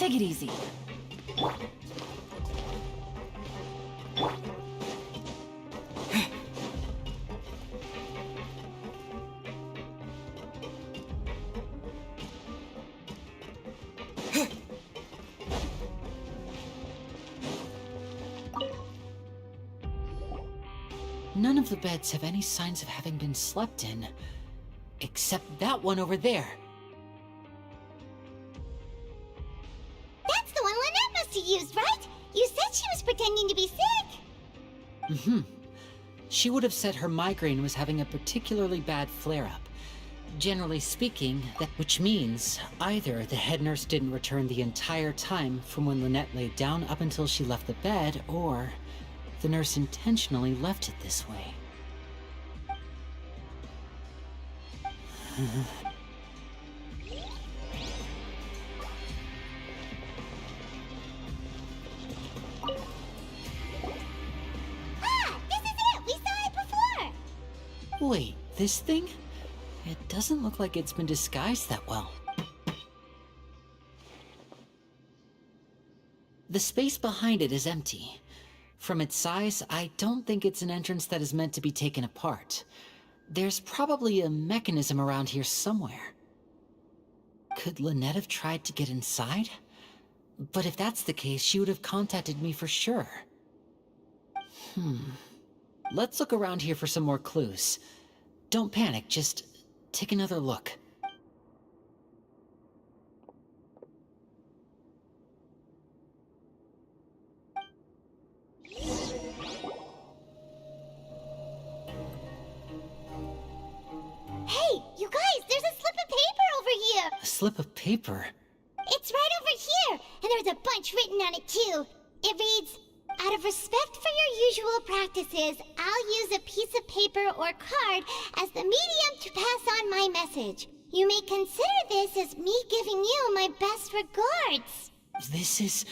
Take it easy. None of the beds have any signs of having been slept in, except that one over there. That's the one Lynette must have used, right? You said she was pretending to be sick. Mm-hmm. She would have said her migraine was having a particularly bad flare-up. Generally speaking, which means either the head nurse didn't return the entire time from when Lynette laid down up until she left the bed, or the nurse intentionally left it this way. This is it! We saw it before! Wait, this thing? It doesn't look like it's been disguised that well. The space behind it is empty. From its size, I don't think it's an entrance that is meant to be taken apart. There's probably a mechanism around here somewhere. Could Lynette have tried to get inside? But if that's the case, she would have contacted me for sure. Let's look around here for some more clues. Don't panic, just take another look. Hey, you guys, there's a slip of paper over here! A slip of paper? It's right over here, and there's a bunch written on it too. It reads, "Out of respect for your usual practices, I'll use a piece of paper or card as the medium to pass on my message. You may consider this as me giving you my best regards." This is...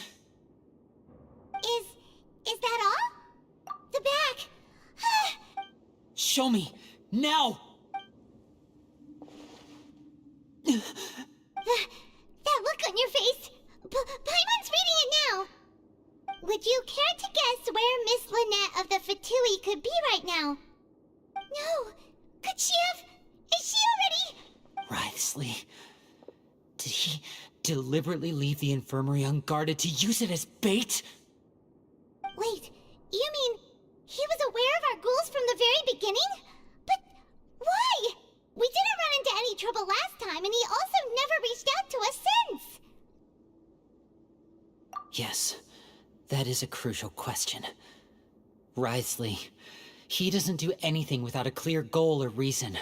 Is that all? The back. Show me! Now! That look on your face. Paimon's reading it now. Would you care to guess where Miss Lynette of the Fatui could be right now? No. Could she have? Is she already? Wriothesley. Did he deliberately leave the infirmary unguarded to use it as bait? Wait, you mean he was aware of our goals from the very beginning? But why? We didn't run into any trouble last time, and he also never reached out to us since. Yes, that is a crucial question. Wriothesley, he doesn't do anything without a clear goal or reason.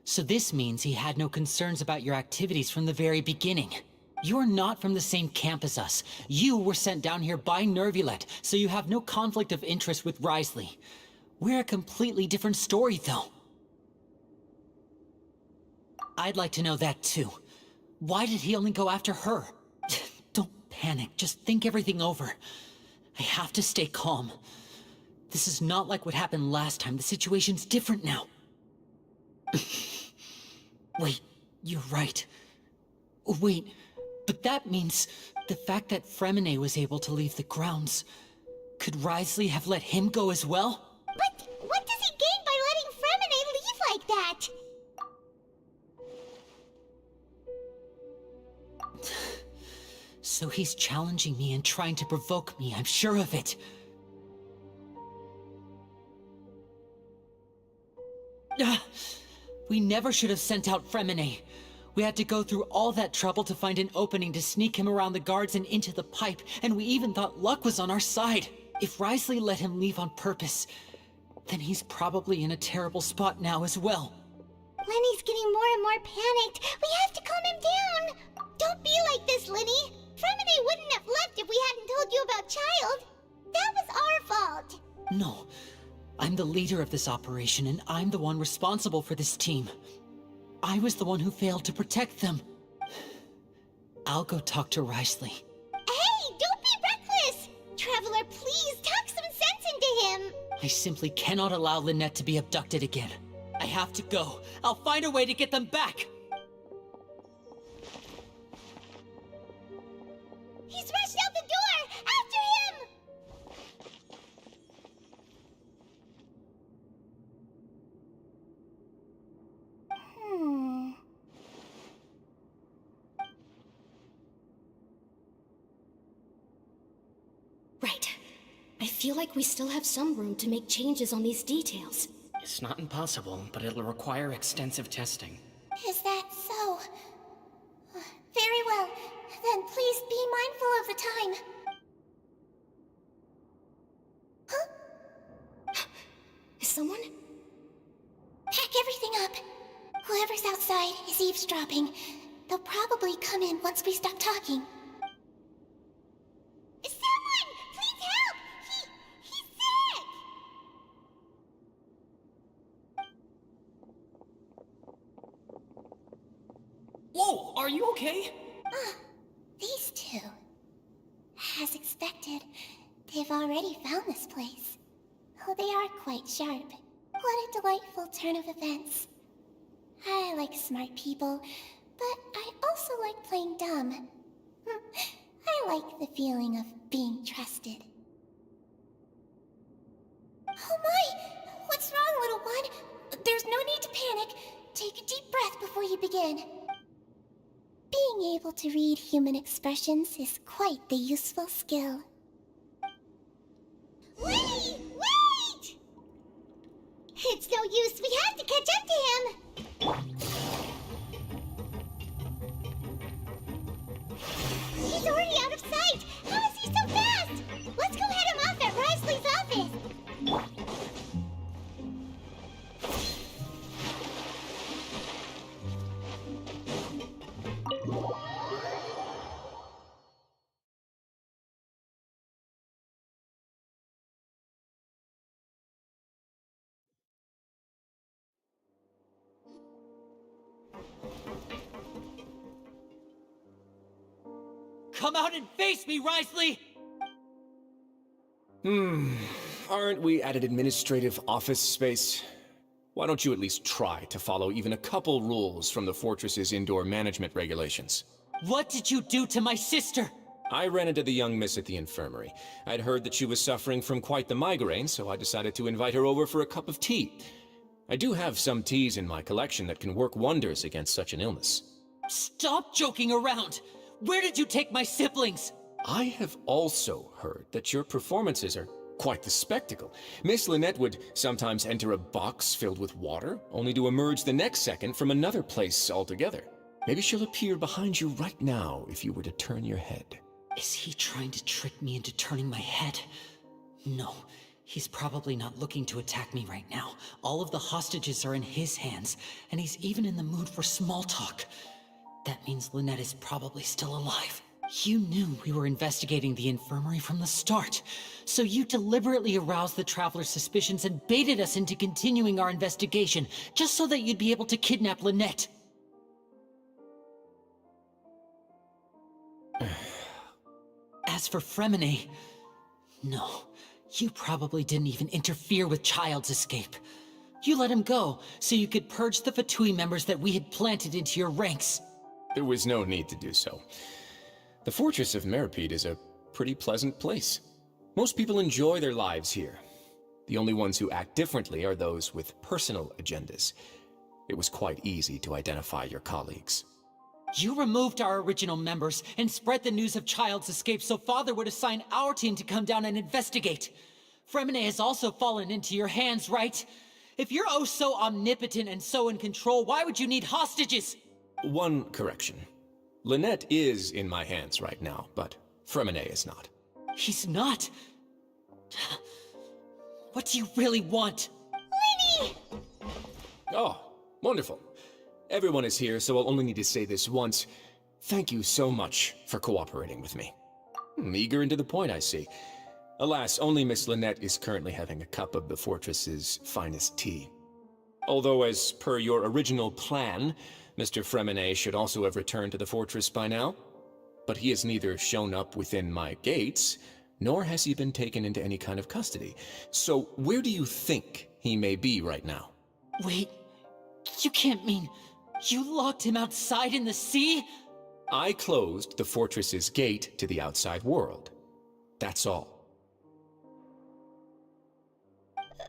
So this means he had no concerns about your activities from the very beginning. You're not from the same camp as us. You were sent down here by Nervulet, so you have no conflict of interest with Wriothesley. We're a completely different story, though. I'd like to know that, too. Why did he only go after her? Don't panic, just think everything over. I have to stay calm. This is not like what happened last time. The situation's different now. Wait, you're right. Wait, but that means the fact that Fremine was able to leave the grounds. Could Wriothesley have let him go as well? But what does he gain by letting Fremine leave like that? So he's challenging me and trying to provoke me, I'm sure of it. We never should have sent out Fremine. We had to go through all that trouble to find an opening to sneak him around the guards and into the pipe, and we even thought luck was on our side. If Wriothesley let him leave on purpose, then he's probably in a terrible spot now as well. Lenny's getting more and more panicked. We have to calm him down. Don't be like this, Lenny. Fremine wouldn't have left if we hadn't told you about Child. That was our fault. No. I'm the leader of this operation, and I'm the one responsible for this team. I was the one who failed to protect them. I'll go talk to Wriothesley. Hey, don't be reckless! Traveler, please talk some sense into him. I simply cannot allow Lynette to be abducted again. I have to go. I'll find a way to get them back! feel like we still have some room to make changes on these details. It's not impossible, but it'll require extensive testing. Is that so? Very well. Then please be mindful of the time. Huh? Is someone? Pack everything up. Whoever's outside is eavesdropping. They'll probably come in once we stop talking. Someone! Please help! He's sick! Whoa, are you okay? These two. As expected, they've already found this place. Oh, they are quite sharp. What a delightful turn of events. I like smart people, but I also like playing dumb. I like the feeling of being trusted. Oh my! What's wrong, little one? There's no need to panic. Take a deep breath before you begin. Being able to read human expressions is quite the useful skill. Wait! Wait! It's no use. We have to catch up to him. He's already out of sight. How is he so fast? Let's go head him off at Risley's office. Come out and face me, Risley! Aren't we at an administrative office space? Why don't you at least try to follow even a couple rules from the fortress's indoor management regulations? What did you do to my sister? I ran into the young miss at the infirmary. I'd heard that she was suffering from quite the migraine, so I decided to invite her over for a cup of tea. I do have some teas in my collection that can work wonders against such an illness. Stop joking around! Where did you take my siblings? I have also heard that your performances are quite the spectacle. Miss Lynette would sometimes enter a box filled with water, only to emerge the next second from another place altogether. Maybe she'll appear behind you right now if you were to turn your head. Is he trying to trick me into turning my head? No, he's probably not looking to attack me right now. All of the hostages are in his hands, and he's even in the mood for small talk. That means Lynette is probably still alive. You knew we were investigating the infirmary from the start, so you deliberately aroused the Traveler's suspicions and baited us into continuing our investigation, just so that you'd be able to kidnap Lynette. As for Fremine, no, you probably didn't even interfere with Child's escape. You let him go, so you could purge the Fatui members that we had planted into your ranks. There was no need to do so. The Fortress of Meripede is a pretty pleasant place. Most people enjoy their lives here. The only ones who act differently are those with personal agendas. It was quite easy to identify your colleagues. You removed our original members and spread the news of Child's escape so Father would assign our team to come down and investigate. Fremine has also fallen into your hands, right? If you're oh so omnipotent and so in control, why would you need hostages? One correction. Lynette is in my hands right now, but Fremine is not. He's not. What do you really want? Lenny! Oh, wonderful. Everyone is here, so I'll only need to say this once. Thank you so much for cooperating with me. Eager and to the point, I see. Alas, only Miss Lynette is currently having a cup of the fortress's finest tea. Although, as per your original plan, Mr. Fremine should also have returned to the fortress by now. But he has neither shown up within my gates, nor has he been taken into any kind of custody. So where do you think he may be right now? Wait, you can't mean you locked him outside in the sea? I closed the fortress's gate to the outside world. That's all.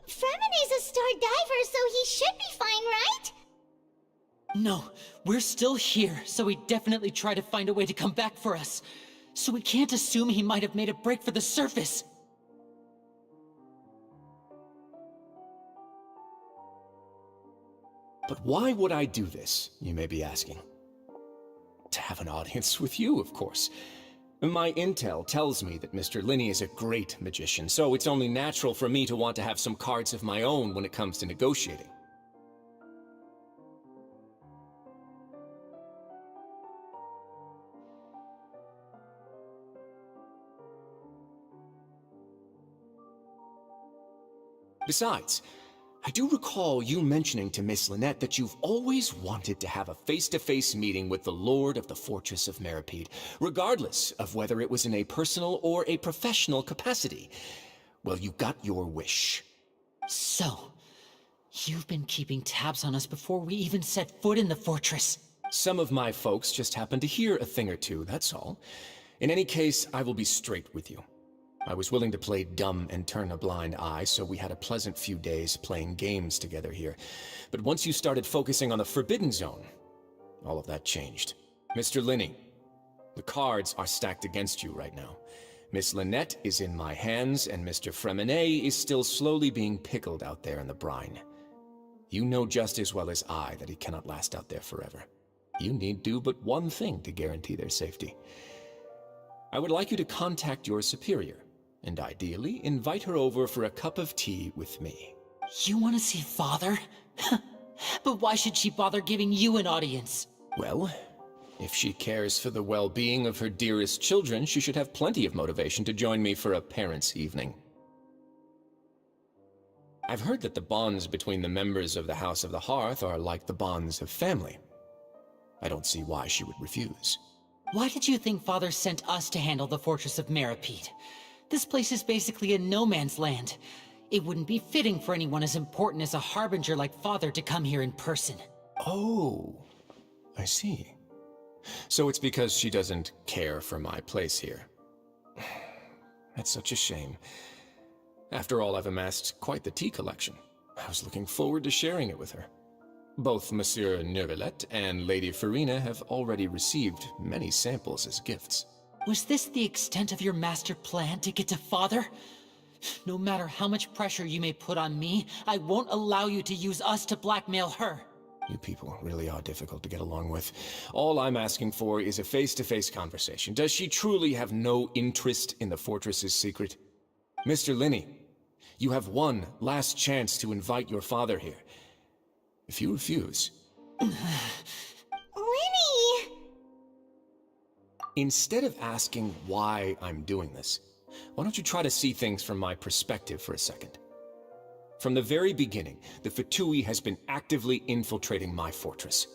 Fremine's a star diver, so he should be fine, right? No, we're still here, so he'd definitely try to find a way to come back for us. So we can't assume he might have made a break for the surface. But why would I do this, you may be asking? To have an audience with you, of course. My intel tells me that Mr. Linney is a great magician, so it's only natural for me to want to have some cards of my own when it comes to negotiating. Besides, I do recall you mentioning to Miss Lynette that you've always wanted to have a face-to-face meeting with the Lord of the Fortress of Meripede, regardless of whether it was in a personal or a professional capacity. Well, you got your wish. So, you've been keeping tabs on us before we even set foot in the fortress. Some of my folks just happened to hear a thing or two, that's all. In any case, I will be straight with you. I was willing to play dumb and turn a blind eye, so we had a pleasant few days playing games together here. But once you started focusing on the Forbidden Zone, all of that changed. Mr. Linney, the cards are stacked against you right now. Miss Lynette is in my hands, and Mr. Fremenet is still slowly being pickled out there in the brine. You know just as well as I that he cannot last out there forever. You need do but one thing to guarantee their safety. I would like you to contact your superior, and ideally invite her over for a cup of tea with me. You want to see Father? But why should she bother giving you an audience? Well, if she cares for the well-being of her dearest children, she should have plenty of motivation to join me for a parents' evening. I've heard that the bonds between the members of the House of the Hearth are like the bonds of family. I don't see why she would refuse. Why did you think Father sent us to handle the Fortress of Meripede? This place is basically a no-man's land. It wouldn't be fitting for anyone as important as a harbinger like Father to come here in person. Oh, I see. So it's because she doesn't care for my place here. That's such a shame. After all, I've amassed quite the tea collection. I was looking forward to sharing it with her. Both Monsieur Neuvillette and Lady Farina have already received many samples as gifts. Was this the extent of your master plan to get to Father? No matter how much pressure you may put on me, I won't allow you to use us to blackmail her. You people really are difficult to get along with. All I'm asking for is a face-to-face conversation. Does she truly have no interest in the fortress's secret? Mr. Linney, you have one last chance to invite your father here. If you refuse... Winnie! Instead of asking why I'm doing this, why don't you try to see things from my perspective for a second? From the very beginning, the Fatui has been actively infiltrating my fortress.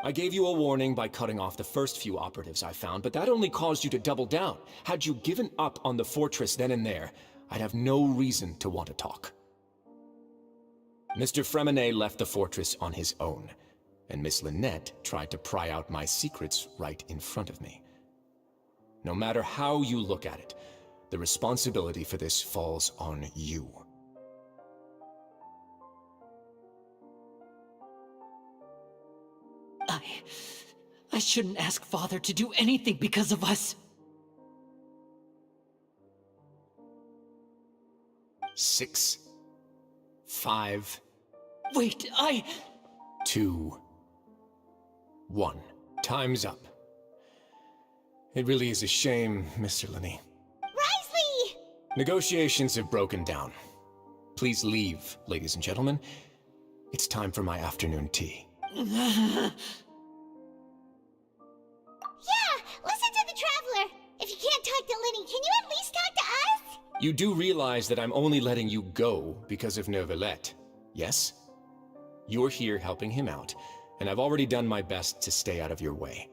I gave you a warning by cutting off the first few operatives I found, but that only caused you to double down. Had you given up on the fortress then and there, I'd have no reason to want to talk. Mr. Fremenet left the fortress on his own, and Miss Lynette tried to pry out my secrets right in front of me. No matter how you look at it, the responsibility for this falls on you. I shouldn't ask Father to do anything because of us. 6, 5... Wait, 2, 1. Time's up. It really is a shame, Mr. Linney. Risley! Negotiations have broken down. Please leave, ladies and gentlemen. It's time for my afternoon tea. Yeah, listen to the Traveler! If you can't talk to Lenny, can you at least talk to us? You do realize that I'm only letting you go because of Neuvillette, yes? You're here helping him out, and I've already done my best to stay out of your way.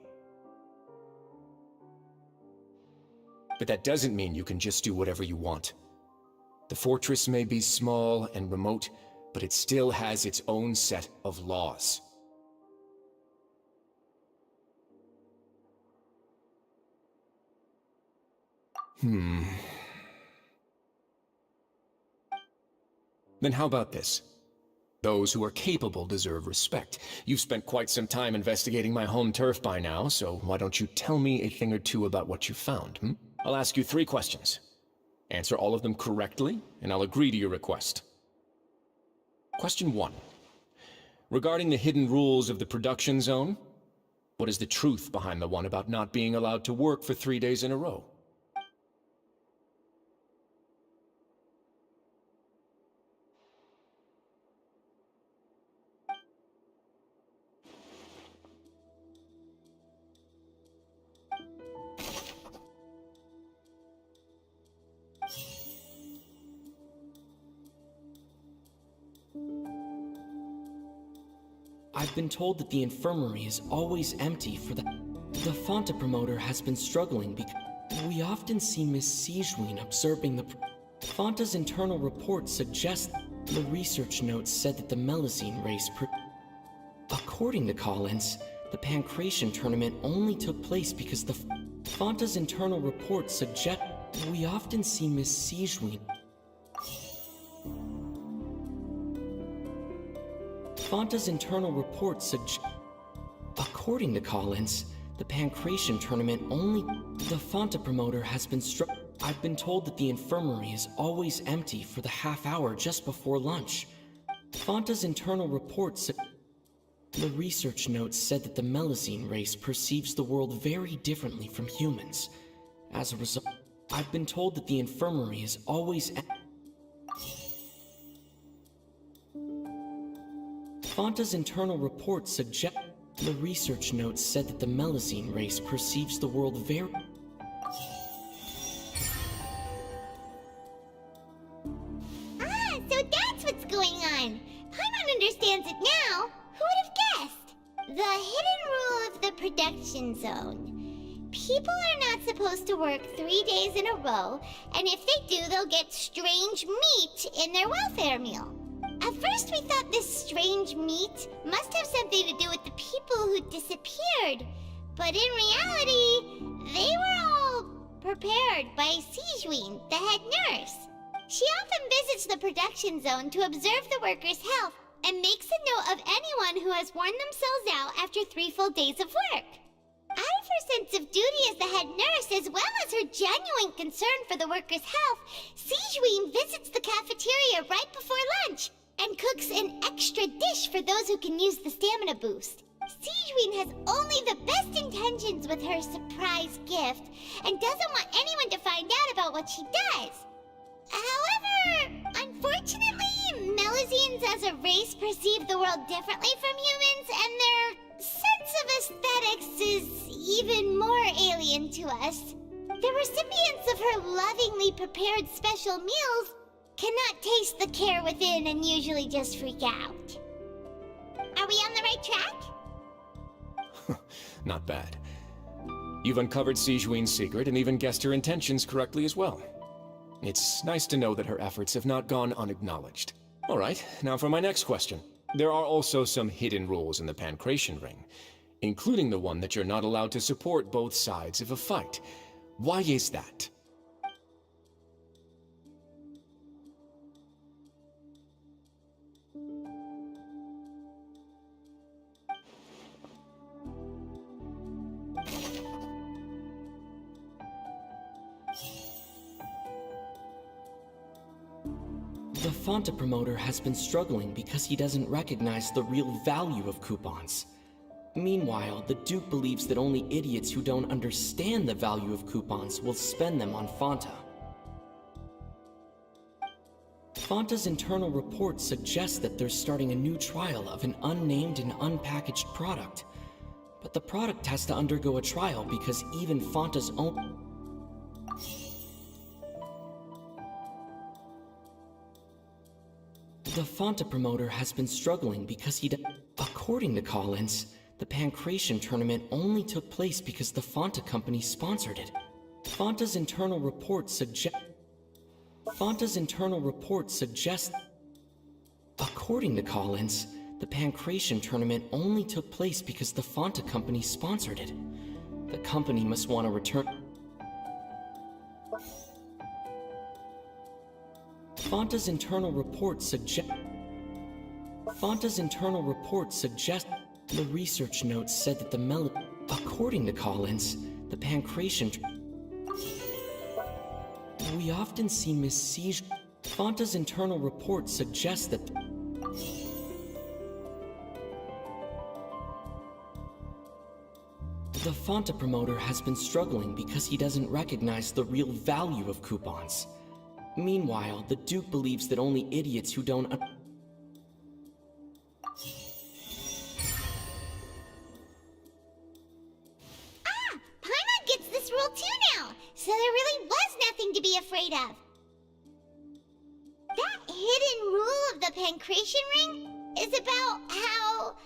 But that doesn't mean you can just do whatever you want. The fortress may be small and remote, but it still has its own set of laws. Then how about this? Those who are capable deserve respect. You've spent quite some time investigating my home turf by now, so why don't you tell me a thing or two about what you found, I'll ask you 3 questions. Answer all of them correctly, and I'll agree to your request. Question 1. Regarding the hidden rules of the production zone, what is the truth behind the one about not being allowed to work for 3 days in a row? I've been told that the infirmary is always empty for the Fonta promoter has been struggling because we often see Miss Sijween observing the Fonta's internal reports suggest the research notes said that the Melazine race according to Collins, the Pancration tournament only took place because the Fonta's internal reports suggest we often see Miss Sijween Fonta's internal reports suggest according to Collins, the Pancration tournament only the Fonta promoter has been I've been told that the infirmary is always empty for the half hour just before lunch. Fonta's internal reports the research notes said that the Melazine race perceives the world very differently from humans. As a result, I've been told that the infirmary is always Fonta's internal reports suggest the research notes said that the Melazine race perceives the world very So that's what's going on. Paimon understands it now. Who would have guessed? The hidden rule of the production zone. People are not supposed to work 3 days in a row, and if they do, they'll get strange meat in their welfare meal. At first we thought this strange meat must have something to do with the people who disappeared, but in reality, they were all prepared by Sijween, the head nurse. She often visits the production zone to observe the workers' health and makes a note of anyone who has worn themselves out after 3 full days of work. Out of her sense of duty as the head nurse, as well as her genuine concern for the workers' health, Sijween visits the cafeteria right before lunch and cooks an extra dish for those who can use the stamina boost. Sijween has only the best intentions with her surprise gift and doesn't want anyone to find out about what she does. However, unfortunately, Melazines as a race perceive the world differently from humans, and their sense of aesthetics is even more alien to us. The recipients of her lovingly prepared special meals cannot taste the care within and usually just freak out. Are we on the right track? Not bad. You've uncovered Sijween's secret and even guessed her intentions correctly as well. It's nice to know that her efforts have not gone unacknowledged. All right, now for my next question. There are also some hidden rules in the Pancration ring, including the one that you're not allowed to support both sides of a fight. Why is that? The Fonta promoter has been struggling because he doesn't recognize the real value of coupons. Meanwhile, the Duke believes that only idiots who don't understand the value of coupons will spend them on Fonta. Fonta's internal reports suggest that they're starting a new trial of an unnamed and unpackaged product. But the product has to undergo a trial because even Fonta's own... The Fonta promoter has been struggling because according to Collins, the Pancration tournament only took place because the Fonta company sponsored it. Fonta's internal reports suggest... According to Collins, the Pancration tournament only took place because the Fonta company sponsored it. The company must want to return... Fonta's internal reports suggest the research notes said that the according to Collins, the Pancration we often see Miss Siege. Fonta's internal reports suggest that The Fonta promoter has been struggling because he doesn't recognize the real value of coupons. Meanwhile, the Duke believes that only idiots who don't Paimon gets this rule too now, so there really was nothing to be afraid of. That hidden rule of the pancreation ring is about how,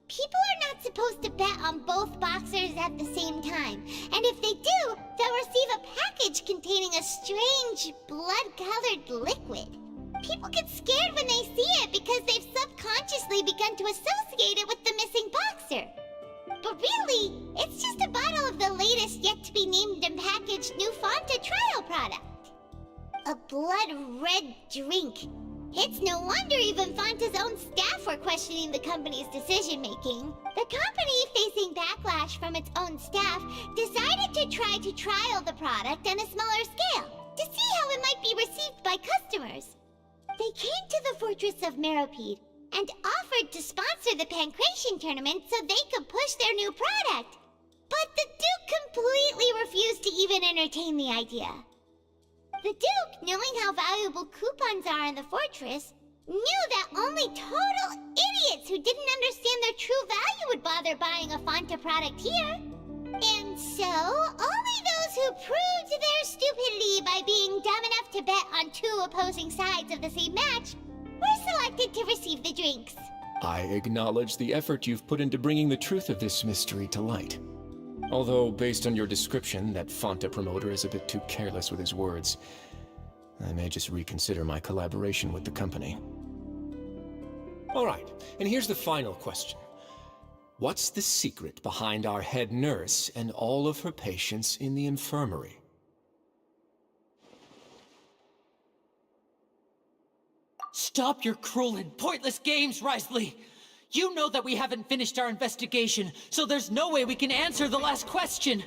people are not supposed to bet on both boxers at the same time. And if they do, they'll receive a package containing a strange, blood-colored liquid. People get scared when they see it because they've subconsciously begun to associate it with the missing boxer. But really, it's just a bottle of the latest yet-to-be-named and packaged new Fonta trial product. A blood-red drink. It's no wonder even Fonta's own staff were questioning the company's decision-making. The company, facing backlash from its own staff, decided to try to trial the product on a smaller scale, to see how it might be received by customers. They came to the fortress of Meropide and offered to sponsor the Pancration tournament so they could push their new product. But the Duke completely refused to even entertain the idea. The Duke, knowing how valuable coupons are in the fortress, knew that only total idiots who didn't understand their true value would bother buying a Fonta product here. And so, only those who proved their stupidity by being dumb enough to bet on two opposing sides of the same match were selected to receive the drinks. I acknowledge the effort you've put into bringing the truth of this mystery to light. Although, based on your description, that Fonta promoter is a bit too careless with his words. I may just reconsider my collaboration with the company. Alright, and here's the final question. What's the secret behind our head nurse and all of her patients in the infirmary? Stop your cruel and pointless games, Risley! You know that we haven't finished our investigation, so there's no way we can answer the last question.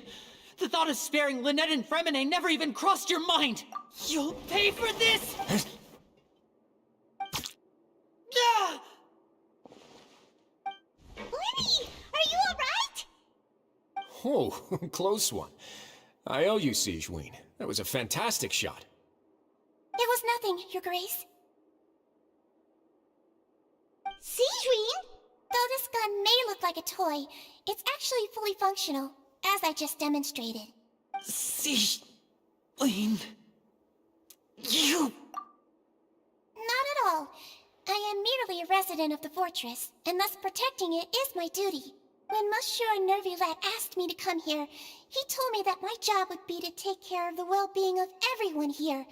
The thought of sparing Lynette and Fremine never even crossed your mind. You'll pay for this! Ah! Lenny, are you alright? Oh, close one. I owe you, Sigewinne. That was a fantastic shot. It was nothing, Your Grace. Sigewinne? Though this gun may look like a toy, it's actually fully functional, as I just demonstrated. Sigewinne... You... Not at all. I am merely a resident of the fortress, and thus protecting it is my duty. When Monsieur Nervulette asked me to come here, he told me that my job would be to take care of the well-being of everyone here.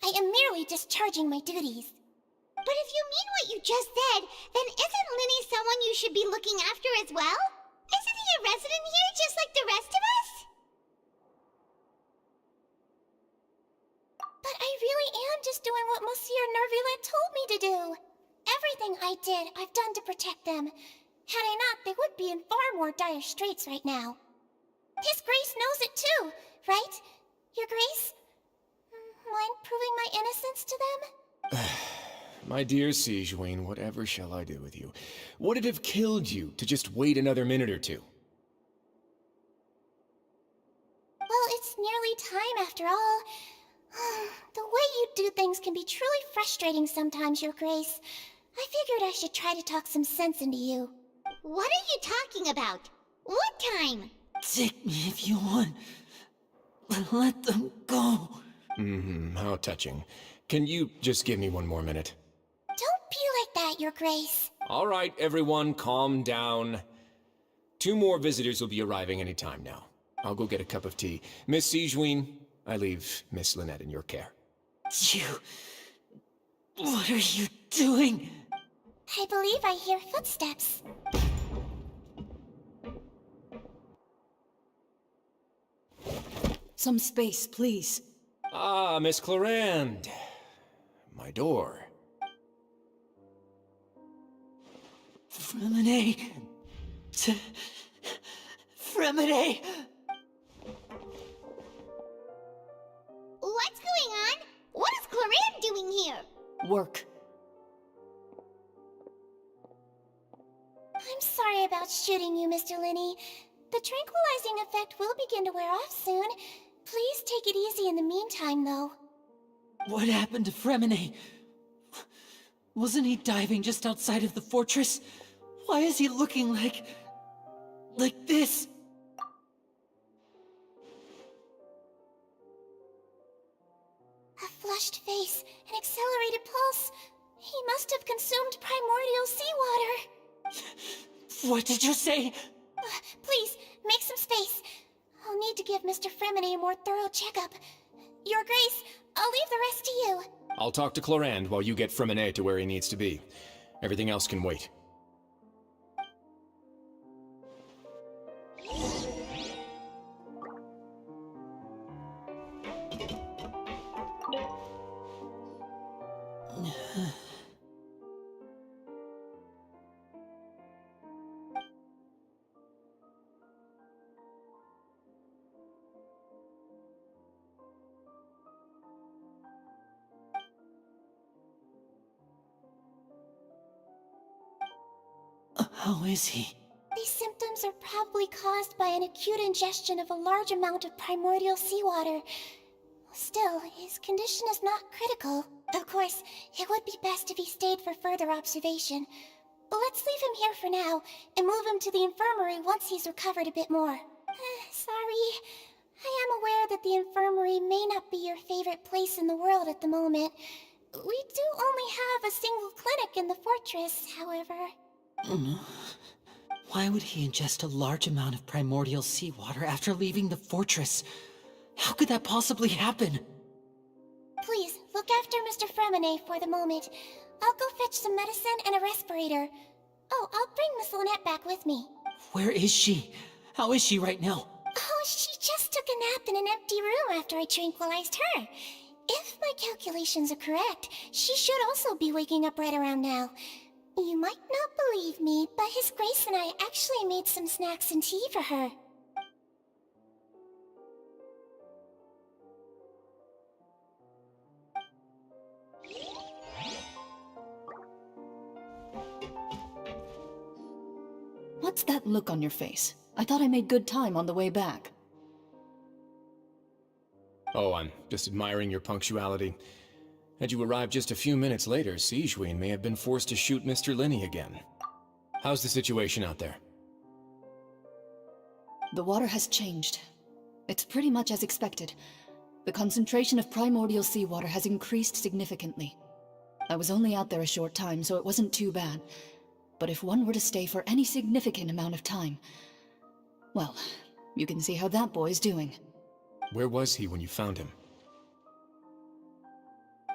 I am merely discharging my duties. But if you mean what you just said, then isn't Linny someone you should be looking after as well? Isn't he a resident here just like the rest of us? But I really am just doing what Monsieur Nervulette told me to do. Everything I did, I've done to protect them. Had I not, they would be in far more dire straits right now. His Grace knows it too, right? Your Grace? Mind proving my innocence to them? My dear Sigewinne, whatever shall I do with you? Would it have killed you to just wait another minute or two? Well, it's nearly time after all. The way you do things can be truly frustrating sometimes, Your Grace. I figured I should try to talk some sense into you. What are you talking about? What time? Take me if you want. Let them go. How touching. Can you just give me one more minute? Don't be like that, Your Grace. All right, everyone, calm down. 2 more visitors will be arriving any time now. I'll go get a cup of tea. Miss Sigewinne, I leave Miss Lynette in your care. You... What are you doing? I believe I hear footsteps. Some space, please. Ah, Miss Clarande. My door. Fremine... Fremine... What's going on? What is Clarande doing here? Work. I'm sorry about shooting you, Mr. Linney. The tranquilizing effect will begin to wear off soon. Please take it easy in the meantime, though. What happened to Fremine? Wasn't he diving just outside of the fortress? Why is he looking like this? A flushed face, an accelerated pulse. He must have consumed primordial seawater. What did you say? Please, make some space. I'll need to give Mr. Fremine a more thorough checkup. Your Grace, I'll leave the rest to you. I'll talk to Clorand while you get Fremine to where he needs to be. Everything else can wait. How is he? These symptoms are probably caused by an acute ingestion of a large amount of primordial seawater. Still, his condition is not critical. Of course, it would be best if he stayed for further observation. But let's leave him here for now, and move him to the infirmary once he's recovered a bit more. Sorry. I am aware that the infirmary may not be your favorite place in the world at the moment. We do only have a single clinic in the fortress, however. Why would he ingest a large amount of primordial seawater after leaving the fortress? How could that possibly happen? Please, look after Mr. Fremine for the moment. I'll go fetch some medicine and a respirator. Oh, I'll bring Miss Lynette back with me. Where is she? How is she right now? Oh, she just took a nap in an empty room after I tranquilized her. If my calculations are correct, she should also be waking up right around now. You might not believe me, but His Grace and I actually made some snacks and tea for her. What's that look on your face? I thought I made good time on the way back. Oh, I'm just admiring your punctuality. Had you arrived just a few minutes later, Sigewinne may have been forced to shoot Mr. Linney again. How's the situation out there? The water has changed. It's pretty much as expected. The concentration of primordial seawater has increased significantly. I was only out there a short time, so it wasn't too bad. But if one were to stay for any significant amount of time... well, you can see how that boy's doing. Where was he when you found him?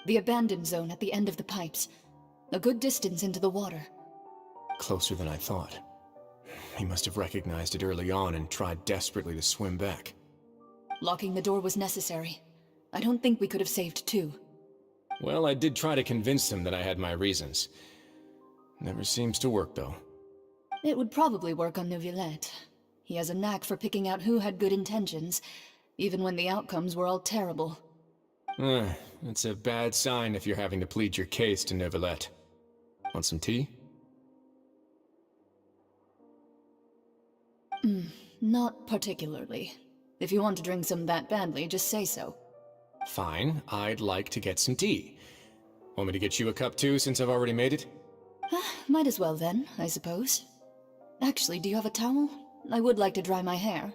The abandoned zone at the end of the pipes. A good distance into the water. Closer than I thought. He must have recognized it early on and tried desperately to swim back. Locking the door was necessary. I don't think we could have saved two. Well, I did try to convince him that I had my reasons. Never seems to work, though. It would probably work on Neuvillette. He has a knack for picking out who had good intentions, even when the outcomes were all terrible. That's a bad sign if you're having to plead your case to Neuvillette. Want some tea? Not particularly. If you want to drink some that badly, just say so. Fine, I'd like to get some tea. Want me to get you a cup too, since I've already made it? Might as well then, I suppose. Actually, do you have a towel? I would like to dry my hair.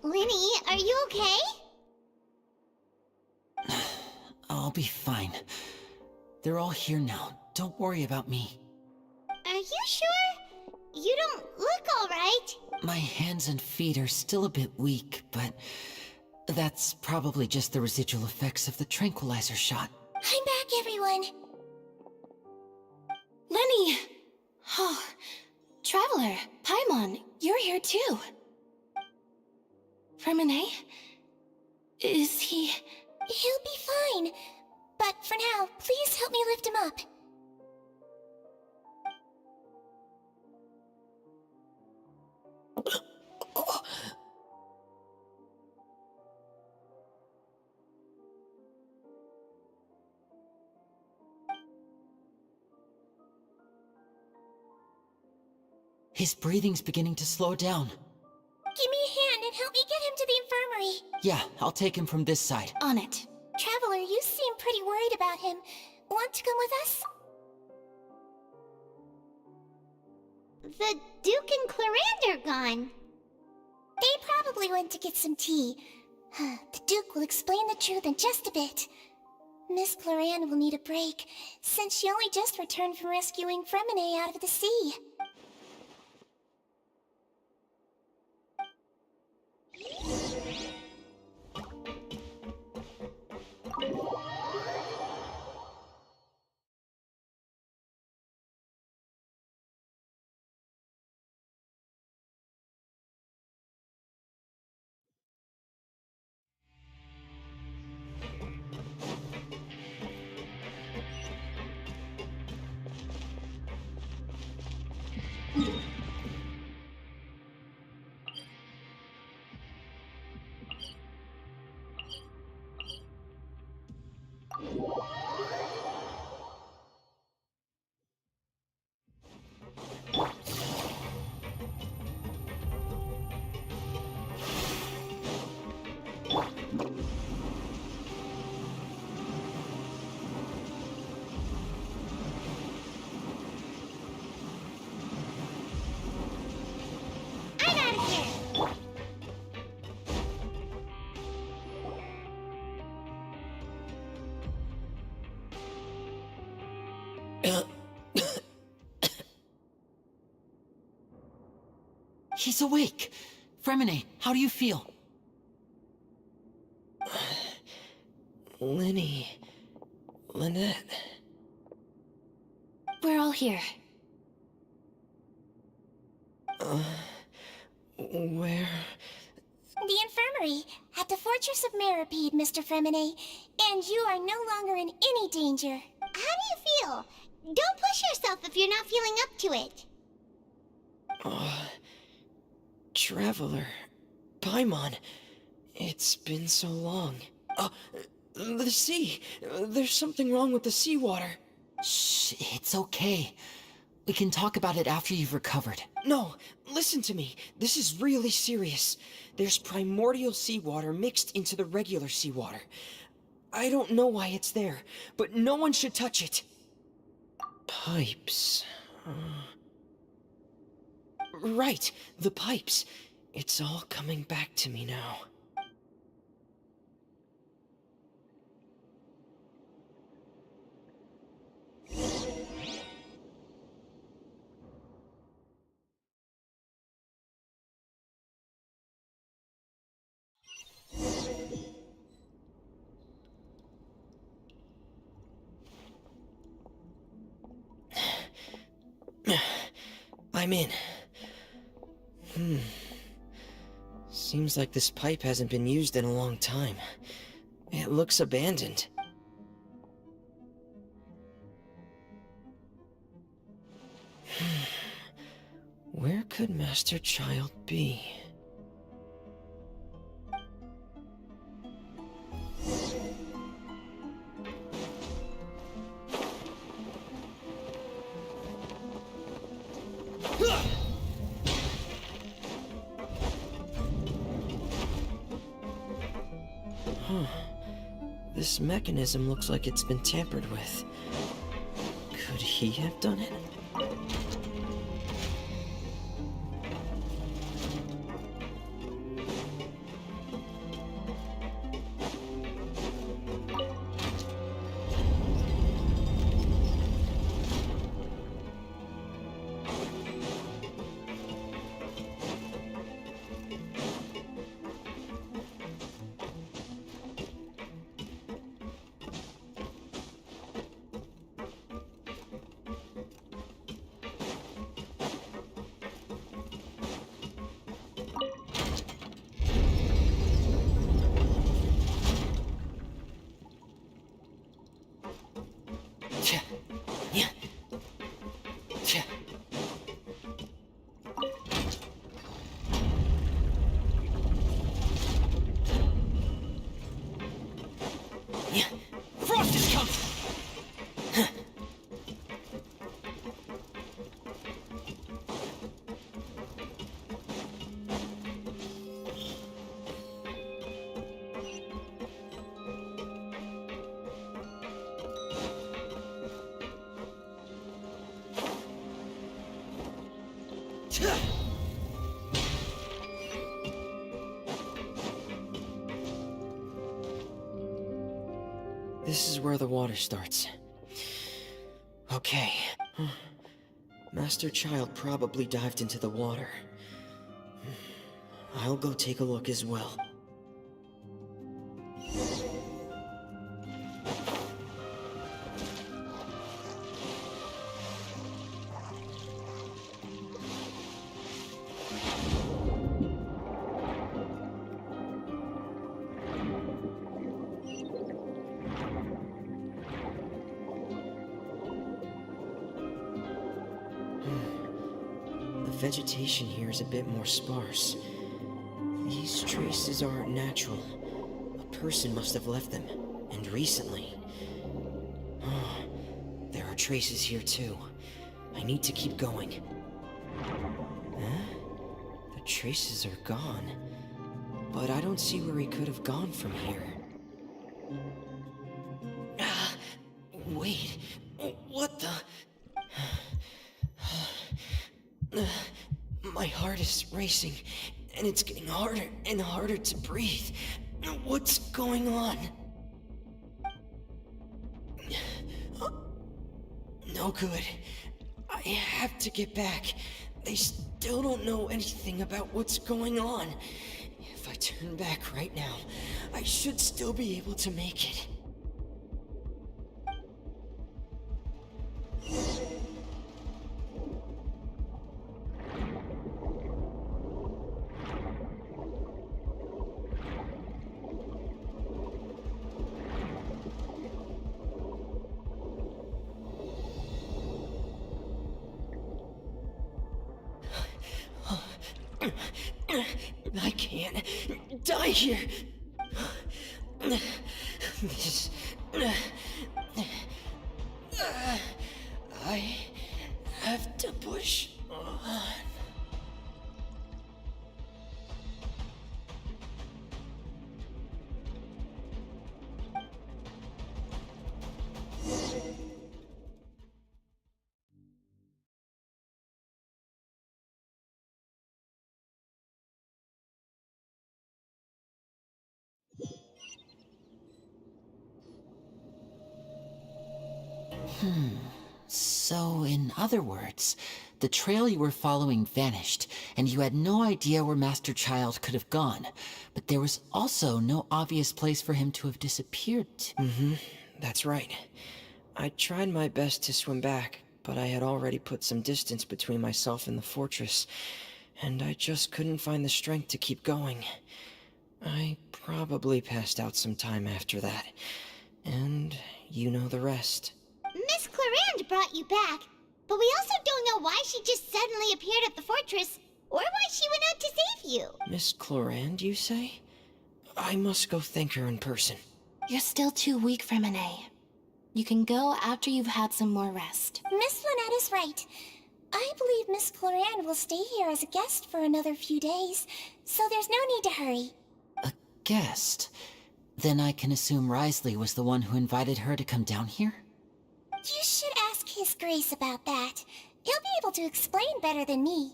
Linny, are you okay? I'll be fine. They're all here now. Don't worry about me. Are you sure? You don't look alright. My hands and feet are still a bit weak, but that's probably just the residual effects of the tranquilizer shot. I'm back, everyone. Lenny! Oh, Traveler, Paimon, you're here too. Fremine? Is he... He'll be fine. But for now, please help me lift him up. His breathing's beginning to slow down. Give me a hand and help me get him to the infirmary. Yeah, I'll take him from this side. On it. Traveler, you seem pretty worried about him. Want to come with us? The Duke and Clarande are gone. They probably went to get some tea. The Duke will explain the truth in just a bit. Miss Clarande will need a break, since she only just returned from rescuing Fremine out of the sea. I'm out of here. He's awake! Fremine, how do you feel? Lenny. Lynette. We're all here. Where? The infirmary, at the Fortress of Meripede, Mr. Fremine, and you are no longer in any danger. How do you feel? Don't push yourself if you're not feeling up to it. Traveler. Paimon. It's been so long. The sea. There's something wrong with the seawater. Shh, it's okay. We can talk about it after you've recovered. No, listen to me. This is really serious. There's primordial seawater mixed into the regular seawater. I don't know why it's there, but no one should touch it. Pipes. Right, the pipes. It's all coming back to me now. I'm in. Seems like this pipe hasn't been used in a long time. It looks abandoned. Where could Master Child be? This mechanism looks like it's been tampered with. Could he have done it? This is where the water starts. Okay. Master Child probably dived into the water. I'll go take a look as well. The vegetation here is a bit more sparse. These traces aren't natural. A person must have left them, and recently. Oh, there are traces here too. I need to keep going. Huh? The traces are gone. But I don't see where he could have gone from here. Wait, what the? My heart is racing, and it's getting harder and harder to breathe. What's going on? No good. I have to get back. They still don't know anything about what's going on. If I turn back right now, I should still be able to make it. I can't die here. This. I have to push on. So, in other words, the trail you were following vanished, and you had no idea where Master Child could have gone. But there was also no obvious place for him to have disappeared to. That's right. I tried my best to swim back, but I had already put some distance between myself and the fortress, and I just couldn't find the strength to keep going. I probably passed out some time after that, and you know the rest. Miss Clarande brought you back, but we also don't know why she just suddenly appeared at the fortress, or why she went out to save you. Miss Clarande, you say? I must go thank her in person. You're still too weak for Monet. You can go after you've had some more rest. Miss Lynette is right. I believe Miss Clarande will stay here as a guest for another few days, so there's no need to hurry. A guest? Then I can assume Risley was the one who invited her to come down here? You should ask His Grace about that. He'll be able to explain better than me.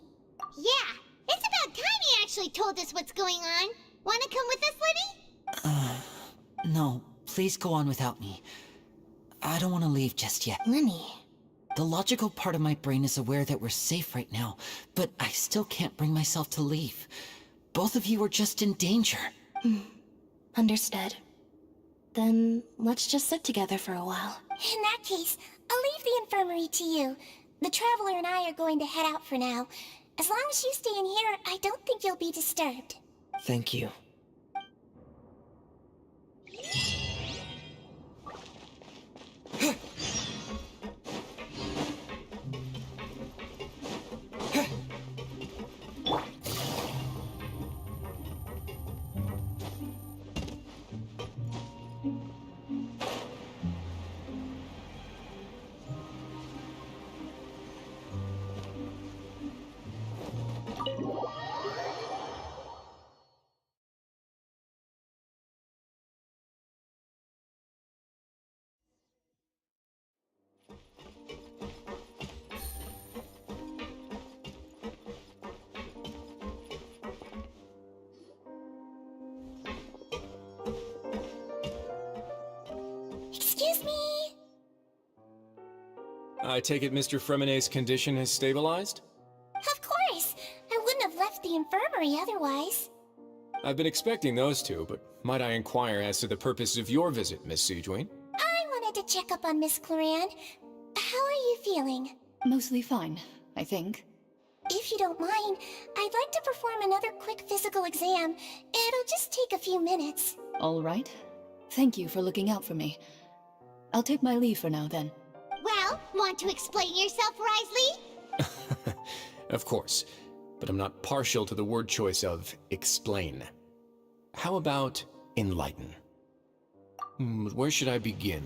Yeah, it's about time he actually told us what's going on. Wanna come with us, Lenny? No, please go on without me. I don't want to leave just yet. Lenny. The logical part of my brain is aware that we're safe right now, but I still can't bring myself to leave. Both of you are just in danger. Understood. Then let's just sit together for a while. In that case, I'll leave the infirmary to you. The Traveler and I are going to head out for now. As long as you stay in here, I don't think you'll be disturbed. Thank you. I take it Mr. Fremonet's condition has stabilized? Of course! I wouldn't have left the infirmary otherwise. I've been expecting those two, but might I inquire as to the purpose of your visit, Miss Sejuane? I wanted to check up on Miss Cloran. How are you feeling? Mostly fine, I think. If you don't mind, I'd like to perform another quick physical exam. It'll just take a few minutes. All right. Thank you for looking out for me. I'll take my leave for now, then. Well, want to explain yourself, Risley? Of course, but I'm not partial to the word choice of explain. How about enlighten? Where should I begin?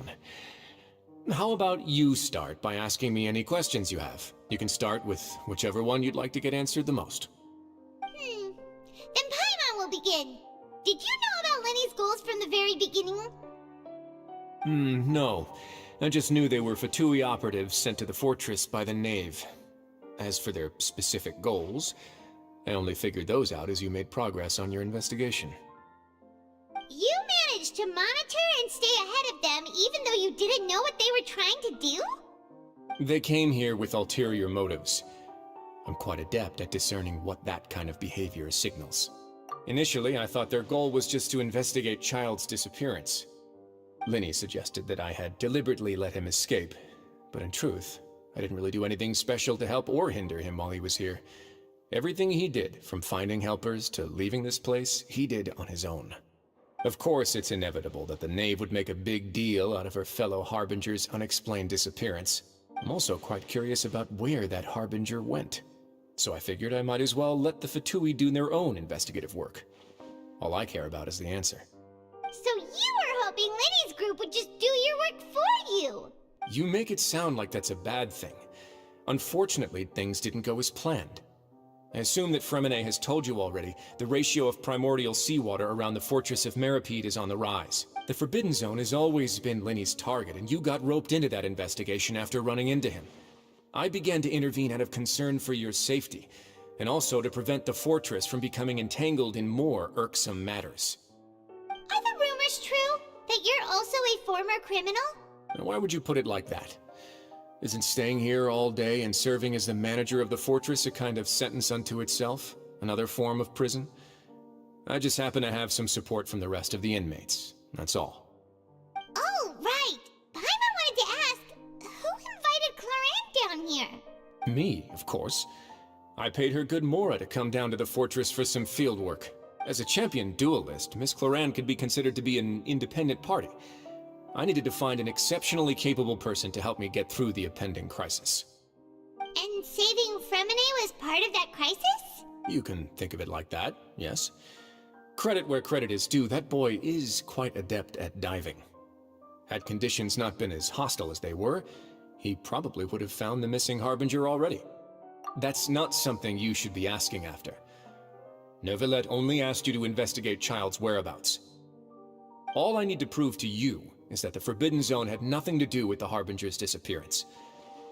How about you start by asking me any questions you have? You can start with whichever one you'd like to get answered the most. Then Paimon will begin. Did you know about Lenny's goals from the very beginning? No. I just knew they were Fatui operatives sent to the fortress by the Knave. As for their specific goals, I only figured those out as you made progress on your investigation. You managed to monitor and stay ahead of them even though you didn't know what they were trying to do? They came here with ulterior motives. I'm quite adept at discerning what that kind of behavior signals. Initially, I thought their goal was just to investigate Child's disappearance. Linny suggested that I had deliberately let him escape, but in truth, I didn't really do anything special to help or hinder him while he was here. Everything he did, from finding helpers to leaving this place, he did on his own. Of course, it's inevitable that the Knave would make a big deal out of her fellow Harbinger's unexplained disappearance. I'm also quite curious about where that Harbinger went. So I figured I might as well let the Fatui do their own investigative work. All I care about is the answer. So you were hoping Lenny's group would just do your work for you! You make it sound like that's a bad thing. Unfortunately, things didn't go as planned. I assume that Fremonet has told you already, the ratio of primordial seawater around the fortress of Meripede is on the rise. The Forbidden Zone has always been Lenny's target, and you got roped into that investigation after running into him. I began to intervene out of concern for your safety, and also to prevent the fortress from becoming entangled in more irksome matters. Are the rumors true? That you're also a former criminal? Now, why would you put it like that? Isn't staying here all day and serving as the manager of the fortress a kind of sentence unto itself? Another form of prison? I just happen to have some support from the rest of the inmates. That's all. Oh, right! Paimon wanted to ask, who invited Cloran down here? Me, of course. I paid her good mora to come down to the fortress for some field work. As a champion duelist, Miss Cloran could be considered to be an independent party. I needed to find an exceptionally capable person to help me get through the impending crisis. And saving Fremonet was part of that crisis? You can think of it like that, yes. Credit where credit is due, that boy is quite adept at diving. Had conditions not been as hostile as they were, he probably would have found the missing Harbinger already. That's not something you should be asking after. Neuvillette only asked you to investigate Child's whereabouts. All I need to prove to you is that the Forbidden Zone had nothing to do with the Harbinger's disappearance.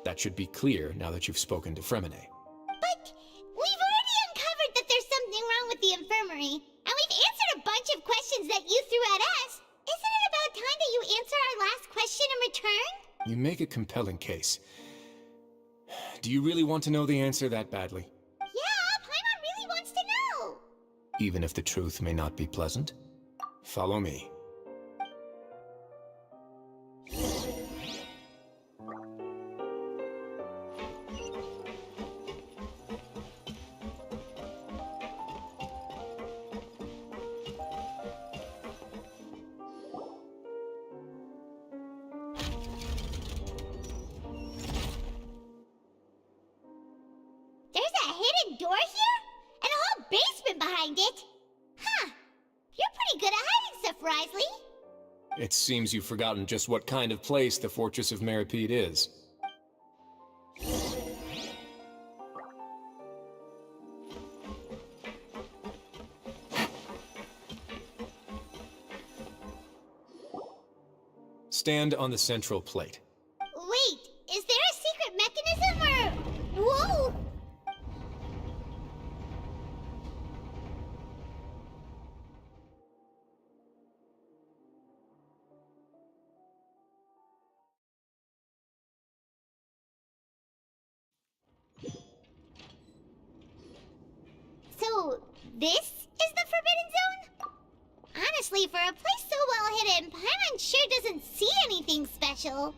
That should be clear now that you've spoken to Fremonet. But we've already uncovered that there's something wrong with the infirmary, and we've answered a bunch of questions that you threw at us. Isn't it about time that you answer our last question in return? You make a compelling case. Do you really want to know the answer that badly? Yeah, Paimon really wants to know. Even if the truth may not be pleasant? Follow me. There's a hidden door here? And a whole basement behind it? Huh. You're pretty good at hiding stuff, Risley. It seems you've forgotten just what kind of place the Fortress of Meripede is. Stand on the central plate. Wait, is there a secret mechanism or... Whoa! This is the Forbidden Zone? Honestly, for a place so well hidden, Paimon sure doesn't see anything special.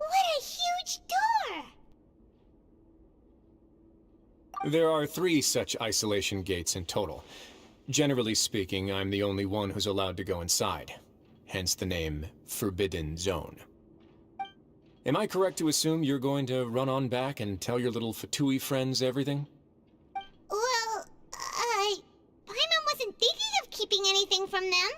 What a huge door! There are 3 such isolation gates in total. Generally speaking, I'm the only one who's allowed to go inside. Hence the name Forbidden Zone. Am I correct to assume you're going to run on back and tell your little Fatui friends everything? Well, Paimon wasn't thinking of keeping anything from them.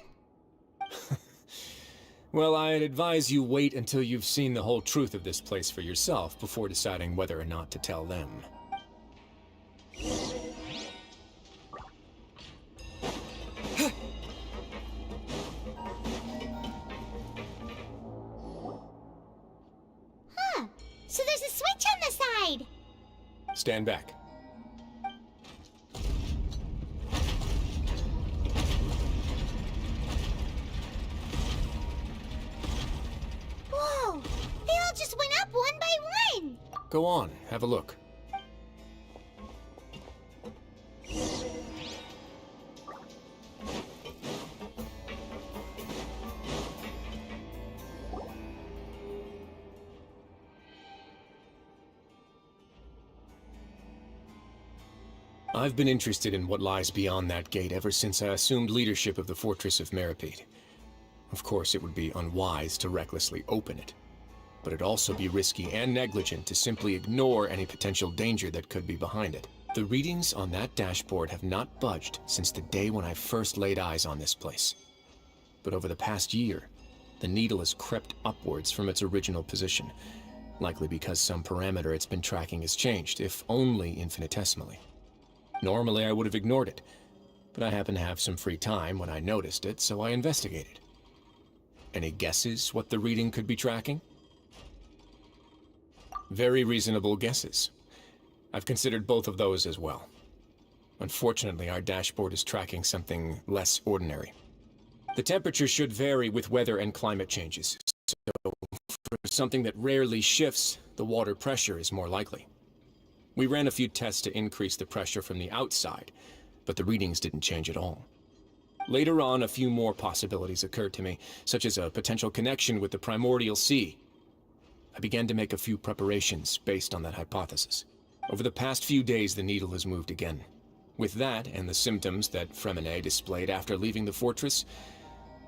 Well, I'd advise you wait until you've seen the whole truth of this place for yourself before deciding whether or not to tell them. Huh. So there's a switch on the side. Stand back. Whoa! They all just went up one by one. Go on, have a look. I've been interested in what lies beyond that gate ever since I assumed leadership of the Fortress of Meripede. Of course, it would be unwise to recklessly open it, but it'd also be risky and negligent to simply ignore any potential danger that could be behind it. The readings on that dashboard have not budged since the day when I first laid eyes on this place. But over the past year, the needle has crept upwards from its original position, likely because some parameter it's been tracking has changed, if only infinitesimally. Normally, I would have ignored it, but I happened to have some free time when I noticed it, so I investigated. Any guesses what the reading could be tracking? Very reasonable guesses. I've considered both of those as well. Unfortunately, our dashboard is tracking something less ordinary. The temperature should vary with weather and climate changes, so for something that rarely shifts, the water pressure is more likely. We ran a few tests to increase the pressure from the outside, but the readings didn't change at all. Later on, a few more possibilities occurred to me, such as a potential connection with the primordial sea. I began to make a few preparations based on that hypothesis. Over the past few days, the needle has moved again. With that, and the symptoms that Fremine displayed after leaving the fortress,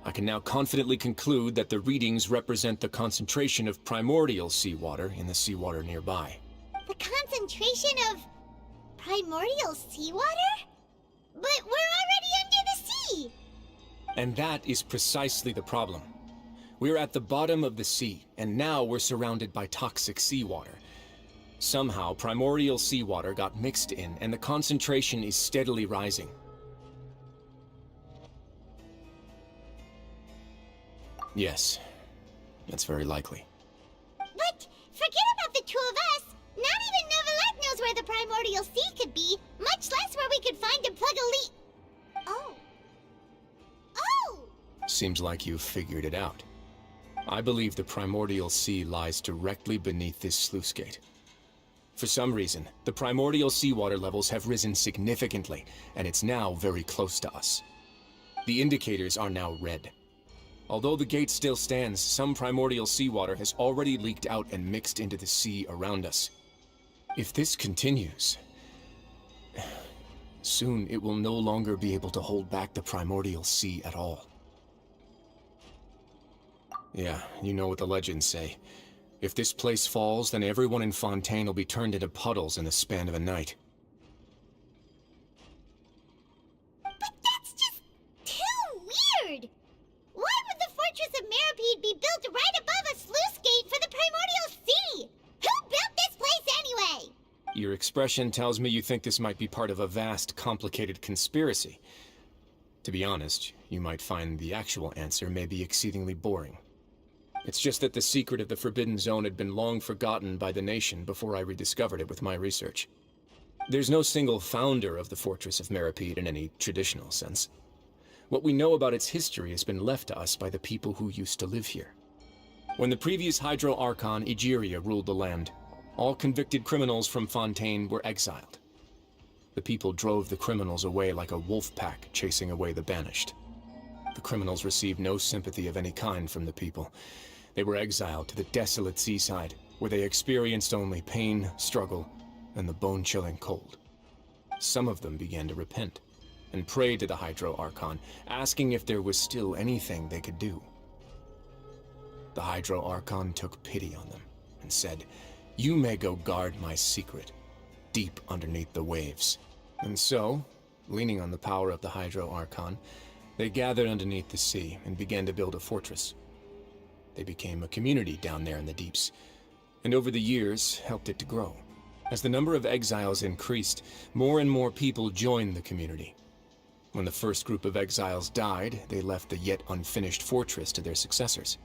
I can now confidently conclude that the readings represent the concentration of primordial seawater in the seawater nearby. The concentration of primordial seawater? But we're already under the sea! And that is precisely the problem. We're at the bottom of the sea, and now we're surrounded by toxic seawater. Somehow, primordial seawater got mixed in, and the concentration is steadily rising. Yes, that's very likely. But forget about the two of us! Not even Novelette knows where where the Primordial Sea could be, much less where we could find and plug a leak. Oh. Oh! Seems like you've figured it out. I believe the Primordial Sea lies directly beneath this sluice gate. For some reason, the primordial seawater levels have risen significantly, and it's now very close to us. The indicators are now red. Although the gate still stands, some primordial seawater has already leaked out and mixed into the sea around us. If this continues, soon it will no longer be able to hold back the primordial sea at all. Yeah, you know what the legends say. If this place falls, then everyone in Fontaine will be turned into puddles in the span of a night. But that's just too weird! Why would the Fortress of Meripede be built right above a sluice gate for the Primordial Sea? Who built this place anyway? Your expression tells me you think this might be part of a vast, complicated conspiracy. To be honest, you might find the actual answer may be exceedingly boring. It's just that the secret of the Forbidden Zone had been long forgotten by the nation before I rediscovered it with my research. There's no single founder of the Fortress of Meripede in any traditional sense. What we know about its history has been left to us by the people who used to live here. When the previous Hydro Archon Egeria ruled the land, all convicted criminals from Fontaine were exiled. The people drove the criminals away like a wolf pack chasing away the banished. The criminals received no sympathy of any kind from the people. They were exiled to the desolate seaside, where they experienced only pain, struggle, and the bone-chilling cold. Some of them began to repent, and pray to the Hydro Archon, asking if there was still anything they could do. The Hydro Archon took pity on them, and said, "You may go guard my secret, deep underneath the waves." And so, leaning on the power of the Hydro Archon, they gathered underneath the sea and began to build a fortress. They became a community down there in the deeps, and over the years helped it to grow. As the number of exiles increased, more and more people joined the community. When the first group of exiles died, they left the yet unfinished fortress to their successors.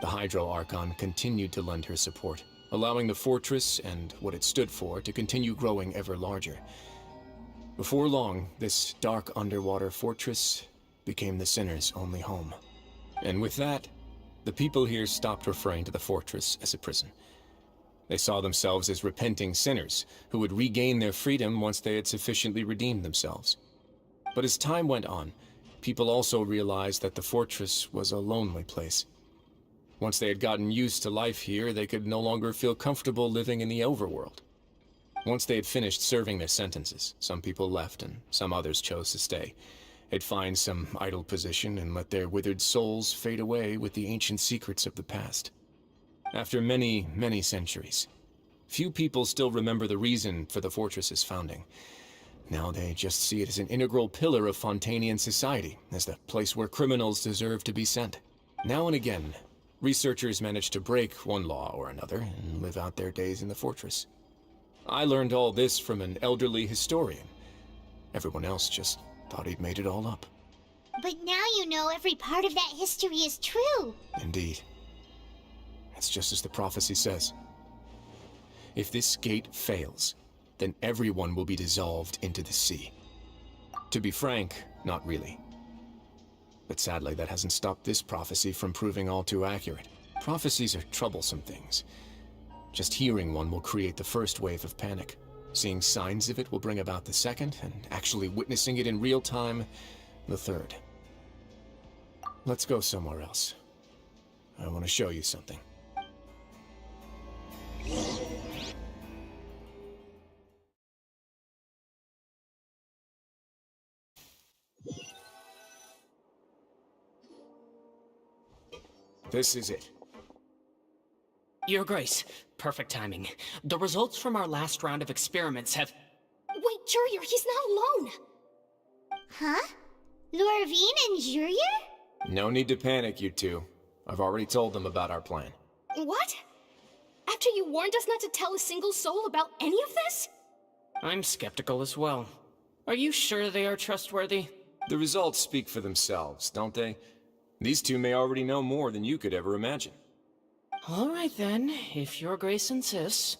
The Hydro Archon continued to lend her support, allowing the fortress and what it stood for to continue growing ever larger. Before long, this dark underwater fortress became the sinner's only home. And with that, the people here stopped referring to the fortress as a prison. They saw themselves as repenting sinners who would regain their freedom once they had sufficiently redeemed themselves. But as time went on, people also realized that the fortress was a lonely place. Once they had gotten used to life here, they could no longer feel comfortable living in the overworld. Once they had finished serving their sentences, some people left and some others chose to stay. They'd find some idle position and let their withered souls fade away with the ancient secrets of the past. After many, many centuries, few people still remember the reason for the fortress's founding. Now they just see it as an integral pillar of Fontainian society, as the place where criminals deserve to be sent. Now and again, researchers manage to break one law or another and live out their days in the fortress. I learned all this from an elderly historian. Everyone else just thought he'd made it all up. But now you know every part of that history is true. Indeed. It's just as the prophecy says. If this gate fails, then everyone will be dissolved into the sea. To be frank, not really. But sadly, that hasn't stopped this prophecy from proving all too accurate. Prophecies are troublesome things. Just hearing one will create the first wave of panic. Seeing signs of it will bring about the second, and actually witnessing it in real time, the third. Let's go somewhere else. I want to show you something. This is it. Your Grace, perfect timing. The results from our last round of experiments have... Wait, Jurier, he's not alone! Huh? Lorvine and Jurier? No need to panic, you two. I've already told them about our plan. What? After you warned us not to tell a single soul about any of this? I'm skeptical as well. Are you sure they are trustworthy? The results speak for themselves, don't they? These two may already know more than you could ever imagine. All right then, if Your Grace insists.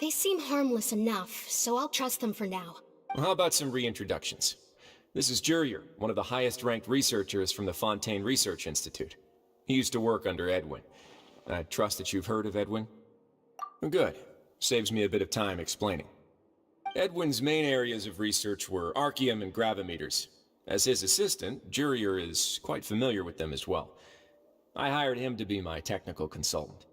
They seem harmless enough, so I'll trust them for now. Well, how about some reintroductions? This is Jurier, one of the highest-ranked researchers from the Fontaine Research Institute. He used to work under Edwin. I trust that you've heard of Edwin? Good. Saves me a bit of time explaining. Edwin's main areas of research were archeum and gravimeters. As his assistant, Jurier is quite familiar with them as well. I hired him to be my technical consultant.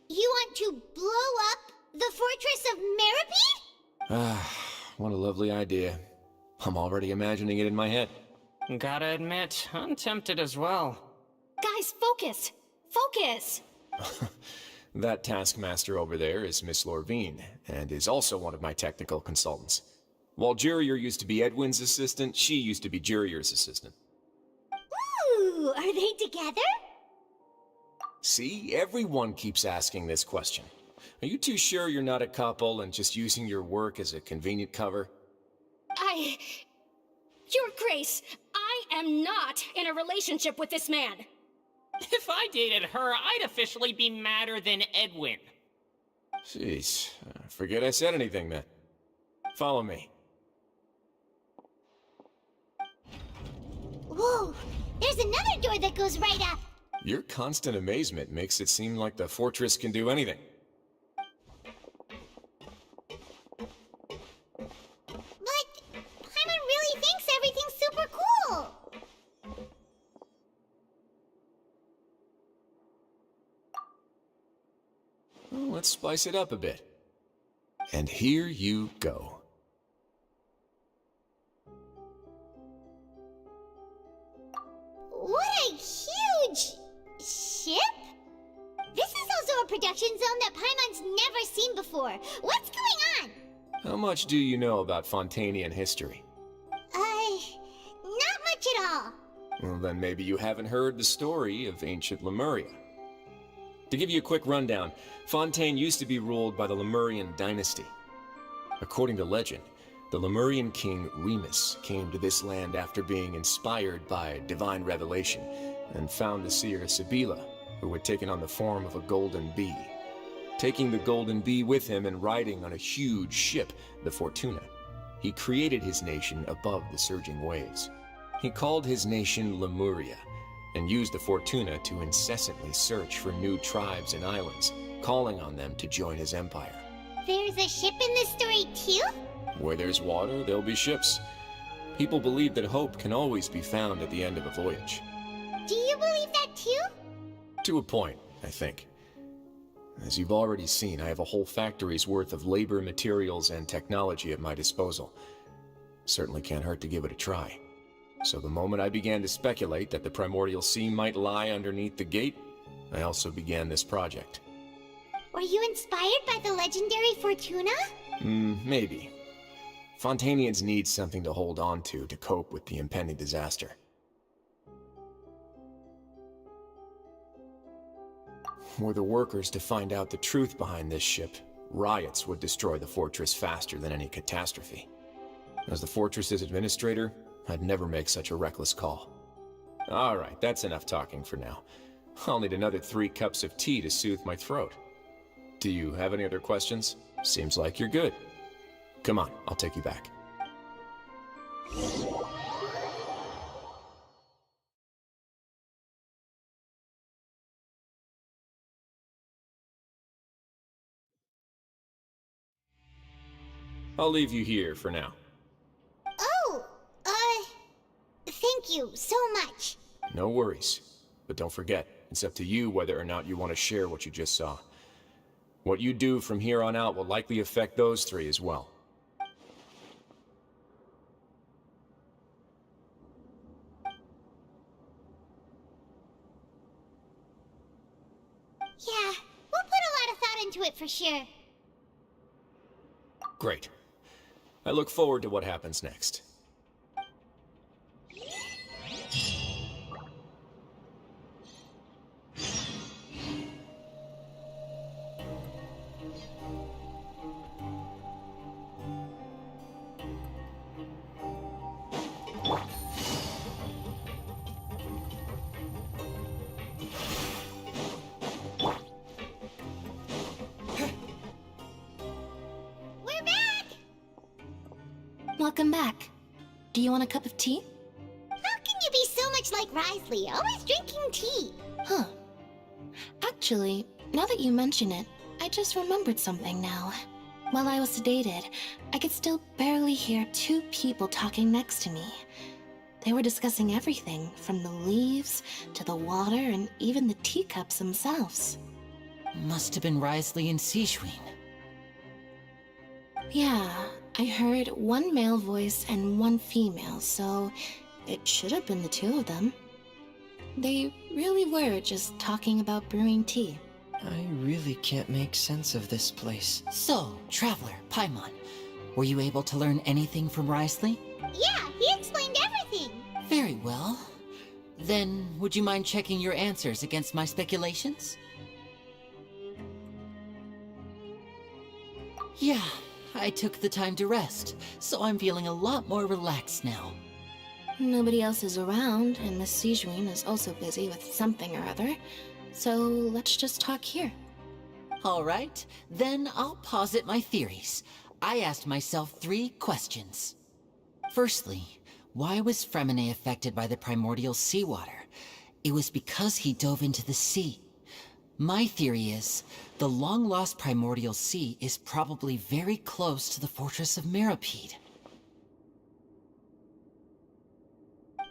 You want to blow up the fortress of Meripede? Ah, what a lovely idea. I'm already imagining it in my head. Gotta admit, I'm tempted as well. Guys, focus! Focus! That taskmaster over there is Miss Lorvine, and is also one of my technical consultants. While Jurier used to be Edwin's assistant, she used to be Jurier's assistant. Ooh, are they together? See, everyone keeps asking this question. Are you too sure you're not a couple and just using your work as a convenient cover? Your Grace, I am not in a relationship with this man. If I dated her, I'd officially be madder than Edwin. Jeez, forget I said anything then. Follow me. Whoa, there's another door that goes right up. Your constant amazement makes it seem like the fortress can do anything. But Paimon really thinks everything's super cool. Well, let's spice it up a bit. And here you go. What a huge ship? This is also a production zone that Paimon's never seen before. What's going on? How much do you know about Fontainian history? Not much at all. Well, then maybe you haven't heard the story of ancient Lemuria. To give you a quick rundown, Fontaine used to be ruled by the Lemurian dynasty. According to legend, the Lemurian king Remus came to this land after being inspired by divine revelation and found the seer Sibila, who had taken on the form of a golden bee. Taking the golden bee with him and riding on a huge ship, the Fortuna, he created his nation above the surging waves. He called his nation Lemuria, and used the Fortuna to incessantly search for new tribes and islands, calling on them to join his empire. There's a ship in this story too? Where there's water, there'll be ships. People believe that hope can always be found at the end of a voyage. Do you believe that too? To a point, I think. As you've already seen, I have a whole factory's worth of labor, materials, and technology at my disposal. Certainly can't hurt to give it a try. So the moment I began to speculate that the primordial sea might lie underneath the gate, I also began this project. Were you inspired by the legendary Fortuna? Maybe. Fontainians need something to hold on to cope with the impending disaster. Were the workers to find out the truth behind this ship, riots would destroy the fortress faster than any catastrophe. As the fortress's administrator, I'd never make such a reckless call. Alright, that's enough talking for now. I'll need another 3 cups of tea to soothe my throat. Do you have any other questions? Seems like you're good. Come on, I'll take you back. I'll leave you here for now. Oh, thank you so much. No worries. But don't forget, it's up to you whether or not you want to share what you just saw. What you do from here on out will likely affect those 3 as well. Yeah, we'll put a lot of thought into it for sure. Great. I look forward to what happens next. Welcome back. Do you want a cup of tea? How can you be so much like Risley, always drinking tea? Huh. Actually, now that you mention it, I just remembered something now. While I was sedated, I could still barely hear two people talking next to me. They were discussing everything, from the leaves to the water and even the teacups themselves. Must have been Risley and Sijwin. Yeah, I heard one male voice and one female, so it should have been the two of them. They really were just talking about brewing tea. I really can't make sense of this place. So, Traveler, Paimon, were you able to learn anything from Risley? Yeah, he explained everything. Very well. Then, would you mind checking your answers against my speculations? Yeah, I took the time to rest, so I'm feeling a lot more relaxed now. Nobody else is around, and Miss Sijwin is also busy with something or other, so let's just talk here. All right, then I'll posit my theories. I asked myself 3 questions. Firstly, why was Fremine affected by the primordial seawater? It was because he dove into the sea. My theory is, the long-lost primordial sea is probably very close to the fortress of Meropide.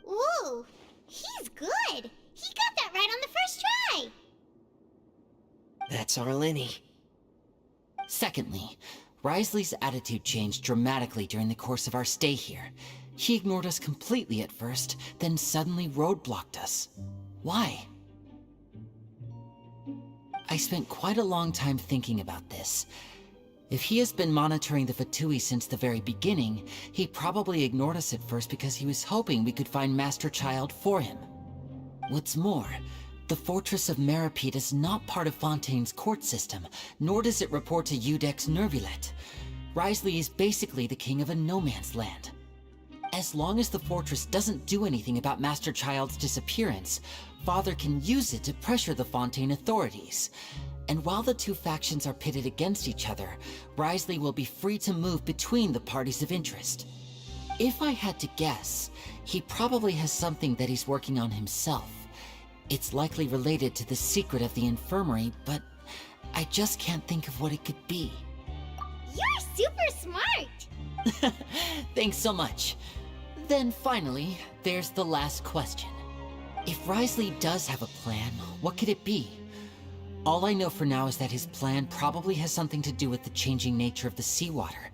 Whoa, he's good. He got that right on the first try. That's our Lenny. Secondly, Risley's attitude changed dramatically during the course of our stay here. He ignored us completely at first, then suddenly roadblocked us. Why? I spent quite a long time thinking about this. If he has been monitoring the Fatui since the very beginning, he probably ignored us at first because he was hoping we could find Master Child for him. What's more, the Fortress of Meropide is not part of Fontaine's court system, nor does it report to Eudex Nervulet. Risley is basically the king of a no-man's land. As long as the fortress doesn't do anything about Master Child's disappearance, Father can use it to pressure the Fontaine authorities. And while the two factions are pitted against each other, Risley will be free to move between the parties of interest. If I had to guess, he probably has something that he's working on himself. It's likely related to the secret of the infirmary, but I just can't think of what it could be. You're super smart. Thanks so much. Then finally, there's the last question. If Risley does have a plan, what could it be? All I know for now is that his plan probably has something to do with the changing nature of the seawater.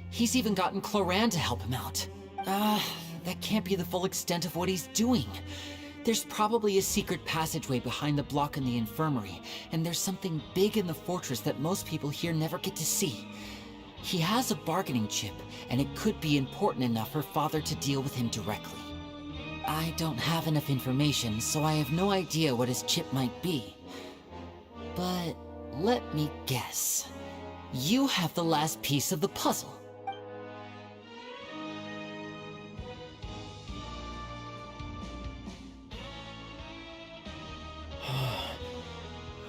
He's even gotten Cloran to help him out. That can't be the full extent of what he's doing. There's probably a secret passageway behind the block in the infirmary, and there's something big in the fortress that most people here never get to see. He has a bargaining chip, and it could be important enough for Father to deal with him directly. I don't have enough information, so I have no idea what his chip might be. But let me guess. You have the last piece of the puzzle.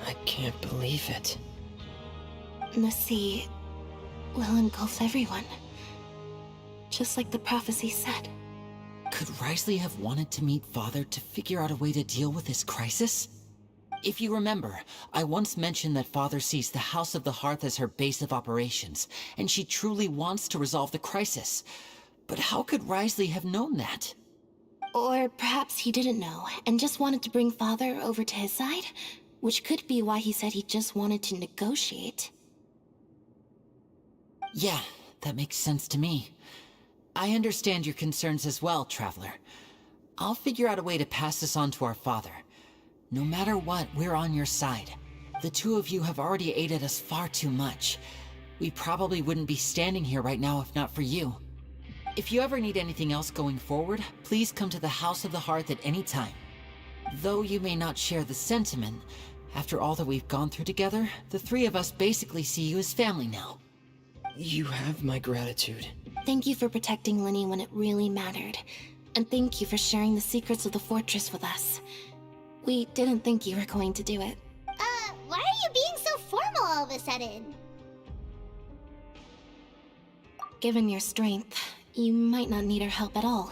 I can't believe it. The sea will engulf everyone. Just like the prophecy said. Could Risley have wanted to meet Father to figure out a way to deal with this crisis? If you remember, I once mentioned that Father sees the House of the Hearth as her base of operations, and she truly wants to resolve the crisis. But how could Risley have known that? Or perhaps he didn't know, and just wanted to bring Father over to his side? Which could be why he said he just wanted to negotiate. Yeah, that makes sense to me. I understand your concerns as well, Traveler. I'll figure out a way to pass this on to our father. No matter what, we're on your side. The two of you have already aided us far too much. We probably wouldn't be standing here right now if not for you. If you ever need anything else going forward, please come to the House of the Hearth at any time. Though you may not share the sentiment, after all that we've gone through together, the three of us basically see you as family now. You have my gratitude. Thank you for protecting Lenny when it really mattered. And thank you for sharing the secrets of the fortress with us. We didn't think you were going to do it. Why are you being so formal all of a sudden? Given your strength, you might not need our help at all.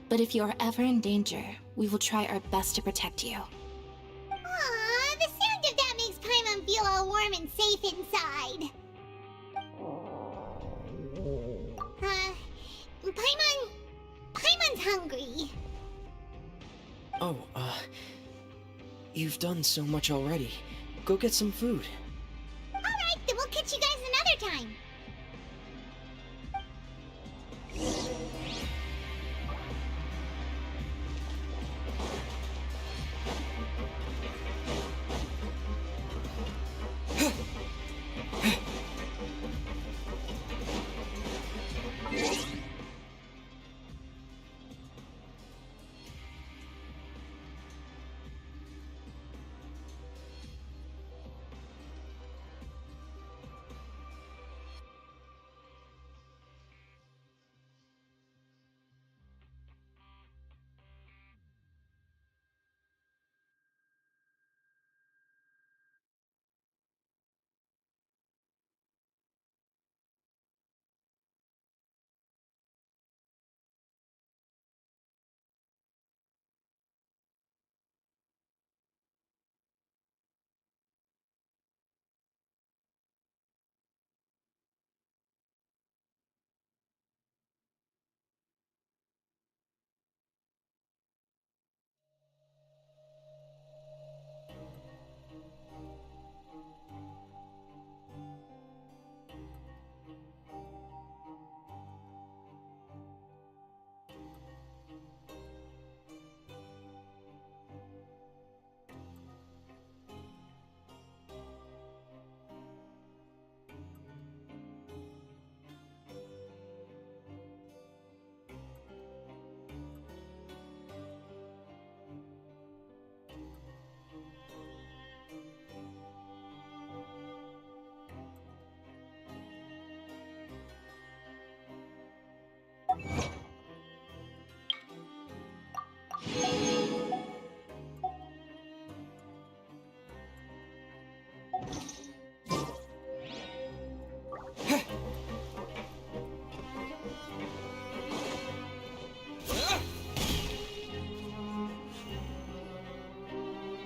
But if you are ever in danger, we will try our best to protect you. Aw, the sound of that makes Paimon feel all warm and safe inside. Paimon's hungry. Oh, you've done so much already. Go get some food. Alright, then we'll catch you guys another time.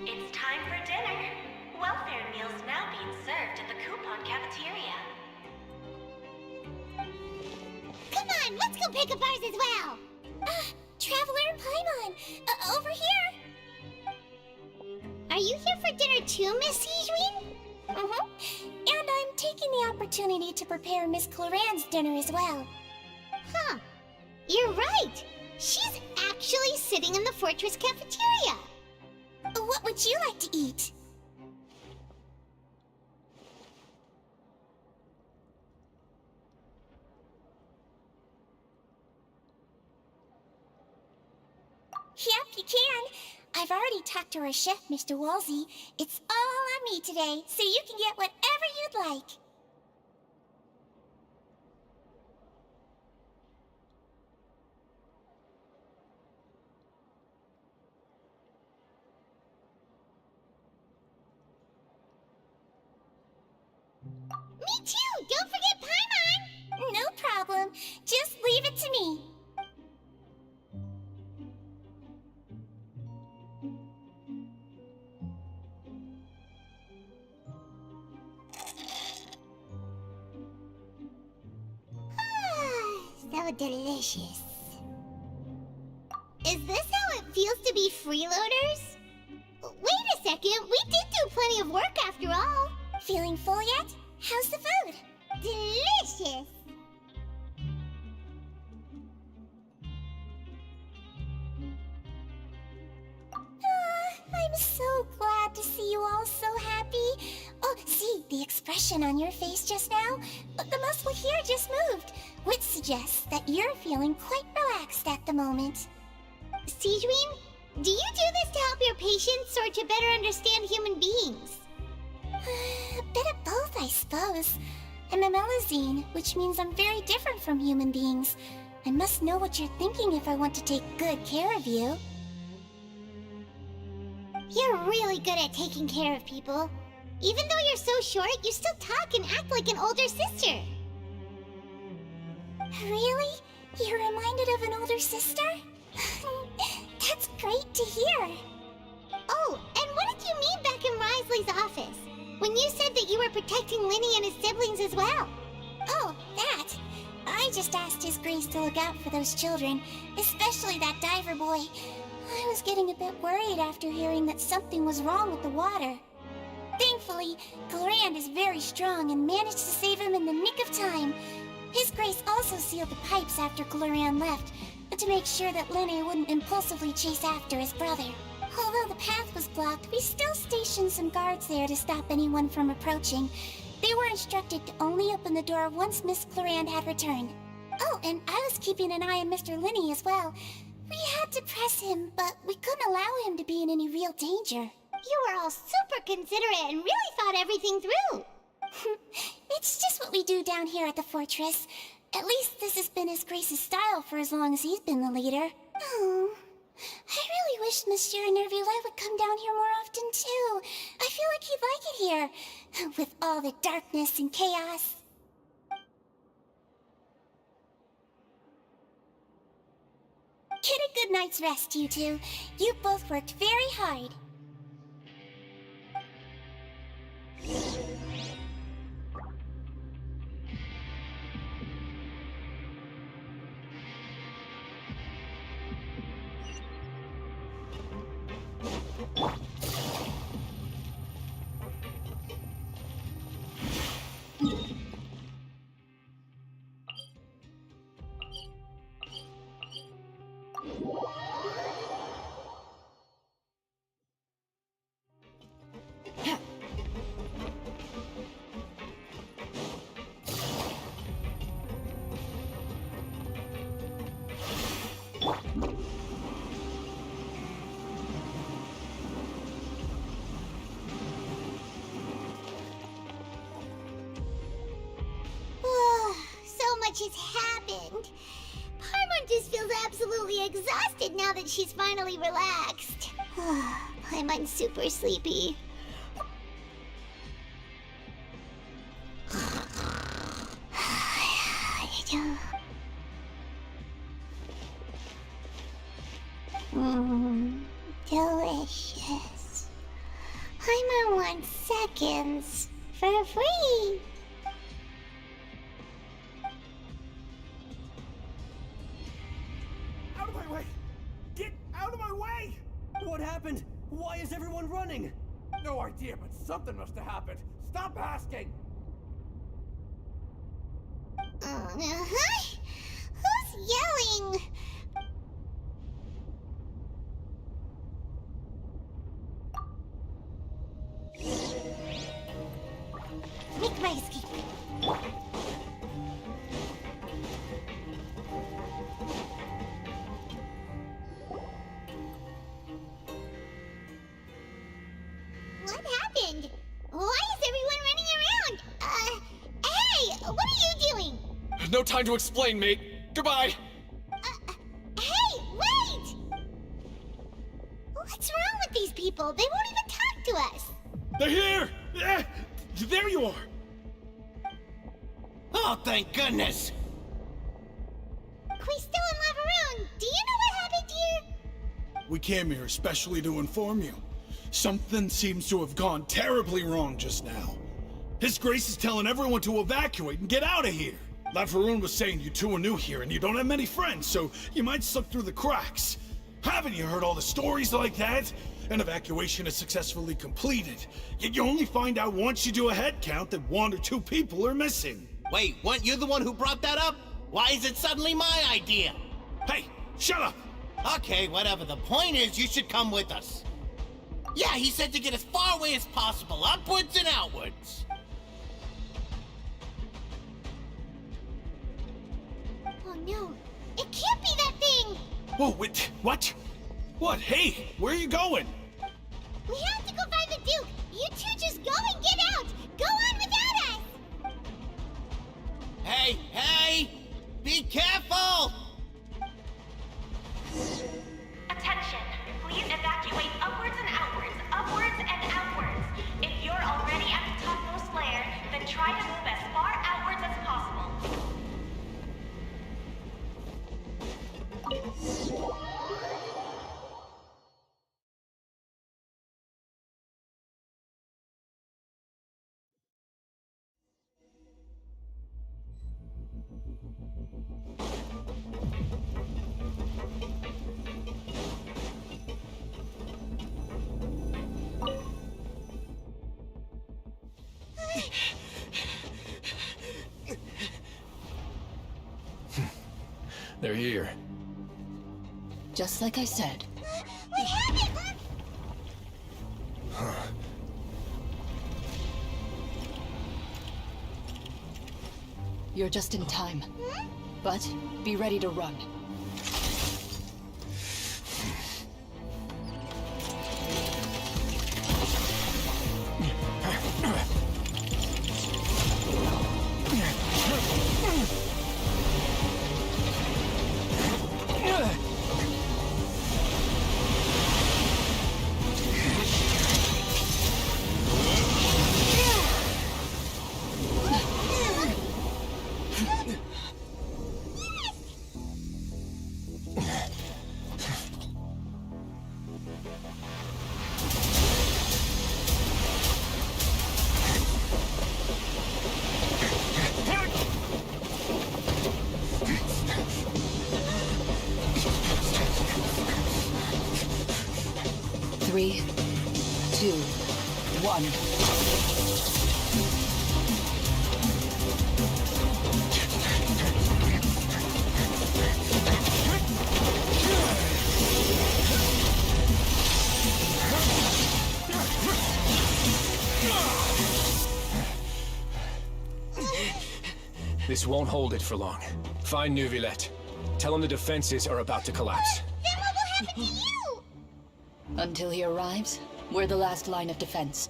It's time for dinner. Welfare meals now being served at the coupon cafeteria. Come on, let's go pick up ours as well. Traveler and Paimon, over here. Are you here for dinner too, Miss Sijwin? And I'm taking the opportunity to prepare Miss Cloran's dinner as well. Huh. You're right. She's actually sitting in the fortress cafeteria. What would you like to eat? Yep, you can. I've already talked to our chef, Mr. Walsey. It's all on me today, so you can get whatever you'd like. Me too! Don't forget Paimon! No problem. Just leave it to me. So delicious. Is this how it feels to be freeloaders? Wait a second, we did do plenty of work after all. Feeling full yet? How's the food? Delicious. I'm so glad to see you all so happy. Oh, see, the expression on your face just now? The muscle here just moved, which suggests that you're feeling quite relaxed at the moment. Sijwin, do you do this to help your patients or to better understand human beings? A bit of both, I suppose. I'm a Melazine, which means I'm very different from human beings. I must know what you're thinking if I want to take good care of you. You're really good at taking care of people. Even though you're so short, you still talk and act like an older sister. Really? You're reminded of an older sister? That's great to hear. Oh, and what did you mean back in Risley's office? When you said that you were protecting Linny and his siblings as well? Oh, that. I just asked His Grace to look out for those children, especially that diver boy. I was getting a bit worried after hearing that something was wrong with the water. Thankfully, Glorand is very strong and managed to save him in the nick of time. His Grace also sealed the pipes after Glorand left, to make sure that Linny wouldn't impulsively chase after his brother. Although the path was blocked, we still stationed some guards there to stop anyone from approaching. They were instructed to only open the door once Miss Glorand had returned. Oh, and I was keeping an eye on Mr. Linny as well. We had to press him, but we couldn't allow him to be in any real danger. You were all super considerate and really thought everything through. It's just what we do down here at the fortress. At least this has been His Grace's style for as long as he's been the leader. Oh, I really wish Monsieur Nervulette would come down here more often too. I feel like he'd like it here, with all the darkness and chaos. Get a good night's rest, you two. You both worked very hard. So much has happened. Paimon just feels absolutely exhausted now that she's finally relaxed. Paimon's super sleepy. Delicious. Paimon wants seconds for free. Out of my way! Get out of my way! What happened? Why is everyone running? No idea, but something must have happened. Stop asking! Who's yelling? Make my escape. What happened? Why is everyone running around? Hey! What are you doing? No time to explain, mate. Goodbye. Hey! Wait! What's wrong with these people? They won't even talk to us. They're here! There you are! Oh, thank goodness! Qui's still in Lavaroon. Do you know what happened here? We came here especially to inform you. Something seems to have gone terribly wrong just now. His Grace is telling everyone to evacuate and get out of here. Lavaroon was saying you two are new here and you don't have many friends, so you might slip through the cracks. Haven't you heard all the stories like that? An evacuation is successfully completed, yet you only find out once you do a head count that 1 or 2 people are missing. Wait, weren't you the one who brought that up? Why is it suddenly my idea? Hey, shut up! Okay, whatever. The point is, you should come with us. Yeah, he said to get as far away as possible, upwards and outwards. Oh no, it can't be that thing! Whoa, wait, what? What? Hey, where are you going? We have to go find the Duke! You two just go and get out! Go on without us! Hey, hey! Be careful! Attention! Please evacuate upwards and outwards, upwards and outwards. If you're already at the topmost layer, then try to move as far outwards as possible. They're here. Just like I said. We have it! You're just in time. But be ready to run. Three, two, one. This won't hold it for long. Find Neuvillette. Tell him the defenses are about to collapse. Then what will happen to you? Until he arrives, we're the last line of defense.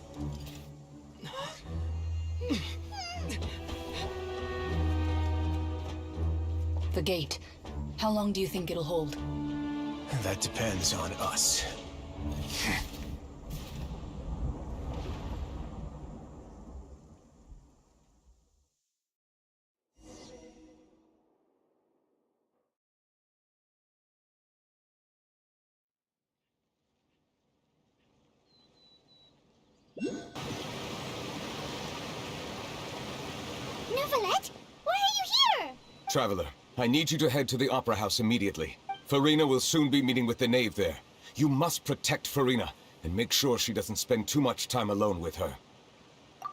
The gate. How long do you think it'll hold? That depends on us. Neuvillette? Why are you here? Traveler, I need you to head to the Opera House immediately. Farina will soon be meeting with the Knave there. You must protect Farina, and make sure she doesn't spend too much time alone with her.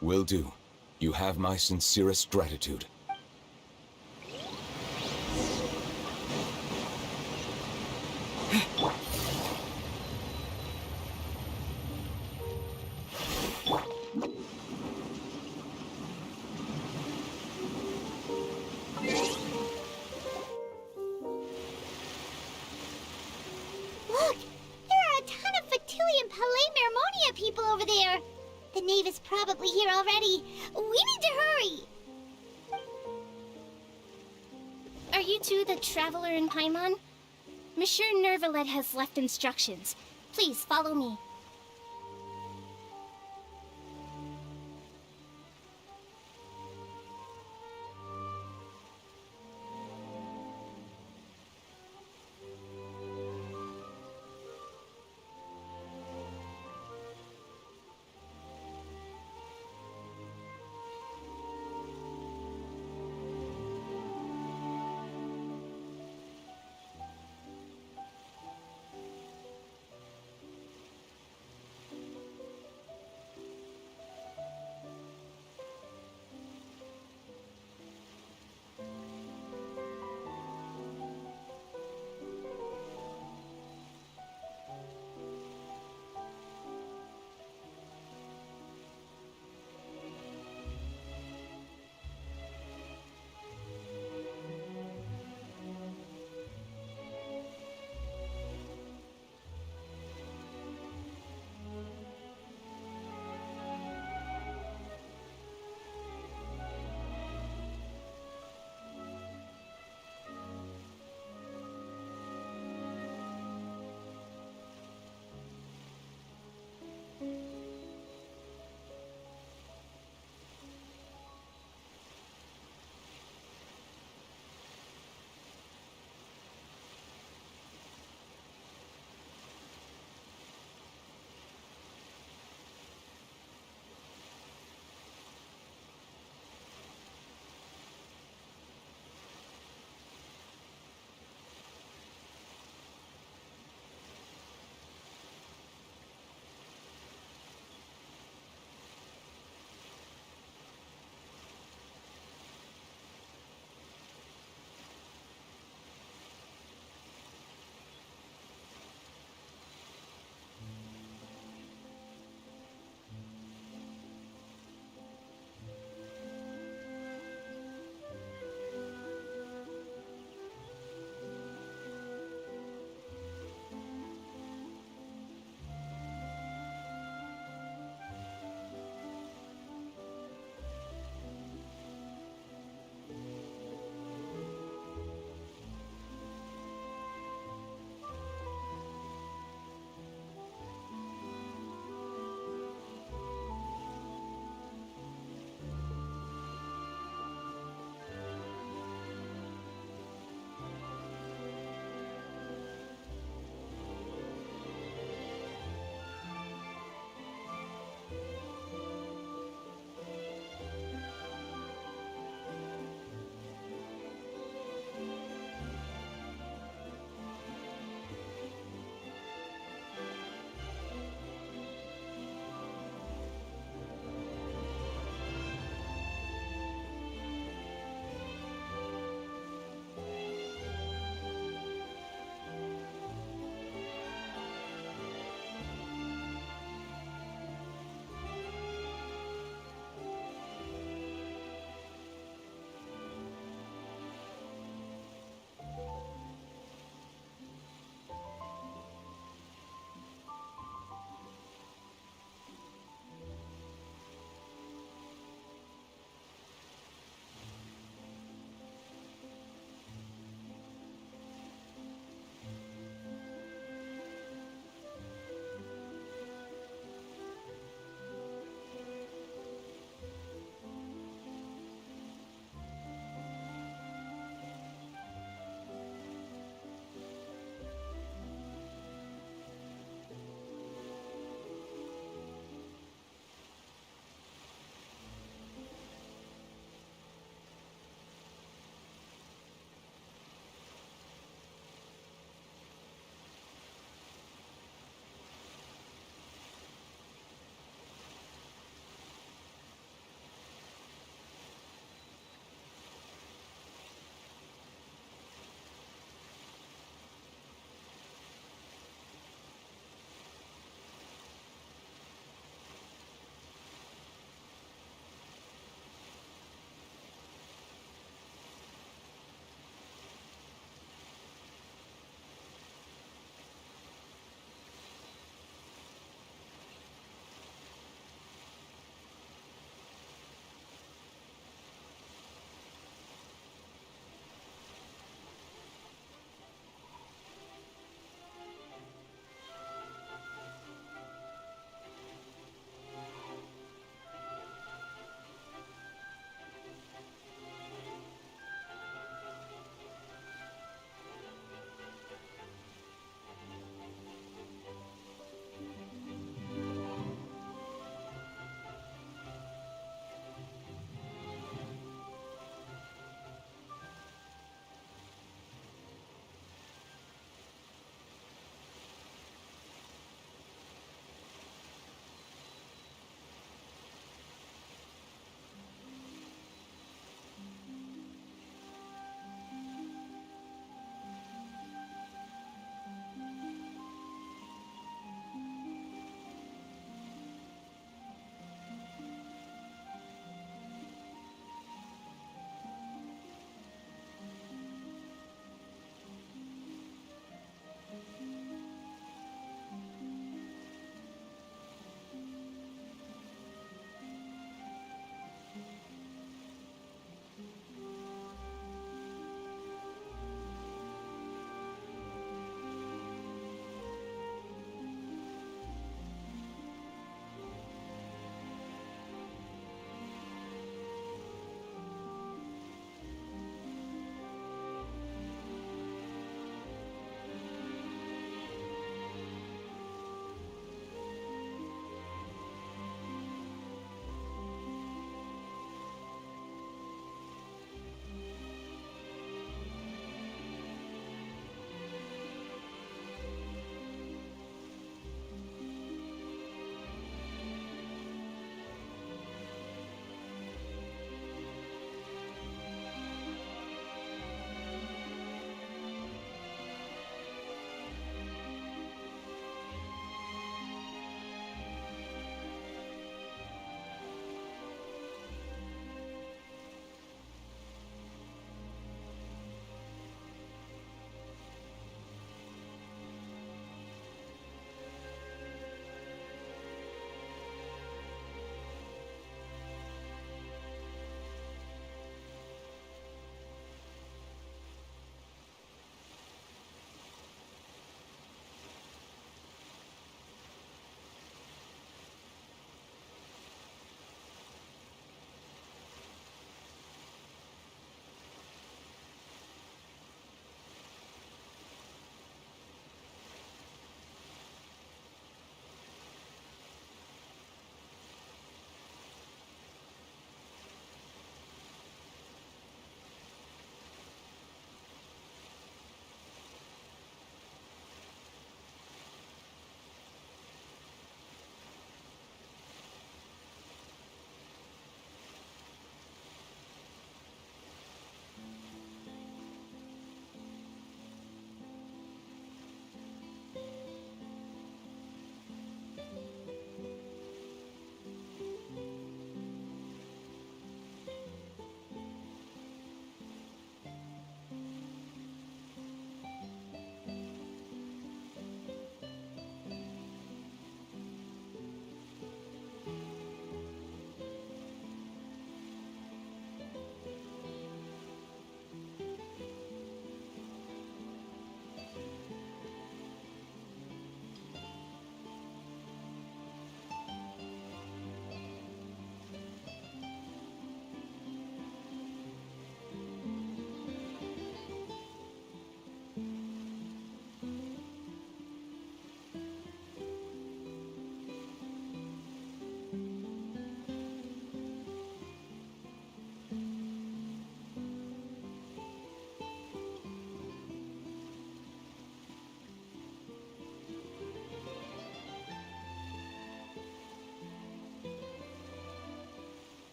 Will do. You have my sincerest gratitude. Look! There are a ton of Factilian Palais Mermonia people over there! The Knave is probably here already. We need to hurry! Are you two the Traveler in Paimon? Monsieur Neuvillette has left instructions. Please follow me.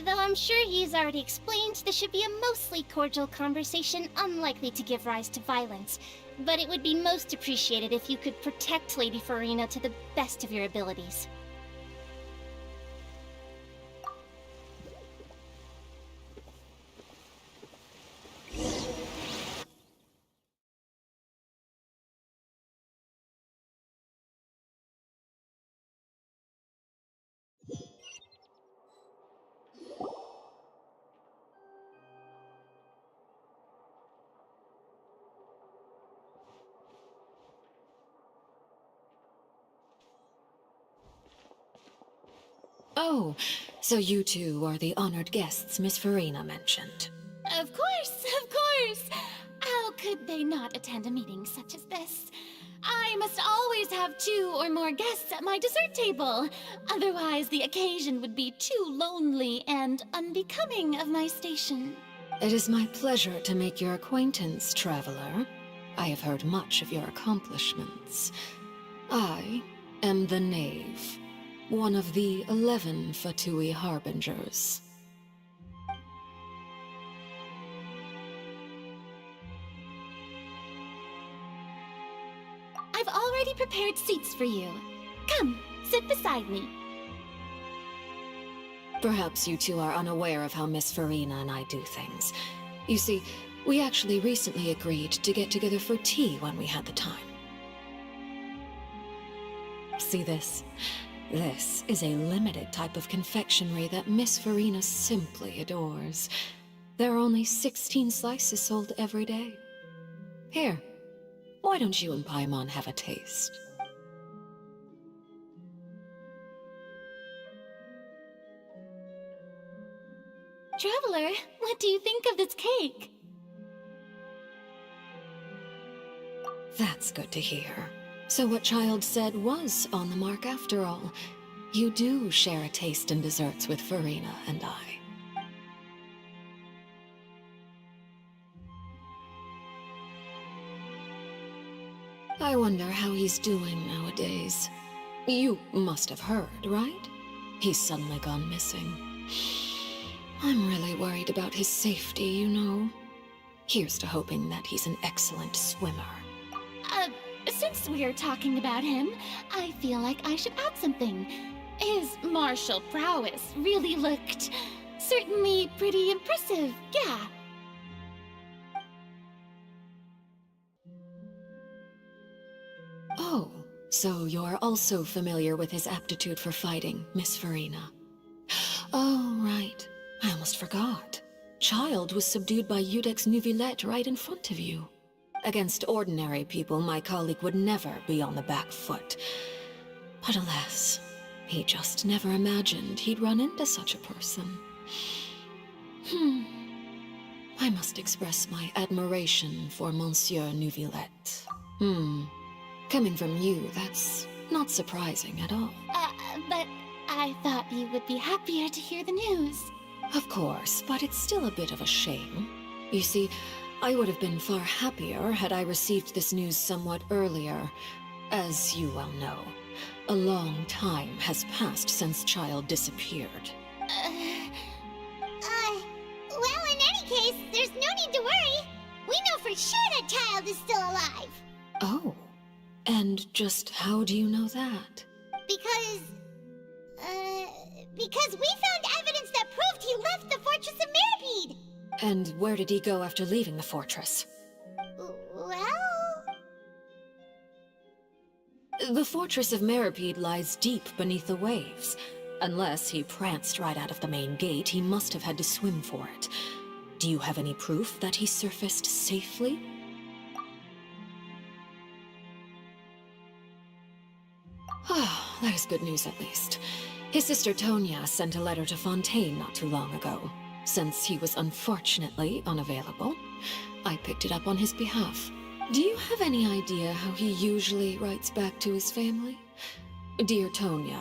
Though I'm sure he's already explained, this should be a mostly cordial conversation, unlikely to give rise to violence. But it would be most appreciated if you could protect Lady Farina to the best of your abilities. Oh, so you two are the honored guests Miss Farina mentioned. Of course, of course! How could they not attend a meeting such as this? I must always have 2 or more guests at my dessert table. Otherwise, the occasion would be too lonely and unbecoming of my station. It is my pleasure to make your acquaintance, traveler. I have heard much of your accomplishments. I am the Knave, one of the 11 Fatui Harbingers. I've already prepared seats for you. Come, sit beside me. Perhaps you two are unaware of how Miss Farina and I do things. You see, we actually recently agreed to get together for tea when we had the time. See this? This is a limited type of confectionery that Miss Farina simply adores. There are only 16 slices sold every day. Here, why don't you and Paimon have a taste? Traveler, what do you think of this cake? That's good to hear. So what Child said was on the mark after all. You do share a taste in desserts with Farina and I. I wonder how he's doing nowadays. You must have heard, right? He's suddenly gone missing. I'm really worried about his safety, you know. Here's to hoping that he's an excellent swimmer. Since we're talking about him, I feel like I should add something. His martial prowess really looked certainly pretty impressive, yeah. Oh, so you're also familiar with his aptitude for fighting, Miss Farina. Oh, right. I almost forgot. Child was subdued by Udex Nuvillette right in front of you. Against ordinary people, my colleague would never be on the back foot. But alas, he just never imagined he'd run into such a person. I must express my admiration for Monsieur Nuvillette. Coming from you, that's not surprising at all. But I thought you would be happier to hear the news. Of course, but it's still a bit of a shame. You see, I would have been far happier had I received this news somewhat earlier. As you well know, a long time has passed since Child disappeared. Well, in any case, there's no need to worry. We know for sure that Child is still alive. Oh, and just how do you know that? Because we found evidence that proved he left the Fortress of Meripede. And where did he go after leaving the fortress? Well... The Fortress of Meripede lies deep beneath the waves. Unless he pranced right out of the main gate, he must have had to swim for it. Do you have any proof that he surfaced safely? Ah, that is good news at least. His sister Tonya sent a letter to Fontaine not too long ago. Since he was unfortunately unavailable, I picked it up on his behalf. Do you have any idea how he usually writes back to his family? Dear Tonya,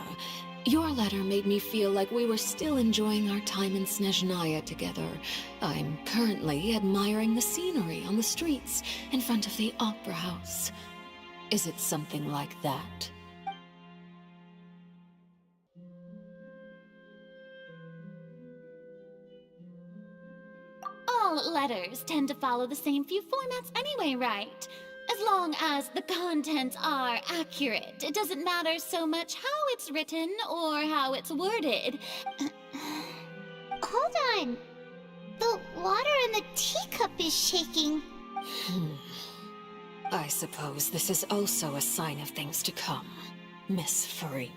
your letter made me feel like we were still enjoying our time in Snezhnaya together. I'm currently admiring the scenery on the streets in front of the opera house. Is it something like that? Well, letters tend to follow the same few formats anyway, right? As long as the contents are accurate, it doesn't matter so much how it's written or how it's worded. Hold on. The water in the teacup is shaking. I suppose this is also a sign of things to come, Miss Farina.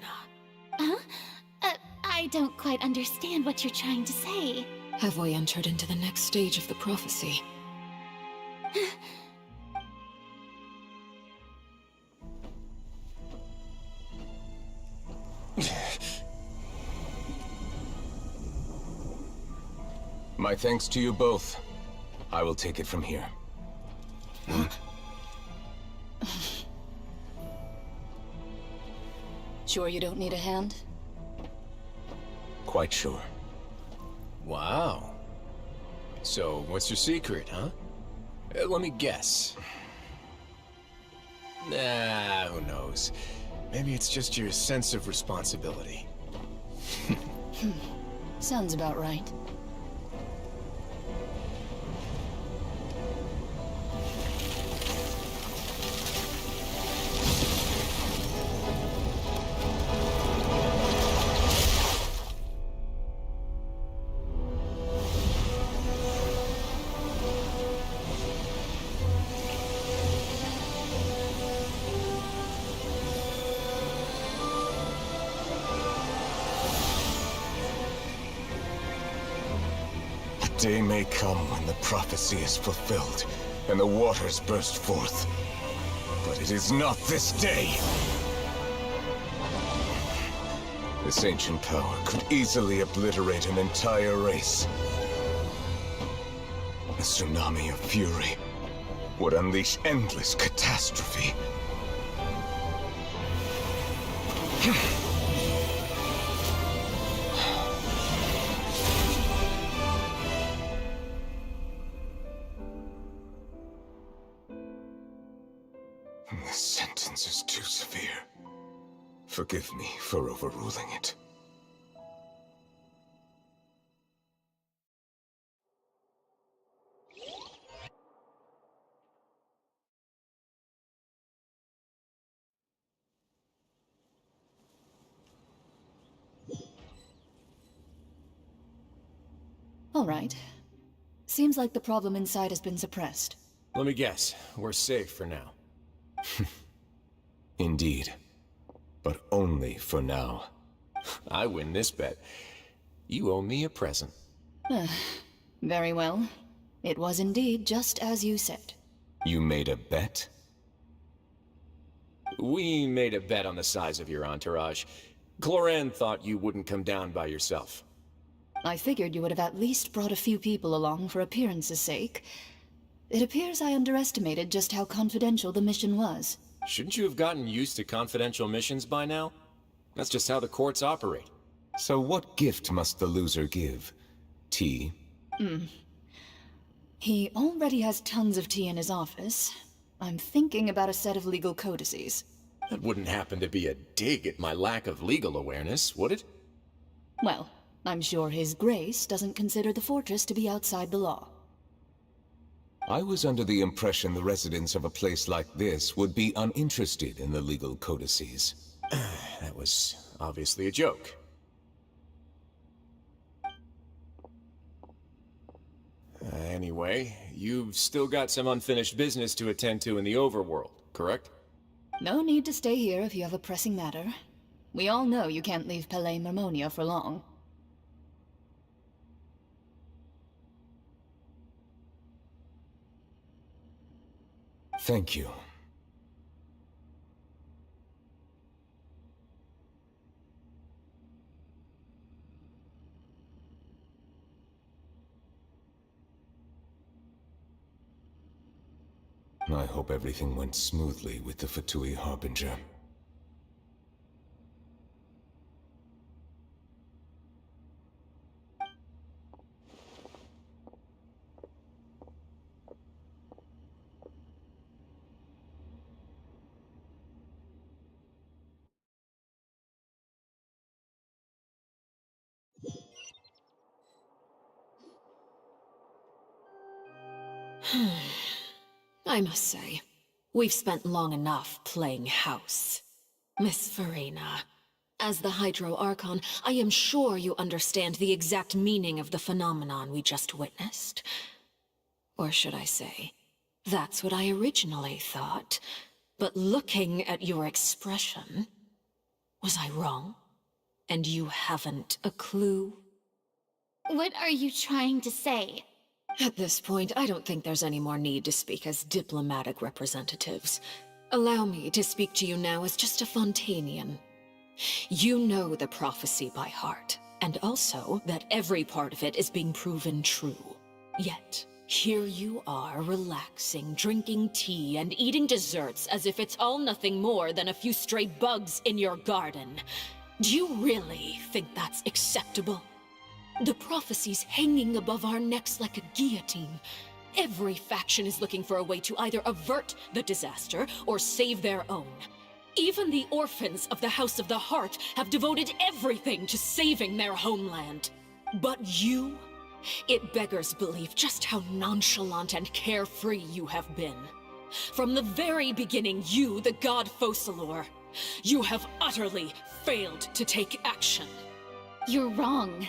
Huh? I don't quite understand what you're trying to say. Have we entered into the next stage of the prophecy? My thanks to you both. I will take it from here. Sure you don't need a hand? Quite sure. Wow. So, what's your secret, huh? Let me guess. Nah, who knows? Maybe it's just your sense of responsibility. Sounds about right. A day may come when the prophecy is fulfilled, and the waters burst forth. But it is not this day! This ancient power could easily obliterate an entire race. A tsunami of fury would unleash endless catastrophe. This sentence is too severe. Forgive me for overruling it. All right. Seems like the problem inside has been suppressed. Let me guess. We're safe for now. Indeed. But only for now. I win this bet. You owe me a present. Very well. It was indeed just as you said. You made a bet? We made a bet on the size of your entourage. Cloran thought you wouldn't come down by yourself. I figured you would have at least brought a few people along for appearance's sake. It appears I underestimated just how confidential the mission was. Shouldn't you have gotten used to confidential missions by now? That's just how the courts operate. So what gift must the loser give? Tea? He already has tons of tea in his office. I'm thinking about a set of legal codices. That wouldn't happen to be a dig at my lack of legal awareness, would it? Well, I'm sure His Grace doesn't consider the fortress to be outside the law. I was under the impression the residents of a place like this would be uninterested in the legal codices. That was obviously a joke. Anyway, you've still got some unfinished business to attend to in the overworld, correct? No need to stay here if you have a pressing matter. We all know you can't leave Palais Mermonia for long. Thank you. I hope everything went smoothly with the Fatui Harbinger. I must say, we've spent long enough playing house. Miss Farina, as the Hydro Archon, I am sure you understand the exact meaning of the phenomenon we just witnessed. Or should I say, that's what I originally thought. But looking at your expression, was I wrong? And you haven't a clue? What are you trying to say? At this point, I don't think there's any more need to speak as diplomatic representatives. Allow me to speak to you now as just a Fontainian. You know the prophecy by heart, and also that every part of it is being proven true. Yet, here you are, relaxing, drinking tea, and eating desserts as if it's all nothing more than a few stray bugs in your garden. Do you really think that's acceptable? The prophecy's hanging above our necks like a guillotine. Every faction is looking for a way to either avert the disaster or save their own. Even the orphans of the House of the Heart have devoted everything to saving their homeland. But you? It beggars belief just how nonchalant and carefree you have been. From the very beginning, you, the god Focalor, you have utterly failed to take action. You're wrong.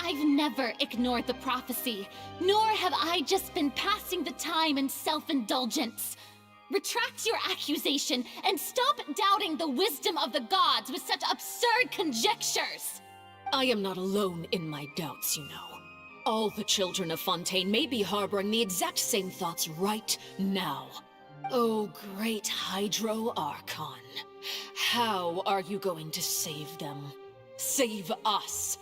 I've never ignored the prophecy, nor have I just been passing the time in self-indulgence. Retract your accusation and stop doubting the wisdom of the gods with such absurd conjectures! I am not alone in my doubts, you know. All the children of Fontaine may be harboring the exact same thoughts right now. Oh, great Hydro Archon. How are you going to save them? Save us?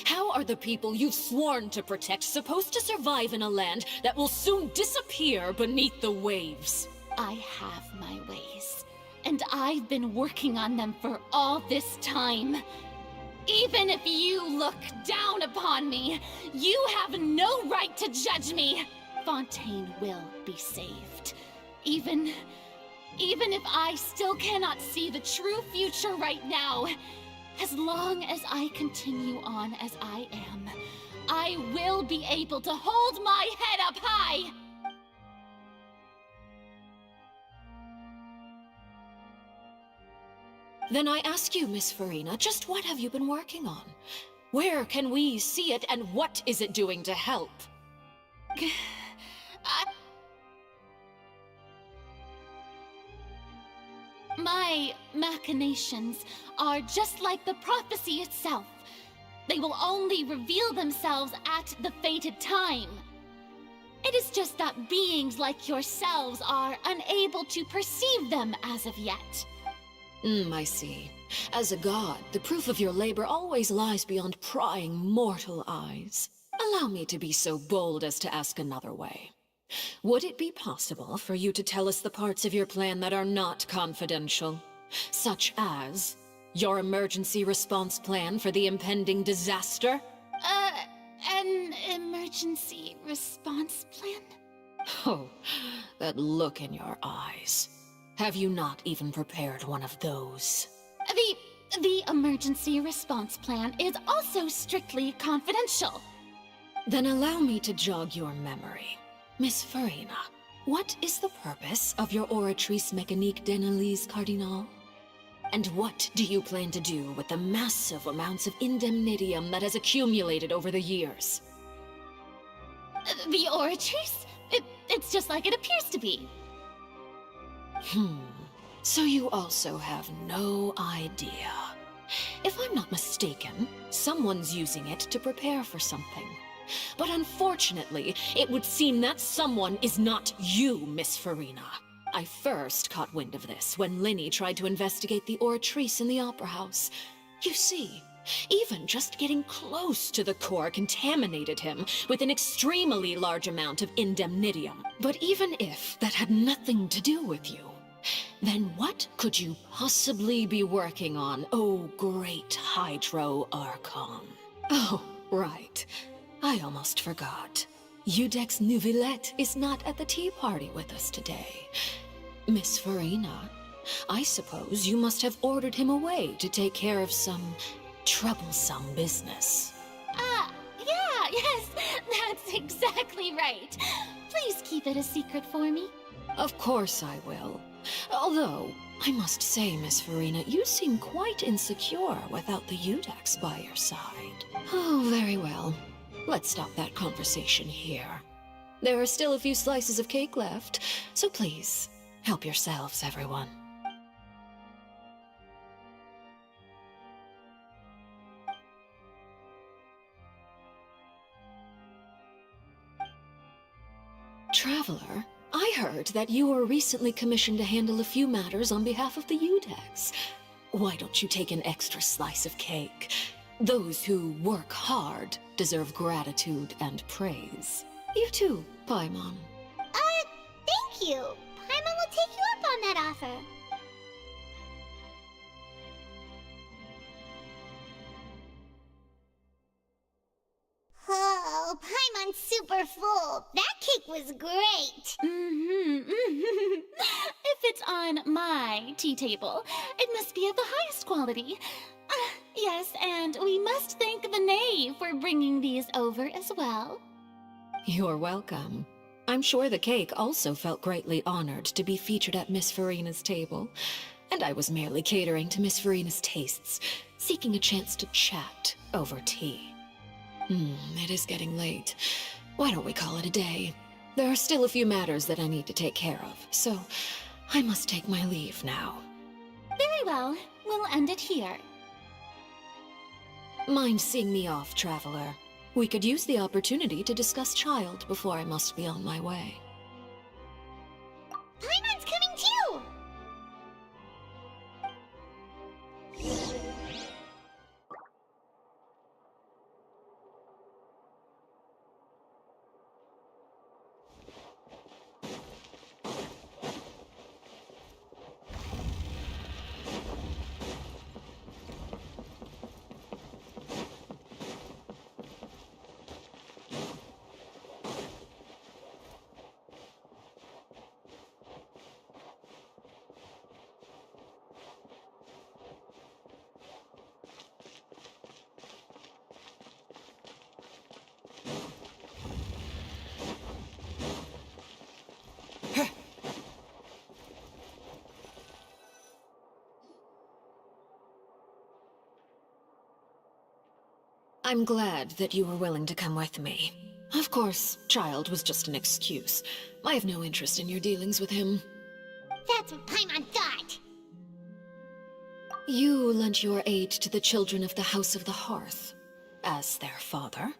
How are the people you've sworn to protect supposed to survive in a land that will soon disappear beneath the waves? I have my ways, and I've been working on them for all this time. Even if you look down upon me, you have no right to judge me. Fontaine will be saved. Even if I still cannot see the true future right now, as long as I continue on as I am, I will be able to hold my head up high. Then I ask you, Miss Farina, just what have you been working on? Where can we see it, and what is it doing to help? My machinations are just like the prophecy itself. They will only reveal themselves at the fated time. It is just that beings like yourselves are unable to perceive them as of yet. I see. As a god, the proof of your labor always lies beyond prying mortal eyes. Allow me to be so bold as to ask another way. Would it be possible for you to tell us the parts of your plan that are not confidential? Such as your emergency response plan for the impending disaster? An emergency response plan? Oh, that look in your eyes. Have you not even prepared one of those? The emergency response plan is also strictly confidential. Then allow me to jog your memory. Miss Farina, what is the purpose of your Oratrice Mécanique d'Analyse Cardinal? And what do you plan to do with the massive amounts of indemnitium that has accumulated over the years? The Oratrice? It's just like it appears to be. So you also have no idea. If I'm not mistaken, someone's using it to prepare for something. But unfortunately, it would seem that someone is not you, Miss Farina. I first caught wind of this when Linny tried to investigate the Oratrice in the Opera House. You see, even just getting close to the core contaminated him with an extremely large amount of indemnitium. But even if that had nothing to do with you, then what could you possibly be working on, oh great Hydro Archon? Oh, right. I almost forgot. Udex Neuvillette is not at the tea party with us today. Miss Farina, I suppose you must have ordered him away to take care of some troublesome business. Yes, that's exactly right. Please keep keep it a secret for me? Of course I will. Although, I must say, Miss Farina, you seem quite insecure without the Udex by your side. Oh, very well. Let's stop that conversation here. There are still a few slices of cake left, so please, help yourselves, everyone. Traveler, I heard that you were recently commissioned to handle a few matters on behalf of the Udex. Why don't you take an extra slice of cake? Those who work hard deserve gratitude and praise. You too, Paimon. Thank you. Paimon will take you up on that offer. Oh, Paimon's super full. That cake was great. If it's on my tea table, it must be of the highest quality. Yes, and we must thank the knave for bringing these over as well. You're welcome. I'm sure the cake also felt greatly honored to be featured at Miss Farina's table, and I was merely catering to Miss Farina's tastes, seeking a chance to chat over tea. It is getting late. Why don't we call it a day? There are still a few matters that I need to take care of, so I must take my leave now. Very well. We'll end it here. Mind seeing me off, Traveler? We could use the opportunity to discuss Child before I must be on my way. Paimon's coming too! I'm glad that you were willing to come with me. Of course, Child was just an excuse. I have no interest in your dealings with him. That's what Paimon thought. You lent your aid to the children of the House of the Hearth. As their father,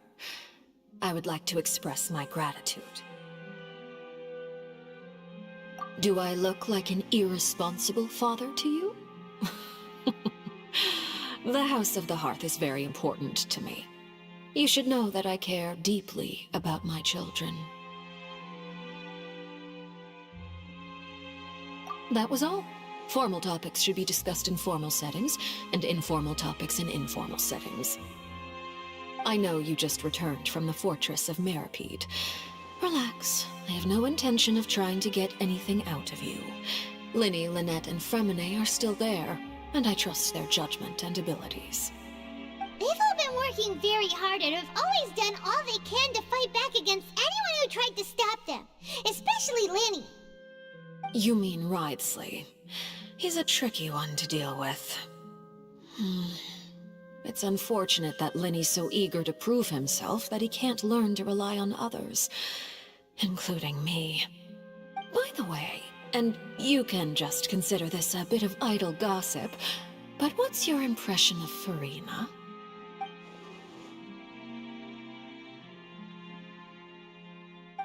I would like to express my gratitude. Do I look like an irresponsible father to you? The House of the Hearth is very important to me. You should know that I care deeply about my children. That was all. Formal topics should be discussed in formal settings, and informal topics in informal settings. I know you just returned from the fortress of Meripede. Relax. I have no intention of trying to get anything out of you. Linny, Lynette, and Fremine are still there, and I trust their judgment and abilities. They've all been working very hard and have always done all they can to fight back against anyone who tried to stop them, especially Linny. You mean Wriothesley. He's a tricky one to deal with. It's unfortunate that Linny's so eager to prove himself that he can't learn to rely on others, including me. By the way, and you can just consider this a bit of idle gossip, but what's your impression of Farina?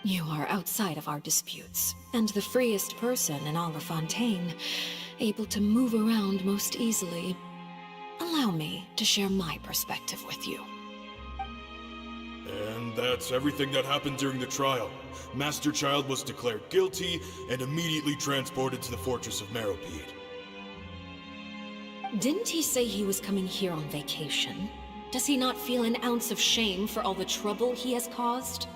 You are outside of our disputes, and the freest person in all of Fontaine, able to move around most easily. Allow me to share my perspective with you. And that's everything that happened during the trial. Master Child was declared guilty and immediately transported to the Fortress of Meripede. Didn't he say he was coming here on vacation? Does he not feel an ounce of shame for all the trouble he has caused?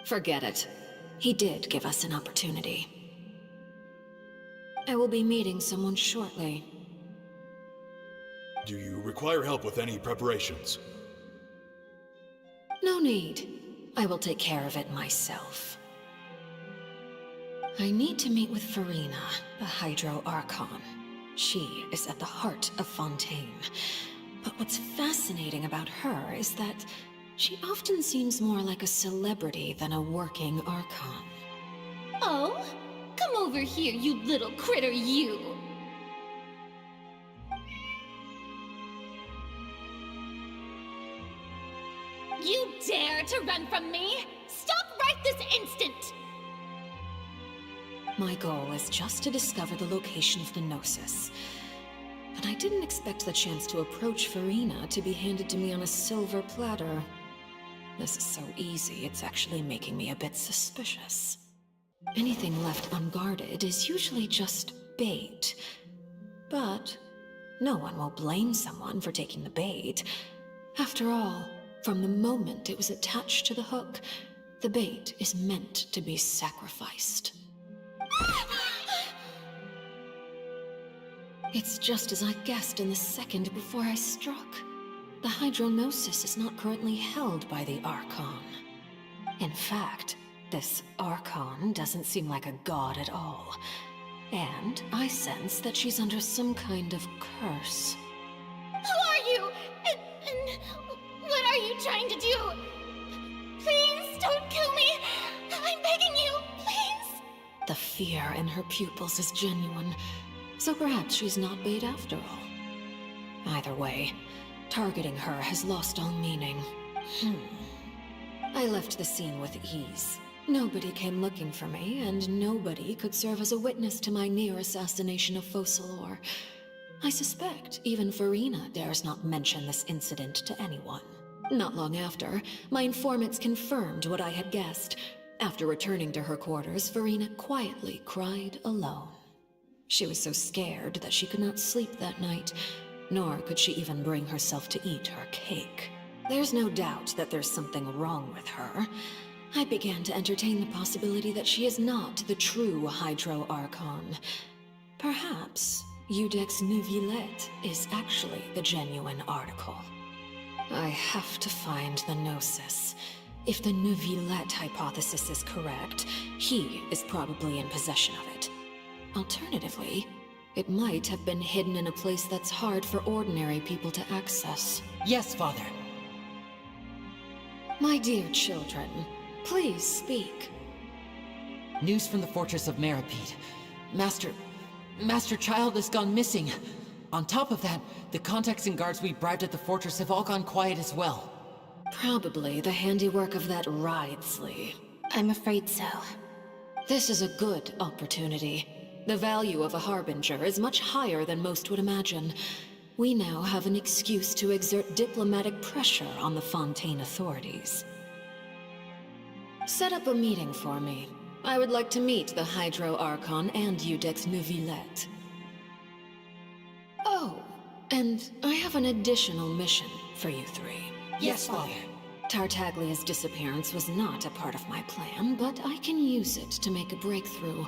Forget it. He did give us an opportunity. I will be meeting someone shortly. Do you require help with any preparations? No need. I will take care of it myself. I need to meet with Farina, the Hydro Archon. She is at the heart of Fontaine. But what's fascinating about her is that she often seems more like a celebrity than a working Archon. Oh? Come over here, you little critter, you! You dare to run from me? Stop right this instant! My goal is just to discover the location of the Gnosis. But I didn't expect the chance to approach Farina to be handed to me on a silver platter. This is so easy, it's actually making me a bit suspicious. Anything left unguarded is usually just bait. But no one will blame someone for taking the bait. After all, from the moment it was attached to the hook, the bait is meant to be sacrificed. It's just as I guessed in the second before I struck. The Hydronosis is not currently held by the Archon. In fact, this Archon doesn't seem like a god at all. And I sense that she's under some kind of curse. Who are you? And what are you trying to do? Please don't kill me! I'm begging you, please! The fear in her pupils is genuine, so perhaps she's not bait after all. Either way, targeting her has lost all meaning. I left the scene with ease. Nobody came looking for me, and nobody could serve as a witness to my near assassination of Focalor. I suspect even Farina dares not mention this incident to anyone. Not long after, my informants confirmed what I had guessed. After returning to her quarters, Farina quietly cried alone. She was so scared that she could not sleep that night, nor could she even bring herself to eat her cake. There's no doubt that there's something wrong with her. I began to entertain the possibility that she is not the true Hydro Archon. Perhaps Iudex Neuvillette is actually the genuine article. I have to find the Gnosis. If the Neuvillette hypothesis is correct, he is probably in possession of it. Alternatively, it might have been hidden in a place that's hard for ordinary people to access. Yes, Father. My dear children, please speak. News from the Fortress of Meripede. Master Child has gone missing. On top of that, the contacts and guards we bribed at the fortress have all gone quiet as well. Probably the handiwork of that Ridesley. I'm afraid so. This is a good opportunity. The value of a Harbinger is much higher than most would imagine. We now have an excuse to exert diplomatic pressure on the Fontaine authorities. Set up a meeting for me. I would like to meet the Hydro Archon and Iudex Neuvillette. Oh, and I have an additional mission for you three. Yes, Father. Tartaglia's disappearance was not a part of my plan, but I can use it to make a breakthrough.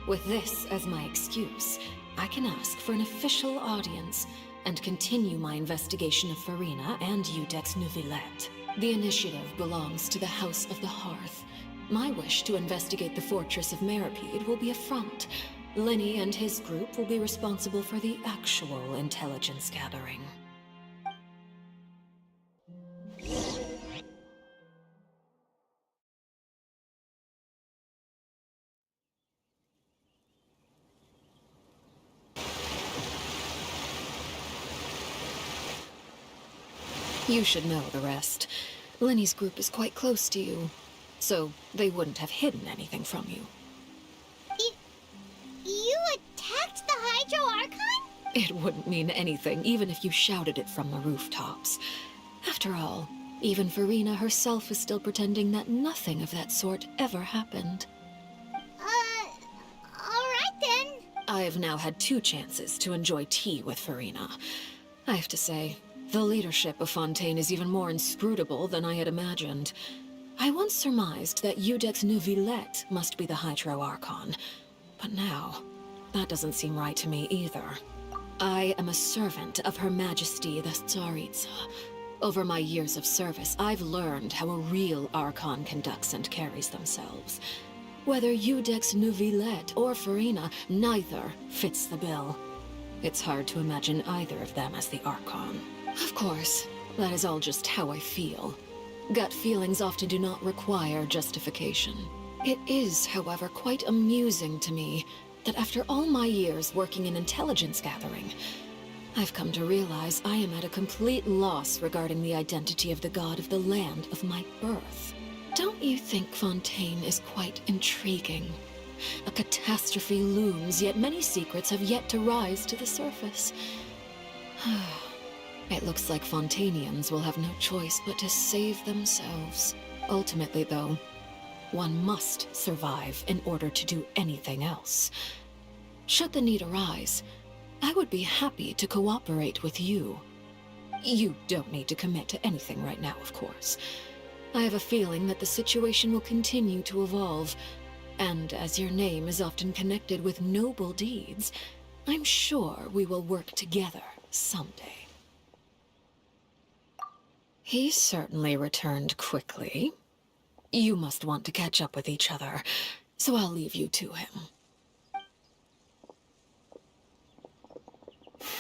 With this as my excuse, I can ask for an official audience and continue my investigation of Farina and Iudex Neuvillette. The initiative belongs to the House of the Hearth. My wish to investigate the Fortress of Meripede will be a front. Lenny and his group will be responsible for the actual intelligence gathering. You should know the rest. Lenny's group is quite close to you, so they wouldn't have hidden anything from you. You attacked the Hydro Archon? It wouldn't mean anything, even if you shouted it from the rooftops. After all, even Farina herself is still pretending that nothing of that sort ever happened. Alright then. I've now had 2 chances to enjoy tea with Farina. I have to say, the leadership of Fontaine is even more inscrutable than I had imagined. I once surmised that Iudex Neuvillette must be the Hydro Archon, but now, that doesn't seem right to me either. I am a servant of Her Majesty the Tsaritsa. Over my years of service, I've learned how a real Archon conducts and carries themselves. Whether Eudex Neuvillette or Farina, neither fits the bill. It's hard to imagine either of them as the Archon. Of course, that is all just how I feel. Gut feelings often do not require justification. It is, however, quite amusing to me that after all my years working in intelligence gathering, I've come to realize I am at a complete loss regarding the identity of the god of the land of my birth. Don't you think Fontaine is quite intriguing? A catastrophe looms, yet many secrets have yet to rise to the surface. It looks like Fontainians will have no choice but to save themselves. Ultimately, though, one must survive in order to do anything else. Should the need arise, I would be happy to cooperate with you. You don't need to commit to anything right now, of course. I have a feeling that the situation will continue to evolve, and as your name is often connected with noble deeds, I'm sure we will work together someday. He certainly returned quickly. You must want to catch up with each other, so I'll leave you to him.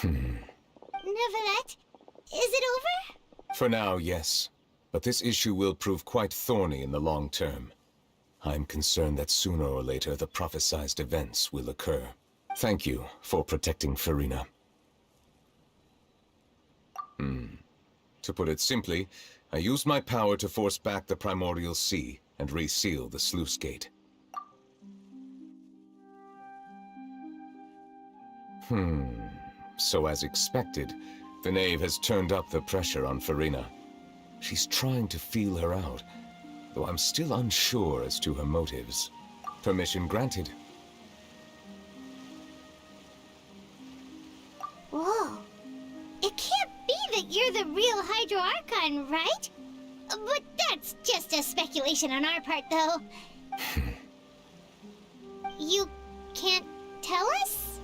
Neuvillette, is it over? For now, yes. But this issue will prove quite thorny in the long term. I'm concerned that sooner or later the prophesized events will occur. Thank you for protecting Farina. To put it simply, I used my power to force back the Primordial Sea and reseal the sluice gate. So as expected, the Knave has turned up the pressure on Farina. She's trying to feel her out, though I'm still unsure as to her motives. Permission granted. Whoa. It can't be that you're the real Hydro Archon, right? But that's just a speculation on our part, though. You can't tell us?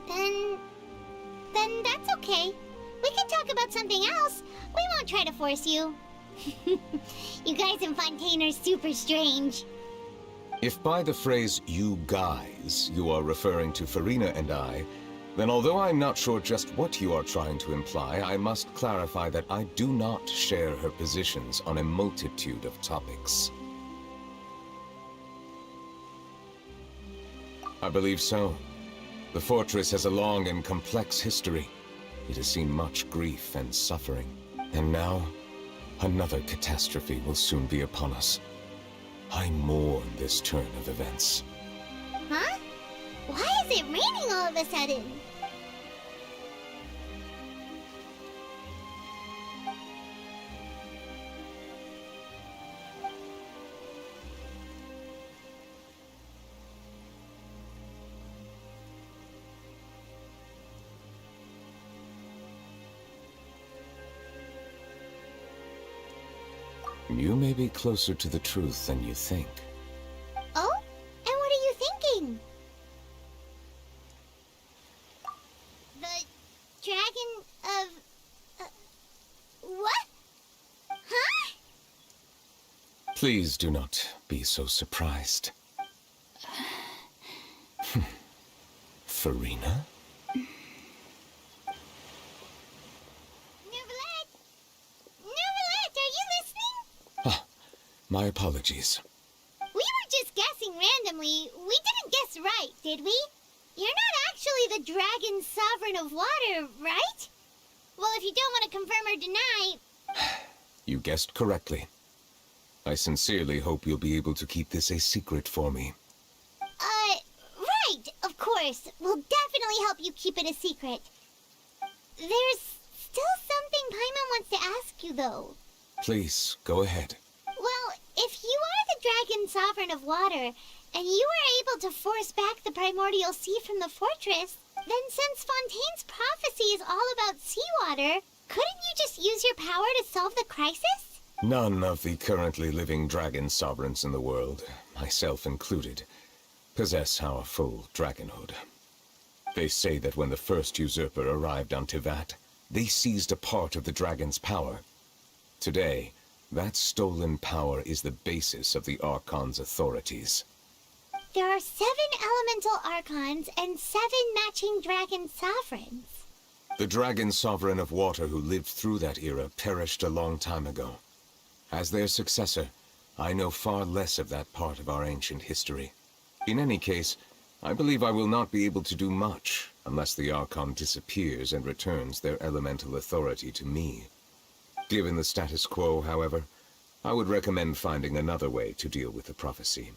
Then that's okay. We can talk about something else. We won't try to force you. You guys in Fontaine are super strange. If by the phrase, "you guys," you are referring to Farina and I, then although I'm not sure just what you are trying to imply, I must clarify that I do not share her positions on a multitude of topics. I believe so. The fortress has a long and complex history. It has seen much grief and suffering. And now, another catastrophe will soon be upon us. I mourn this turn of events. Huh? Why is it raining all of a sudden? You may be closer to the truth than you think. Oh? And what are you thinking? The dragon of... what? Huh? Please do not be so surprised. Farina? My apologies. We were just guessing randomly. We didn't guess right, did we? You're not actually the dragon sovereign of water, right? Well, if you don't want to confirm or deny... You guessed correctly. I sincerely hope you'll be able to keep this a secret for me. Right, of course. We'll definitely help you keep it a secret. There's still something Paimon wants to ask you, though. Please, go ahead. Well, if you are the dragon sovereign of water, and you were able to force back the primordial sea from the fortress, then since Fontaine's prophecy is all about seawater, couldn't you just use your power to solve the crisis? None of the currently living dragon sovereigns in the world, myself included, possess our full dragonhood. They say that when the first usurper arrived on Tivat, they seized a part of the dragon's power Today, that stolen power is the basis of the Archon's authorities. There are 7 elemental archons and 7 matching dragon sovereigns. The dragon sovereign of water who lived through that era perished a long time ago. As their successor, I know far less of that part of our ancient history. In any case, I believe I will not be able to do much unless the Archon disappears and returns their elemental authority to me. Given the status quo, however, I would recommend finding another way to deal with the prophecy.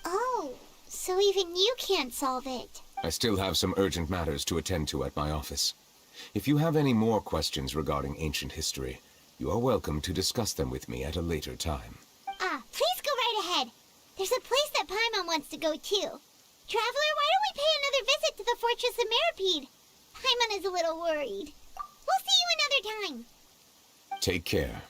Oh, so even you can't solve it. I still have some urgent matters to attend to at my office. If you have any more questions regarding ancient history, you are welcome to discuss them with me at a later time. Please go right ahead. There's a place that Paimon wants to go too. Traveler, why don't we pay another visit to the Fortress of Meripede? Paimon is a little worried. We'll see you another time. Take care.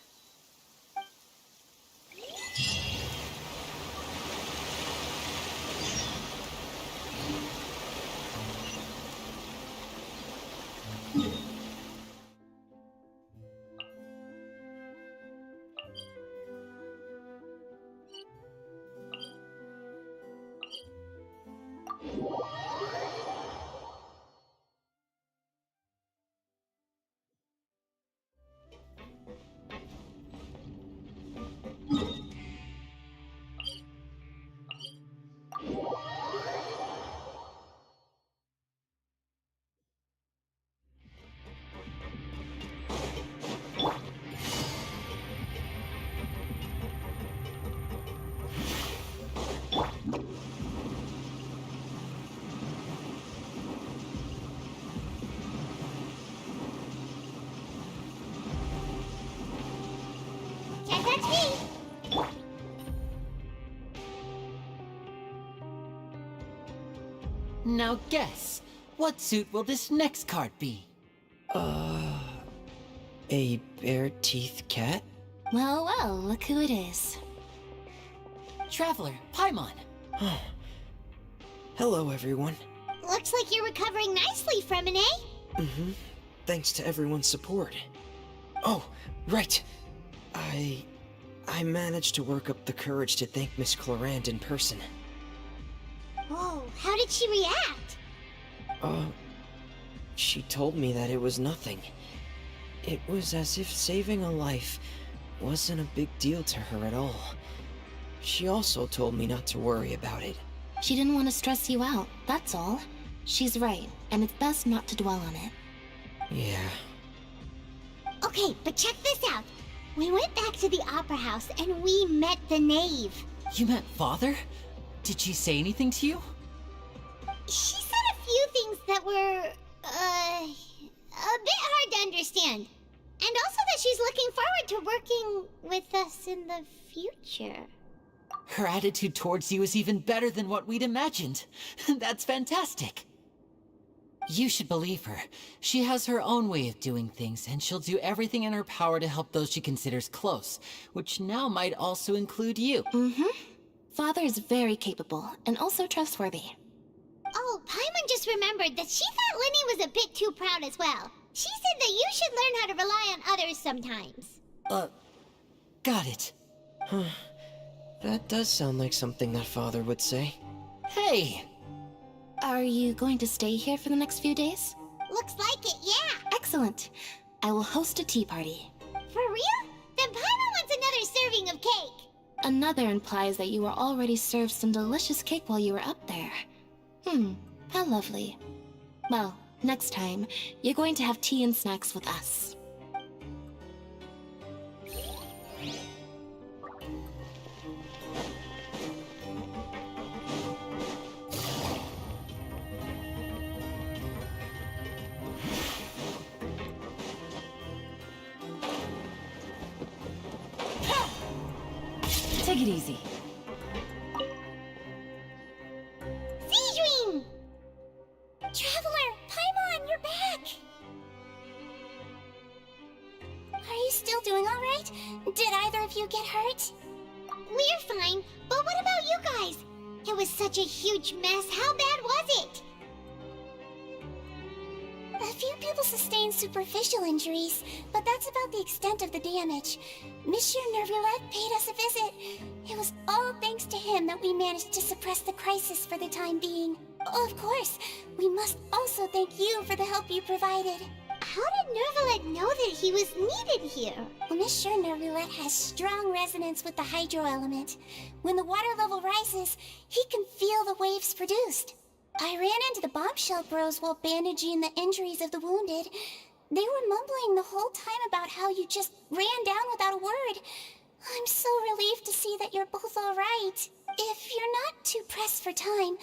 Can't touch me. Now guess, what suit will this next card be? A bare-teeth cat? Well, well, look who it is. Traveler, Paimon. Hello, everyone. Looks like you're recovering nicely from it, eh? Mm-hmm. Thanks to everyone's support. Oh, right. I managed to work up the courage to thank Miss Clorand in person. Whoa, how did she react? She told me that it was nothing. It was as if saving a life wasn't a big deal to her at all. She also told me not to worry about it. She didn't want to stress you out, that's all. She's right, and it's best not to dwell on it. Yeah. Okay, but check this out. We went back to the Opera House and we met the Knave. You met Father? Did she say anything to you? She said a few things that were, a bit hard to understand. And also that she's looking forward to working with us in the future. Her attitude towards you is even better than what we'd imagined. That's fantastic. You should believe her. She has her own way of doing things, and she'll do everything in her power to help those she considers close, which now might also include you. Mm-hmm. Father is very capable, and also trustworthy. Oh, Paimon just remembered that she thought Lenny was a bit too proud as well. She said that you should learn how to rely on others sometimes. Got it. That does sound like something that Father would say. Hey! Are you going to stay here for the next few days? Looks like it, yeah. Excellent. I will host a tea party. For real? Then Paimon wants another serving of cake. Another implies that you were already served some delicious cake while you were up there. How lovely. Well, next time, you're going to have tea and snacks with us. Take it easy. Seedream! Traveler, Paimon, you're back! Are you still doing alright? Did either of you get hurt? We're fine, but what about you guys? It was such a huge mess. How bad was it? A few people sustained superficial injuries, but that's about the extent of the damage. Monsieur Nervulette paid us a visit. It was all thanks to him that we managed to suppress the crisis for the time being. Of course, we must also thank you for the help you provided. How did Nervulette know that he was needed here? Well, Monsieur Nervulette has strong resonance with the hydro element. When the water level rises, he can feel the waves produced. I ran into the bombshell bros while bandaging the injuries of the wounded. They were mumbling the whole time about how you just ran down without a word. I'm so relieved to see that you're both all right. If you're not too pressed for time,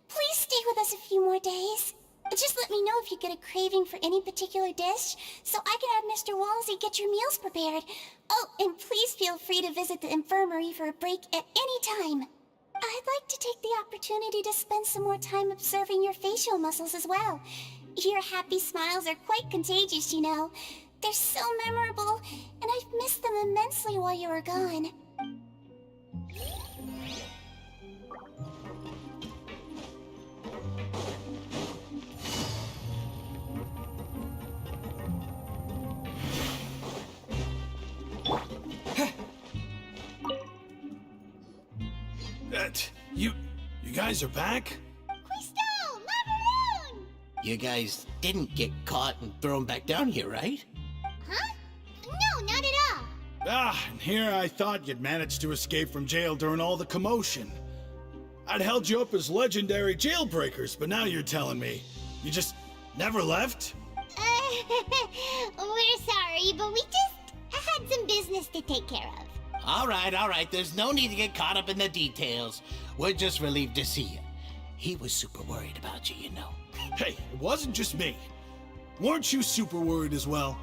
please stay with us a few more days. Just let me know if you get a craving for any particular dish, so I can have Mr. Walsey get your meals prepared. Oh, and please feel free to visit the infirmary for a break at any time. I'd like to take the opportunity to spend some more time observing your facial muscles as well. Your happy smiles are quite contagious, you know. They're so memorable, and I've missed them immensely while you were gone. You guys are back? Quisto! Macaroon! You guys didn't get caught and thrown back down here, right? Huh? No, not at all. Ah, and here I thought you'd managed to escape from jail during all the commotion. I'd held you up as legendary jailbreakers, but now you're telling me you just never left? We're sorry, but we just had some business to take care of. All right. There's no need to get caught up in the details. We're just relieved to see you. He was super worried about you, you know. Hey, it wasn't just me. Weren't you super worried as well?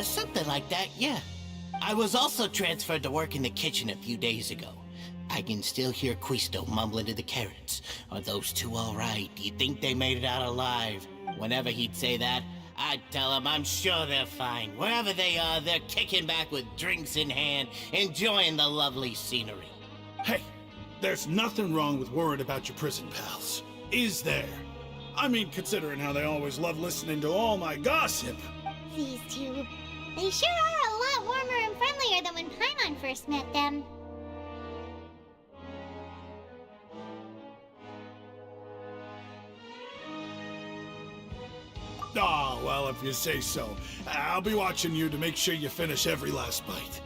Something like that, yeah. I was also transferred to work in the kitchen a few days ago. I can still hear Quisto mumbling to the carrots. Are those two all right? Do you think they made it out alive? Whenever he'd say that, I'd tell him I'm sure they're fine. Wherever they are, they're kicking back with drinks in hand, enjoying the lovely scenery. Hey, there's nothing wrong with worrying about your prison pals. Is there? I mean, considering how they always love listening to all my gossip. These two, they sure are a lot warmer and friendlier than when Paimon first met them. Oh, well, if you say so. I'll be watching you to make sure you finish every last bite.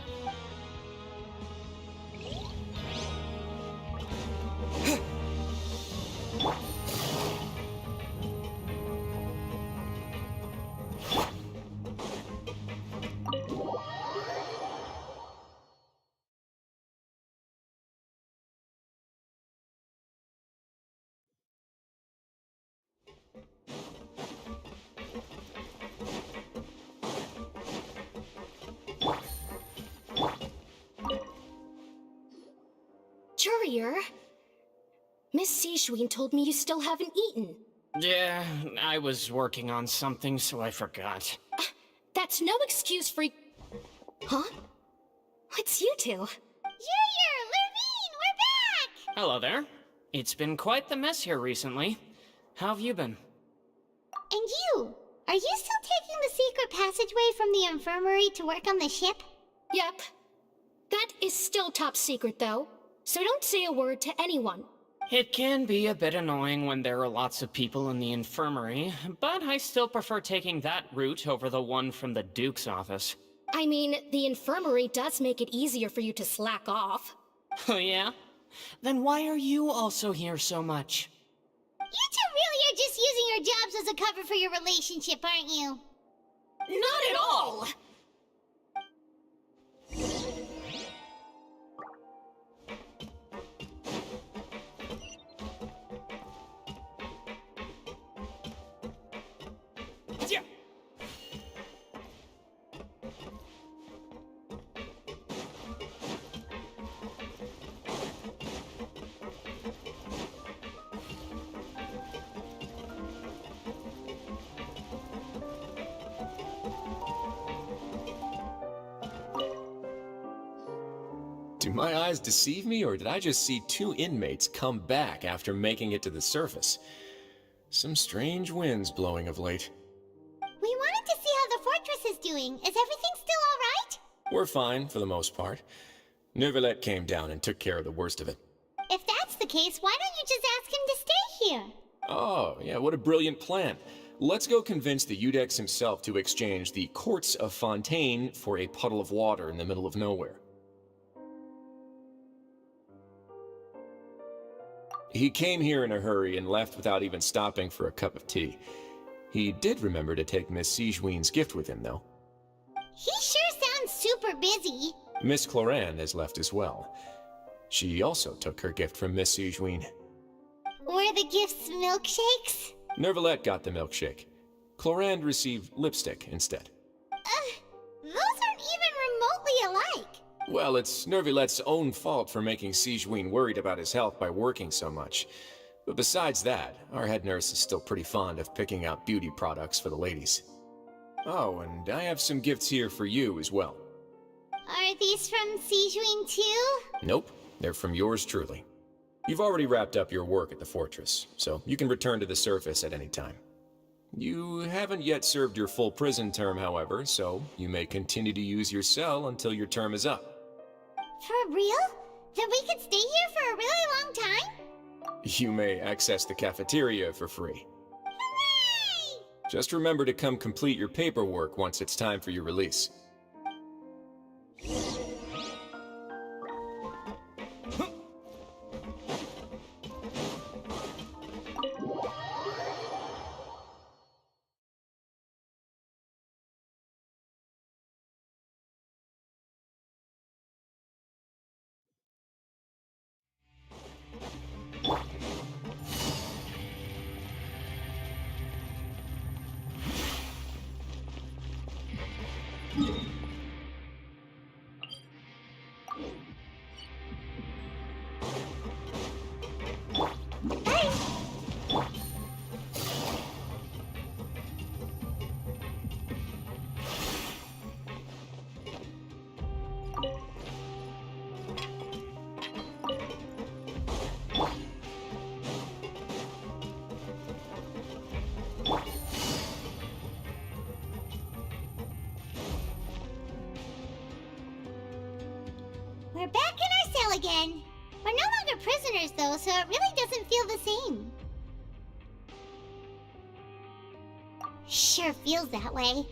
Courier, Miss Sishween told me you still haven't eaten. Yeah, I was working on something, so I forgot. That's no excuse for... Huh? It's you two. Courier, Lurvine, we're back! Hello there. It's been quite the mess here recently. How have you been? And you? Are you still taking the secret passageway from the infirmary to work on the ship? Yep. That is still top secret, though. So don't say a word to anyone. It can be a bit annoying when there are lots of people in the infirmary, but I still prefer taking that route over the one from the Duke's office. I mean, the infirmary does make it easier for you to slack off. Oh yeah? Then why are you also here so much? You two really are just using your jobs as a cover for your relationship, aren't you? Not at all! Do my eyes deceive me, or did I just see two inmates come back after making it to the surface? Some strange winds blowing of late. doing? Is everything still alright? We're fine, for the most part. Neuvillette came down and took care of the worst of it. If that's the case, why don't you just ask him to stay here? Oh, yeah, what a brilliant plan. Let's go convince the Udex himself to exchange the courts of Fontaine for a puddle of water in the middle of nowhere. He came here in a hurry and left without even stopping for a cup of tea. He did remember to take Miss Sigewinne's gift with him, though. He sure sounds super busy. Miss Cloran has left as well. She also took her gift from Miss Sigewinne. Were the gifts milkshakes? Neuvillette got the milkshake. Cloran received lipstick instead. Those aren't even remotely alike. Well, it's Neuvillette's own fault for making Sigewinne worried about his health by working so much. But besides that, our head nurse is still pretty fond of picking out beauty products for the ladies. Oh, and I have some gifts here for you as well. Are these from Sigewinne too? Nope, they're from yours truly. You've already wrapped up your work at the fortress, so you can return to the surface at any time. You haven't yet served your full prison term, however, so you may continue to use your cell until your term is up. For real? Then we could stay here for a really long time? You may access the cafeteria for free. Hooray! Just remember to come complete your paperwork once it's time for your release. We're back in our cell again. We're no longer prisoners, though, so it really doesn't feel the same. Sure feels that way.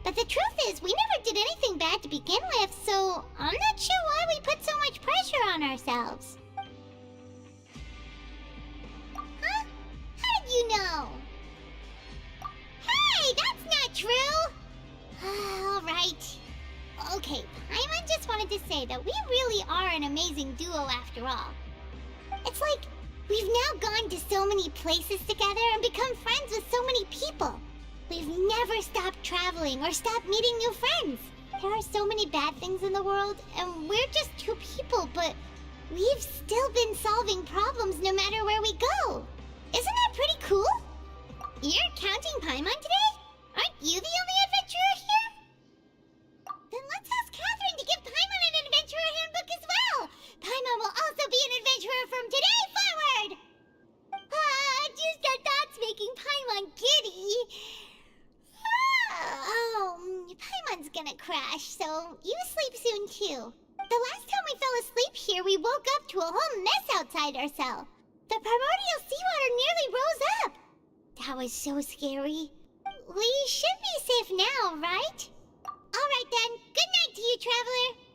But the truth is, we never did anything bad to begin with, so I'm not sure why we put so much pressure on ourselves. Huh? How did you know? Hey, that's not true! Alright. Okay, Paimon just wanted to say that we really are an amazing duo after all. It's like, we've now gone to so many places together and become friends with so many people. We've never stopped traveling or stopped meeting new friends. There are so many bad things in the world, and we're just two people, but we've still been solving problems no matter where we go. Isn't that pretty cool? You're counting Paimon today? Aren't you the only adventurer here? Then let's ask Catherine to give Paimon an adventurer handbook as well. Paimon will also be an adventurer from today forward. Just our thoughts making Paimon giddy. Paimon's gonna crash, so you sleep soon too. The last time we fell asleep here, we woke up to a whole mess outside our cell. The primordial seawater nearly rose up. That was so scary. We should be safe now, right? Alright then, good night to you, traveler.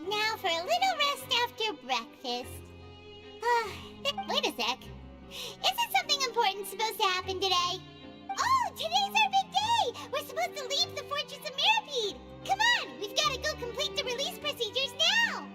Now for a little rest after breakfast. Wait a sec. Isn't something important supposed to happen today? Oh, today's our big day! We're supposed to leave the Fortress of Mirapede! Come on, we've got to go complete the release procedures now!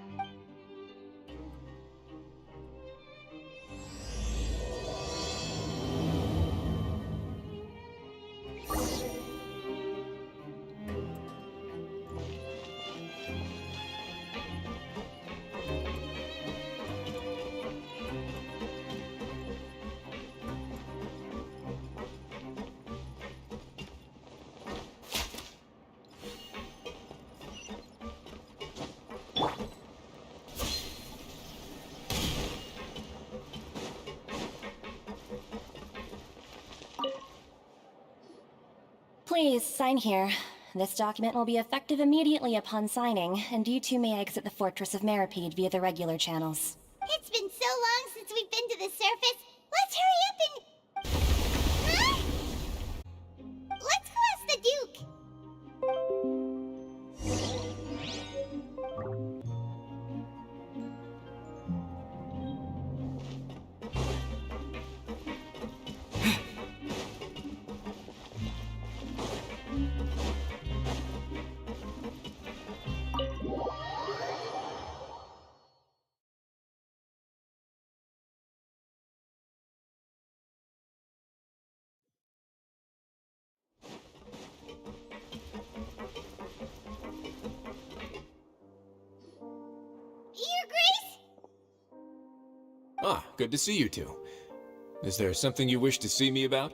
Please, sign here. This document will be effective immediately upon signing, and you two may exit the Fortress of Mirapede via the regular channels. It's been so long since we've been to the surface. Let's hurry up and... Huh? Let's go ask the Duke. Your Grace? Ah, good to see you two. Is there something you wish to see me about?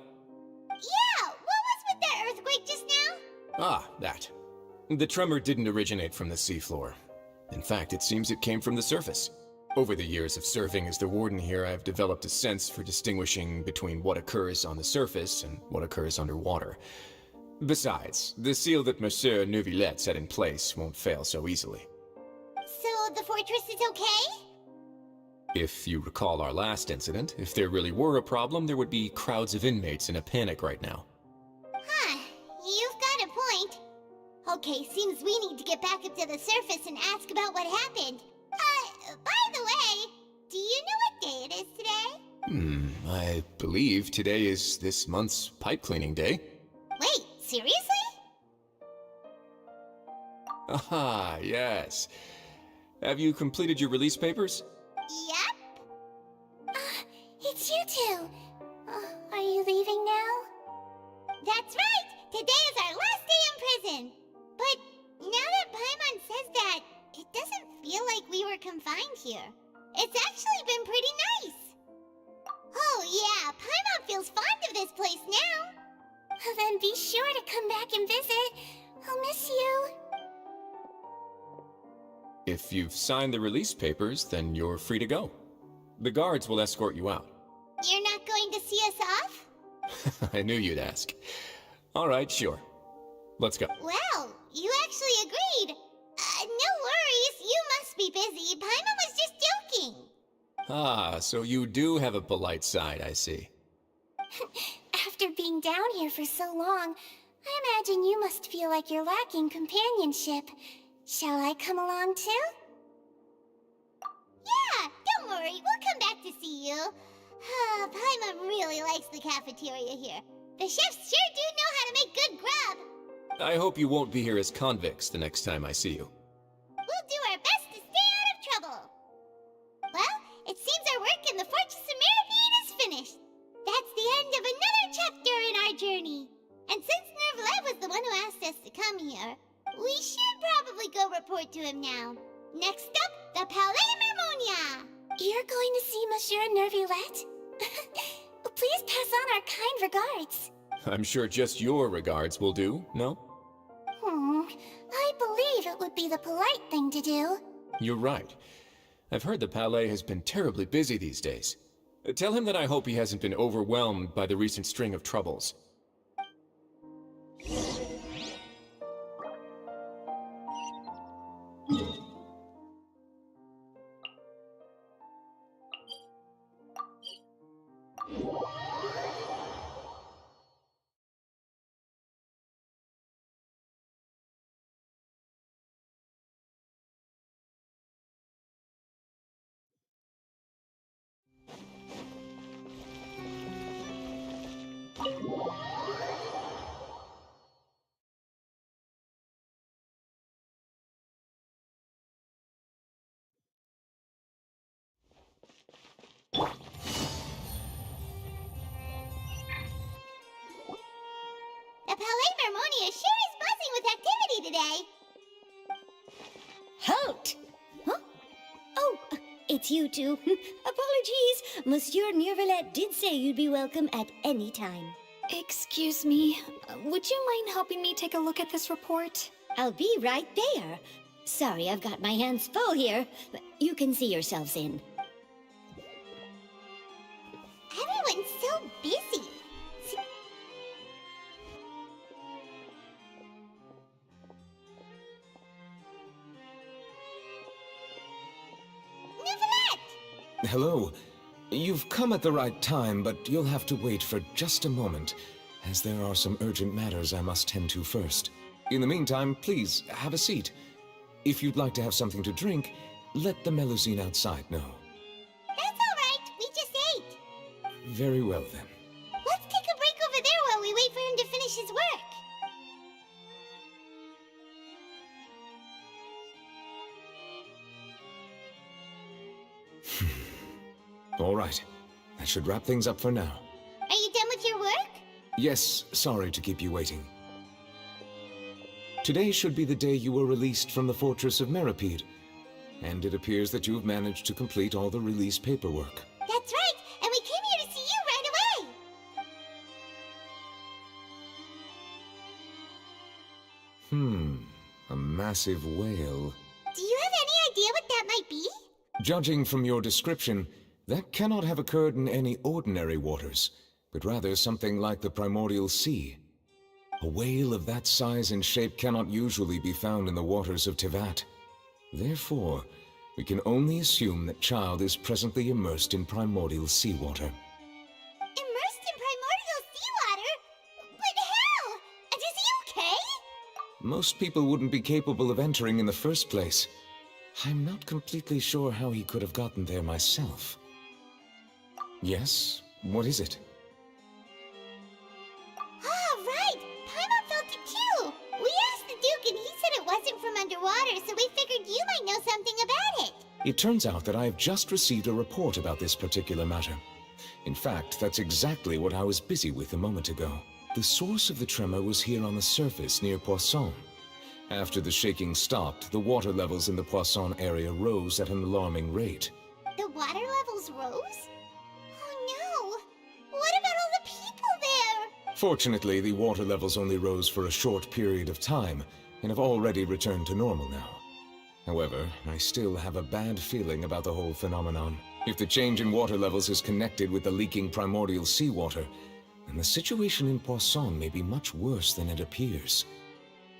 Yeah, what was with that earthquake just now? Ah, that. The tremor didn't originate from the seafloor. In fact, it seems it came from the surface. Over the years of serving as the warden here, I've developed a sense for distinguishing between what occurs on the surface and what occurs underwater. Besides, the seal that Monsieur Neuvillette set in place won't fail so easily. So the fortress is okay? If you recall our last incident, if there really were a problem, there would be crowds of inmates in a panic right now. Huh, you've got a point. Okay, seems we need to get back up to the surface and ask about what happened. By the way, do you know what day it is today? I believe today is this month's pipe cleaning day. Wait, seriously? Ah, yes. Have you completed your release papers? Yep. It's you two. Are you leaving now? That's right! Today is our last day in prison! But now that Paimon says that, it doesn't feel like we were confined here. It's actually been pretty nice. Oh yeah, Paimon feels fond of this place now. Then be sure to come back and visit. I'll miss you. If you've signed the release papers, then you're free to go. The guards will escort you out. You're not going to see us off? I knew you'd ask. All right, sure. Let's go. Well, you actually agreed. No worries, you must be busy. Paimon was just joking. Ah, so you do have a polite side, I see. After being down here for so long, I imagine you must feel like you're lacking companionship. Shall I come along too? Yeah, don't worry, we'll come back to see you. Paimon really likes the cafeteria here. The chefs sure do know how to make good grub. I hope you won't be here as convicts the next time I see you. We'll do our best to stay out of trouble. Well, journey. And since Nervalet was the one who asked us to come here, we should probably go report to him now. Next up, the Palais Mermonia! You're going to see Monsieur Nervulette? Please pass on our kind regards. I'm sure just your regards will do, no? I believe it would be the polite thing to do. You're right. I've heard the Palais has been terribly busy these days. Tell him that I hope he hasn't been overwhelmed by the recent string of troubles. The Palais Mermonia sure is buzzing with activity today. Halt! Huh? Oh, it's you two. Apologies. Monsieur Nervalet did say you'd be welcome at any time. Excuse me, would you mind helping me take a look at this report? I'll be right there. Sorry, I've got my hands full here. You can see yourselves in. Everyone's so busy. Hello. You've come at the right time, but you'll have to wait for just a moment, as there are some urgent matters I must tend to first. In the meantime, please, have a seat. If you'd like to have something to drink, let the Melusine outside know. That's all right. We just ate. Very well, then. Let's take a break over there while we wait for him to finish his work. All right. That should wrap things up for now. Are you done with your work? Yes, sorry to keep you waiting. Today should be the day you were released from the Fortress of Meripede, and it appears that you have managed to complete all the release paperwork. That's right, and we came here to see you right away. A massive whale. Do you have any idea what that might be? Judging from your description, that cannot have occurred in any ordinary waters, but rather something like the primordial sea. A whale of that size and shape cannot usually be found in the waters of Tevat. Therefore, we can only assume that Child is presently immersed in primordial seawater. Immersed in primordial seawater? But how? And is he okay? Most people wouldn't be capable of entering in the first place. I'm not completely sure how he could have gotten there myself. Yes? What is it? Ah, right! Paimon felt it too! We asked the Duke and he said it wasn't from underwater, so we figured you might know something about it. It turns out that I have just received a report about this particular matter. In fact, that's exactly what I was busy with a moment ago. The source of the tremor was here on the surface near Poisson. After the shaking stopped, the water levels in the Poisson area rose at an alarming rate. The water levels rose? Oh no! What about all the people there? Fortunately, the water levels only rose for a short period of time, and have already returned to normal now. However, I still have a bad feeling about the whole phenomenon. If the change in water levels is connected with the leaking primordial seawater, then the situation in Poisson may be much worse than it appears.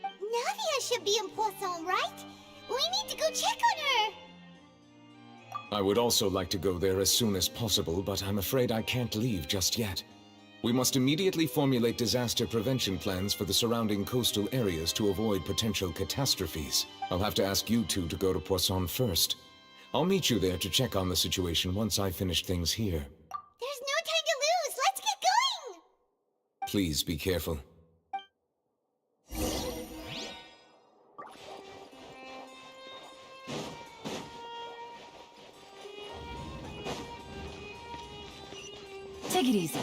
Navia should be in Poisson, right? We need to go check on her! I would also like to go there as soon as possible, but I'm afraid I can't leave just yet. We must immediately formulate disaster prevention plans for the surrounding coastal areas to avoid potential catastrophes. I'll have to ask you two to go to Poisson first. I'll meet you there to check on the situation once I finish things here. There's no time to lose! Let's get going! Please be careful. Take it easy.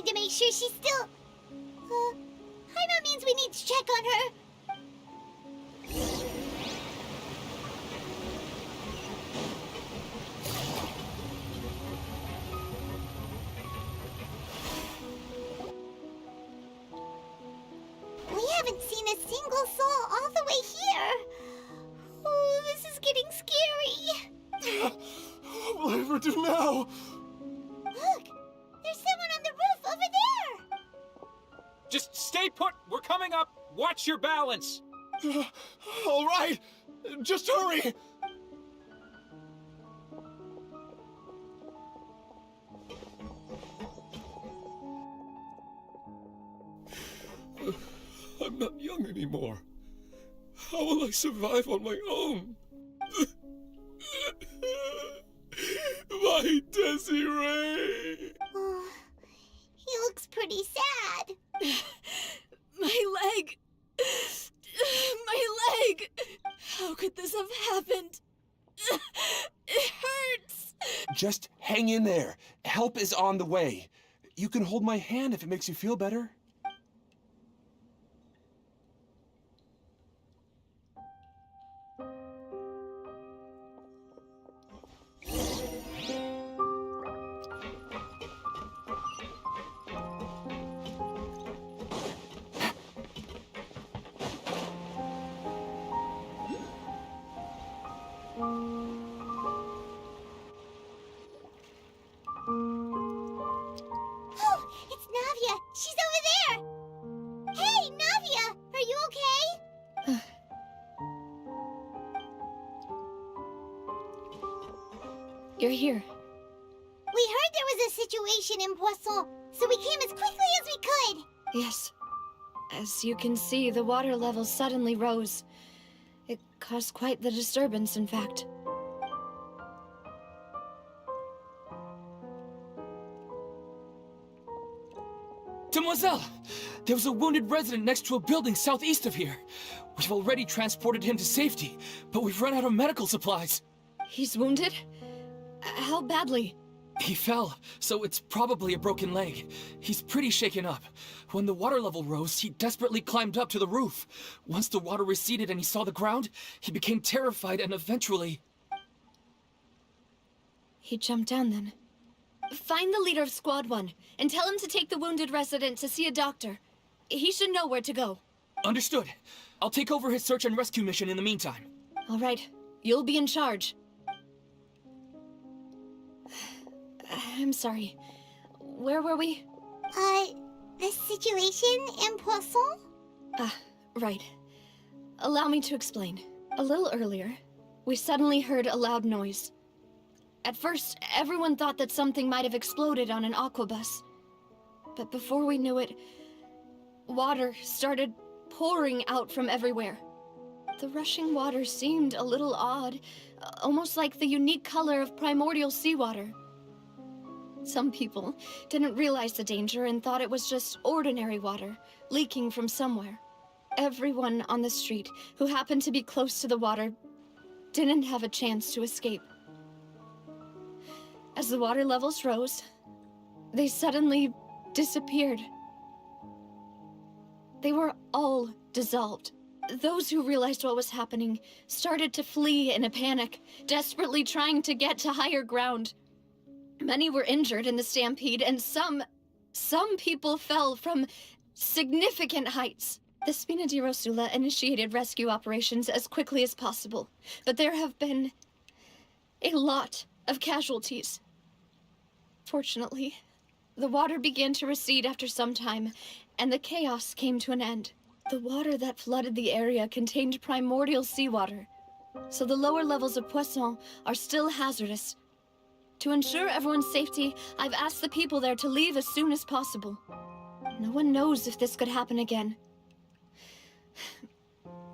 need to make sure she's still... Paimon means we need to check on her. We haven't seen a single soul all the way here. Oh, this is getting scary. What will I ever do now? Look, there's someone on the roof over there. Just stay put! We're coming up! Watch your balance! All right, just hurry! I'm not young anymore. How will I survive on my own? My Desiree! Oh, he looks pretty sad. My leg! My leg! How could this have happened? It hurts! Just hang in there. Help is on the way. You can hold my hand if it makes you feel better. Oh, it's Navia. She's over there. Hey, Navia, are you okay? You're here. We heard there was a situation in Poisson, so we came as quickly as we could. Yes. As you can see, the water level suddenly rose. It caused quite the disturbance, in fact. Demoiselle! There was a wounded resident next to a building southeast of here. We've already transported him to safety, but we've run out of medical supplies. He's wounded? How badly? He fell, so it's probably a broken leg. He's pretty shaken up. When the water level rose, he desperately climbed up to the roof. Once the water receded and he saw the ground, he became terrified and eventually... He jumped down then. Find the leader of Squad 1 and tell him to take the wounded resident to see a doctor. He should know where to go. Understood. I'll take over his search and rescue mission in the meantime. All right. You'll be in charge. I'm sorry. Where were we? The situation in Poisson? Right. Allow me to explain. A little earlier, we suddenly heard a loud noise. At first, everyone thought that something might have exploded on an aquabus. But before we knew it, water started pouring out from everywhere. The rushing water seemed a little odd, almost like the unique color of primordial seawater. Some people didn't realize the danger and thought it was just ordinary water, leaking from somewhere. Everyone on the street who happened to be close to the water didn't have a chance to escape. As the water levels rose, they suddenly disappeared. They were all dissolved. Those who realized what was happening started to flee in a panic, desperately trying to get to higher ground. Many were injured in the stampede, and some people fell from significant heights. The Spina di Rosula initiated rescue operations as quickly as possible, but there have been a lot of casualties. Fortunately, the water began to recede after some time, and the chaos came to an end. The water that flooded the area contained primordial seawater, so the lower levels of Poisson are still hazardous. To ensure everyone's safety, I've asked the people there to leave as soon as possible. No one knows if this could happen again.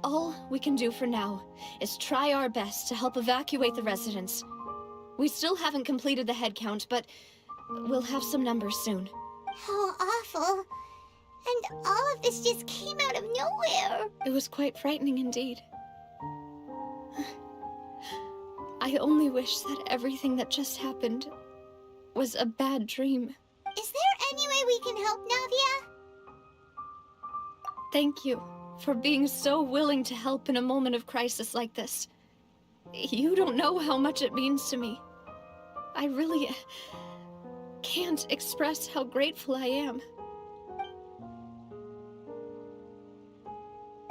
All we can do for now is try our best to help evacuate the residents. We still haven't completed the head count, but we'll have some numbers soon. How awful. And all of this just came out of nowhere. It was quite frightening indeed. I only wish that everything that just happened was a bad dream. Is there any way we can can help, Navia? Thank you for being so willing to help in a moment of crisis like this. You don't know how much it means to me. I really can't express how grateful I am.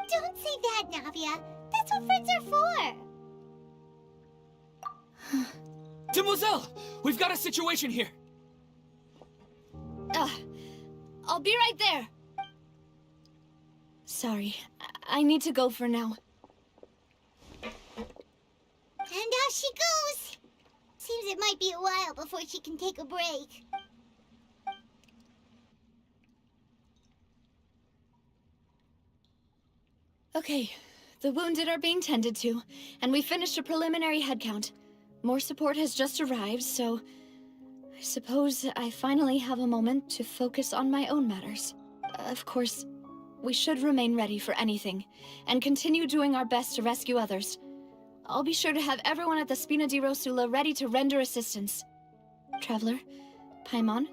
Don't say that, Navia. That's what friends are for. Demoiselle! We've got a situation here! I'll be right there. Sorry, I need to go for now. And out she goes. Seems it might be a while before she can take a break. Okay, the wounded are being tended to, and we finished a preliminary head count. More support has just arrived, so I suppose I finally have a moment to focus on my own matters. Of course, we should remain ready for anything, and continue doing our best to rescue others. I'll be sure to have everyone at the Spina di Rosula ready to render assistance. Traveler, Paimon,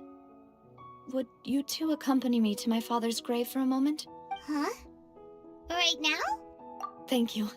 would you two accompany me to my father's grave for a moment? Huh? Right now? Thank you.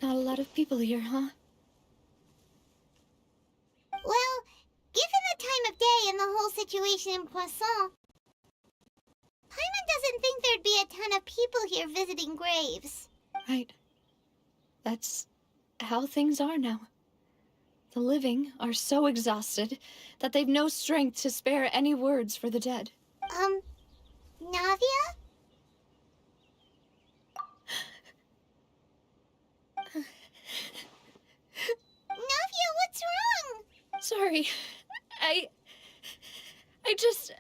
Not a lot of people here, huh? Well, given the time of day and the whole situation in Poisson, Paimon doesn't think there'd be a ton of people here visiting graves. Right. That's how things are now. The living are so exhausted that they've no strength to spare any words for the dead. Navia? Navia, what's wrong? Sorry. I just...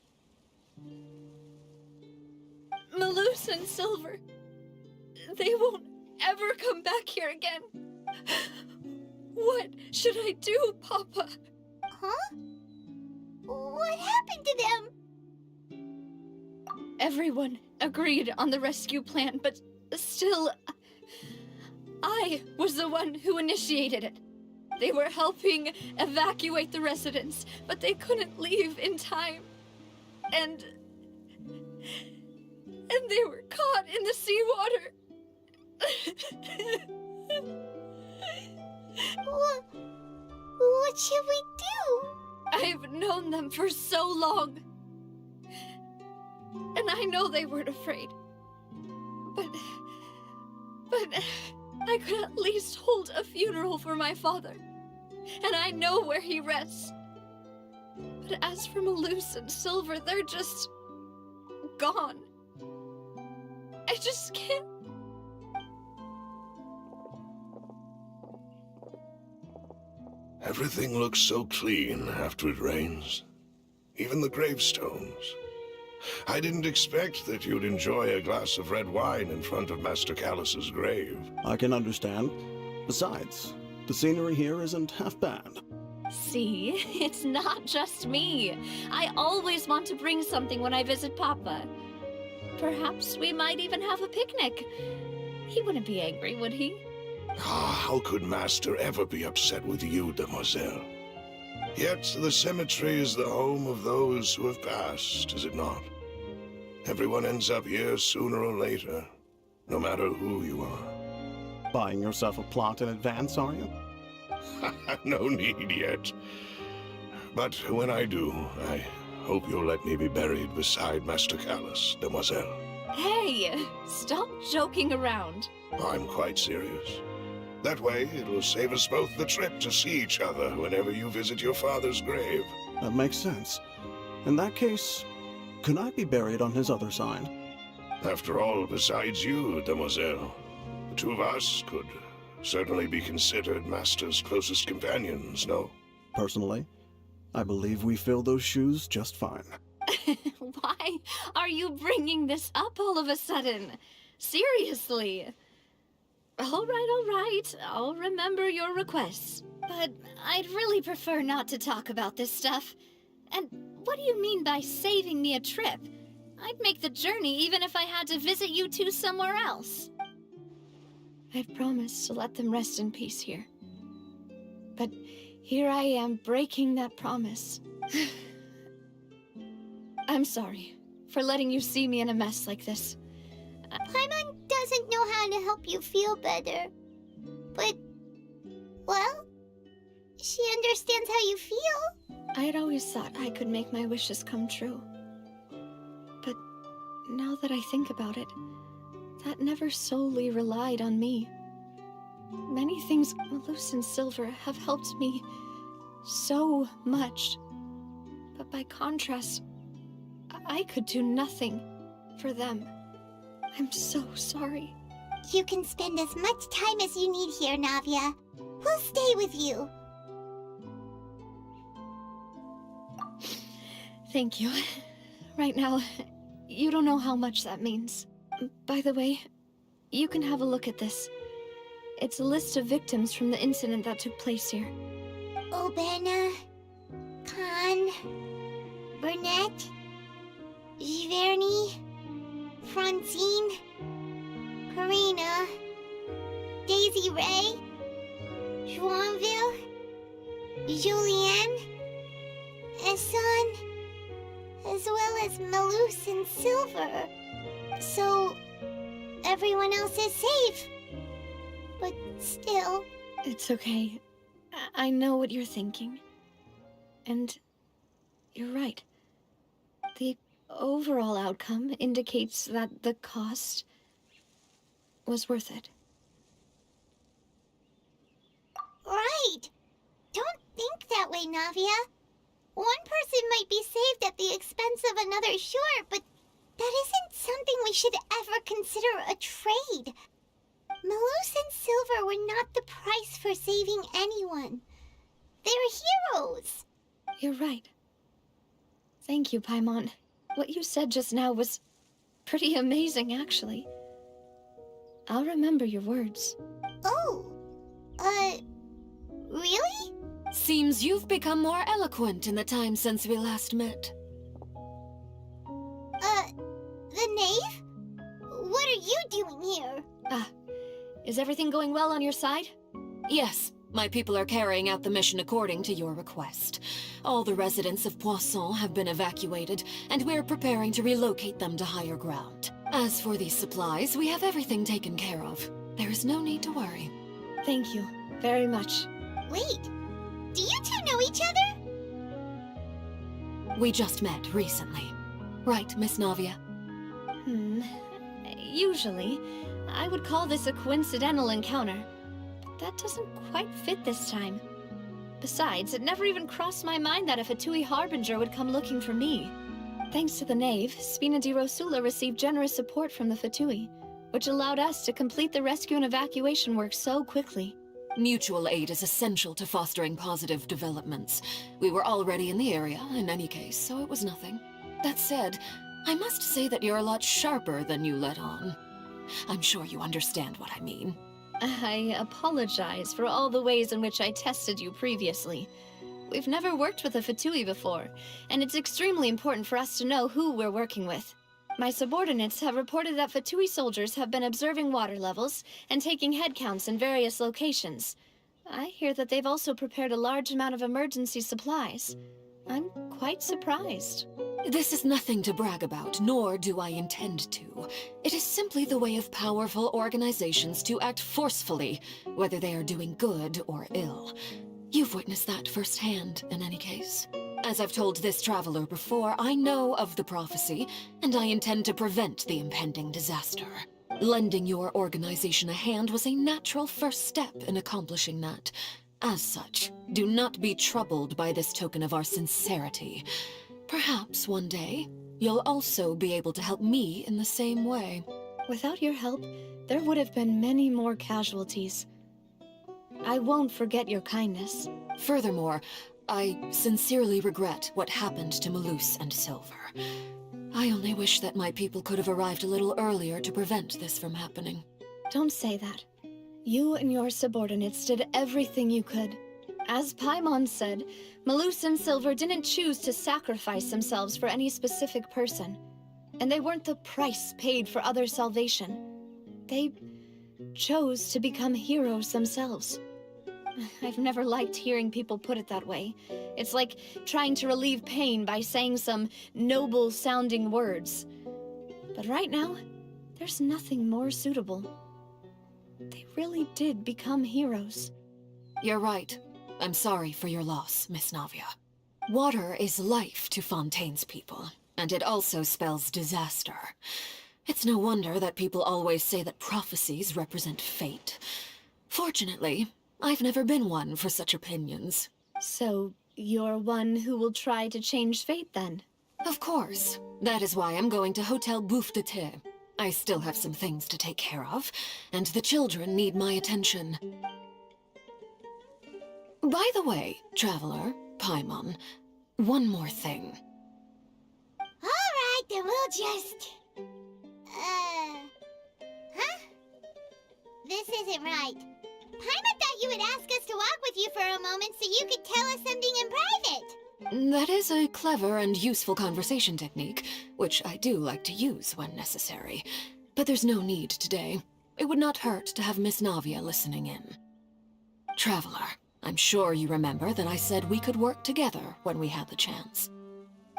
Malus and Silver... They won't ever come back here again. What should I do, Papa? Huh? What happened to them? Everyone agreed on the rescue plan, but still... I was the one who initiated it. They were helping evacuate the residents, but they couldn't leave in time. And they were caught in the seawater. What should we do? I've known them for so long. And I know they weren't afraid. But I could at least hold a funeral for my father. And I know where he rests. But as for Malus and Silver, they're just... gone. I just can't... Everything looks so clean after it rains. Even the gravestones. I didn't expect that you'd enjoy a glass of red wine in front of Master Callus's grave. I can understand. Besides, the scenery here isn't half bad. See, it's not just me. I always want to bring something when I visit Papa. Perhaps we might even have a picnic. He wouldn't be angry, would he? How could Master ever be upset with you, Demoiselle? Yet the cemetery is the home of those who have passed, is it not? Everyone ends up here sooner or later, no matter who you are. Buying yourself a plot in advance, are you? No need yet. But when I do, I hope you'll let me be buried beside Master Callus, demoiselle. Hey, stop joking around. I'm quite serious. That way, it will save us both the trip to see each other whenever you visit your father's grave. That makes sense. In that case, can I be buried on his other side? After all, besides you, demoiselle, the two of us could certainly be considered Master's closest companions, no? Personally, I believe we fill those shoes just fine. Why are you bringing this up all of a sudden? Seriously. All right. I'll remember your requests. But I'd really prefer not to talk about this stuff. And what do you mean by saving me a trip? I'd make the journey even if I had to visit you two somewhere else. I'd promised to let them rest in peace here. But here I am breaking that promise. I'm sorry for letting you see me in a mess like this. Paimon doesn't know how to help you feel better. But, well, she understands how you feel. I'd always thought I could make my wishes come true. But now that I think about it, that never solely relied on me. Many things Malus and Silver have helped me so much. But by contrast, I could do nothing for them. I'm so sorry. You can spend as much time as you need here, Navia. We'll stay with you. Thank you. Right now, you don't know how much that means. By the way, you can have a look at this. It's a list of victims from the incident that took place here. Obena, Khan, Burnett, Giverny, Francine, Karina, Daisy Ray, Joinville, Julianne, Esson, as well as Malus and Silver. So, everyone else is safe. But still... It's okay. I know what you're thinking. And you're right. The overall outcome indicates that the cost was worth it. Right! Don't think that way, Navia. One person might be saved at the expense of another, sure, but that isn't something we should ever consider a trade. Malus and Silver were not the price for saving anyone. They're heroes. You're right. Thank you, Paimon. What you said just now was pretty amazing, actually. I'll remember your words. Oh, really? Seems you've become more eloquent in the time since we last met. The knave? What are you doing here? Is everything going well on your side? Yes, my people are carrying out the mission according to your request. All the residents of Poisson have been evacuated, and we're preparing to relocate them to higher ground. As for these supplies, we have everything taken care of. There is no need to worry. Thank you very much. Wait, do you two know each other? We just met recently. Right, Miss Navia? Usually, I would call this a coincidental encounter. But that doesn't quite fit this time. Besides, it never even crossed my mind that a Fatui Harbinger would come looking for me. Thanks to the Knave, Spina di Rosula received generous support from the Fatui, which allowed us to complete the rescue and evacuation work so quickly. Mutual aid is essential to fostering positive developments. We were already in the area, in any case, so it was nothing. That said, I must say that you're a lot sharper than you let on. I'm sure you understand what I mean. I apologize for all the ways in which I tested you previously. We've never worked with a Fatui before, and it's extremely important for us to know who we're working with. My subordinates have reported that Fatui soldiers have been observing water levels and taking head counts in various locations. I hear that they've also prepared a large amount of emergency supplies. I'm quite surprised. This is nothing to brag about, nor do I intend to. It is simply the way of powerful organizations to act forcefully, whether they are doing good or ill. You've witnessed that firsthand, in any case. As I've told this traveler before, I know of the prophecy, and I intend to prevent the impending disaster. Lending your organization a hand was a natural first step in accomplishing that. As such, do not be troubled by this token of our sincerity. Perhaps one day, you'll also be able to help me in the same way. Without your help, there would have been many more casualties. I won't forget your kindness. Furthermore, I sincerely regret what happened to Malus and Silver. I only wish that my people could have arrived a little earlier to prevent this from happening. Don't say that. You and your subordinates did everything you could. As Paimon said, Malus and Silver didn't choose to sacrifice themselves for any specific person. And they weren't the price paid for other salvation. They chose to become heroes themselves. I've never liked hearing people put it that way. It's like trying to relieve pain by saying some noble-sounding words. But right now, there's nothing more suitable. They really did become heroes. You're right. I'm sorry for your loss, Miss Navia. Water is life to Fontaine's people, and it also spells disaster. It's no wonder that people always say that prophecies represent fate. Fortunately, I've never been one for such opinions. So, you're one who will try to change fate, then? Of course. That is why I'm going to Hotel Bouffe de Thé. I still have some things to take care of, and the children need my attention. By the way, Traveler, Paimon, one more thing. Alright, then we'll just... Huh? This isn't right. Paimon thought you would ask us to walk with you for a moment so you could tell us something in private. That is a clever and useful conversation technique, which I do like to use when necessary. But there's no need today. It would not hurt to have Miss Navia listening in. Traveler, I'm sure you remember that I said we could work together when we had the chance.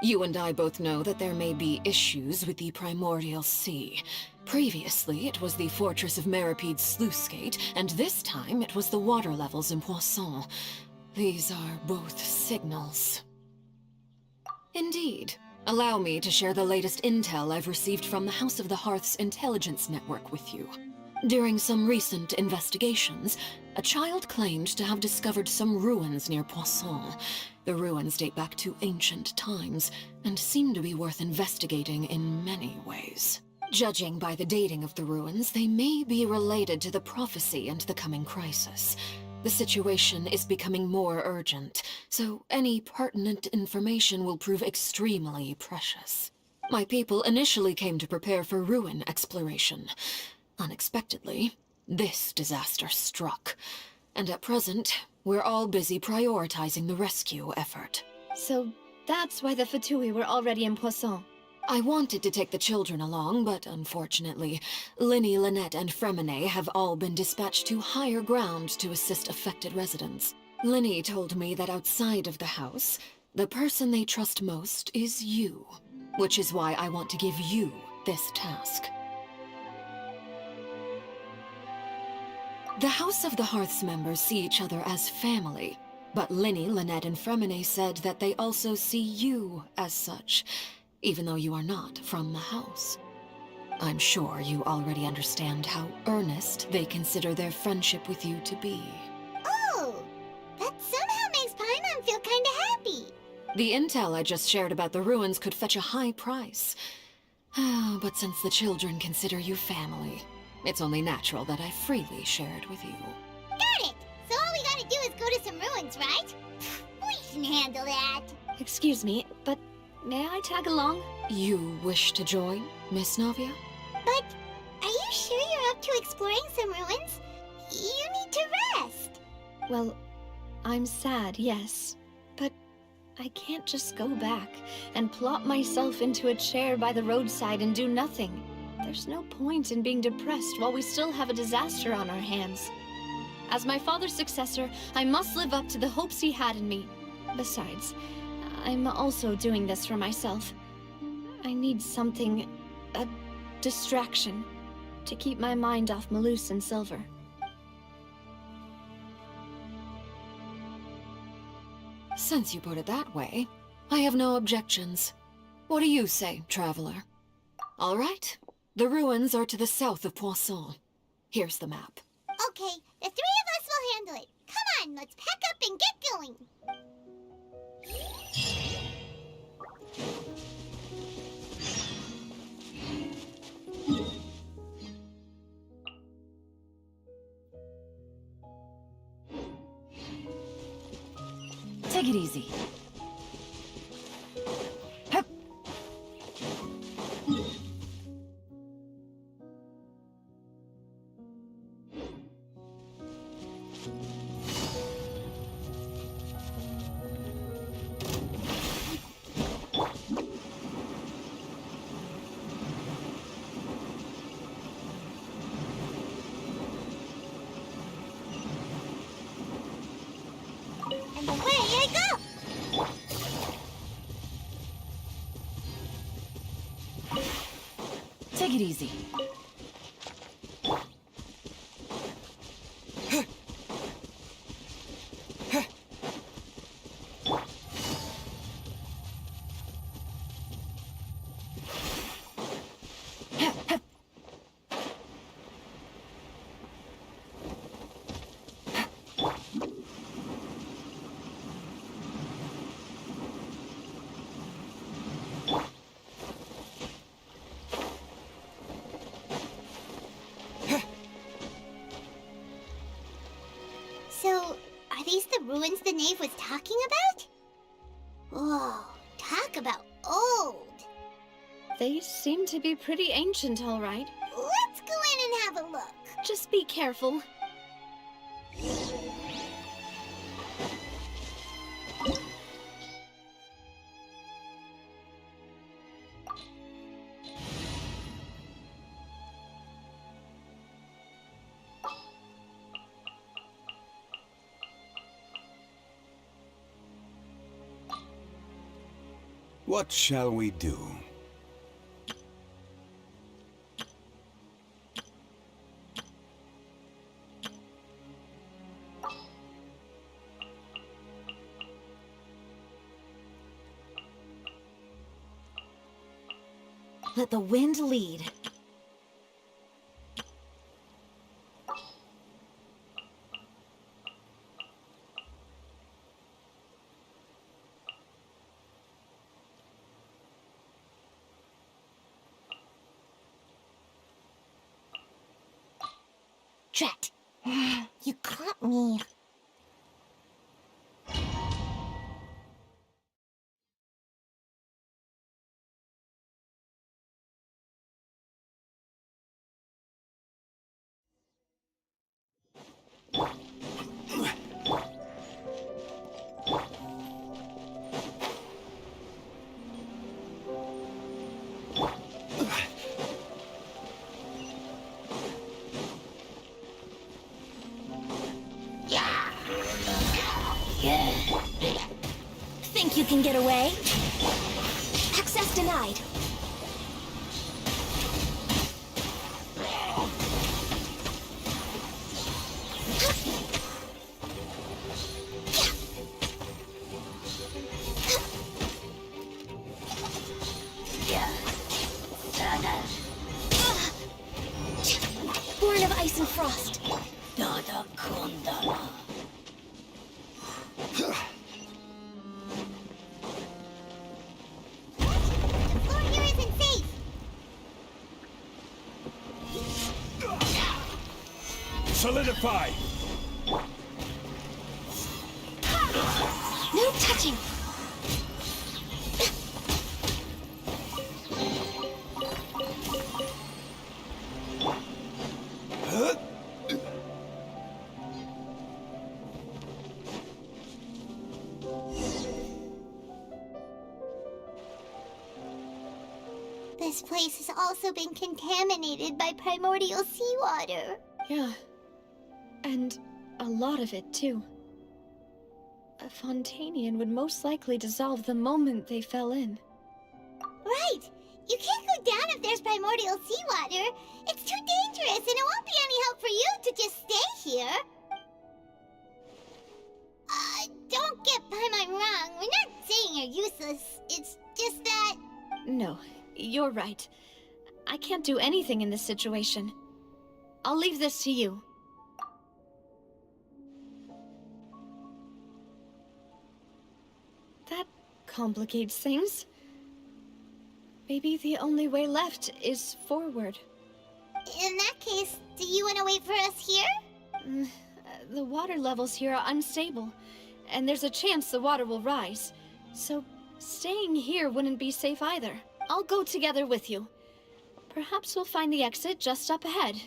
You and I both know that there may be issues with the Primordial Sea. Previously, it was the Fortress of Meripede's sluice gate, and this time it was the water levels in Poisson. These are both signals. Indeed. Allow me to share the latest intel I've received from the House of the Hearth's intelligence network with you. During some recent investigations, a child claimed to have discovered some ruins near Poisson. The ruins date back to ancient times, and seem to be worth investigating in many ways. Judging by the dating of the ruins, they may be related to the prophecy and the coming crisis. The situation is becoming more urgent, so any pertinent information will prove extremely precious. My people initially came to prepare for ruin exploration. Unexpectedly, this disaster struck, and at present, we're all busy prioritizing the rescue effort. So that's why the Fatui were already in Poisson. I wanted to take the children along, but unfortunately, Linny, Lynette, and Fremine have all been dispatched to higher ground to assist affected residents. Linny told me that outside of the house, the person they trust most is you, which is why I want to give you this task. The House of the Hearth's members see each other as family, but Linny, Lynette, and Fremine said that they also see you as such, even though you are not from the house. I'm sure you already understand how earnest they consider their friendship with you to be. Oh, that somehow makes Paimon feel kinda happy. The intel I just shared about the ruins could fetch a high price. But since the children consider you family, it's only natural that I freely share it with you. Got it! So all we gotta do is go to some ruins, right? We can handle that. Excuse me, but may I tag along? You wish to join, Miss Navia? But are you sure you're up to exploring some ruins? You need to rest. Well, I'm sad, yes. But I can't just go back and plop myself into a chair by the roadside and do nothing. There's no point in being depressed while we still have a disaster on our hands. As my father's successor, I must live up to the hopes he had in me. Besides, I'm also doing this for myself. I need something, a distraction, to keep my mind off Malus and Silver. Since you put it that way, I have no objections. What do you say, traveler? All right. The ruins are to the south of Poisson. Here's the map. Okay, the three of us will handle it. Come on, let's pack up and get going. Take it easy. Hup. And away I go! Take it easy. So, are these the ruins the knave was talking about? Whoa, talk about old. They seem to be pretty ancient, all right. Let's go in and have a look. Just be careful. What shall we do? Let the wind lead. Drat. You caught me. Think you can get away? Access denied. Born of ice and frost. Dada Kundala. Solidify! No touching! This place has also been contaminated by primordial seawater. Yeah. And a lot of it, too. A Fontainian would most likely dissolve the moment they fell in. Right! You can't go down if there's primordial seawater. It's too dangerous, and it won't be any help for you to just stay here. Don't get I'm wrong. We're not saying you're useless. It's just that... No, you're right. I can't do anything in this situation. I'll leave this to you. That complicates things. Maybe the only way left is forward. In that case, do you want to wait for us here? The water levels here are unstable, and there's a chance the water will rise. So, staying here wouldn't be safe either. I'll go together with you. Perhaps we'll find the exit just up ahead.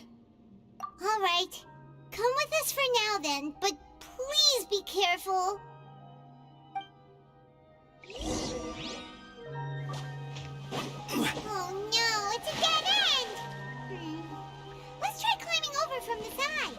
All right. Come with us for now then, but please be careful. Oh no, it's a dead end! Let's try climbing over from the side.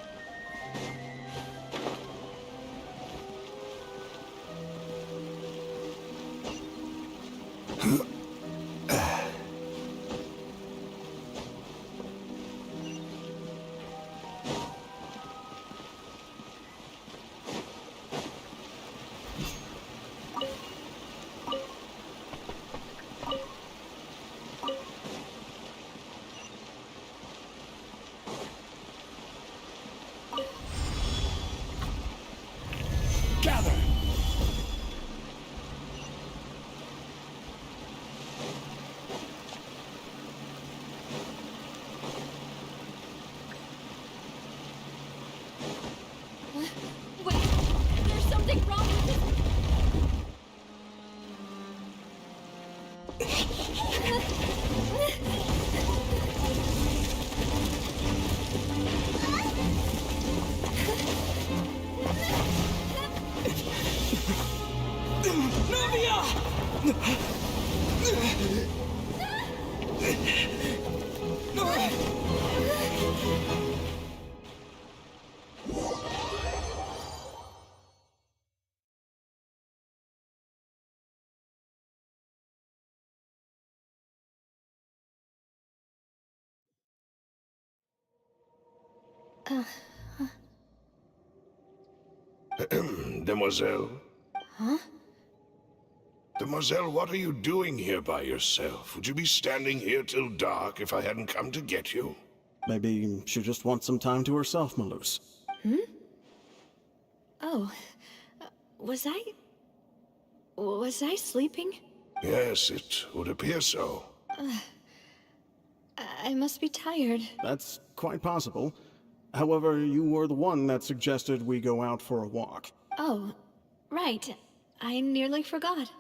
Demoiselle? Huh? Demoiselle, what are you doing here by yourself? Would you be standing here till dark if I hadn't come to get you? Maybe she just wants some time to herself, Malus. Oh, was I sleeping? Yes, it would appear so. I must be tired. That's quite possible. However, you were the one that suggested we go out for a walk. Oh, right. I nearly forgot.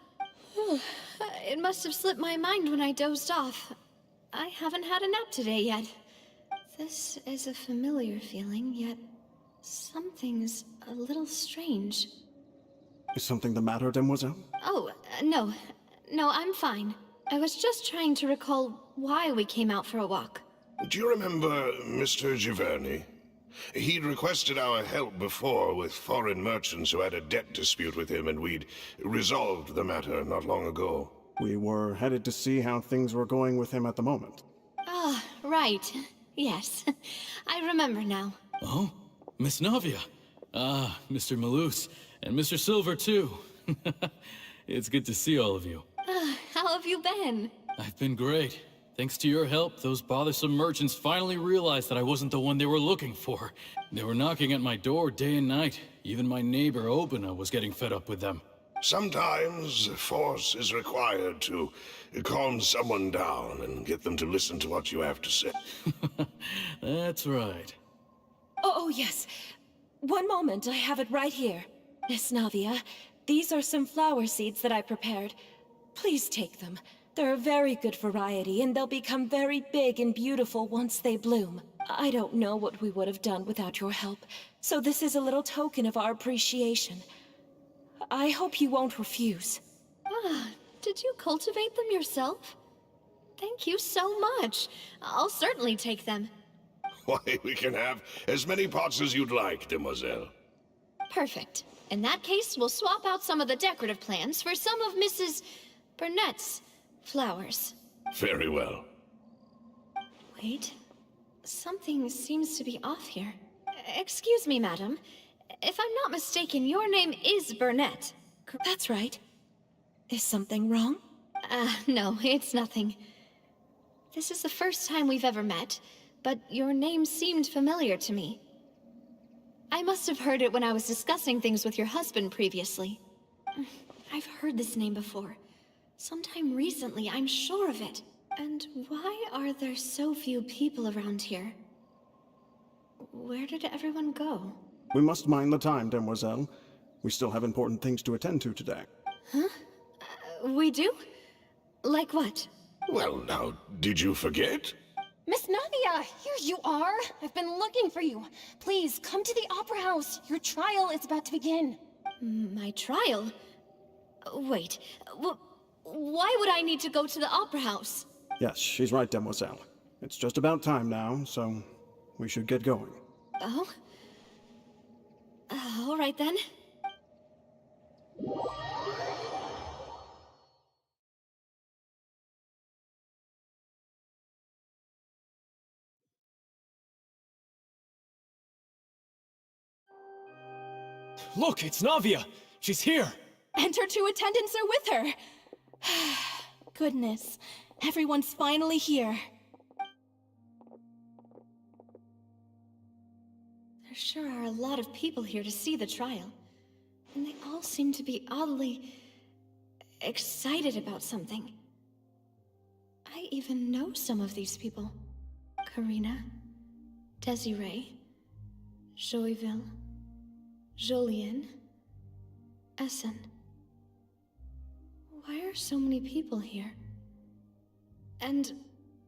It must have slipped my mind when I dozed off. I haven't had a nap today yet. This is a familiar feeling, yet something's a little strange. Is something the matter, Demoiselle? Oh, no. No, I'm fine. I was just trying to recall why we came out for a walk. Do you remember Mr. Giverny? He'd requested our help before with foreign merchants who had a debt dispute with him, and we'd resolved the matter not long ago. We were headed to see how things were going with him at the moment. Ah, right. Yes. I remember now. Oh? Miss Navia. Ah, Mr. Malus. And Mr. Silver, too. It's good to see all of you. How have you been? I've been great. Thanks to your help, those bothersome merchants finally realized that I wasn't the one they were looking for. They were knocking at my door day and night. Even my neighbor, Obina, was getting fed up with them. Sometimes force is required to calm someone down and get them to listen to what you have to say. That's right. Oh, yes. One moment, I have it right here. Miss Navia, these are some flower seeds that I prepared. Please take them. They're a very good variety, and they'll become very big and beautiful once they bloom. I don't know what we would have done without your help, so this is a little token of our appreciation. I hope you won't refuse. Did you cultivate them yourself? Thank you so much. I'll certainly take them. Why, we can have as many pots as you'd like, Demoiselle. Perfect. In that case, we'll swap out some of the decorative plants for some of Mrs. Burnett's flowers. Very well. Wait. Something seems to be off here. Excuse me, madam. If I'm not mistaken, your name is Burnett, That's right. Is something wrong? No, it's nothing. This is the first time we've ever met, but your name seemed familiar to me. I must have heard it when I was discussing things with your husband previously. I've heard this name before. Sometime recently, I'm sure of it. And why are there so few people around here? Where did everyone go? We must mind the time, demoiselle. We still have important things to attend to today. Huh? We do? Like what? Well, now, did you forget? Miss Navia, here you are. I've been looking for you. Please, come to the Opera House. Your trial is about to begin. My trial? Wait, why would I need to go to the Opera House? Yes, she's right, demoiselle. It's just about time now, so we should get going. Oh? All right then. Look, it's Navia! She's here! And her two attendants are with her! Goodness, everyone's finally here. There sure are a lot of people here to see the trial. And they all seem to be oddly excited about something. I even know some of these people. Karina, Desiree, Joyville, Jolien, Essen. Why are so many people here? And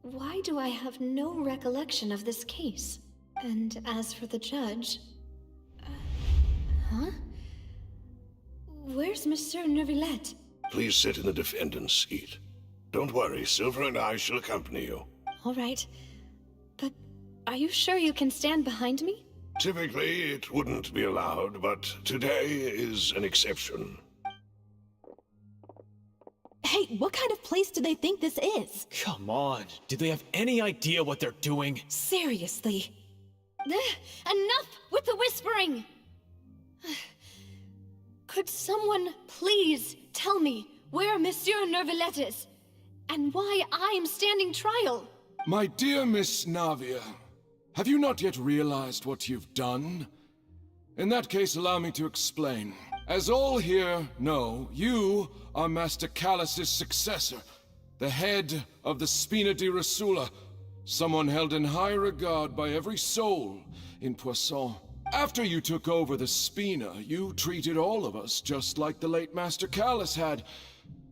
why do I have no recollection of this case? And as for the judge... huh? Where's Monsieur Neuvillette? Please sit in the defendant's seat. Don't worry, Silver and I shall accompany you. All right. But are you sure you can stand behind me? Typically, it wouldn't be allowed, but today is an exception. Hey, what kind of place do they think this is? Come on, do they have any idea what they're doing? Seriously. Enough with the whispering! Could someone please tell me where Monsieur Neuvillette is? And why I'm standing trial? My dear Miss Navia, have you not yet realized what you've done? In that case, allow me to explain. As all here know, you are Master Callus's successor, the head of the Spina di Rosula, someone held in high regard by every soul in Poisson. After you took over the Spina, you treated all of us just like the late Master Callus had.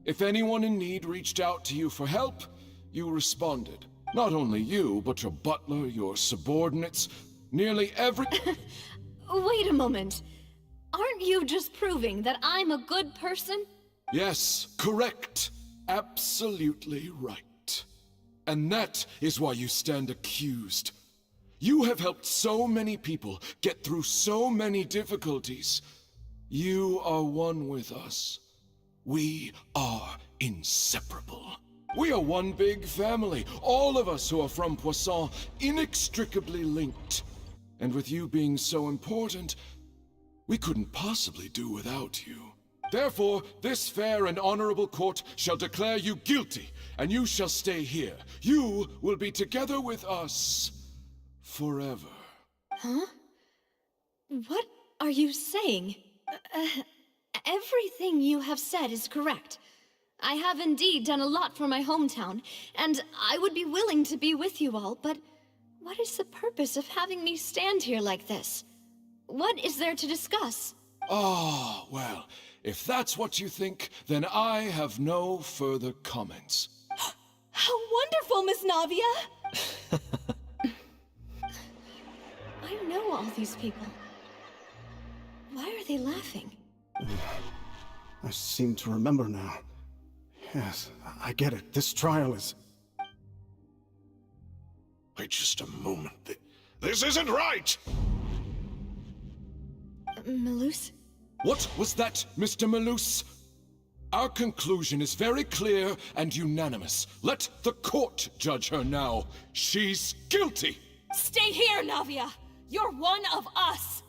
If anyone in need reached out to you for help, you responded. Not only you, but your butler, your subordinates, nearly every... Wait a moment. Aren't you just proving that I'm a good person? Yes, correct. Absolutely right. And that is why you stand accused. You have helped so many people get through so many difficulties. You are one with us. We are inseparable. We are one big family, all of us who are from Poisson, inextricably linked. And with you being so important, we couldn't possibly do without you. Therefore, this fair and honorable court shall declare you guilty, and you shall stay here. You will be together with us forever. Huh? What are you saying? Everything you have said is correct. I have indeed done a lot for my hometown, and I would be willing to be with you all, but what is the purpose of having me stand here like this? What is there to discuss? Ah, well, if that's what you think, then I have no further comments. How wonderful, Miss Navia! I know all these people. Why are they laughing? I seem to remember now. Yes, I get it. This trial is... Wait just a moment. This isn't right! Malus? What was that, Mr. Malus? Our conclusion is very clear and unanimous. Let the court judge her now. She's guilty! Stay here, Navia! You're one of us!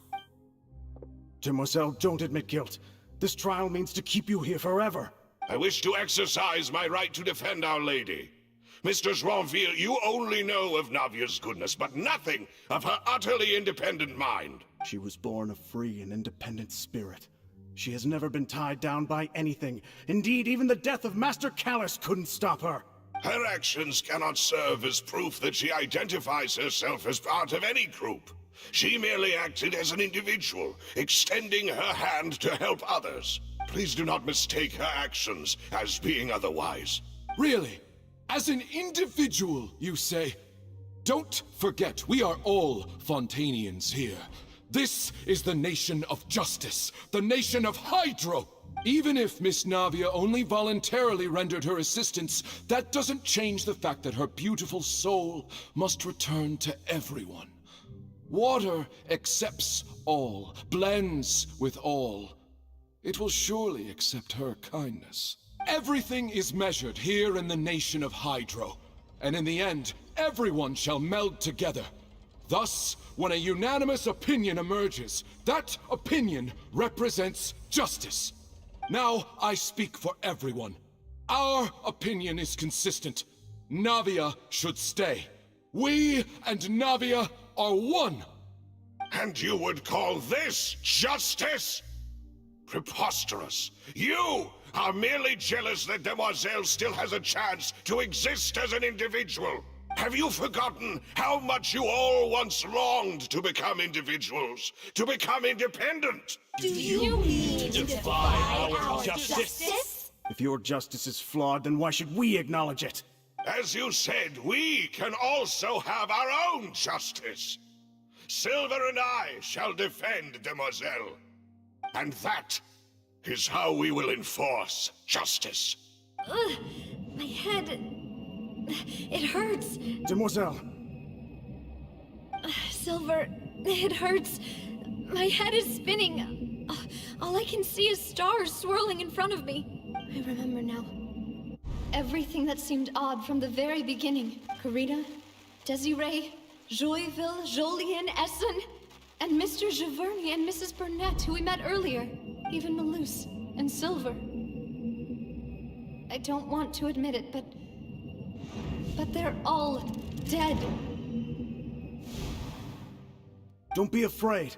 Demoiselle, don't admit guilt. This trial means to keep you here forever. I wish to exercise my right to defend Our Lady. Mr. Joinville, you only know of Navia's goodness, but nothing of her utterly independent mind. She was born a free and independent spirit. She has never been tied down by anything. Indeed, even the death of Master Callus couldn't stop her. Her actions cannot serve as proof that she identifies herself as part of any group. She merely acted as an individual, extending her hand to help others. Please do not mistake her actions as being otherwise. Really? As an individual, you say? Don't forget, we are all Fontainians here. This is the nation of justice, the nation of Hydro. Even if Miss Navia only voluntarily rendered her assistance, that doesn't change the fact that her beautiful soul must return to everyone. Water accepts all, blends with all. It will surely accept her kindness. Everything is measured here in the nation of Hydro, and in the end, everyone shall meld together. Thus, when a unanimous opinion emerges, that opinion represents justice. Now, I speak for everyone. Our opinion is consistent. Navia should stay. We and Navia are one. And you would call this justice? Preposterous. You are merely jealous that Demoiselle still has a chance to exist as an individual. Have you forgotten how much you all once longed to become individuals, to become independent? Do you mean to defy our justice? If your justice is flawed, then why should we acknowledge it? As you said, we can also have our own justice. Silver and I shall defend Demoiselle. And that is how we will enforce justice. Ugh, my head... it hurts. Demoiselle. Silver, it hurts. My head is spinning. All I can see is stars swirling in front of me. I remember now. Everything that seemed odd from the very beginning. Karina, Desiree, Joyville, Jolien, Essen, and Mr. Giverny and Mrs. Burnett, who we met earlier. Even Malus and Silver. I don't want to admit it, but they're all dead. Don't be afraid,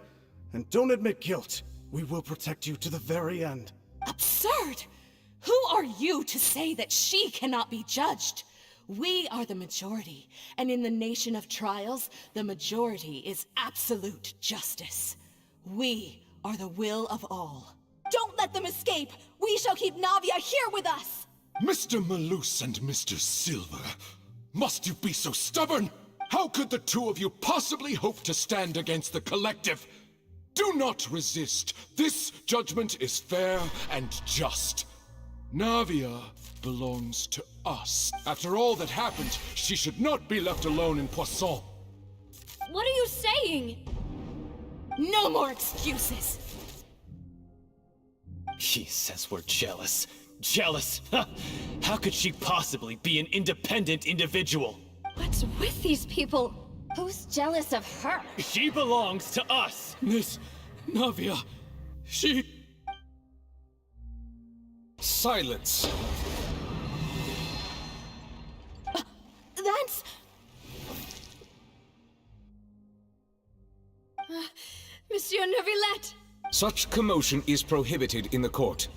and don't admit guilt. We will protect you to the very end. Absurd! Who are you to say that she cannot be judged? We are the majority, and in the nation of trials, the majority is absolute justice. We are the will of all. Don't let them escape! We shall keep Navia here with us! Mr. Malus and Mr. Silver, must you be so stubborn? How could the two of you possibly hope to stand against the collective? Do not resist. This judgment is fair and just. Navia belongs to us. After all that happened, she should not be left alone in Poisson. What are you saying? No more excuses! She says we're jealous. Jealous? How could she possibly be an independent individual? What's with these people? Who's jealous of her? She belongs to us! Miss Navia, she... Silence! That's... Monsieur Neuvillette! Such commotion is prohibited in the court.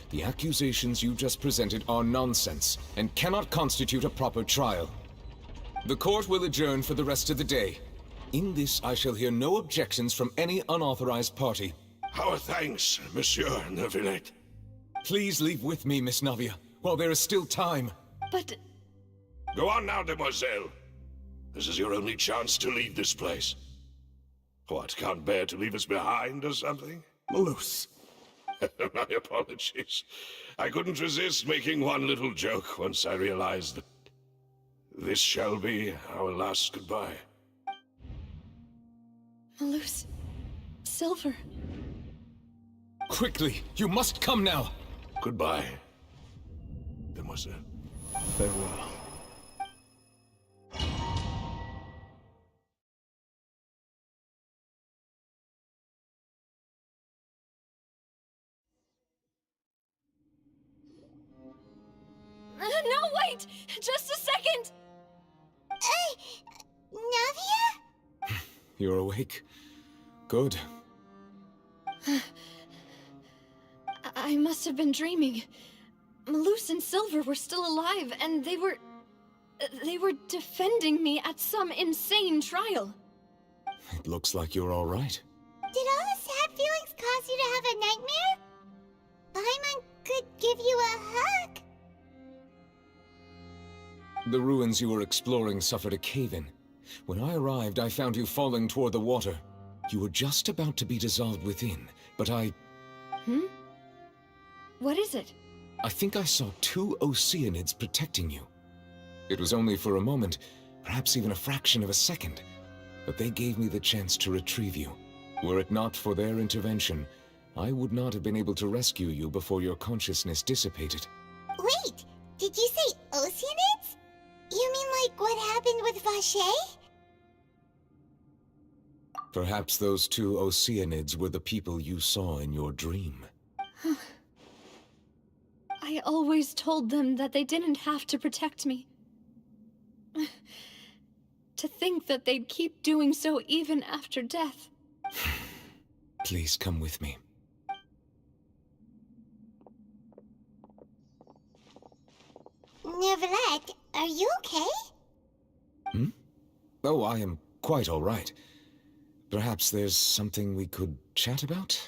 The accusations you just presented are nonsense and cannot constitute a proper trial. The court will adjourn for the rest of the day. In this, I shall hear no objections from any unauthorized party. Our thanks, Monsieur Neuvillette. Please leave with me, Miss Navia, while there is still time. But... Go on now, Demoiselle. This is your only chance to leave this place. What, can't bear to leave us behind or something? Malus. My apologies. I couldn't resist making one little joke once I realized that this shall be our last goodbye. Malus. Silver. Quickly, you must come now. Goodbye, Demoiselle. Farewell. right! Just a second! Navia? You're awake. Good. I must have been dreaming. Malus and Silver were still alive, and they were defending me at some insane trial. It looks like you're all right. Did all the sad feelings cause you to have a nightmare? Paimon could give you a hug. The ruins you were exploring suffered a cave-in. When I arrived, I found you falling toward the water. You were just about to be dissolved within, but I What is it? I think I saw 2 Oceanids protecting you. It was only for a moment, perhaps even a fraction of a second, but they gave me the chance to retrieve you. Were it not for their intervention, I would not have been able to rescue you before your consciousness dissipated. Wait, did you say Oceanids? You mean like what happened with Vache? Perhaps those 2 Oceanids were the people you saw in your dream. I always told them that they didn't have to protect me. To think that they'd keep doing so even after death. Please come with me. Neverlet, are you okay? Oh, I am quite all right. Perhaps there's something we could chat about?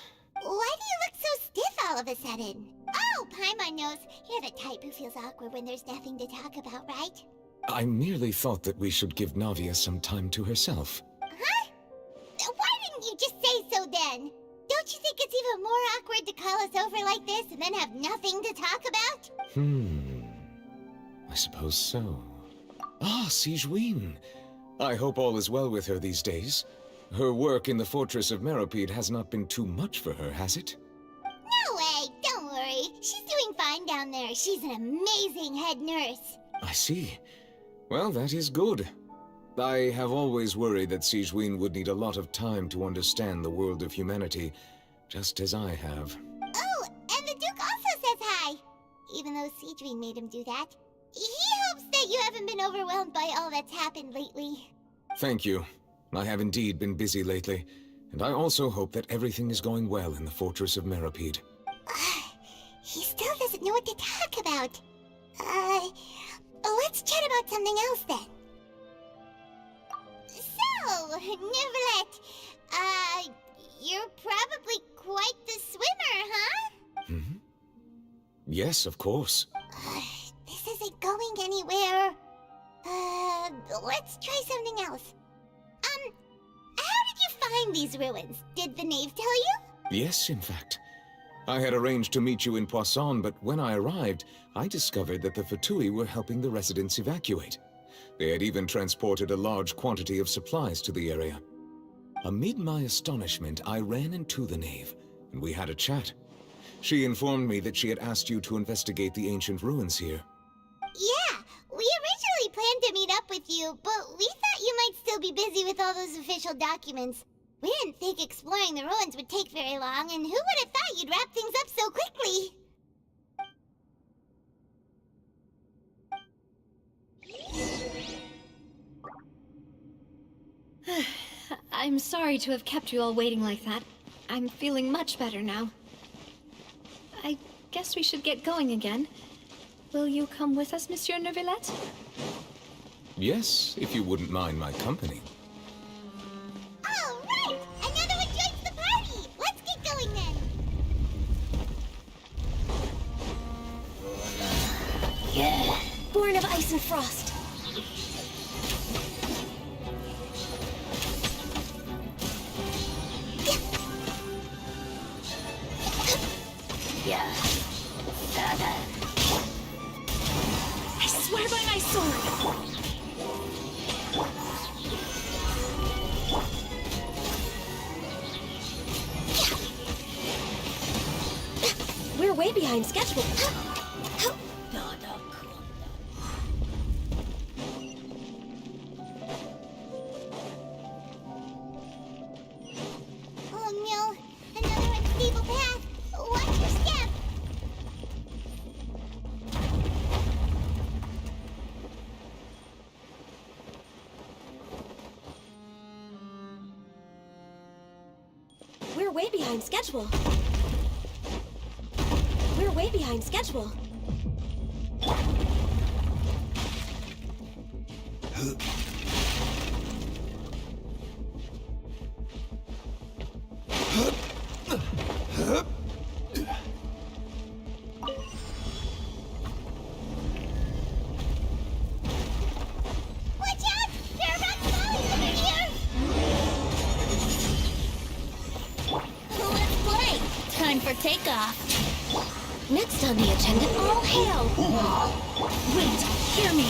Why do you look so stiff all of a sudden? Oh, Paimon knows. You're the type who feels awkward when there's nothing to talk about, right? I merely thought that we should give Navia some time to herself. Huh? Why didn't you just say so then? Don't you think it's even more awkward to call us over like this and then have nothing to talk about? I suppose so. Ah, Sigewinne. I hope all is well with her these days. Her work in the Fortress of Meropide has not been too much for her, has it? No way, don't worry. She's doing fine down there. She's an amazing head nurse. I see. Well, that is good. I have always worried that Sigewinne would need a lot of time to understand the world of humanity, just as I have. Oh, and the Duke also says hi. Even though Sigewinne made him do that. He hopes that you haven't been overwhelmed by all that's happened lately. Thank you. I have indeed been busy lately, and I also hope that everything is going well in the Fortress of Meropide. He still doesn't know what to talk about. Let's chat about something else then. So, Neverlet, you're probably quite the swimmer, huh? Yes, of course. This isn't going anywhere. Let's try something else. How did you find these ruins? Did the knave tell you? Yes, in fact. I had arranged to meet you in Poisson, but when I arrived, I discovered that the Fatui were helping the residents evacuate. They had even transported a large quantity of supplies to the area. Amid my astonishment, I ran into the knave, and we had a chat. She informed me that she had asked you to investigate the ancient ruins here. Yeah, we originally planned to meet up with you, but we thought you might still be busy with all those official documents. We didn't think exploring the ruins would take very long, and who would have thought you'd wrap things up so quickly? I'm sorry to have kept you all waiting like that. I'm feeling much better now. I guess we should get going again. Will you come with us, Monsieur Neuvillette? Yes, if you wouldn't mind my company. All right! Another one joins the party! Let's get going then! Yeah. Born of ice and frost. Yeah. I swear by my sword! We're way behind schedule. Oh no! Another unstable path! Watch your step! We're way behind schedule. We're way behind schedule. Watch out! There are rock falling over here! Let's play! Time for takeoff. Next on the agenda, all hail! Wait, hear me!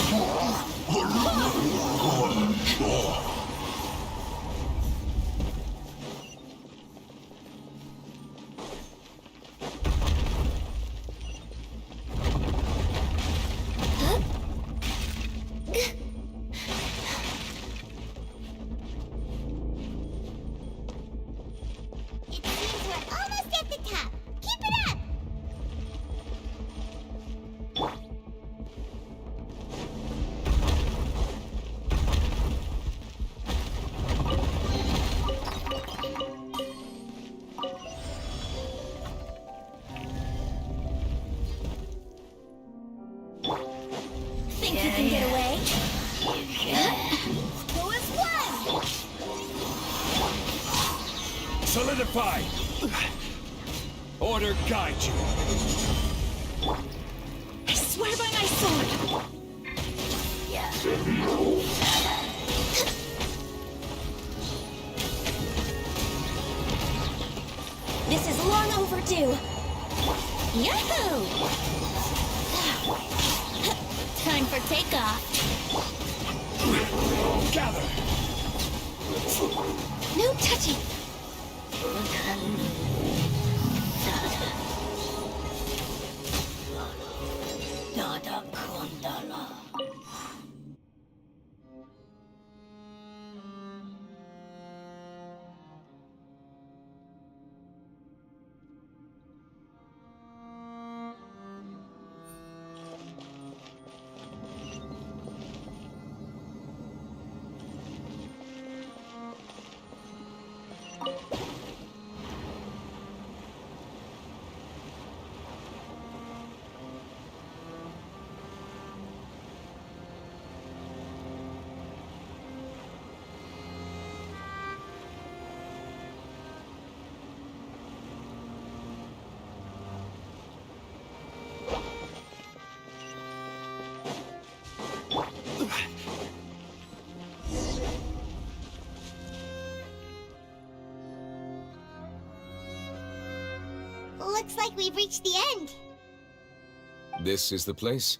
It seems we're almost at the top. Keep it up! Think you can get away? Who is one? Solidify! Order guide you. I swear by my sword! This is long overdue! Yahoo! Time for takeoff. Gather! No touching! Looks like we've reached the end. This is the place.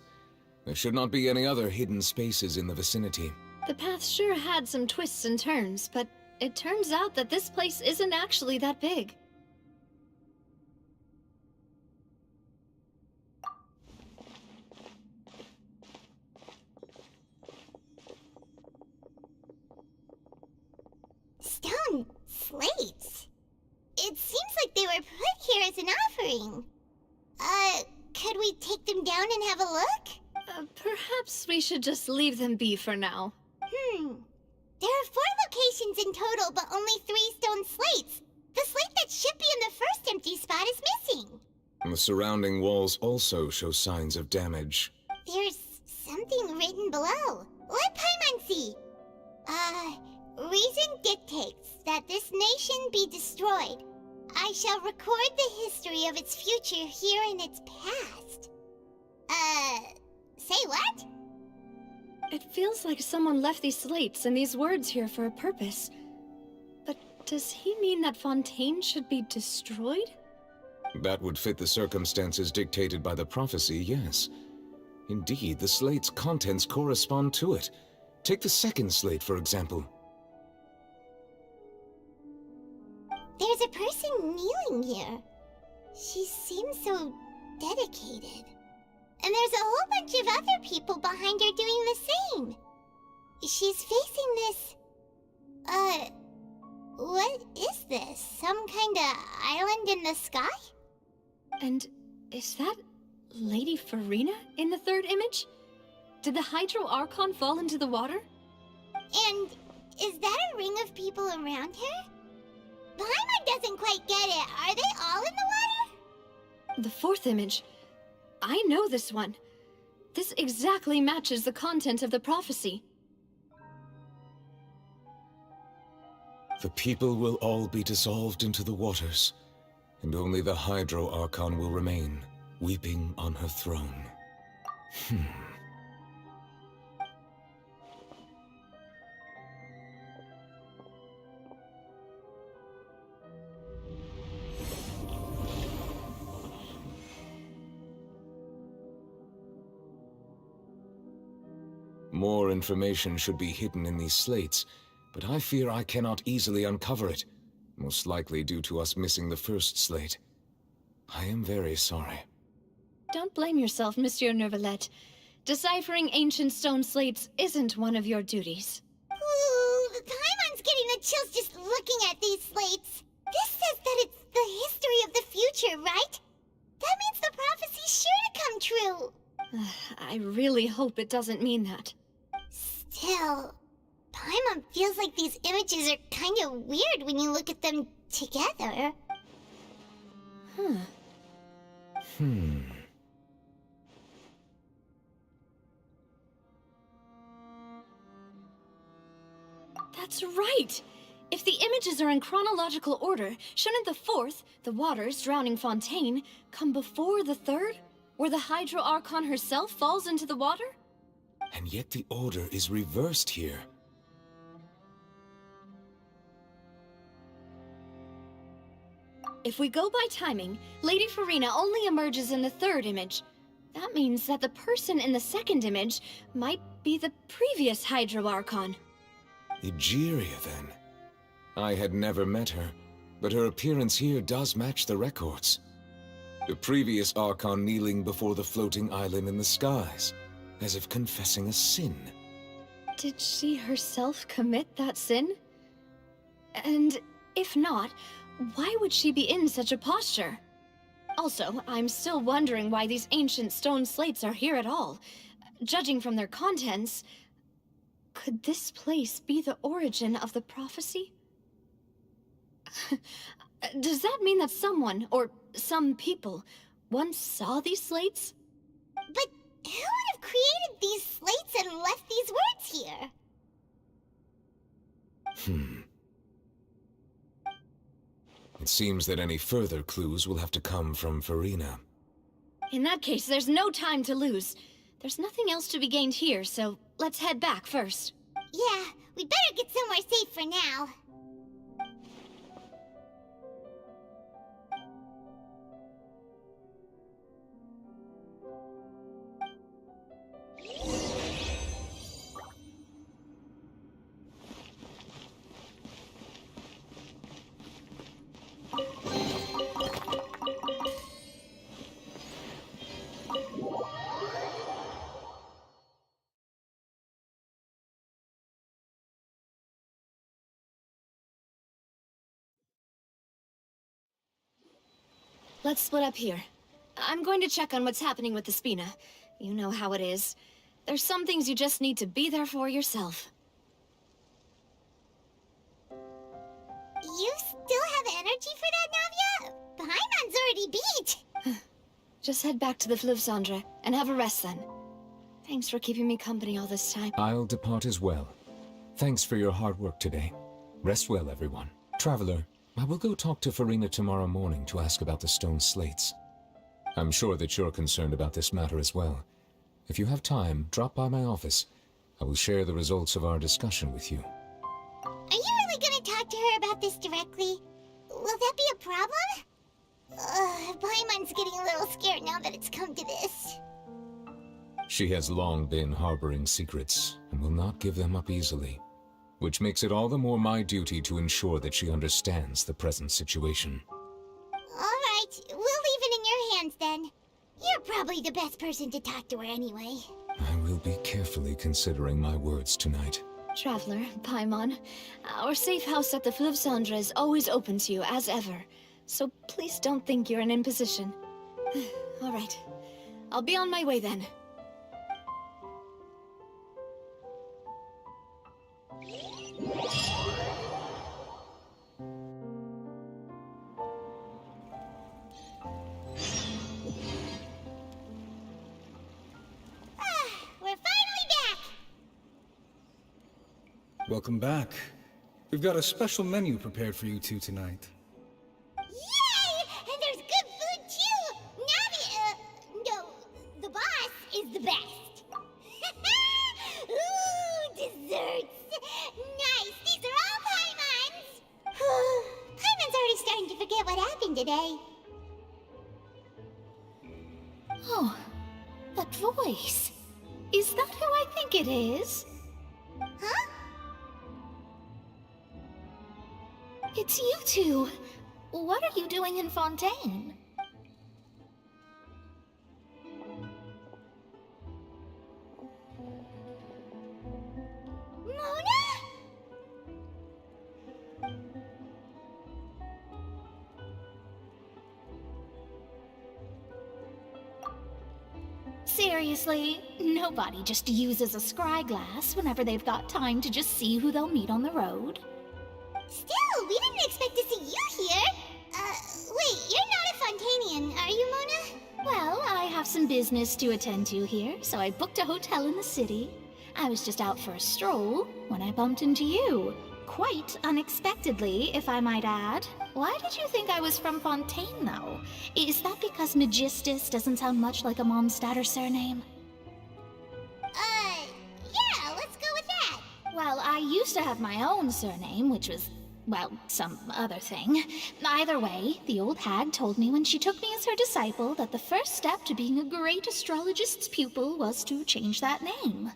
There should not be any other hidden spaces in the vicinity. The path sure had some twists and turns, but it turns out that this place isn't actually that big. Stone slates. It seems like they were put here as an offering. Could we take them down and have a look? Perhaps we should just leave them be for now. There are 4 locations in total, but only 3 stone slates. The slate that should be in the first empty spot is missing. The surrounding walls also show signs of damage. There's something written below. Let Paimon see. Reason dictates that this nation be destroyed. I shall record the history of its future here in its past. Say what? It feels like someone left these slates and these words here for a purpose. But does he mean that Fontaine should be destroyed? That would fit the circumstances dictated by the prophecy, yes. Indeed, the slate's contents correspond to it. Take the second slate, for example. There's a person kneeling here. She seems so dedicated. And there's a whole bunch of other people behind her doing the same. She's facing this... what is this? Some kind of island in the sky? And is that Lady Farina in the third image? Did the Hydro Archon fall into the water? And is that a ring of people around her? Paimon doesn't quite get it. Are they all in the water? The fourth image. I know this one. This exactly matches the content of the prophecy. The people will all be dissolved into the waters, and only the Hydro Archon will remain, weeping on her throne. More information should be hidden in these slates, but I fear I cannot easily uncover it, most likely due to us missing the first slate. I am very sorry. Don't blame yourself, Monsieur Neuvillette. Deciphering ancient stone slates isn't one of your duties. Ooh, Paimon's getting the chills just looking at these slates. This says that it's the history of the future, right? That means the prophecy's sure to come true. I really hope it doesn't mean that. Still, Paimon feels like these images are kind of weird when you look at them together. That's right! If the images are in chronological order, shouldn't the fourth, the waters drowning Fontaine, come before the third, where the Hydro Archon herself falls into the water? And yet the order is reversed here. If we go by timing, Lady Farina only emerges in the third image. That means that the person in the second image might be the previous Hydro Archon. Egeria, then. I had never met her, but her appearance here does match the records. The previous Archon kneeling before the floating island in the skies, as if confessing a sin. Did she herself commit that sin? And if not, why would she be in such a posture? Also, I'm still wondering why these ancient stone slates are here at all. Judging from their contents, could this place be the origin of the prophecy? Does that mean that someone, or some people, once saw these slates? But who would have created these slates and left these words here? It seems that any further clues will have to come from Farina. In that case, there's no time to lose. There's nothing else to be gained here, so let's head back first. Yeah, we better get somewhere safe for now. Let's split up here. I'm going to check on what's happening with the Spina. You know how it is. There's some things you just need to be there for yourself. You still have energy for that, Navia? Paimon's already beat! Just head back to the Fleuve Cendre and have a rest then. Thanks for keeping me company all this time. I'll depart as well. Thanks for your hard work today. Rest well, everyone. Traveler, I will go talk to Farina tomorrow morning to ask about the stone slates. I'm sure that you're concerned about this matter as well. If you have time, drop by my office. I will share the results of our discussion with you. Are you really gonna talk to her about this directly? Will that be a problem? Paimon's getting a little scared now that it's come to this. She has long been harboring secrets, and will not give them up easily, which makes it all the more my duty to ensure that she understands the present situation. Alright, we'll leave it in your hands then. You're probably the best person to talk to her anyway. I will be carefully considering my words tonight. Traveler, Paimon, our safe house at the Fleuve Cendre is always open to you, as ever. So please don't think you're an imposition. Alright, I'll be on my way then. Welcome back. We've got a special menu prepared for you two tonight. Yay! And there's good food too! No, the boss is the best. Ooh, desserts! Nice! These are all Paimon's! Paimon's already starting to forget what happened today. Oh, that voice. Is that who I think it is? Huh? It's you two. What are you doing in Fontaine? Mona? Seriously, nobody just uses a scry glass whenever they've got time to just see who they'll meet on the road. Still, we didn't expect to see you here. Wait, you're not a Fontainian, are you, Mona? Well, I have some business to attend to here, so I booked a hotel in the city. I was just out for a stroll when I bumped into you. Quite unexpectedly, if I might add. Why did you think I was from Fontaine, though? Is that because Magistus doesn't sound much like a Mondstadter surname? Yeah, let's go with that. Well, I used to have my own surname, which was, well, some other thing. Either way, the old hag told me when she took me as her disciple that the first step to being a great astrologist's pupil was to change that name.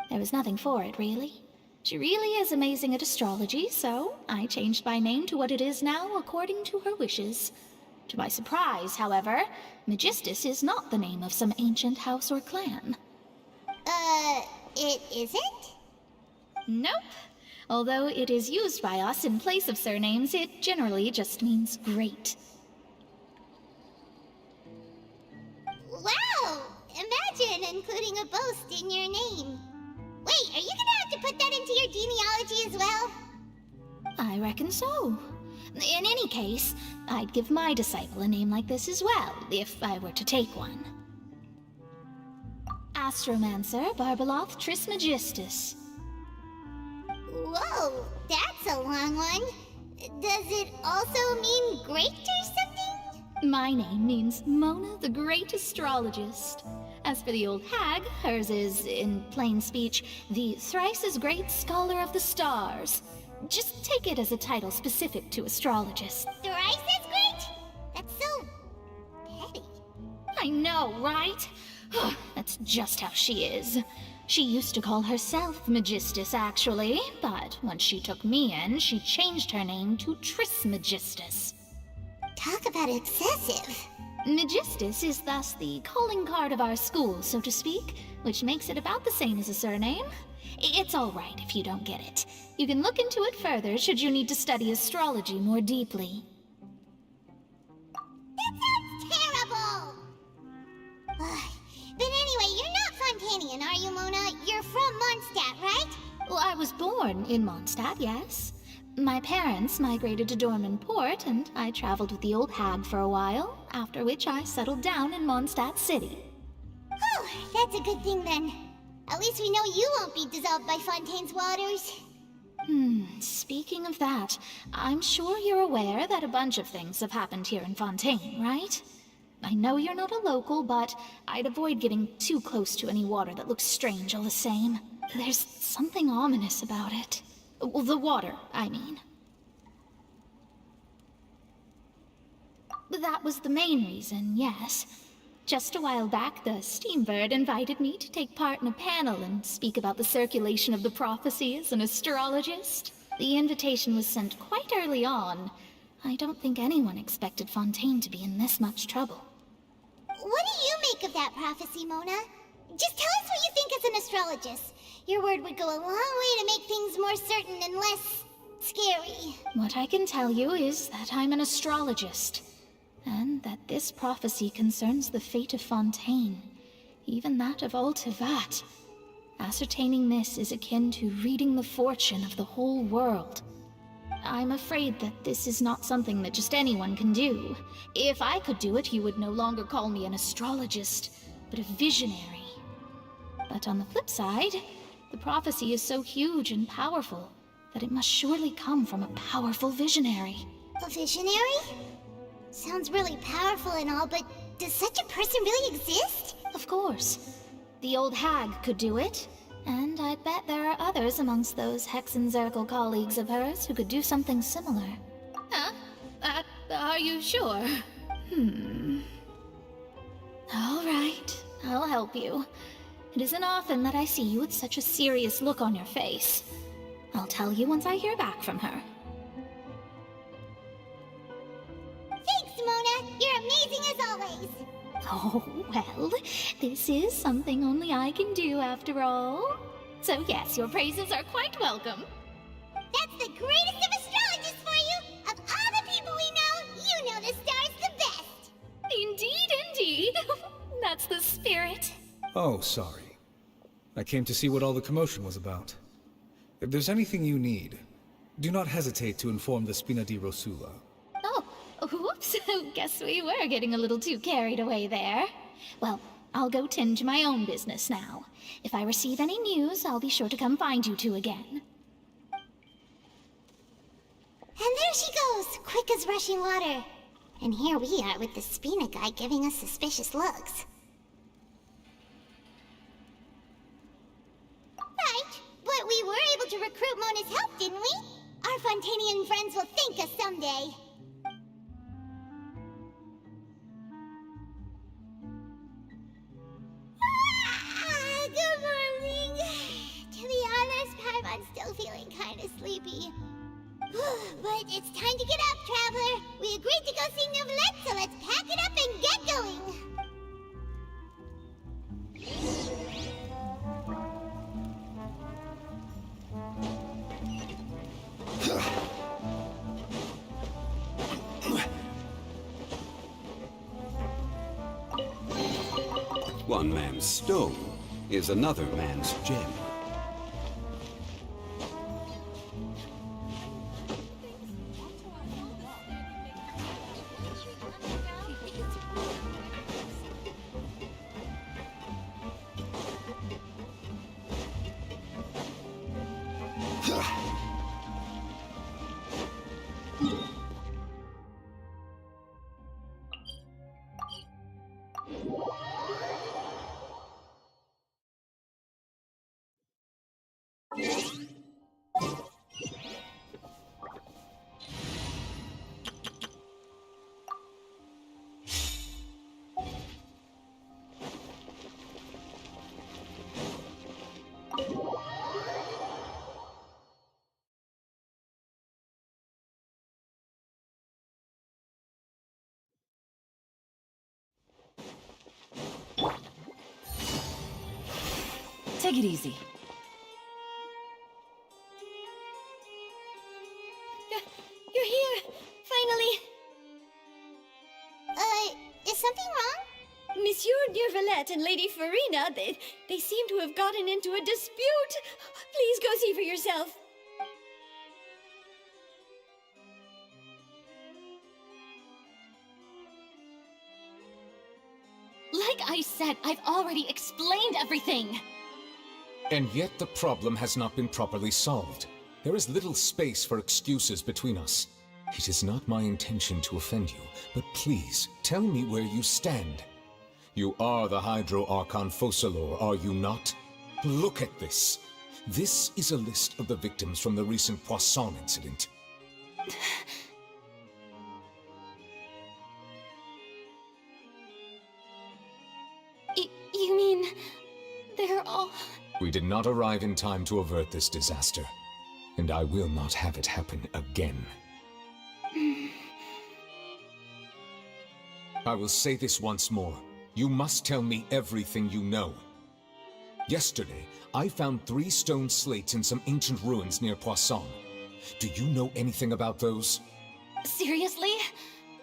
There was nothing for it, really. She really is amazing at astrology, so I changed my name to what it is now according to her wishes. To my surprise, however, Magistus is not the name of some ancient house or clan. It isn't? Nope. Although it is used by us in place of surnames, it generally just means great. Wow! Imagine including a boast in your name. Wait, are you gonna have to put that into your genealogy as well? I reckon so. In any case, I'd give my disciple a name like this as well, if I were to take one. Astromancer Barbeloth Trismegistus. Whoa, that's a long one. Does it also mean great or something? My name means Mona the Great Astrologist. As for the old hag, hers is, in plain speech, the thrice-as-great Scholar of the Stars. Just take it as a title specific to astrologists. Thrice as great? That's so petty. I know, right? That's just how she is. She used to call herself Magistus, actually, but once she took me in, she changed her name to Trismegistus. Talk about excessive. Magistus is thus the calling card of our school, so to speak, which makes it about the same as a surname. It's all right if you don't get it. You can look into it further should you need to study astrology more deeply. That sounds terrible! But anyway, you're not Fontainian, are you, Mona? You're from Mondstadt, right? Well, I was born in Mondstadt, yes. My parents migrated to Dorman Port, and I traveled with the old hag for a while, after which I settled down in Mondstadt City. Oh, that's a good thing then. At least we know you won't be dissolved by Fontaine's waters. Speaking of that, I'm sure you're aware that a bunch of things have happened here in Fontaine, right? I know you're not a local, but I'd avoid getting too close to any water that looks strange all the same. There's something ominous about it. Well, the water, I mean. That was the main reason, yes. Just a while back, the Steambird invited me to take part in a panel and speak about the circulation of the prophecy as an astrologist. The invitation was sent quite early on. I don't think anyone expected Fontaine to be in this much trouble. What do you make of that prophecy, Mona? Just tell us what you think as an astrologist. Your word would go a long way to make things more certain and less scary. What I can tell you is that I'm an astrologist, and that this prophecy concerns the fate of Fontaine, even that of all Tevat. Ascertaining this is akin to reading the fortune of the whole world. I'm afraid that this is not something that just anyone can do. If I could do it, you would no longer call me an astrologist, but a visionary. But on the flip side, The prophecy is so huge and powerful that it must surely come from a powerful visionary. A visionary? Sounds really powerful and all, but does such a person really exist? Of course. The old hag could do it. And I bet there are others amongst those Hexenzirkel colleagues of hers who could do something similar. Huh? Are you sure? All right, I'll help you. It isn't often that I see you with such a serious look on your face. I'll tell you once I hear back from her. Thanks, Mona! You're amazing as always! Oh, well, this is something only I can do after all. So yes, your praises are quite welcome. That's the greatest of astrologists for you! Of all the people we know, you know the stars the best! Indeed, indeed. That's the spirit. Oh, sorry. I came to see what all the commotion was about. If there's anything you need, do not hesitate to inform the Spina di Rosula. Oh, whoops. Guess we were getting a little too carried away there. Well, I'll go tend to my own business now. If I receive any news, I'll be sure to come find you two again. And there she goes, quick as rushing water. And here we are with the Spina guy giving us suspicious looks. Right, but we were able to recruit Mona's help, didn't we? Our Fontainian friends will thank us someday. Good morning. To be honest, Paimon's still feeling kinda sleepy. But it's time to get up, Traveler. We agreed to go see Novelette, so let's pack it up and get going. One man's stone is another man's gem. Take it easy. You're here! Finally! Is something wrong? Monsieur Neurvalette and Lady Farina, they seem to have gotten into a dispute. Please go see for yourself. Like I said, I've already explained everything. And yet the problem has not been properly solved. There is little space for excuses between us. It is not my intention to offend you, but please, tell me where you stand. You are the Hydro Archon Focalor, are you not? Look at this. This is a list of the victims from the recent Poisson incident. You mean... they're all... We did not arrive in time to avert this disaster, and I will not have it happen again. I will say this once more. You must tell me everything you know. Yesterday, I found 3 stone slates in some ancient ruins near Poisson. Do you know anything about those? Seriously?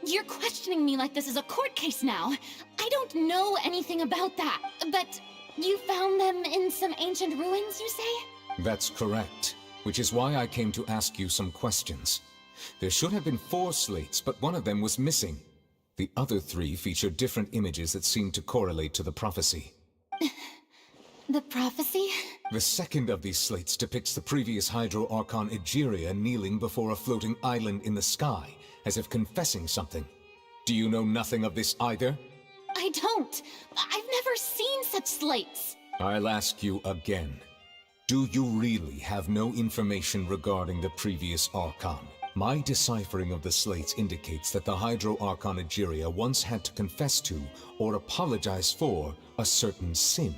You're questioning me like this is a court case now. I don't know anything about that, but you found them in some ancient ruins, you say? That's correct, which is why I came to ask you some questions. There should have been 4 slates, but one of them was missing. The other 3 featured different images that seemed to correlate to the prophecy. The prophecy? The second of these slates depicts the previous Hydro Archon Egeria kneeling before a floating island in the sky, as if confessing something. Do you know nothing of this either? I don't. I've never seen such slates. I'll ask you again. Do you really have no information regarding the previous Archon? My deciphering of the slates indicates that the Hydro Archon Egeria once had to confess to, or apologize for, a certain sin.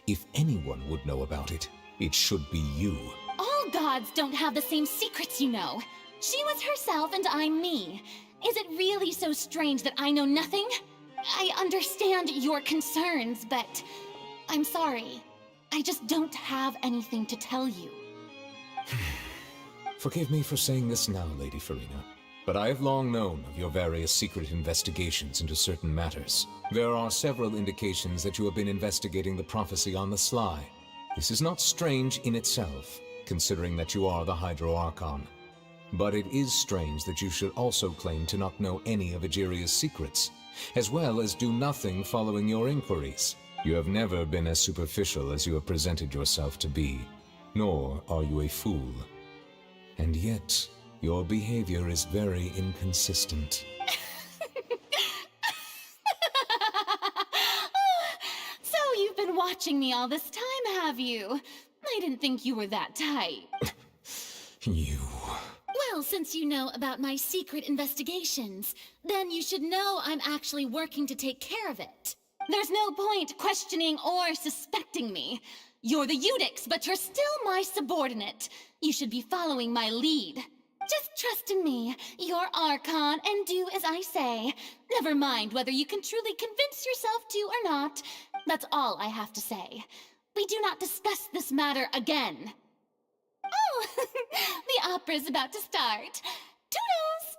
If anyone would know about it, it should be you. All gods don't have the same secrets, you know. She was herself and I'm me. Is it really so strange that I know nothing? I understand your concerns, but I'm sorry. I just don't have anything to tell you. Forgive me for saying this now, Lady Farina, but I have long known of your various secret investigations into certain matters. There are several indications that you have been investigating the prophecy on the sly. This is not strange in itself, considering that you are the Hydro Archon. But it is strange that you should also claim to not know any of Egeria's secrets, as well as do nothing following your inquiries. You have never been as superficial as you have presented yourself to be, nor are you a fool. And yet, your behavior is very inconsistent. So you've been watching me all this time, have you? I didn't think you were that type. You... Well, since you know about my secret investigations, then you should know I'm actually working to take care of it. There's no point questioning or suspecting me. You're the Eudix, but you're still my subordinate. You should be following my lead. Just trust in me, you're Archon, and do as I say. Never mind whether you can truly convince yourself to or not. That's all I have to say. We do not discuss this matter again. Oh, the opera's about to start. Toodles!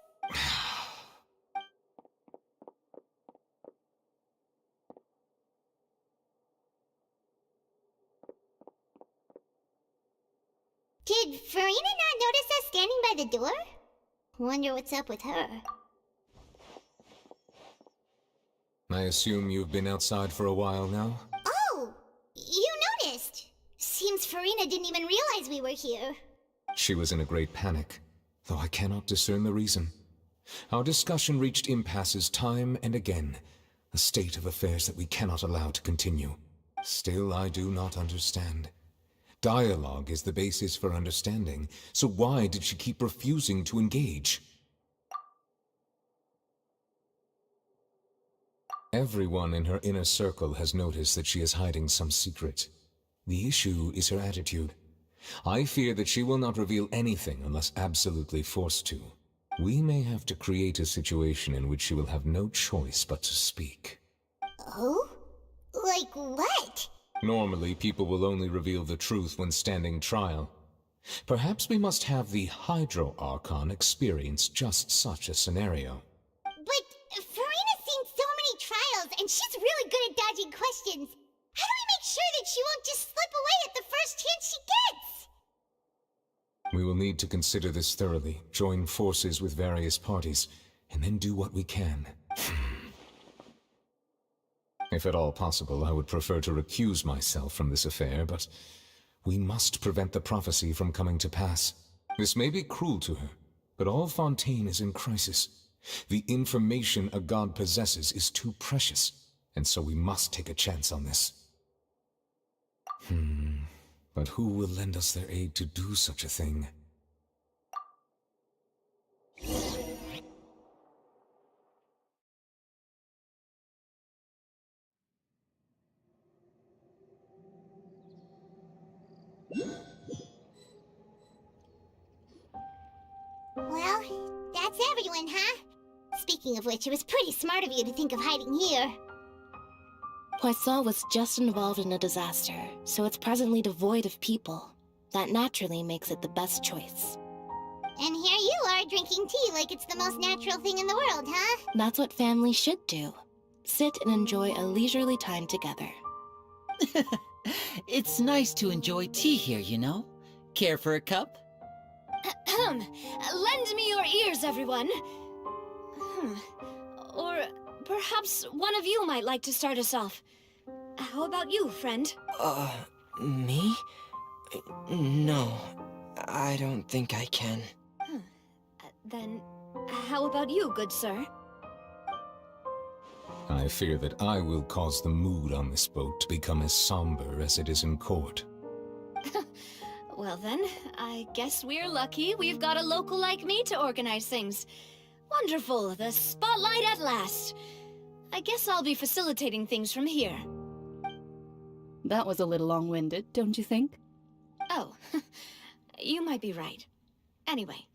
Did Farina not notice us standing by the door? Wonder what's up with her. I assume you've been outside for a while now? Oh! You noticed! Seems Farina didn't even realize we were here. She was in a great panic, though I cannot discern the reason. Our discussion reached impasses time and again, a state of affairs that we cannot allow to continue. Still, I do not understand. Dialogue is the basis for understanding, so why did she keep refusing to engage? Everyone in her inner circle has noticed that she is hiding some secret. The issue is her attitude. I fear that she will not reveal anything unless absolutely forced to. We may have to create a situation in which she will have no choice but to speak. Oh? Like what? Normally, people will only reveal the truth when standing trial. Perhaps we must have the Hydro Archon experience just such a scenario. But Farina's seen so many trials, and she's really good at dodging questions. How do we make sure that she won't just slip away at the first chance she gets? We will need to consider this thoroughly, join forces with various parties, and then do what we can. If at all possible, I would prefer to recuse myself from this affair, but we must prevent the prophecy from coming to pass. This may be cruel to her, but all Fontaine is in crisis. The information a god possesses is too precious, and so we must take a chance on this. But who will lend us their aid to do such a thing? Well, that's everyone, huh? Speaking of which, it was pretty smart of you to think of hiding here. Poisson was just involved in a disaster, so it's presently devoid of people. That naturally makes it the best choice. And here you are drinking tea like it's the most natural thing in the world, huh? That's what family should do. Sit and enjoy a leisurely time together. It's nice to enjoy tea here, you know? Care for a cup? Lend me your ears, everyone. Or perhaps one of you might like to start us off. How about you, friend? Me? No, I don't think I can. Then, how about you, good sir? I fear that I will cause the mood on this boat to become as somber as it is in court. Well then, I guess we're lucky we've got a local like me to organize things. Wonderful, the spotlight at last. I guess I'll be facilitating things from here. That was a little long-winded, don't you think? Oh, you might be right. Anyway,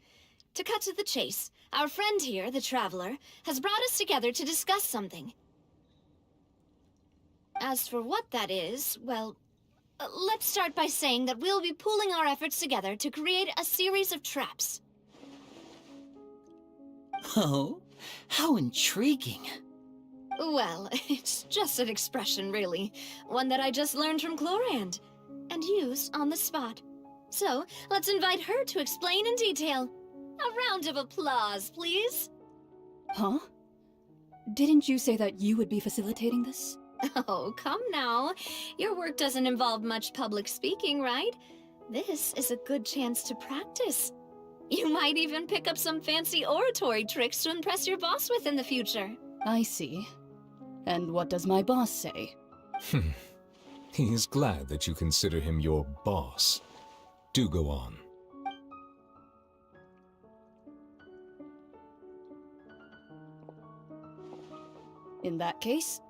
to cut to the chase, our friend here, the Traveler, has brought us together to discuss something. As for what that is, well, let's start by saying that we'll be pooling our efforts together to create a series of traps. Oh, how intriguing. Well, it's just an expression, really. One that I just learned from Chlorand, and used on the spot. So, let's invite her to explain in detail. A round of applause, please. Huh? Didn't you say that you would be facilitating this? Oh, come now. Your work doesn't involve much public speaking, right? This is a good chance to practice. You might even pick up some fancy oratory tricks to impress your boss with in the future. I see. And what does my boss say? He is glad that you consider him your boss. Do go on. In that case,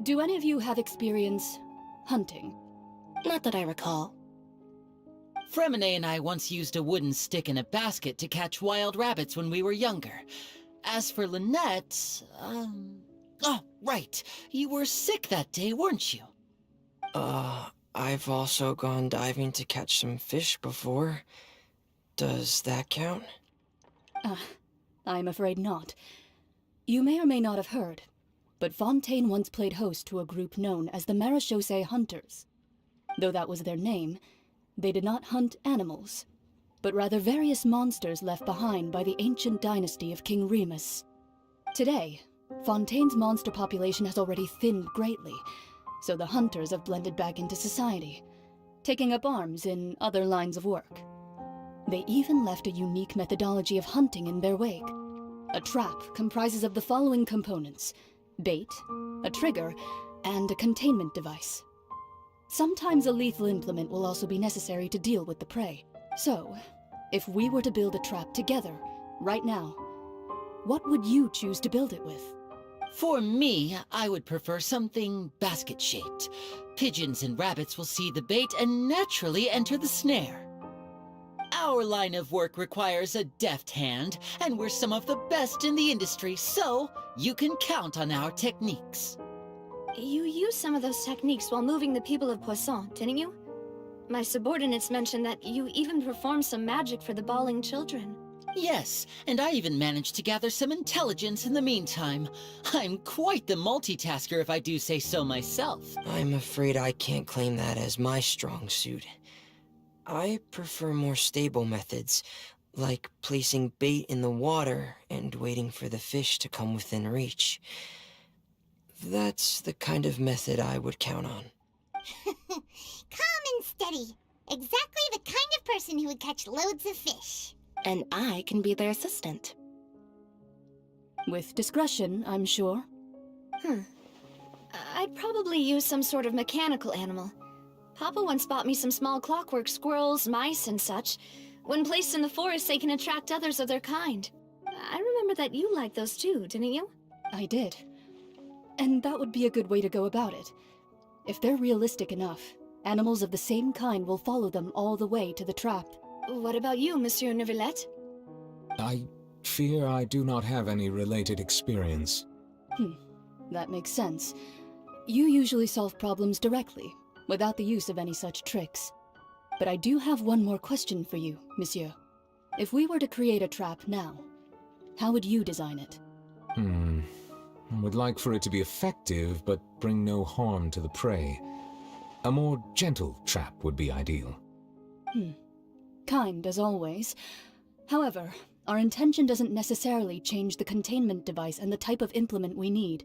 do any of you have experience hunting? Not that I recall. Fremine and I once used a wooden stick in a basket to catch wild rabbits when we were younger. As for Lynette, oh, right. You were sick that day, weren't you? I've also gone diving to catch some fish before. Does that count? I'm afraid not. You may or may not have heard, but Fontaine once played host to a group known as the Marechaussee Hunters. Though that was their name, they did not hunt animals, but rather various monsters left behind by the ancient dynasty of King Remus. Today, Fontaine's monster population has already thinned greatly, so the hunters have blended back into society, taking up arms in other lines of work. They even left a unique methodology of hunting in their wake. A trap comprises of the following components: bait, a trigger, and a containment device. Sometimes a lethal implement will also be necessary to deal with the prey. So, if we were to build a trap together, right now, what would you choose to build it with? For me, I would prefer something basket-shaped. Pigeons and rabbits will see the bait and naturally enter the snare. Our line of work requires a deft hand, and we're some of the best in the industry, so you can count on our techniques. You used some of those techniques while moving the people of Poisson, didn't you? My subordinates mentioned that you even performed some magic for the bawling children. Yes, and I even managed to gather some intelligence in the meantime. I'm quite the multitasker if I do say so myself. I'm afraid I can't claim that as my strong suit. I prefer more stable methods, like placing bait in the water and waiting for the fish to come within reach. That's the kind of method I would count on. Calm and steady. Exactly the kind of person who would catch loads of fish. And I can be their assistant. With discretion, I'm sure. I'd probably use some sort of mechanical animal. Papa once bought me some small clockwork squirrels, mice, and such. When placed in the forest, they can attract others of their kind. I remember that you liked those too, didn't you? I did. And that would be a good way to go about it. If they're realistic enough, animals of the same kind will follow them all the way to the trap. What about you, Monsieur Neuvillette? I fear I do not have any related experience. That makes sense. You usually solve problems directly, without the use of any such tricks. But I do have one more question for you, Monsieur. If we were to create a trap now, how would you design it? I would like for it to be effective, but bring no harm to the prey. A more gentle trap would be ideal. Kind as always. However, our intention doesn't necessarily change the containment device and the type of implement we need.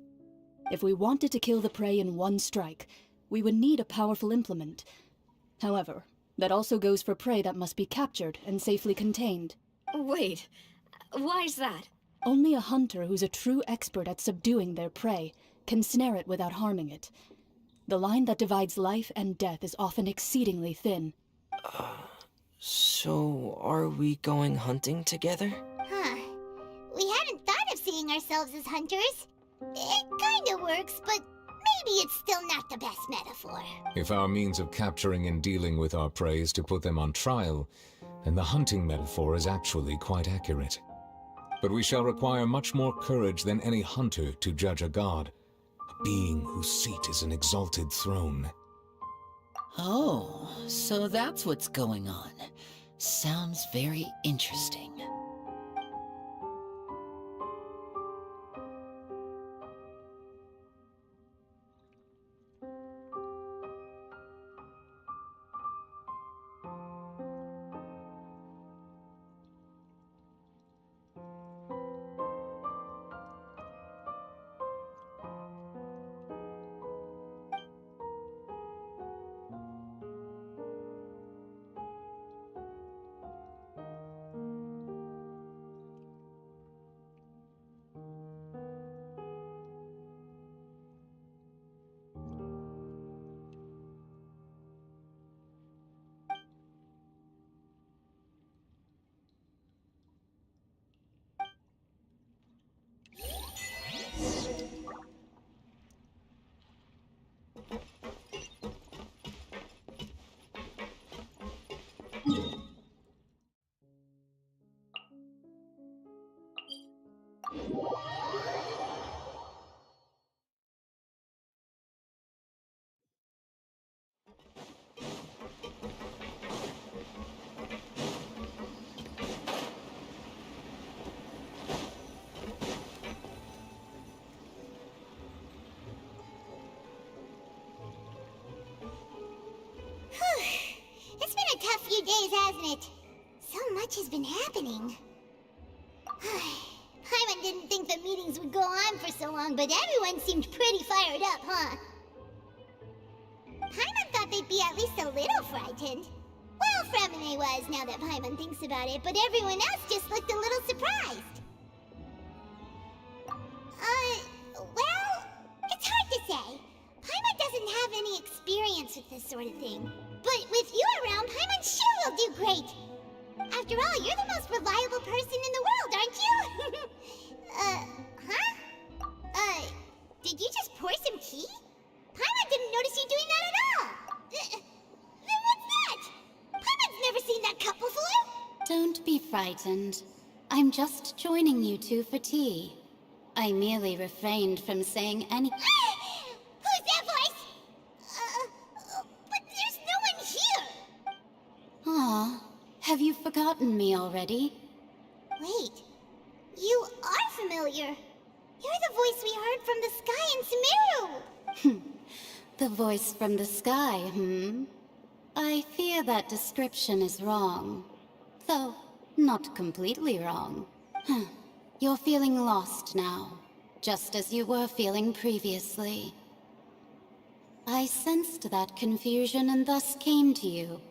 If we wanted to kill the prey in one strike, we would need a powerful implement. However, that also goes for prey that must be captured and safely contained. Wait, why's that? Only a hunter who's a true expert at subduing their prey can snare it without harming it. The line that divides life and death is often exceedingly thin. So are we going hunting together? Huh. We hadn't thought of seeing ourselves as hunters. It kinda works, but maybe it's still not the best metaphor. If our means of capturing and dealing with our prey is to put them on trial, then the hunting metaphor is actually quite accurate. But we shall require much more courage than any hunter to judge a god, a being whose seat is an exalted throne. Oh, so that's what's going on. Sounds very interesting. It's been a tough few days, hasn't it? So much has been happening. Paimon didn't think the meetings would go on for so long, but everyone seemed pretty fired up, huh? Paimon thought they'd be at least a little frightened. Well, Fremine was, now that Paimon thinks about it, but everyone else just looked a little surprised. Well, it's hard to say. Paimon doesn't have any experience with this sort of thing. But with you around, Paimon sure will do great. After all, you're the most reliable person in the world, aren't you? Did you just pour some tea? Paimon didn't notice you doing that at all. Then what's that? Paimon's never seen that cup before. Don't be frightened. I'm just joining you two for tea. I merely refrained from saying any- Who's that voice? But there's no one here. Aw, have you forgotten me already? Wait, you are familiar. You're the voice we heard from the sky in Sumeru. The voice from the sky, I fear that description is wrong. Though, not completely wrong. You're feeling lost now, just as you were feeling previously. I sensed that confusion and thus came to you.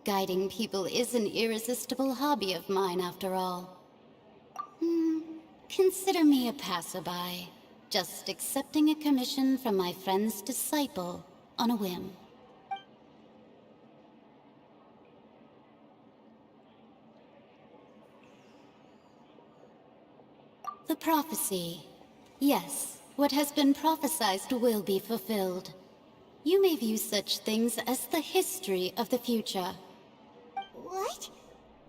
Guiding people is an irresistible hobby of mine, after all. Consider me a passerby, just accepting a commission from my friend's disciple on a whim. The prophecy. Yes, what has been prophesied will be fulfilled. You may view such things as the history of the future. What?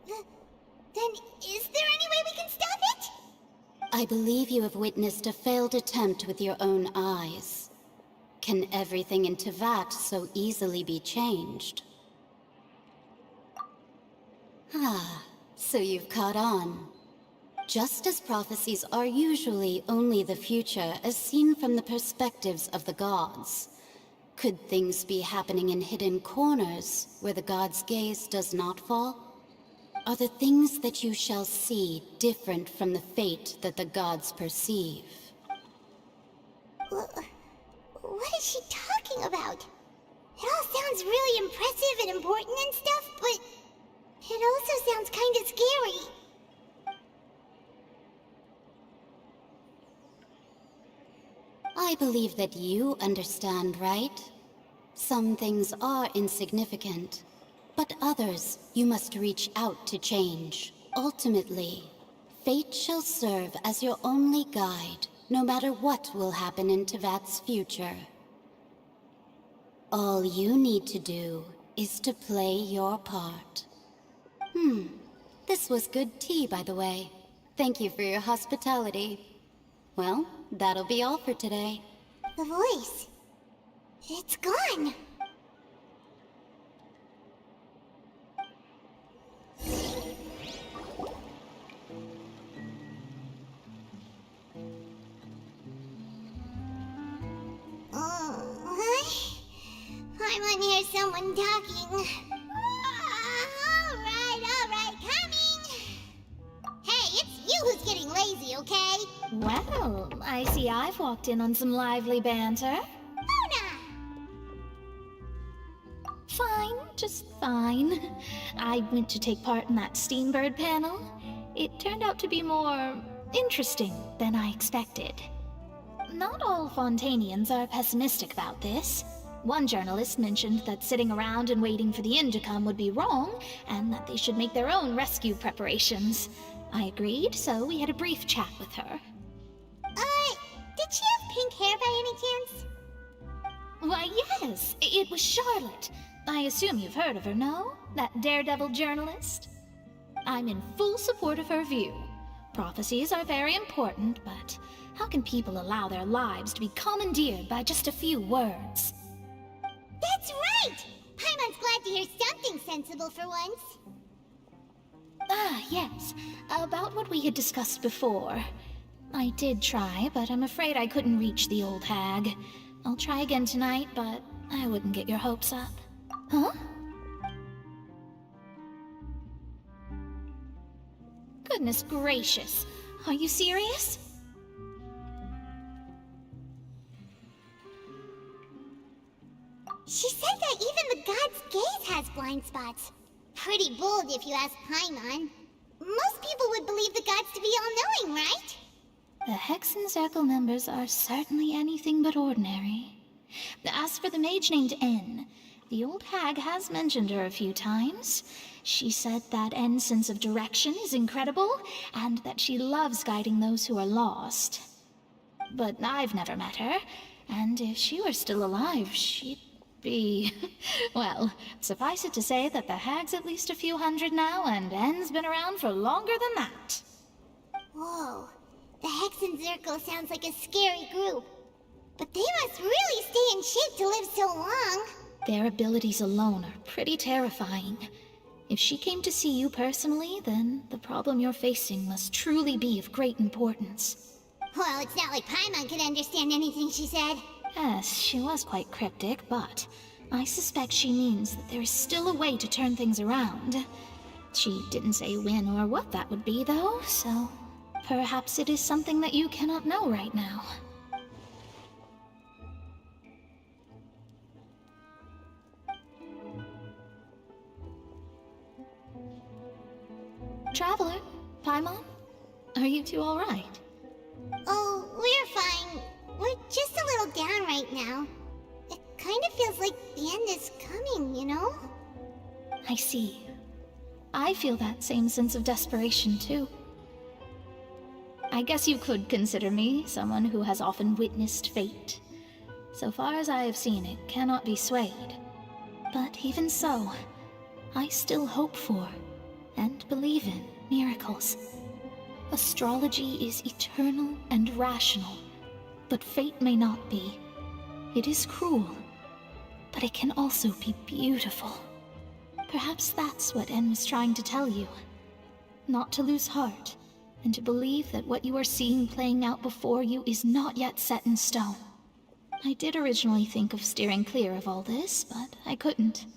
Then is there any way we can stop it? I believe you have witnessed a failed attempt with your own eyes. Can everything in Tevat so easily be changed? So you've caught on. Just as prophecies are usually only the future as seen from the perspectives of the gods, could things be happening in hidden corners where the gods' gaze does not fall? Are the things that you shall see different from the fate that the gods perceive? What is she talking about? It all sounds really impressive and important and stuff, but it also sounds kind of scary. I believe that you understand, right? Some things are insignificant, but others you must reach out to change. Ultimately, fate shall serve as your only guide, no matter what will happen in Tevat's future. All you need to do is to play your part. This was good tea, by the way. Thank you for your hospitality. Well, that'll be all for today. The voice. It's gone. I want to hear someone talking. All right, coming. Hey, it's you who's getting lazy, okay? Well, I see I've walked in on some lively banter. Fine, just fine. I went to take part in that Steambird panel. It turned out to be more interesting than I expected. Not all Fontainians are pessimistic about this. One journalist mentioned that sitting around and waiting for the end to come would be wrong, and that they should make their own rescue preparations. I agreed, so we had a brief chat with her. Did she have pink hair by any chance? Why, yes, it was Charlotte. I assume you've heard of her, no? That daredevil journalist? I'm in full support of her view. Prophecies are very important, but how can people allow their lives to be commandeered by just a few words? That's right! Paimon's glad to hear something sensible for once. Yes. About what we had discussed before. I did try, but I'm afraid I couldn't reach the old hag. I'll try again tonight, but I wouldn't get your hopes up. Huh? Goodness gracious. Are you serious? She said that even the god's gaze has blind spots. Pretty bold if you ask Paimon. Most people would believe the gods to be all-knowing, right? The Hexen Circle members are certainly anything but ordinary. As for the mage named N, the old hag has mentioned her a few times. She said that N's sense of direction is incredible, and that she loves guiding those who are lost. But I've never met her, and if she were still alive, she'd be... well, suffice it to say that the hag's at least a few hundred now, and N's been around for longer than that. Whoa. The Hexen Circle sounds like a scary group. But they must really stay in shape to live so long. Their abilities alone are pretty terrifying. If she came to see you personally, then the problem you're facing must truly be of great importance. Well, it's not like Paimon could understand anything she said. Yes, she was quite cryptic, but I suspect she means that there is still a way to turn things around. She didn't say when or what that would be, though, so perhaps it is something that you cannot know right now. Traveler, Paimon, are you two all right? Oh, we're fine. We're just a little down right now. It kind of feels like the end is coming, you know? I see. I feel that same sense of desperation, too. I guess you could consider me someone who has often witnessed fate. So far as I have seen, it cannot be swayed. But even so, I still hope for and believe in miracles. Astrology is eternal and rational, but fate may not be. It is cruel, but it can also be beautiful. Perhaps that's what En was trying to tell you. Not to lose heart, and to believe that what you are seeing playing out before you is not yet set in stone. I did originally think of steering clear of all this, but I couldn't.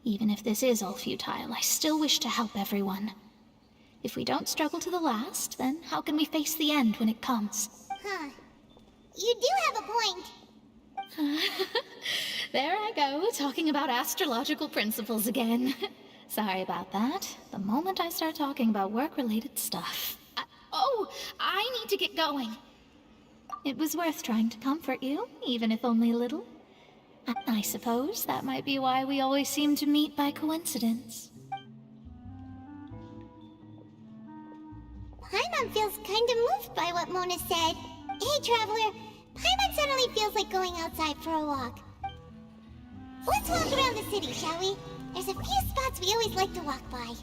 Even if this is all futile, I still wish to help everyone. If we don't struggle to the last, then how can we face the end when it comes? Huh. You do have a point. There I go, talking about astrological principles again. Sorry about that. The moment I start talking about work-related stuff. I need to get going. It was worth trying to comfort you, even if only a little. I suppose that might be why we always seem to meet by coincidence. Paimon feels kind of moved by what Mona said. Hey, Traveler, Paimon suddenly feels like going outside for a walk. Let's walk around the city, shall we? There's a few spots we always like to walk by.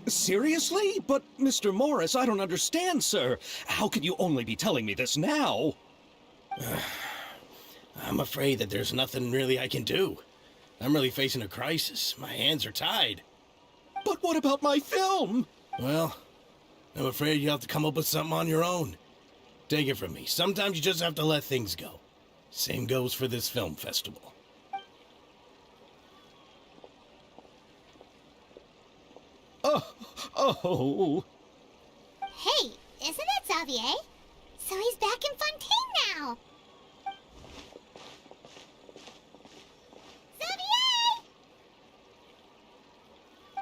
Seriously? But, Mr. Morris, I don't understand, sir. How can you only be telling me this now? I'm afraid that there's nothing really I can do. I'm really facing a crisis. My hands are tied. But what about my film? Well, I'm afraid you'll have to come up with something on your own. Take it from me. Sometimes you just have to let things go. Same goes for this film festival. Oh. Hey, isn't that Xavier? So he's back in Fontaine now. Xavier!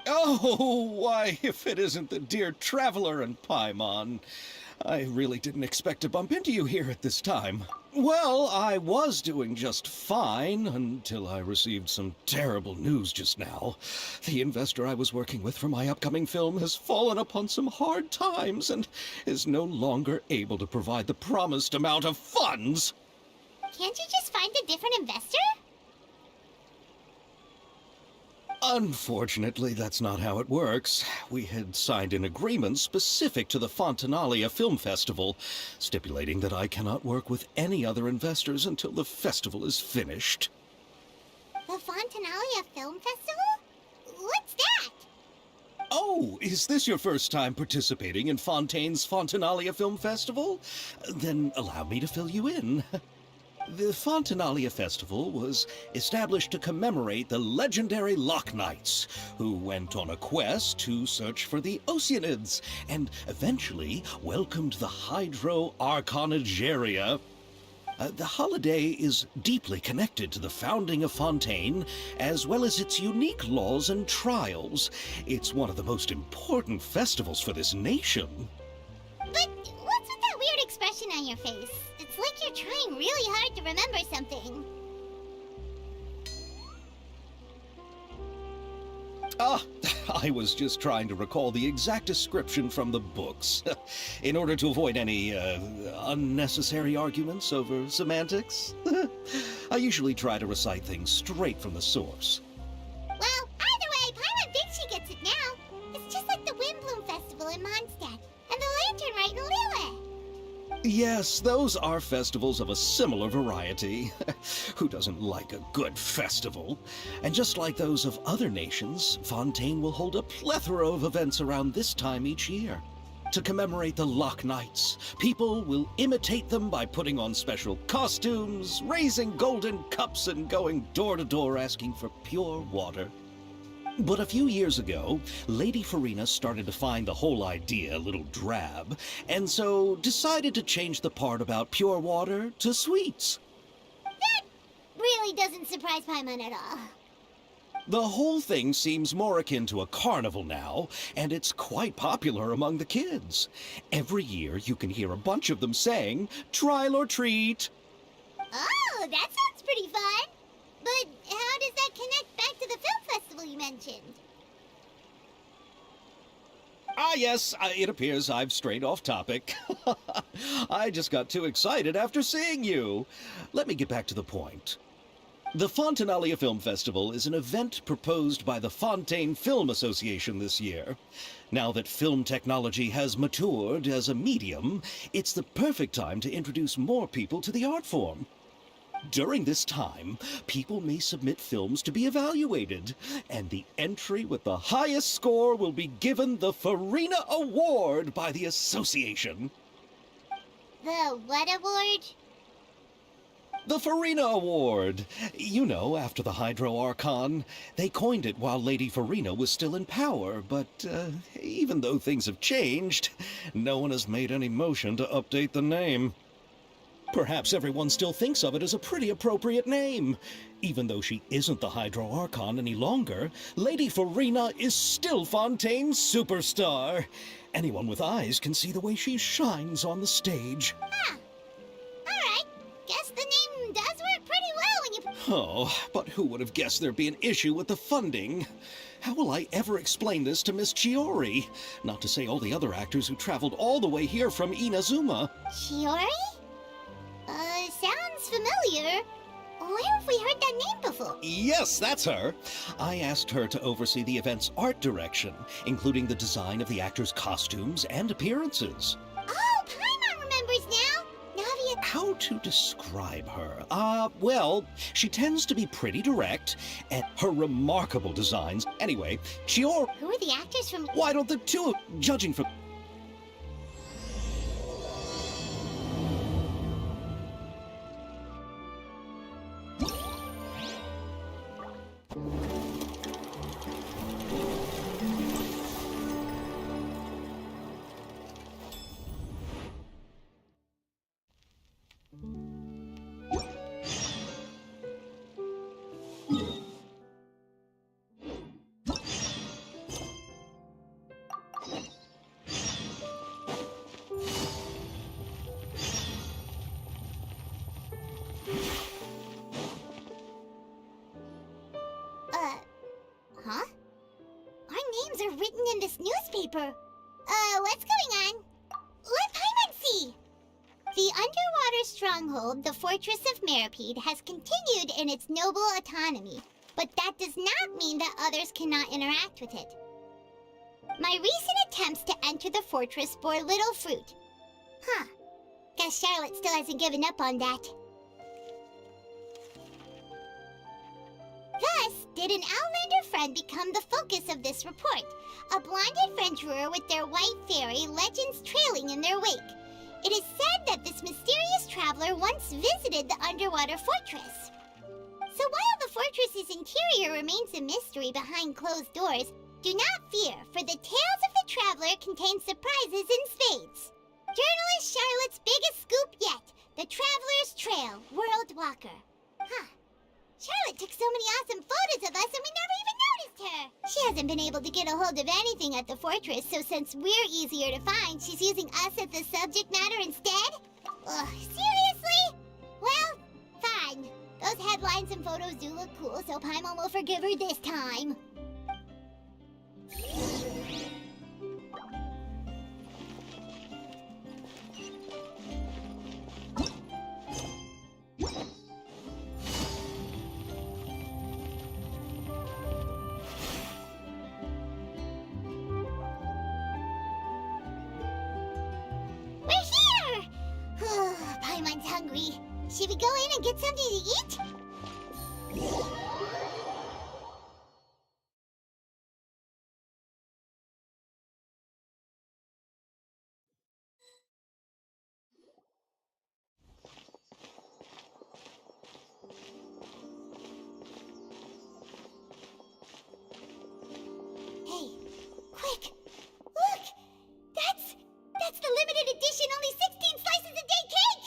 Oh, why, if it isn't the dear Traveler and Paimon. I really didn't expect to bump into you here at this time. Well, I was doing just fine until I received some terrible news just now. The investor I was working with for my upcoming film has fallen upon some hard times and is no longer able to provide the promised amount of funds. Can't you just find a different investor? Unfortunately, that's not how it works. We had signed an agreement specific to the Fontaine Film Festival, stipulating that I cannot work with any other investors until the festival is finished. The Fontaine Film Festival? What's that? Oh, is this your first time participating in Fontaine's Fontaine Film Festival? Then allow me to fill you in. The Fontaine Festival was established to commemorate the legendary Loch Knights, who went on a quest to search for the Oceanids, and eventually welcomed the Hydro Arconageria. The holiday is deeply connected to the founding of Fontaine, as well as its unique laws and trials. It's one of the most important festivals for this nation. But what's with that weird expression on your face? It's like you're trying really hard to remember something. I was just trying to recall the exact description from the books, in order to avoid any unnecessary arguments over semantics. I usually try to recite things straight from the source. Well, either way, Paimon thinks she gets it now. It's just like the Windbloom Festival in Mondstadt, and the Lantern Rite in Lille. Yes, those are festivals of a similar variety. Who doesn't like a good festival? And just like those of other nations, Fontaine will hold a plethora of events around this time each year. To commemorate the Loch Knights, people will imitate them by putting on special costumes, raising golden cups, and going door to door asking for pure water. But a few years ago, Lady Farina started to find the whole idea a little drab, and so decided to change the part about pure water to sweets. That really doesn't surprise Paimon at all. The whole thing seems more akin to a carnival now, and it's quite popular among the kids. Every year you can hear a bunch of them saying, "Trial or treat." Oh, that sounds pretty fun. But how does that connect back to the film festival you mentioned? Yes, it appears I've strayed off topic. I just got too excited after seeing you. Let me get back to the point. The Fontaine Film Festival is an event proposed by the Fontaine Film Association this year. Now that film technology has matured as a medium, it's the perfect time to introduce more people to the art form. During this time, people may submit films to be evaluated, and the entry with the highest score will be given the Farina Award by the association. The what award? The Farina Award! You know, after the Hydro Archon. They coined it while Lady Farina was still in power, but even though things have changed, no one has made any motion to update the name. Perhaps everyone still thinks of it as a pretty appropriate name. Even though she isn't the Hydro Archon any longer, Lady Farina is still Fontaine's superstar. Anyone with eyes can see the way she shines on the stage. Huh. Alright. Guess the name does work pretty well when you... Oh, but who would have guessed there'd be an issue with the funding? How will I ever explain this to Miss Chiori? Not to say all the other actors who traveled all the way here from Inazuma. Chiori? Sounds familiar. Where have we heard that name before? Yes, that's her. I asked her to oversee the event's art direction, including the design of the actors' costumes and appearances. Oh, Paimon remembers now. Navia... How to describe her? Well, she tends to be pretty direct, and her remarkable designs. Anyway, Chiori... Who are the actors from... Why don't the two, judging from... Huh? Our names are written in this newspaper. What's going on? Let Paimon see! The underwater stronghold, the Fortress of Meripede, has continued in its noble autonomy, but that does not mean that others cannot interact with it. My recent attempts to enter the fortress bore little fruit. Huh. Guess Charlotte still hasn't given up on that. Thus, did an Outlander friend become the focus of this report, a blonde adventurer with their white fairy legends trailing in their wake. It is said that this mysterious traveler once visited the underwater fortress. So while the fortress's interior remains a mystery behind closed doors, do not fear, for the tales of the traveler contain surprises in spades. Journalist Charlotte's biggest scoop yet, the Traveler's Trail, World Walker. Huh. Charlotte took so many awesome photos of us and we never even noticed her. She hasn't been able to get a hold of anything at the fortress, so since we're easier to find, she's using us as the subject matter instead? Ugh, seriously? Well, fine. Those headlines and photos do look cool, so Paimon will forgive her this time. Paimon's hungry. Should we go in and get something to eat? Hey, quick! Look! That's the limited edition only 16 slices a day cake!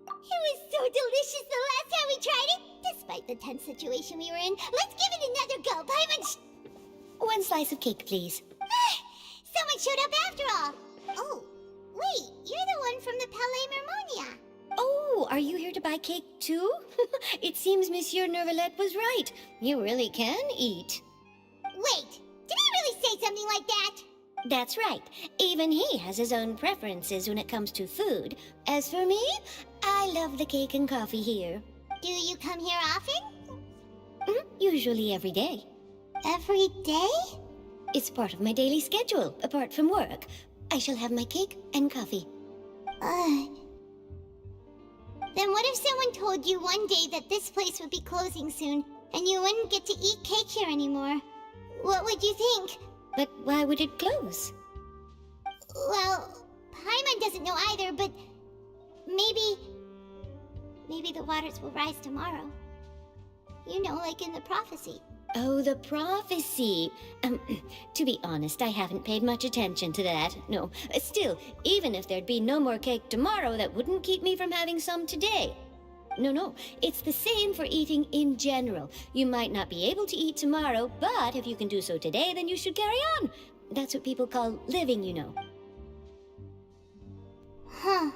It was so delicious the last time we tried it, despite the tense situation we were in. Let's give it another go, Paimon. One slice of cake, please. Someone showed up after all. Oh, wait, you're the one from the Palais Mermonia. Oh, are you here to buy cake too? It seems Monsieur Nervalette was right. You really can eat. Wait, did he really say something like that? That's right. Even he has his own preferences when it comes to food. As for me, I love the cake and coffee here. Do you come here often? Usually every day. Every day? It's part of my daily schedule, apart from work. I shall have my cake and coffee. Then what if someone told you one day that this place would be closing soon, and you wouldn't get to eat cake here anymore? What would you think? But why would it close? Well, Paimon Paimon doesn't know either, but maybe the waters will rise tomorrow. You know, like in the prophecy. Oh, the prophecy. To be honest, I haven't paid much attention to that. No, still, even if there'd be no more cake tomorrow, that wouldn't keep me from having some today. No, it's the same for eating in general. You might not be able to eat tomorrow, but if you can do so today, then you should carry on. That's what people call living, you know. Huh.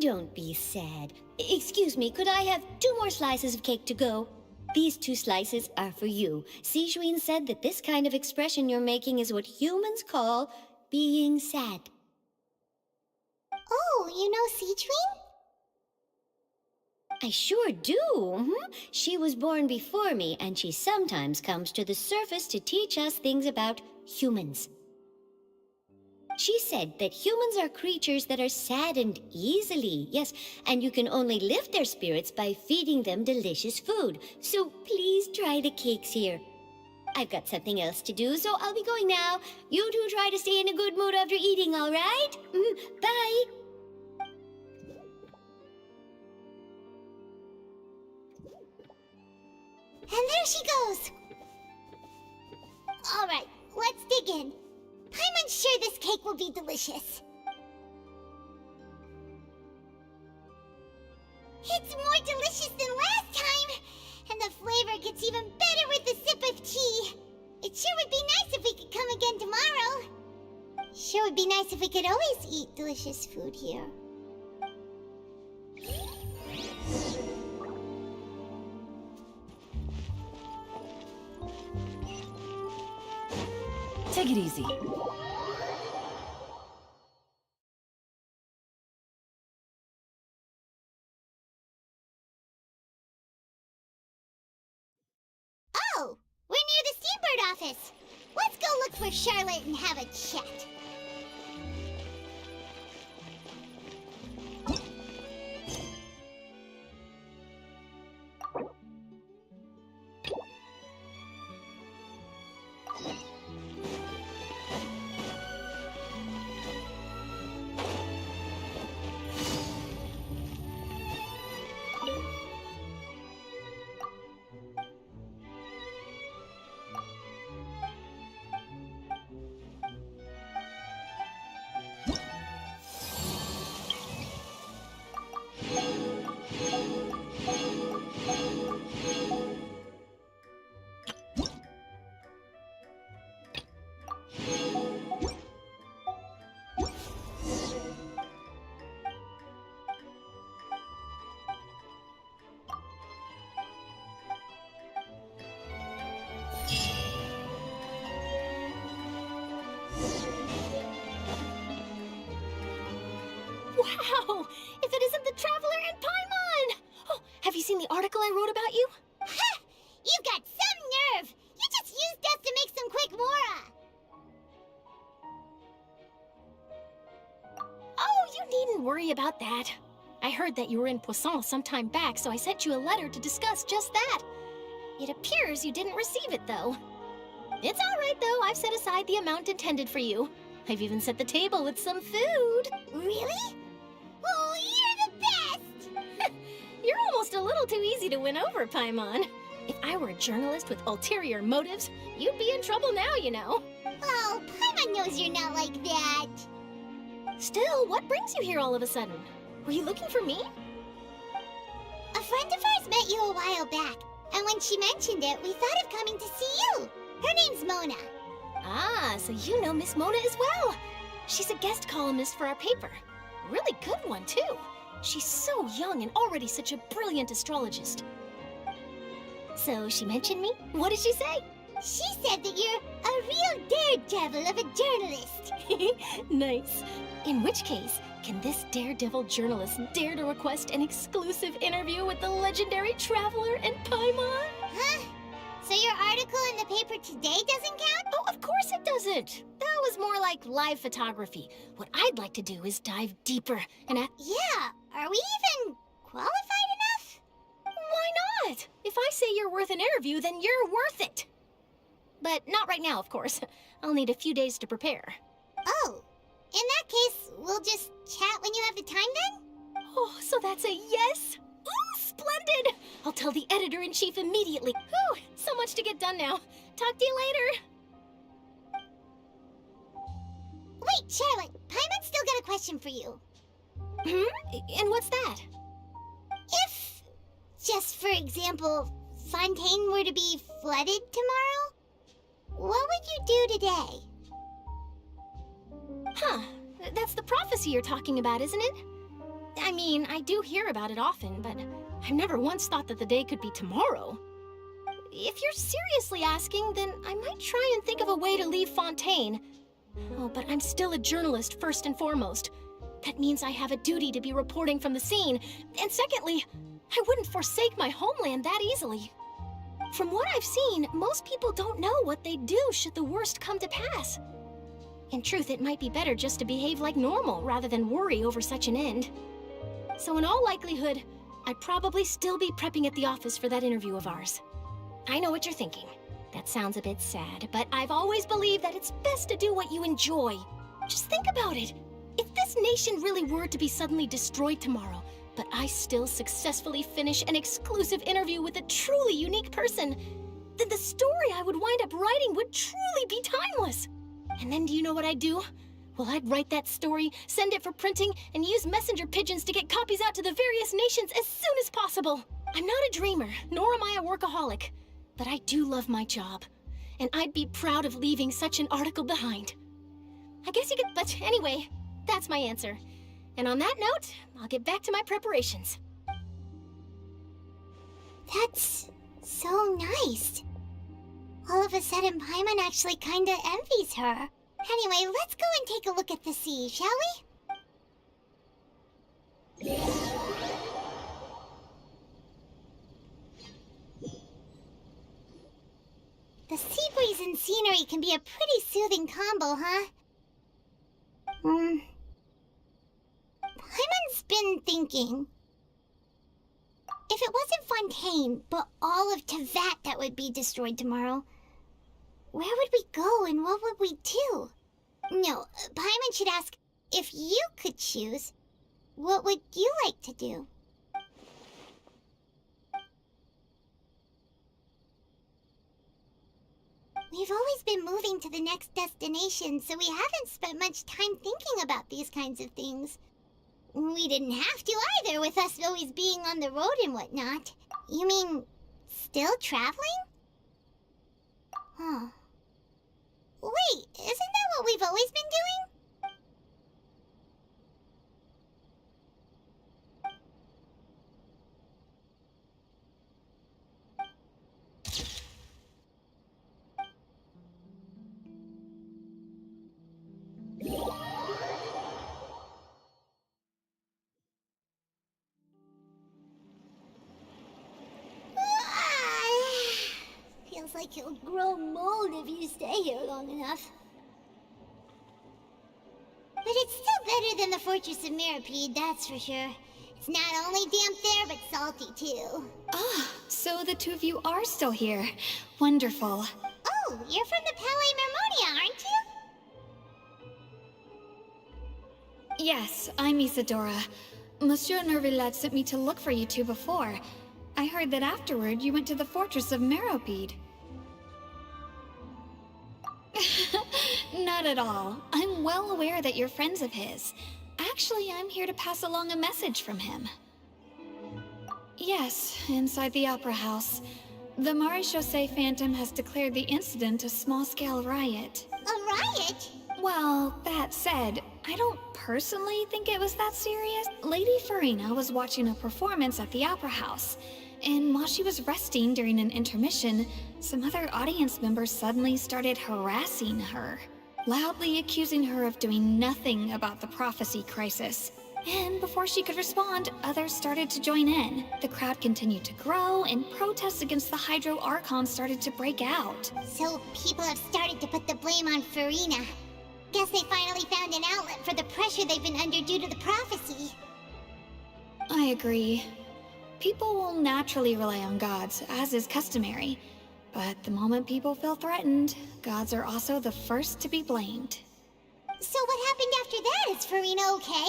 Don't be sad. Excuse me, could I have 2 more slices of cake to go? These 2 slices are for you. Sijuin said that this kind of expression you're making is what humans call being sad. Oh, you know Sijuin? I sure do. She was born before me, and she sometimes comes to the surface to teach us things about humans. She said that humans are creatures that are saddened easily, yes, and you can only lift their spirits by feeding them delicious food. So please try the cakes here. I've got something else to do, so I'll be going now. You two try to stay in a good mood after eating, all right? Bye. And there she goes. All right, let's dig in. Paimon's sure this cake will be delicious. It's more delicious than last time, and the flavor gets even better with a sip of tea. It sure would be nice if we could come again tomorrow. Sure would be nice if we could always eat delicious food here. Take it easy. Oh, we're near the Steambird office. Let's go look for Charlotte and have a chat. Wow! If it isn't the Traveler and Paimon! Oh, have you seen the article I wrote about you? Ha! You've got some nerve! You just used us to make some quick mora! Oh, you needn't worry about that. I heard that you were in Poisson some time back, so I sent you a letter to discuss just that. It appears you didn't receive it, though. It's all right, though. I've set aside the amount intended for you. I've even set the table with some food. Really? Oh, you're the best! You're almost a little too easy to win over, Paimon. If I were a journalist with ulterior motives, you'd be in trouble now, you know. Oh, Paimon knows you're not like that. Still, what brings you here all of a sudden? Were you looking for me? A friend of ours met you a while back, and when she mentioned it, we thought of coming to see you. Her name's Mona. Ah, so you know Miss Mona as well. She's a guest columnist for our paper. Really good one, too. She's so young and already such a brilliant astrologist. So she mentioned me? What did she say? She said that you're a real daredevil of a journalist. Nice. In which case, can this daredevil journalist dare to request an exclusive interview with the legendary Traveler and Paimon? Huh? So your article in the paper today doesn't count? Oh, of course it doesn't. That was more like live photography. What I'd like to do is dive deeper and Yeah, are we even qualified enough? Why not? If I say you're worth an interview, then you're worth it. But not right now, of course. I'll need a few days to prepare. Oh, In that case, we'll just chat when you have the time then? Oh, so that's a yes? Ooh, splendid! I'll tell the editor-in-chief immediately. Whew, so much to get done now. Talk to you later. Wait, Charlotte, Paimon's still got a question for you. And what's that? If, just for example, Fontaine were to be flooded tomorrow, what would you do today? Huh, that's the prophecy you're talking about, isn't it? I mean, I do hear about it often, but I've never once thought that the day could be tomorrow. If you're seriously asking, then I might try and think of a way to leave Fontaine. Oh, but I'm still a journalist first and foremost. That means I have a duty to be reporting from the scene. And secondly, I wouldn't forsake my homeland that easily. From what I've seen, most people don't know what they'd do should the worst come to pass. In truth, it might be better just to behave like normal rather than worry over such an end. So in all likelihood, I'd probably still be prepping at the office for that interview of ours. I know what you're thinking. That sounds a bit sad, but I've always believed that it's best to do what you enjoy. Just think about it. If this nation really were to be suddenly destroyed tomorrow, but I still successfully finish an exclusive interview with a truly unique person, then the story I would wind up writing would truly be timeless. And then do you know what I'd do? Well, I'd write that story, send it for printing, and use messenger pigeons to get copies out to the various nations as soon as possible. I'm not a dreamer, nor am I a workaholic, but I do love my job, and I'd be proud of leaving such an article behind. I guess you could, but anyway, that's my answer. And on that note, I'll get back to my preparations. That's so nice. All of a sudden, Paimon actually kinda envies her. Anyway, let's go and take a look at the sea, shall we? The sea breeze and scenery can be a pretty soothing combo, huh? Paimon's been thinking. If it wasn't Fontaine, but all of Tevat that would be destroyed tomorrow, where would we go and what would we do? No, Paimon should ask, if you could choose, what would you like to do? We've always been moving to the next destination, so we haven't spent much time thinking about these kinds of things. We didn't have to either, with us always being on the road and whatnot. You mean, still traveling? Huh. Wait, isn't that what we've always been doing? Feels like you'll grow mold if you stay here long enough. But it's still better than the Fortress of Mirapede, that's for sure. It's not only damp there, but salty too. Ah, so the two of you are still here. Wonderful. Oh, you're from the Palais Mermonia, aren't you? Yes, I'm Isadora. Monsieur Nervillet sent me to look for you two before. I heard that afterward you went to the Fortress of Meropide. Not at all. I'm well aware that you're friends of his. Actually, I'm here to pass along a message from him. Yes, inside the Opera House. The Maréchaussée Phantom has declared the incident a small-scale riot. A riot? Well, that said, I don't personally think it was that serious. Lady Farina was watching a performance at the Opera House, and while she was resting during an intermission, some other audience members suddenly started harassing her, loudly accusing her of doing nothing about the prophecy crisis. And before she could respond, others started to join in. The crowd continued to grow, and protests against the Hydro Archon started to break out. So people have started to put the blame on Farina. Guess they finally found an outlet for the pressure they've been under due to the prophecy. I agree. People will naturally rely on gods, as is customary. But the moment people feel threatened, gods are also the first to be blamed. So what happened after that? Is Farina okay?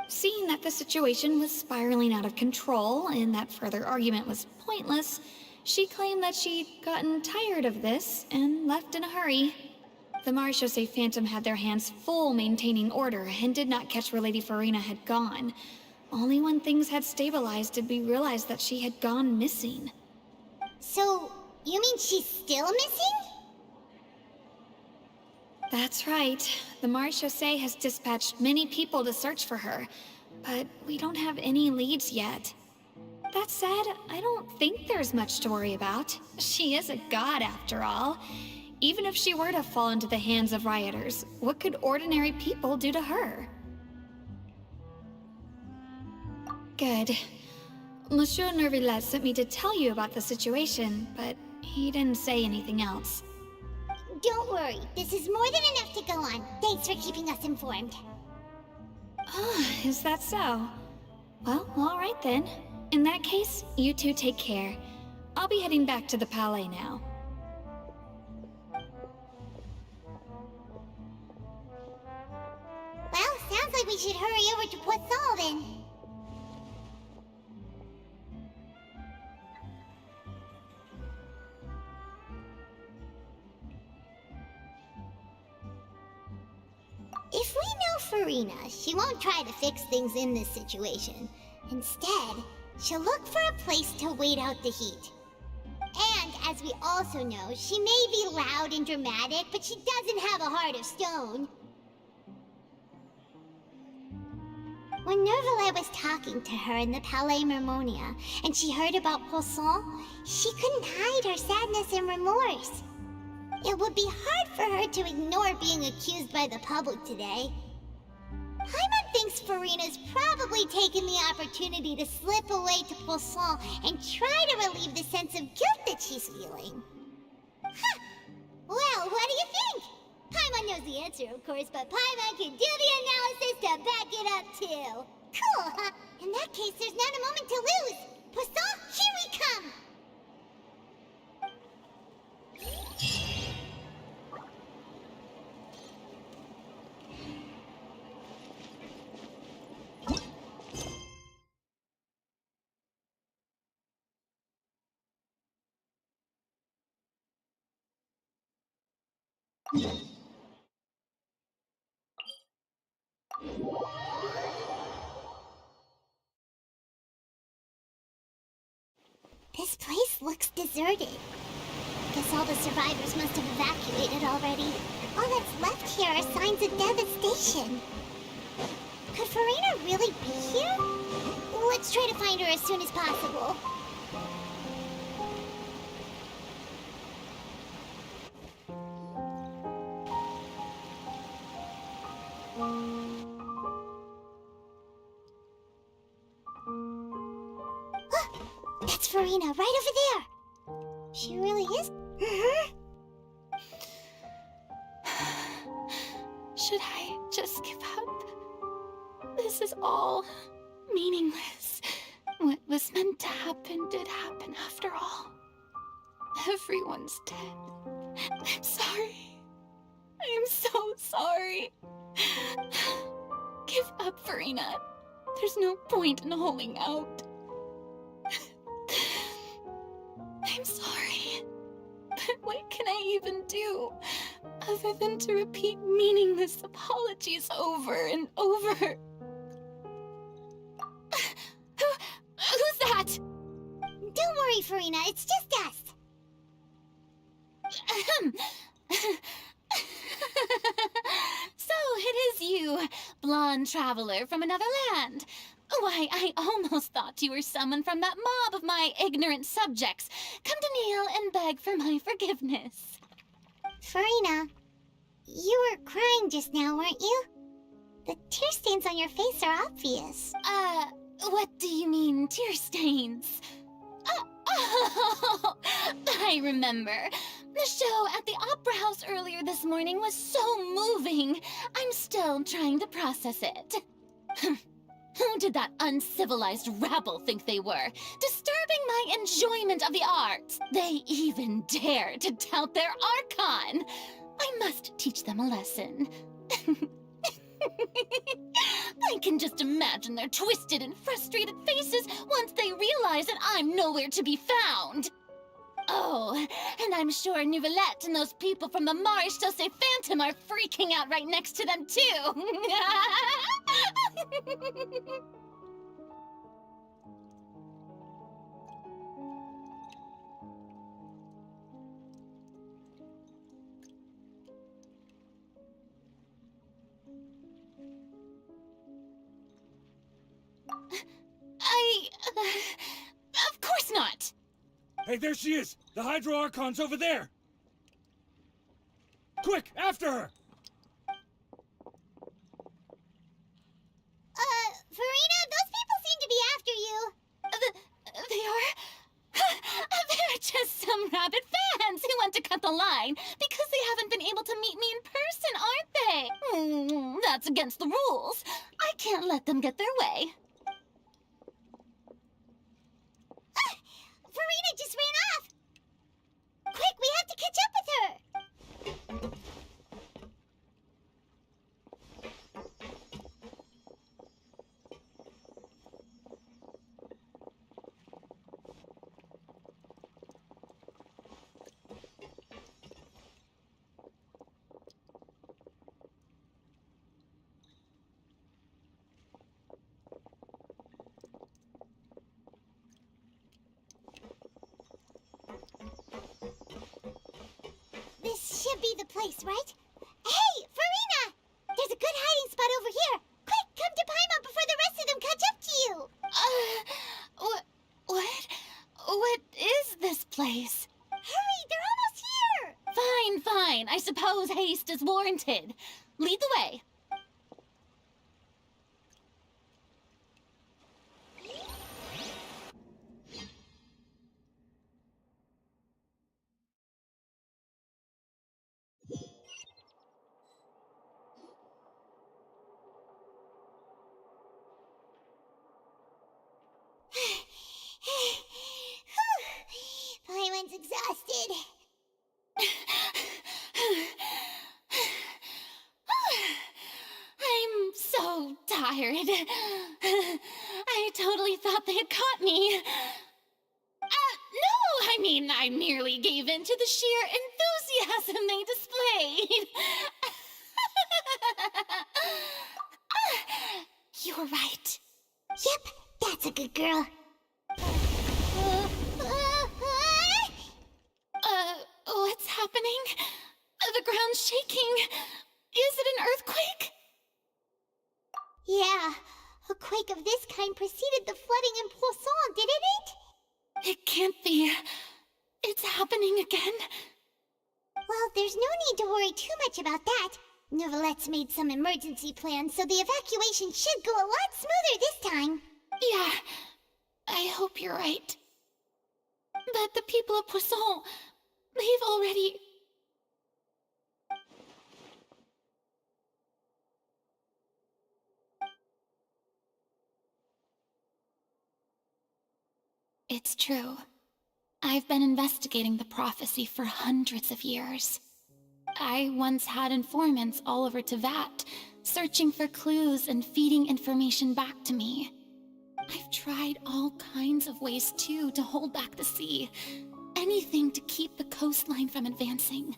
Seeing that the situation was spiraling out of control and that further argument was pointless, she claimed that she'd gotten tired of this and left in a hurry. The Marechaussee Phantom had their hands full maintaining order and did not catch where Lady Farina had gone. Only when things had stabilized did we realize that she had gone missing. So, you mean she's still missing? That's right. The Marechaussee has dispatched many people to search for her, but we don't have any leads yet. That said, I don't think there's much to worry about. She is a god after all. Even if she were to fall into the hands of rioters, what could ordinary people do to her? Good. Monsieur Nervillet sent me to tell you about the situation, but he didn't say anything else. Don't worry, this is more than enough to go on. Thanks for keeping us informed. Ah, is that so? Well, all right then. In that case, you two take care. I'll be heading back to the Palais now. Well, sounds like we should hurry over to Poisson then. If we know Farina, she won't try to fix things in this situation. Instead, she'll look for a place to wait out the heat. And, as we also know, she may be loud and dramatic, but she doesn't have a heart of stone. When Nervillet was talking to her in the Palais Mermonia, and she heard about Poisson, she couldn't hide her sadness and remorse. It would be hard for her to ignore being accused by the public today. Paimon thinks Farina's probably taken the opportunity to slip away to Poisson and try to relieve the sense of guilt that she's feeling. Huh. Well, what do you think? Paimon knows the answer, of course, but Paimon can do the analysis to back it up, too. Cool, huh? In that case, there's not a moment to lose. Poisson, here we come! This place looks deserted. Guess all the survivors must have evacuated already. All that's left here are signs of devastation. Could Farina really be here? Let's try to find her as soon as possible. That's Farina, right over there. She really is. Should I just give up? This is all meaningless. What was meant to happen did happen after all. Everyone's dead. I'm sorry. I am so sorry. Give up, Farina. There's no point in holding out. I'm sorry. But what can I even do other than to repeat meaningless apologies over and over? Who's that? Don't worry, Farina. It's just us. So it is you, blonde traveler from another land. Why, I almost thought you were someone from that mob of my ignorant subjects, come to kneel and beg for my forgiveness. Farina, you were crying just now, weren't you? The tear stains on your face are obvious. What do you mean, tear stains? Oh, I remember. The show at the Opera House earlier this morning was so moving. I'm still trying to process it. Who did that uncivilized rabble think they were? Disturbing my enjoyment of the arts. They even dare to tout their archon. I must teach them a lesson. I can just imagine their twisted and frustrated faces once they realize that I'm nowhere to be found. Oh, and I'm sure Nouvellette and those people from the Maréchaussée Phantom are freaking out right next to them, too. Of course not! Hey, there she is! The Hydro Archon's over there! Quick, after her! Farina, those people seem to be after you. They are... They're just some rabid fans who want to cut the line because they haven't been able to meet me in person, aren't they? That's against the rules. I can't let them get their way. Farina just ran off! Quick, we have to catch up with her! This should be the place, right? Hey, Farina! There's a good hiding spot over here! Quick, come to Paimon before the rest of them catch up to you! What is this place? Hurry, they're almost here! Fine. I suppose haste is warranted. Lead the way. Paimon's exhausted. I'm so tired. I totally thought they had caught me. No, I merely gave in to the sheer enthusiasm they displayed. You're right. Yep, that's a good girl. What's happening? The ground's shaking. Is it an earthquake? Yeah, a quake of this kind preceded the flooding in Poisson, didn't it? It can't be. It's happening again. Well, there's no need to worry too much about that. Nouvellette's made some emergency plans, so the evacuation should go a lot smoother this time. Yeah, I hope you're right. But the people of Poisson, they've already... It's true. I've been investigating the prophecy for hundreds of years. I once had informants all over Tevat, searching for clues and feeding information back to me. I've tried all kinds of ways, too, to hold back the sea. Anything to keep the coastline from advancing.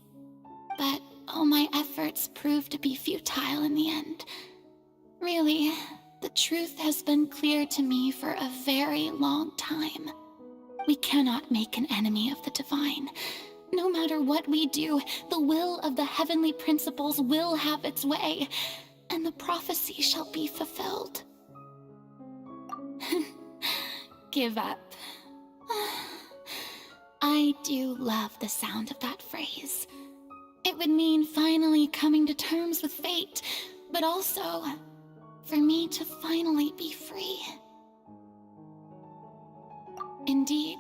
But all my efforts proved to be futile in the end. Really, the truth has been clear to me for a very long time. We cannot make an enemy of the divine. No matter what we do, the will of the heavenly principles will have its way, and the prophecy shall be fulfilled. Give up. I do love the sound of that phrase. It would mean finally coming to terms with fate, but also for me to finally be free. Indeed,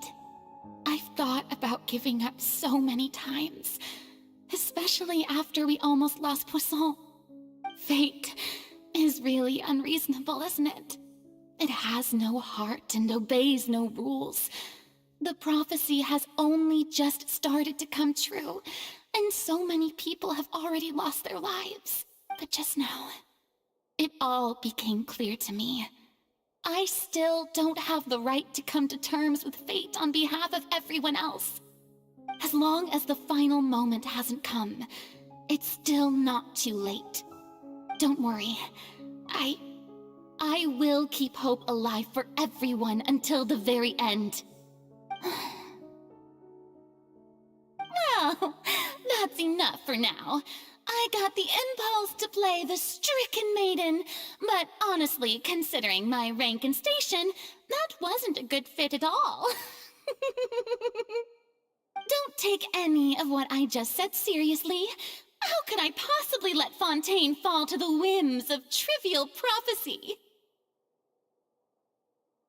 I've thought about giving up so many times, especially after we almost lost Poisson. Fate is really unreasonable, isn't it? It has no heart and obeys no rules. The prophecy has only just started to come true, And so many people have already lost their lives. But just now, it all became clear to me. I still don't have the right to come to terms with fate on behalf of everyone else. As long as the final moment hasn't come, it's still not too late. Don't worry. I will keep hope alive for everyone until the very end. Well, that's enough for now. I got the impulse to play the stricken maiden, but honestly, considering my rank and station, that wasn't a good fit at all. Don't take any of what I just said seriously. How could I possibly let Fontaine fall to the whims of trivial prophecy?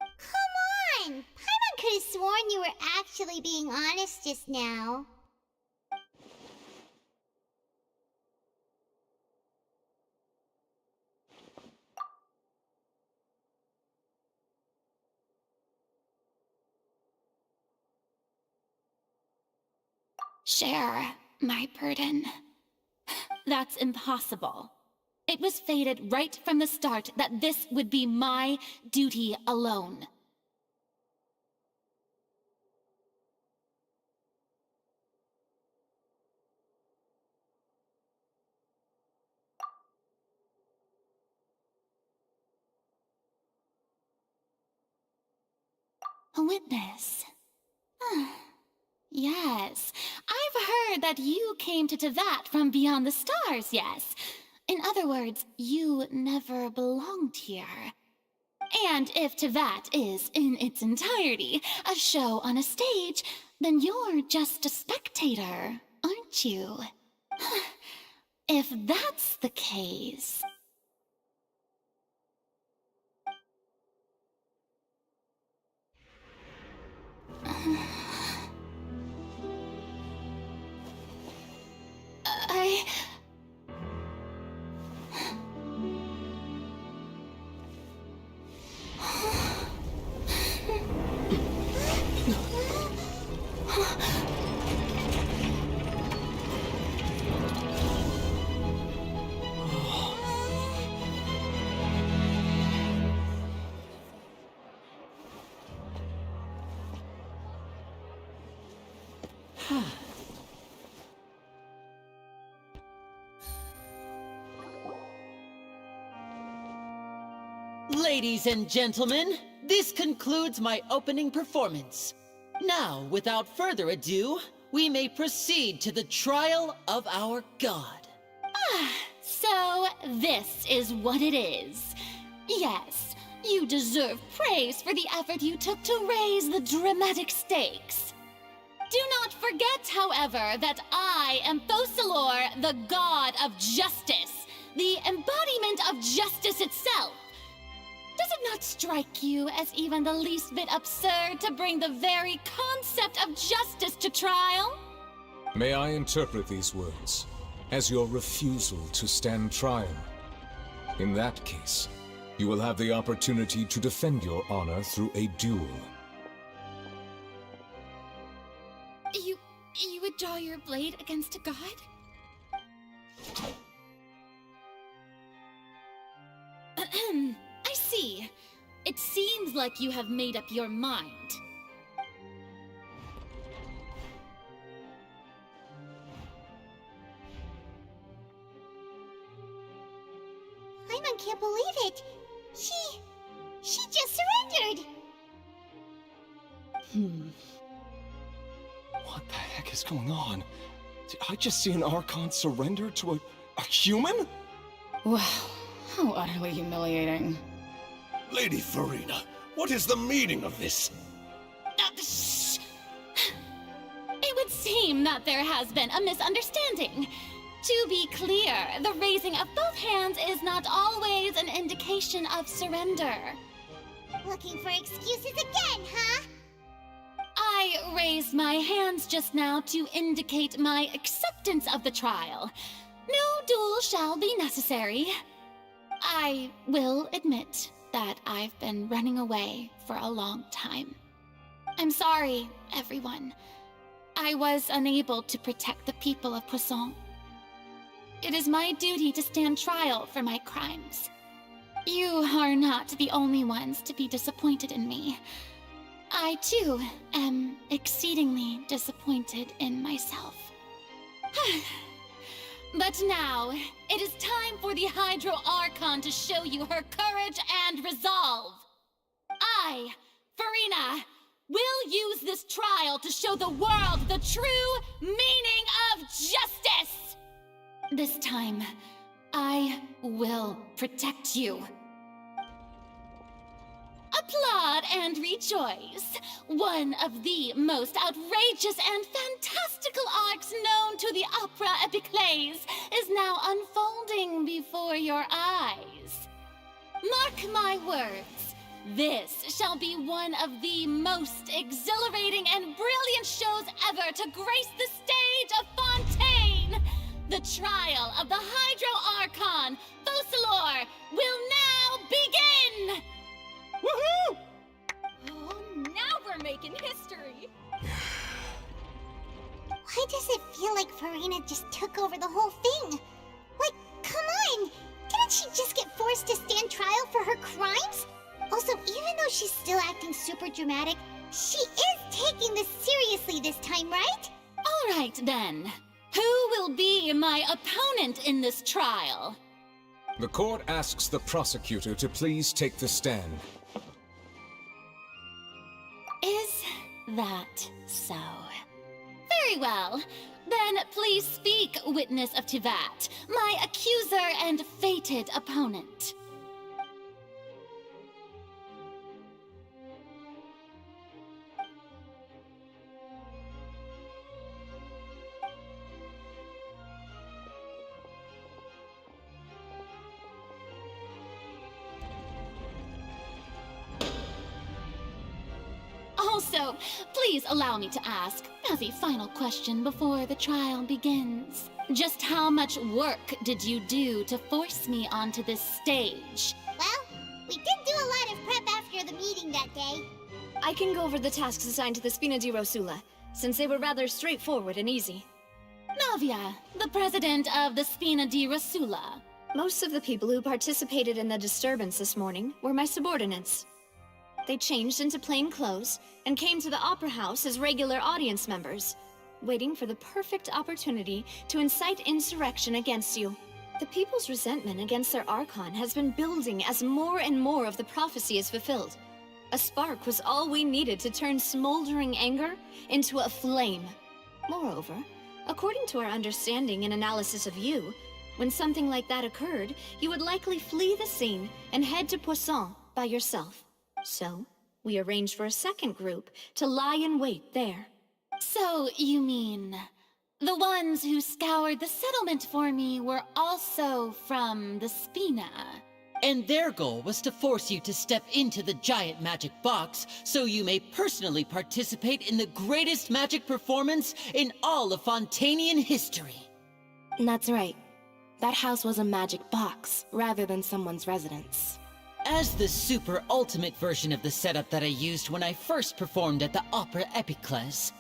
Come on! Paimon could have sworn you were actually being honest just now. Share my burden. That's impossible. It was fated right from the start that this would be my duty alone. A witness. Yes, I've heard that you came to Tevat from beyond the stars, yes. In other words, you never belonged here. And if Tevat is, in its entirety, a show on a stage, then you're just a spectator, aren't you? If that's the case... I... Ladies and gentlemen, this concludes my opening performance. Now, without further ado, we may proceed to the trial of our god. So this is what it is. Yes, you deserve praise for the effort you took to raise the dramatic stakes. Do not forget, however, that I am Fosalor, the god of justice, the embodiment of justice itself. Does it not strike you as even the least bit absurd to bring the very concept of justice to trial? May I interpret these words as your refusal to stand trial? In that case, you will have the opportunity to defend your honor through a duel. You would draw your blade against a god? I see. It seems like you have made up your mind. Paimon can't believe it. She just surrendered. What the heck is going on? Did I just see an Archon surrender to a human? Wow, how utterly humiliating. Lady Farina, what is the meaning of this? Shh! It would seem that there has been a misunderstanding. To be clear, the raising of both hands is not always an indication of surrender. Looking for excuses again, huh? I raised my hands just now to indicate my acceptance of the trial. No duel shall be necessary. I will admit that I've been running away for a long time. I'm sorry, everyone. I was unable to protect the people of Poisson. It is my duty to stand trial for my crimes. You are not the only ones to be disappointed in me. I, too, am exceedingly disappointed in myself. But now, it is time for the Hydro Archon to show you her courage and resolve. I, Farina, will use this trial to show the world the true meaning of justice! This time, I will protect you. Applaud and rejoice! One of the most outrageous and fantastical arcs known to the opera epiclese is now unfolding before your eyes. Mark my words, this shall be one of the most exhilarating and brilliant shows ever to grace the stage of Fontaine! The trial of the Hydro Archon, Focalor, will now begin! Woohoo! Oh, now we're making history! Why does it feel like Farina just took over the whole thing? Like, come on! Didn't she just get forced to stand trial for her crimes? Also, even though she's still acting super dramatic, she is taking this seriously this time, right? All right, then. Who will be my opponent in this trial? The court asks the prosecutor to please take the stand. Is that so? Very well. Then please speak, witness of Tivat, my accuser and fated opponent. Also, please allow me to ask, as a final question before the trial begins, just how much work did you do to force me onto this stage? Well, we did do a lot of prep after the meeting that day. I can go over the tasks assigned to the Spina di Rosula, since they were rather straightforward and easy. Navia, the president of the Spina di Rosula. Most of the people who participated in the disturbance this morning were my subordinates. They changed into plain clothes and came to the Opera House as regular audience members, waiting for the perfect opportunity to incite insurrection against you. The people's resentment against their Archon has been building as more and more of the prophecy is fulfilled. A spark was all we needed to turn smoldering anger into a flame. Moreover, according to our understanding and analysis of you, when something like that occurred, you would likely flee the scene and head to Poisson by yourself. So, we arranged for a second group to lie in wait there. So, you mean, the ones who scoured the settlement for me were also from the Spina? And their goal was to force you to step into the giant magic box so you may personally participate in the greatest magic performance in all of Fontainian history. That's right. That house was a magic box, rather than someone's residence. As the super ultimate version of the setup that I used when I first performed at the Opera Epiclese,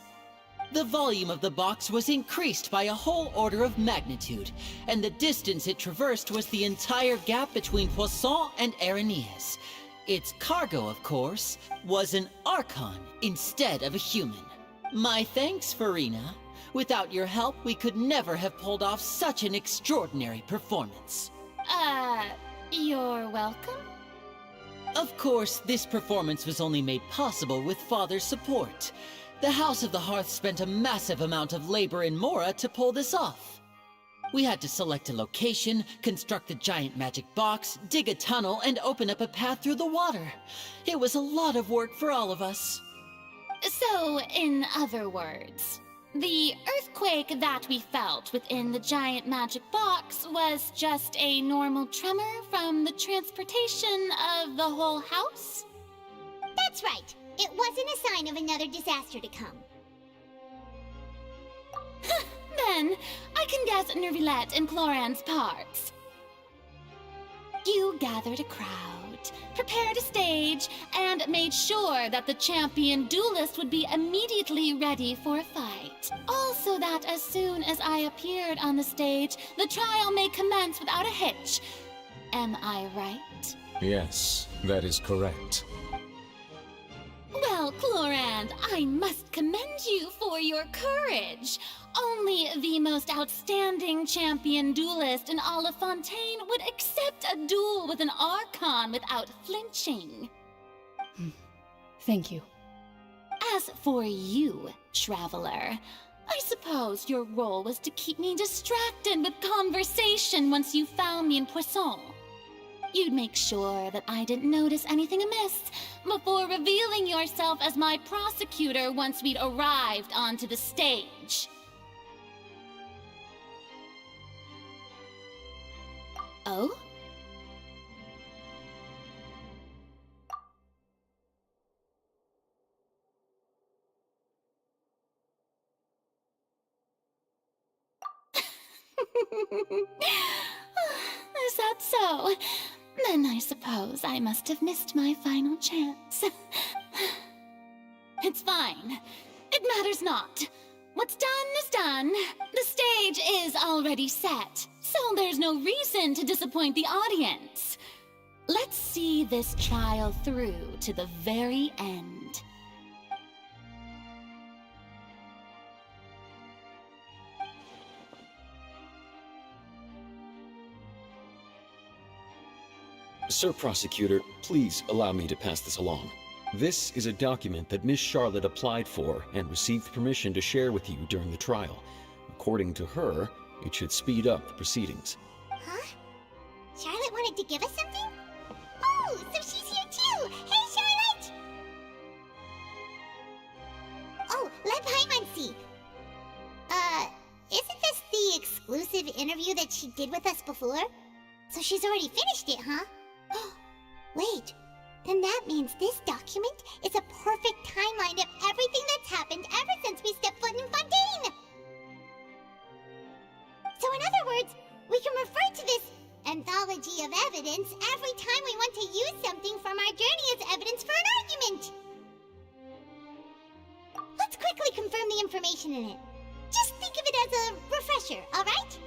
the volume of the box was increased by a whole order of magnitude, and the distance it traversed was the entire gap between Poisson and Araneas. Its cargo, of course, was an Archon instead of a human. My thanks, Farina. Without your help, we could never have pulled off such an extraordinary performance. You're welcome? Of course, this performance was only made possible with Father's support. The House of the Hearth spent a massive amount of labor in Mora to pull this off. We had to select a location, construct the giant magic box, dig a tunnel, and open up a path through the water. It was a lot of work for all of us. So, in other words, the earthquake that we felt within the giant magic box was just a normal tremor from the transportation of the whole house? That's right. It wasn't a sign of another disaster to come. Then, I can guess Nervilette and Cloran's parts. You gathered a crowd, prepared a stage, and made sure that the champion duelist would be immediately ready for a fight. Also that as soon as I appeared on the stage, the trial may commence without a hitch. Am I right? Yes, that is correct. Well, Clorand, I must commend you for your courage. Only the most outstanding champion duelist in all of Fontaine would accept a duel with an Archon without flinching. Thank you. As for you, Traveler, I suppose your role was to keep me distracted with conversation once you found me in Poisson. You'd make sure that I didn't notice anything amiss before revealing yourself as my prosecutor once we'd arrived onto the stage. Oh? Is that so? Then I suppose I must have missed my final chance. It's fine. It matters not. What's done is done. The stage is already set, so there's no reason to disappoint the audience. Let's see this trial through to the very end. Sir Prosecutor, please allow me to pass this along. This is a document that Miss Charlotte applied for and received permission to share with you during the trial. According to her, it should speed up the proceedings. Huh? Charlotte wanted to give us something? Oh, so she's here too! Hey, Charlotte! Oh, let Paimon see. Isn't this the exclusive interview that she did with us before? So she's already finished it, huh? Wait, then that means this document is a perfect timeline of everything that's happened ever since we stepped foot in Fontaine! So in other words, we can refer to this anthology of evidence every time we want to use something from our journey as evidence for an argument! Let's quickly confirm the information in it. Just think of it as a refresher, alright?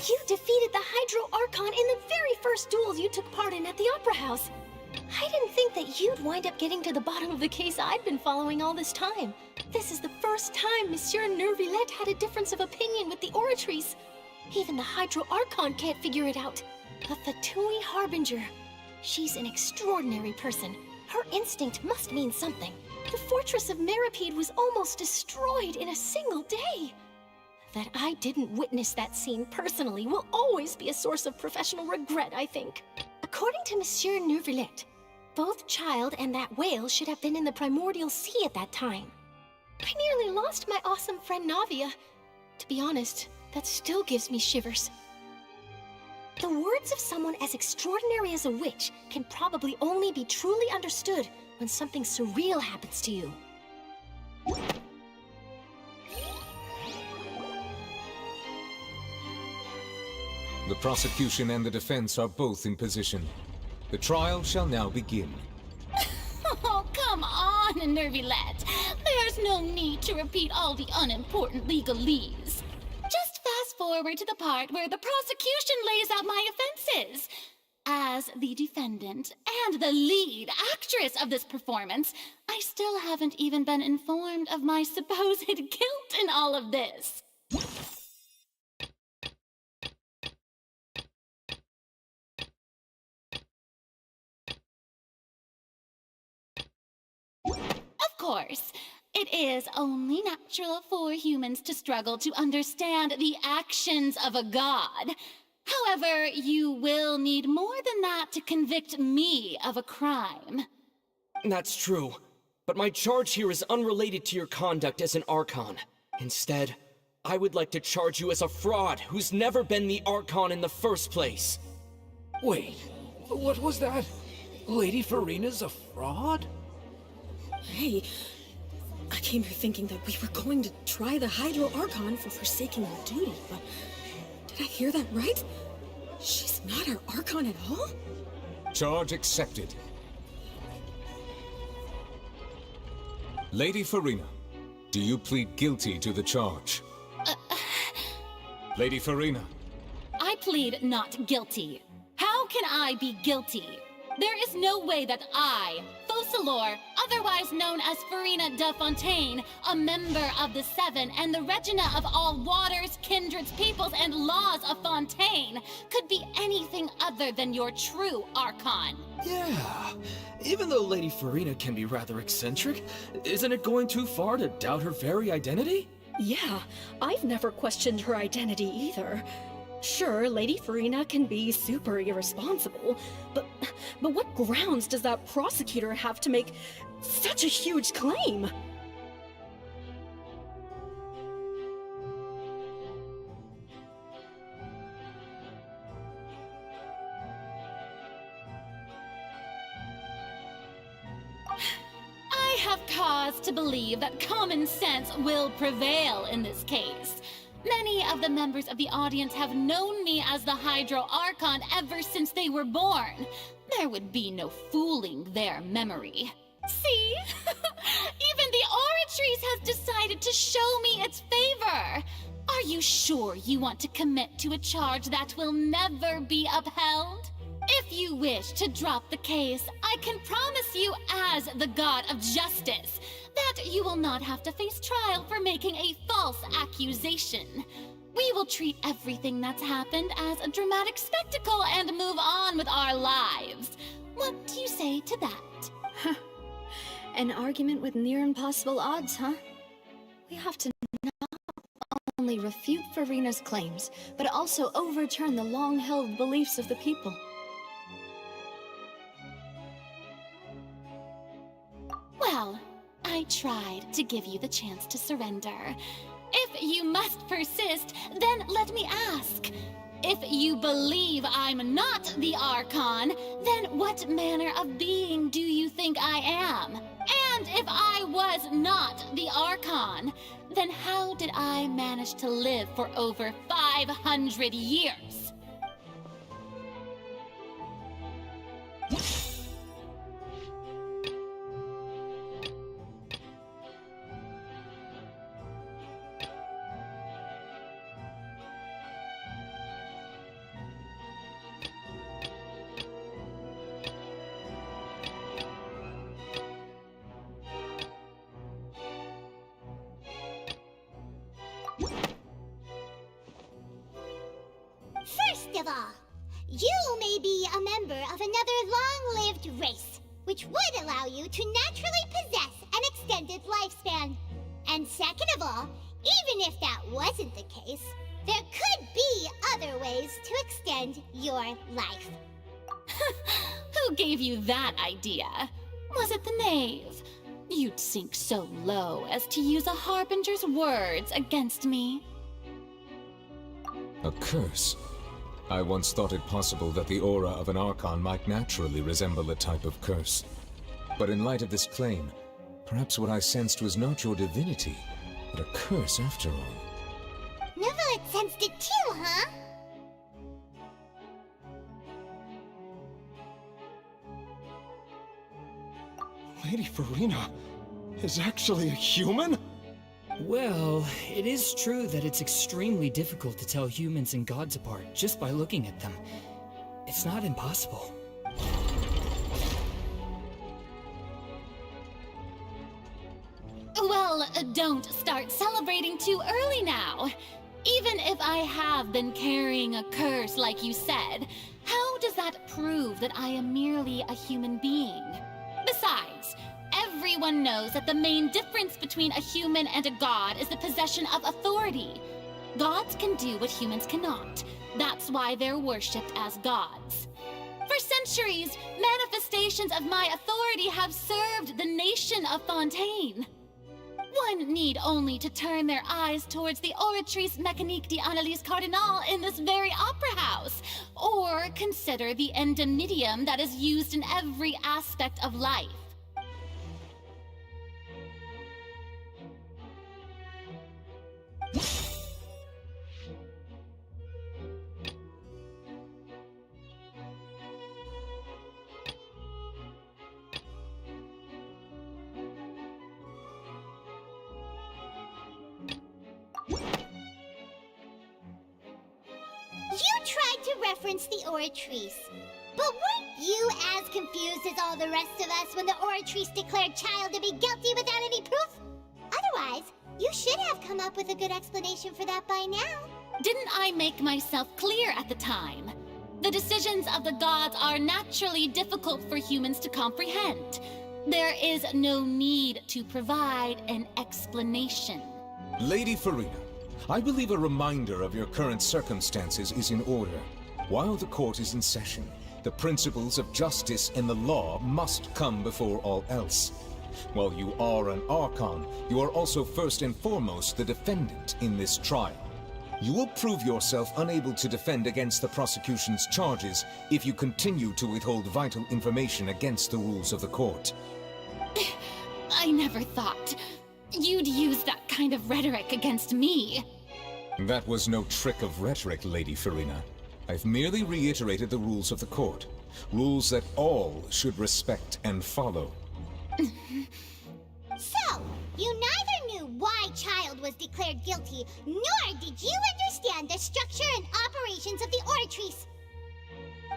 You defeated the Hydro Archon in the very first duels you took part in at the Opera House. I didn't think that you'd wind up getting to the bottom of the case I'd been following all this time. This is the first time Monsieur Nervillette had a difference of opinion with the Oratrice. Even the Hydro Archon can't figure it out. The Fatui Harbinger. She's an extraordinary person. Her instinct must mean something. The fortress of Meripede was almost destroyed in a single day. That I didn't witness that scene personally will always be a source of professional regret, I think. According to Monsieur Nervillette, both Child and that whale should have been in the primordial sea at that time. I nearly lost my awesome friend Navia. To be honest, that still gives me shivers. The words of someone as extraordinary as a witch can probably only be truly understood when something surreal happens to you. The prosecution and the defense are both in position. The trial shall now begin. Oh, come on, Nervillette. There's no need to repeat all the unimportant legalese. Just fast forward to the part where the prosecution lays out my offenses. As the defendant and the lead actress of this performance, I still haven't even been informed of my supposed guilt in all of this. Of course, it is only natural for humans to struggle to understand the actions of a god. However, you will need more than that to convict me of a crime. That's true, but my charge here is unrelated to your conduct as an Archon. Instead, I would like to charge you as a fraud who's never been the Archon in the first place. Wait, what was that? Lady Farina's a fraud? Hey, I came here thinking that we were going to try the Hydro Archon for forsaking our duty, but did I hear that right? She's not our Archon at all? Charge accepted. Lady Farina, do you plead guilty to the charge? Lady Farina. I plead not guilty. How can I be guilty? There is no way that I, Focalor, otherwise known as Farina de Fontaine, a member of the Seven and the Regina of all waters, kindreds, peoples, and laws of Fontaine, could be anything other than your true Archon. Yeah, even though Lady Farina can be rather eccentric, isn't it going too far to doubt her very identity? Yeah, I've never questioned her identity either. Sure, Lady Farina can be super irresponsible, but what grounds does that prosecutor have to make such a huge claim? I have cause to believe that common sense will prevail in this case. Many of the members of the audience have known me as the Hydro Archon ever since they were born. There would be no fooling their memory. See? Even the Oratrice has decided to show me its favor. Are you sure you want to commit to a charge that will never be upheld? If you wish to drop the case, I can promise you as the God of Justice that you will not have to face trial for making a false accusation. We will treat everything that's happened as a dramatic spectacle and move on with our lives. What do you say to that? An argument with near impossible odds, huh? We have to not only refute Farina's claims, but also overturn the long-held beliefs of the people. Well, I tried to give you the chance to surrender. If you must persist, then let me ask. If you believe I'm not the Archon, then what manner of being do you think I am? And if I was not the Archon, then how did I manage to live for over 500 years? First of all, you may be a member of another long-lived race, which would allow you to naturally possess an extended lifespan. And second of all, even if that wasn't the case, there could be other ways to extend your life. Who gave you that idea? Was it the knave? You'd sink so low as to use a harbinger's words against me. A curse? I once thought it possible that the aura of an Archon might naturally resemble a type of curse. But in light of this claim, perhaps what I sensed was not your divinity, but a curse after all. Neuvillette sensed it too, huh? Lady Farina is actually a human? Well, it is true that it's extremely difficult to tell humans and gods apart just by looking at them. It's not impossible. Well, don't start celebrating too early now. Even if I have been carrying a curse like you said, how does that prove that I am merely a human being? Besides, everyone knows that the main difference between a human and a god is the possession of authority. Gods can do what humans cannot. That's why they're worshipped as gods. For centuries, manifestations of my authority have served the nation of Fontaine. One need only to turn their eyes towards the Oratrice Mécanique d'Analyse Cardinal in this very opera house, or consider the endemnitium that is used in every aspect of life. tried to reference the Oratrice. But weren't you as confused as all the rest of us when the Oratrice declared Child to be guilty without any proof? Otherwise, you should have come up with a good explanation for that by now. Didn't I make myself clear at the time? The decisions of the gods are naturally difficult for humans to comprehend. There is no need to provide an explanation. Lady Farina, I believe a reminder of your current circumstances is in order. While the court is in session, the principles of justice and the law must come before all else. While you are an Archon, you are also first and foremost the defendant in this trial. You will prove yourself unable to defend against the prosecution's charges if you continue to withhold vital information against the rules of the court. I never thought you'd use that kind of rhetoric against me. That was no trick of rhetoric, Lady Farina. I've merely reiterated the rules of the court. Rules that all should respect and follow. So, you neither knew why Child was declared guilty, nor did you understand the structure and operations of the Oratrice.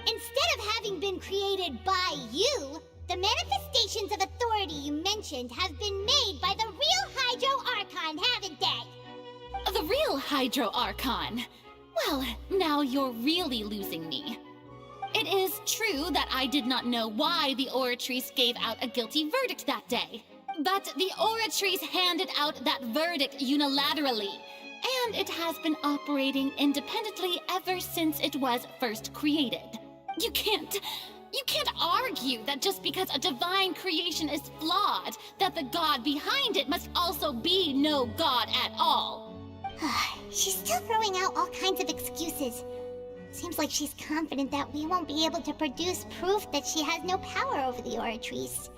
Instead of having been created by you, the manifestations of authority you mentioned have been made by the real Hydro Archon, haven't they? The real Hydro Archon? Well, now you're really losing me. It is true that I did not know why the Oratrice gave out a guilty verdict that day. But the Oratrice handed out that verdict unilaterally, and it has been operating independently ever since it was first created. You can't argue that just because a divine creation is flawed, that the god behind it must also be no god at all. She's still throwing out all kinds of excuses. Seems like she's confident that we won't be able to produce proof that she has no power over the Oratrice.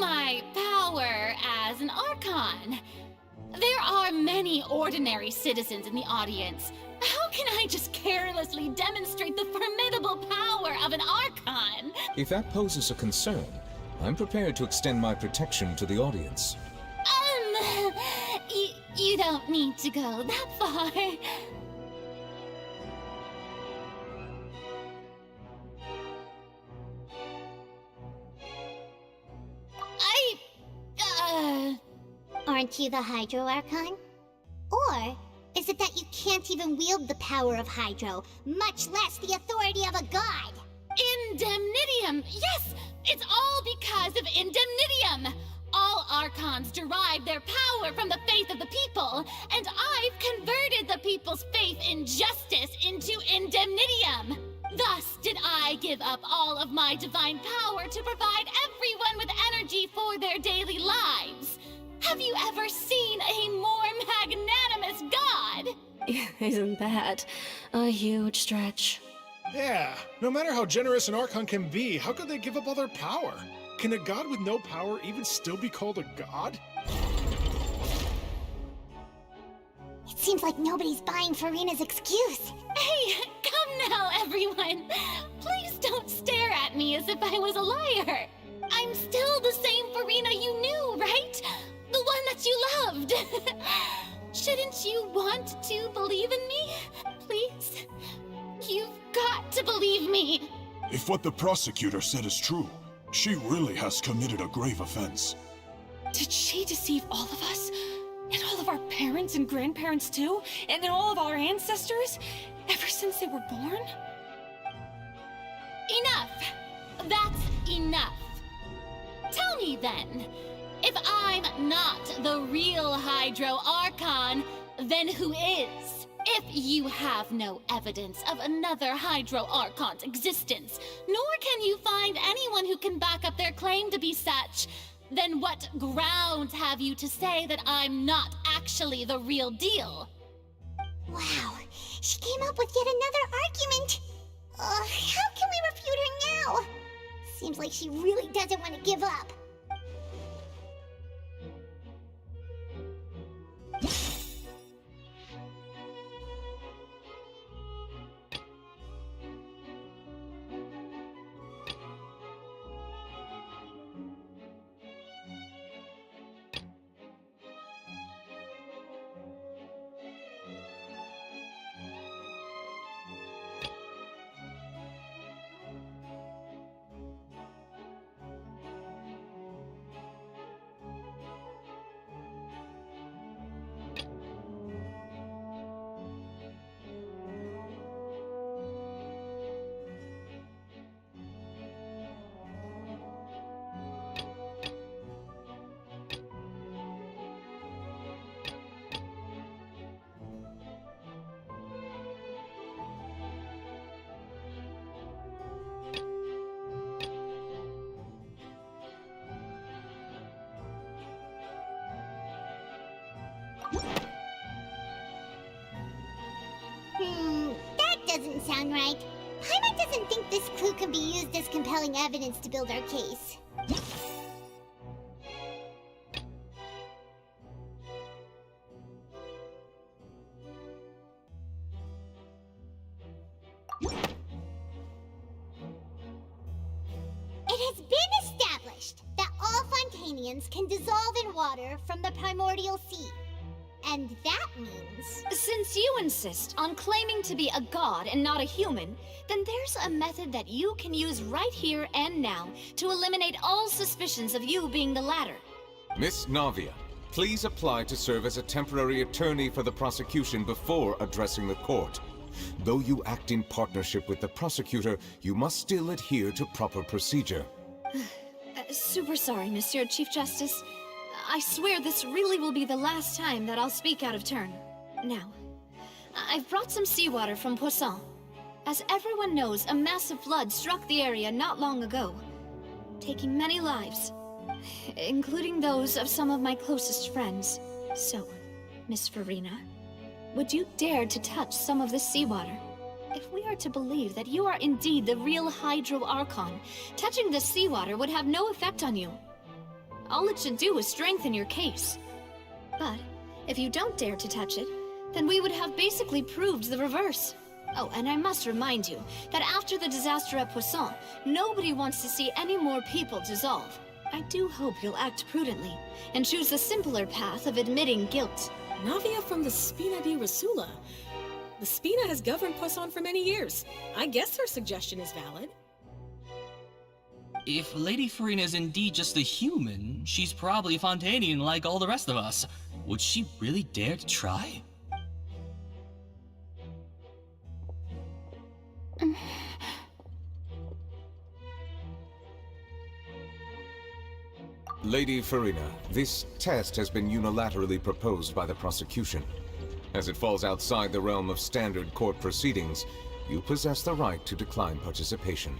My power as an Archon. There are many ordinary citizens in the audience. How can I just carelessly demonstrate the formidable power of an Archon? If that poses a concern, I'm prepared to extend my protection to the audience. You don't need to go that far. Aren't you the Hydro Archon? Or is it that you can't even wield the power of Hydro, much less the authority of a god? Indemnitium! Yes! It's all because of Indemnitium! All Archons derive their power from the faith of the people, and I've converted the people's faith in justice into Indemnitium! Thus did I give up all of my divine power to provide everyone with energy for their daily lives. Have you ever seen a more magnanimous god? Isn't that a huge stretch? Yeah, no matter how generous an Archon can be, how could they give up all their power? Can a god with no power even still be called a god? It seems like nobody's buying Farina's excuse. Hey, come now, everyone. Please don't stare at me as if I was a liar. I'm still the same Farina you knew, right? The one that you loved. Shouldn't you want to believe in me? Please? You've got to believe me. If what the prosecutor said is true, she really has committed a grave offense. Did she deceive all of us? And all of our parents and grandparents too? And then all of our ancestors? Ever since they were born? Enough! That's enough. Tell me then, if I'm not the real Hydro Archon, then who is? If you have no evidence of another Hydro Archon's existence, nor can you find anyone who can back up their claim to be such, then what grounds have you to say that I'm not actually the real deal? Wow, she came up with yet another argument. How can we refute her now? Seems like she really doesn't want to give up. doesn't sound right. Paimon doesn't think this clue can be used as compelling evidence to build our case. It has been established that all Fontainians can dissolve in water from the primordial sea. And that means... Since you insist on claiming to be a god and not a human, then there's a method that you can use right here and now to eliminate all suspicions of you being the latter. Miss Navia, please apply to serve as a temporary attorney for the prosecution before addressing the court. Though you act in partnership with the prosecutor, you must still adhere to proper procedure. Super sorry, Monsieur Chief Justice. I swear this really will be the last time that I'll speak out of turn. Now, I've brought some seawater from Poisson. As everyone knows, a massive flood struck the area not long ago, taking many lives, including those of some of my closest friends. So, Miss Farina, would you dare to touch some of this seawater? If we are to believe that you are indeed the real Hydro Archon, touching this seawater would have no effect on you. All it should do is strengthen your case. But if you don't dare to touch it, then we would have basically proved the reverse. Oh, and I must remind you that after the disaster at Poisson, nobody wants to see any more people dissolve. I do hope you'll act prudently and choose the simpler path of admitting guilt. Navia from the Spina di Rasula. The Spina has governed Poisson for many years. I guess her suggestion is valid. If Lady Farina is indeed just a human, she's probably Fontainian like all the rest of us. Would she really dare to try? Lady Farina, this test has been unilaterally proposed by the prosecution. As it falls outside the realm of standard court proceedings, you possess the right to decline participation.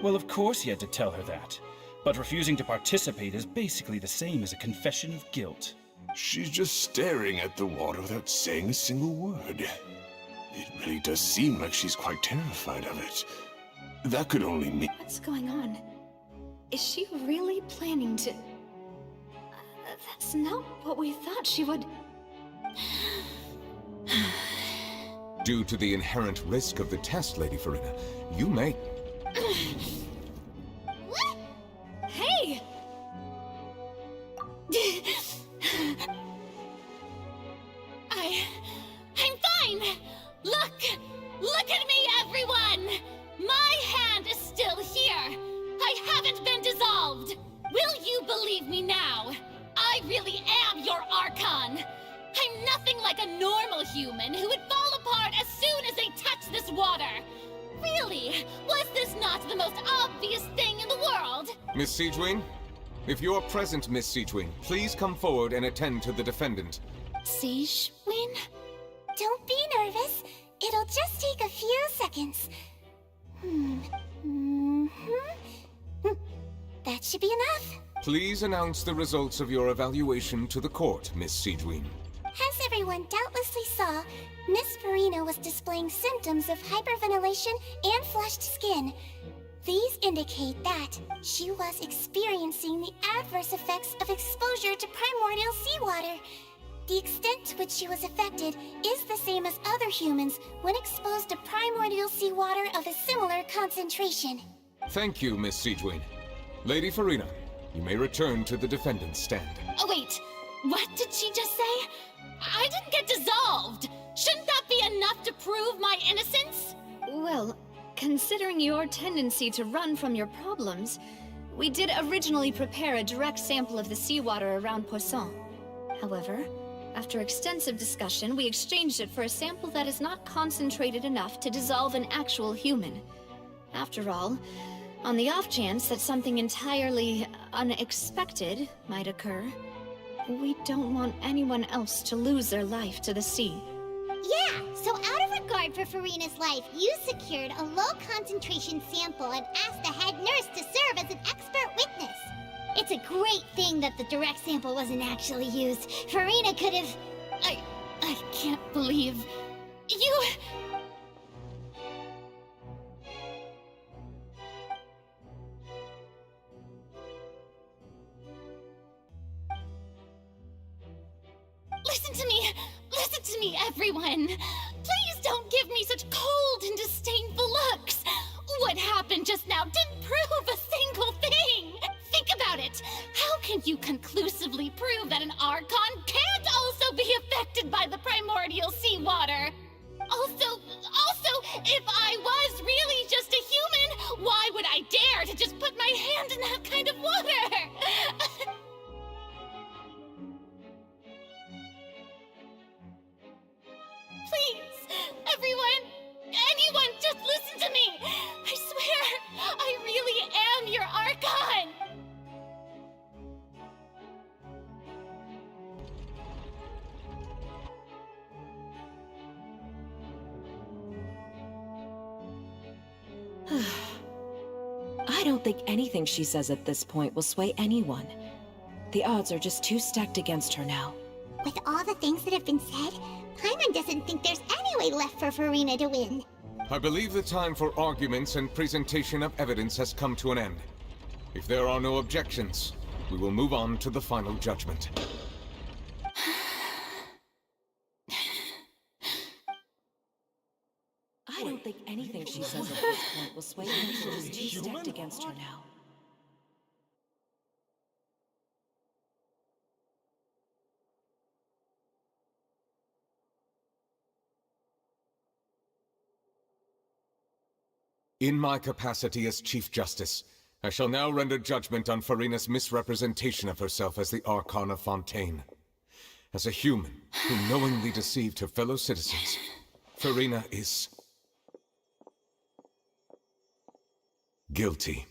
Well, of course you had to tell her that. But refusing to participate is basically the same as a confession of guilt. She's just staring at the water without saying a single word. It really does seem like she's quite terrified of it. That could only mean... What's going on? Is she really planning to... That's not what we thought she would... Due to the inherent risk of the test, Lady Farina, you may... What? Hey! I'm fine! Look at me, everyone! My hand is still here! I haven't been dissolved! Will you believe me now? I really am your Archon! I'm nothing like a normal human who would fall apart as soon as they touch this water! Really? Was this not the most obvious thing in the world? Miss Siegewing? If you're present, Miss Siegewing, please come forward and attend to the defendant. Siegewing? Don't be nervous. It'll just take a few seconds. That should be enough. Please announce the results of your evaluation to the court, Miss Siegewing. As everyone doubtlessly saw, Miss Farina was displaying symptoms of hyperventilation and flushed skin. These indicate that she was experiencing the adverse effects of exposure to primordial seawater. The extent to which she was affected is the same as other humans when exposed to primordial seawater of a similar concentration. Thank you, Miss Siegewing. Lady Farina, you may return to the defendant's stand. Oh, wait. What did she just say? I didn't get dissolved! Shouldn't that be enough to prove my innocence? Well, considering your tendency to run from your problems, we did originally prepare a direct sample of the seawater around Poisson. However, after extensive discussion, we exchanged it for a sample that is not concentrated enough to dissolve an actual human. After all, on the off chance that something entirely unexpected might occur, we don't want anyone else to lose their life to the sea. Yeah, so out of regard for Farina's life, you secured a low-concentration sample and asked the head nurse to serve as an expert witness. It's a great thing that the direct sample wasn't actually used. Farina could have... I can't believe... You... Listen to me, everyone. Please don't give me such cold and disdainful looks. What happened just now didn't prove a single thing. Think about it. How can you conclusively prove that an Archon can't also be affected by the primordial seawater? Also, if I was really just a human, why would I dare to just put my hand in that kind of water? Please, everyone, anyone, just listen to me! I swear, I really am your Archon! I don't think anything she says at this point will sway anyone. The odds are just too stacked against her now. With all the things that have been said, Paimon doesn't think there's any way left for Farina to win. I believe the time for arguments and presentation of evidence has come to an end. If there are no objections, we will move on to the final judgment. I don't think anything she says at this point will sway anyone. She's too stacked against her now. In my capacity as Chief Justice, I shall now render judgment on Farina's misrepresentation of herself as the Archon of Fontaine. As a human who knowingly deceived her fellow citizens, Farina is... guilty.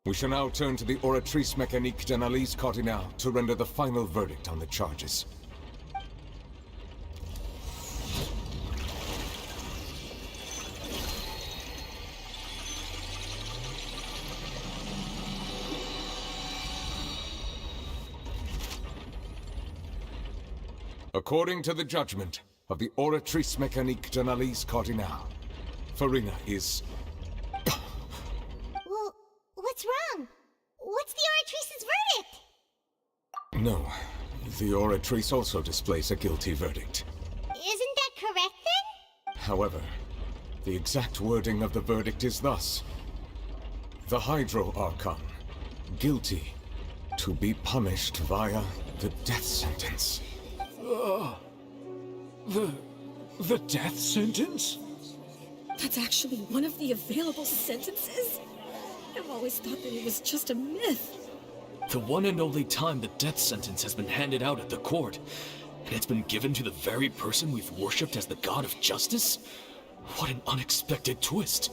We shall now turn to the Oratrice Mécanique d'Analyse Cardinal to render the final verdict on the charges. According to the judgment of the Oratrice Mécanique d'Analyse Cardinal, Farina is... Well, what's wrong? What's the Oratrice's verdict? No, the Oratrice also displays a guilty verdict. Isn't that correct then? However, the exact wording of the verdict is thus. The Hydro Archon, guilty, to be punished via the death sentence. The death sentence? That's actually one of the available sentences? I've always thought that it was just a myth. The one and only time the death sentence has been handed out at the court, and it's been given to the very person we've worshipped as the god of justice? What an unexpected twist.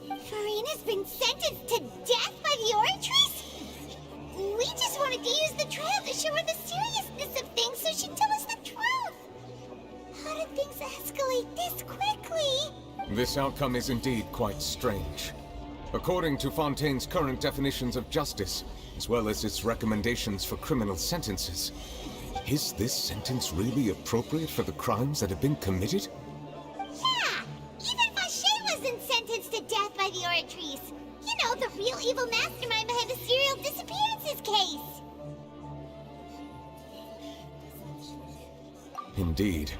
Farina's been sentenced to death by the Oratrice? We just wanted to use the trial to show her the seriousness of things so she'd tell us the truth. How did things escalate this quickly? This outcome is indeed quite strange. According to Fontaine's current definitions of justice, as well as its recommendations for criminal sentences, is this sentence really appropriate for the crimes that have been committed? Yeah! Even Fauché wasn't sentenced to death by the Oratrice. You know, the real evil mastermind behind the serial disappearances case. Indeed.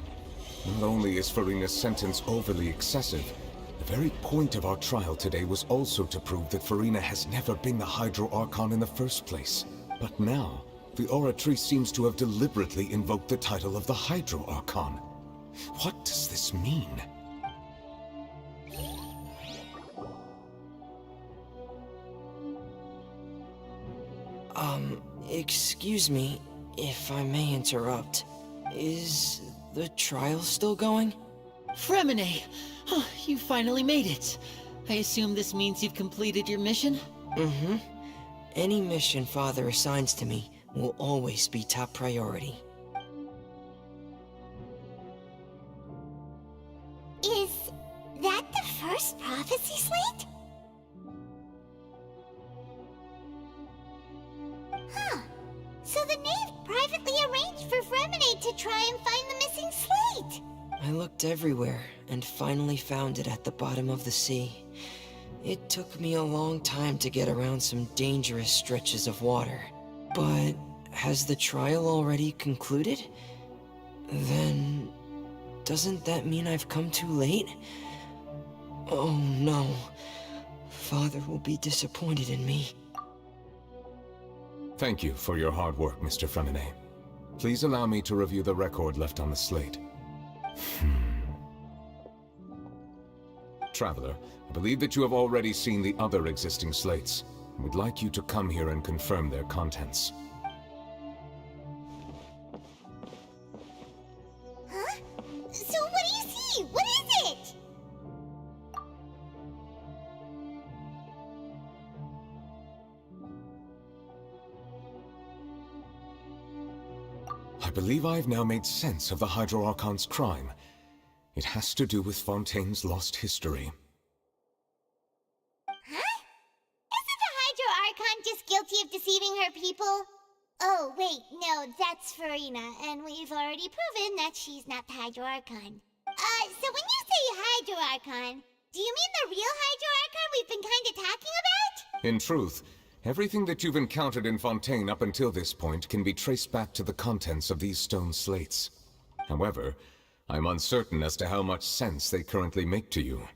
Not only is Farina's sentence overly excessive, the very point of our trial today was also to prove that Farina has never been the Hydro Archon in the first place. But now, the Oratrice seems to have deliberately invoked the title of the Hydro Archon. What does this mean? Excuse me, if I may interrupt. Is the trial still going? Fremine! Oh, you finally made it. I assume this means you've completed your mission? Mm-hmm. Any mission Father assigns to me will always be top priority. Is that the first prophecy slate? Huh. So the knave privately arranged for Fremenade to try and find the missing slate! I looked everywhere and finally found it at the bottom of the sea. It took me a long time to get around some dangerous stretches of water. But has the trial already concluded? Then doesn't that mean I've come too late? Oh no. Father will be disappointed in me. Thank you for your hard work, Mr. Fremenade. Please allow me to review the record left on the slate. Traveler, I believe that you have already seen the other existing slates. We'd like you to come here and confirm their contents. Huh? So what do you see? What is it? I believe I've now made sense of the Hydro Archon's crime. It has to do with Fontaine's lost history. Huh? Isn't the Hydro Archon just guilty of deceiving her people? Oh, wait, no, that's Farina, and we've already proven that she's not the Hydro Archon. So when you say Hydro Archon, do you mean the real Hydro Archon we've been kinda talking about? In truth, everything that you've encountered in Fontaine up until this point can be traced back to the contents of these stone slates. However, I'm uncertain as to how much sense they currently make to you.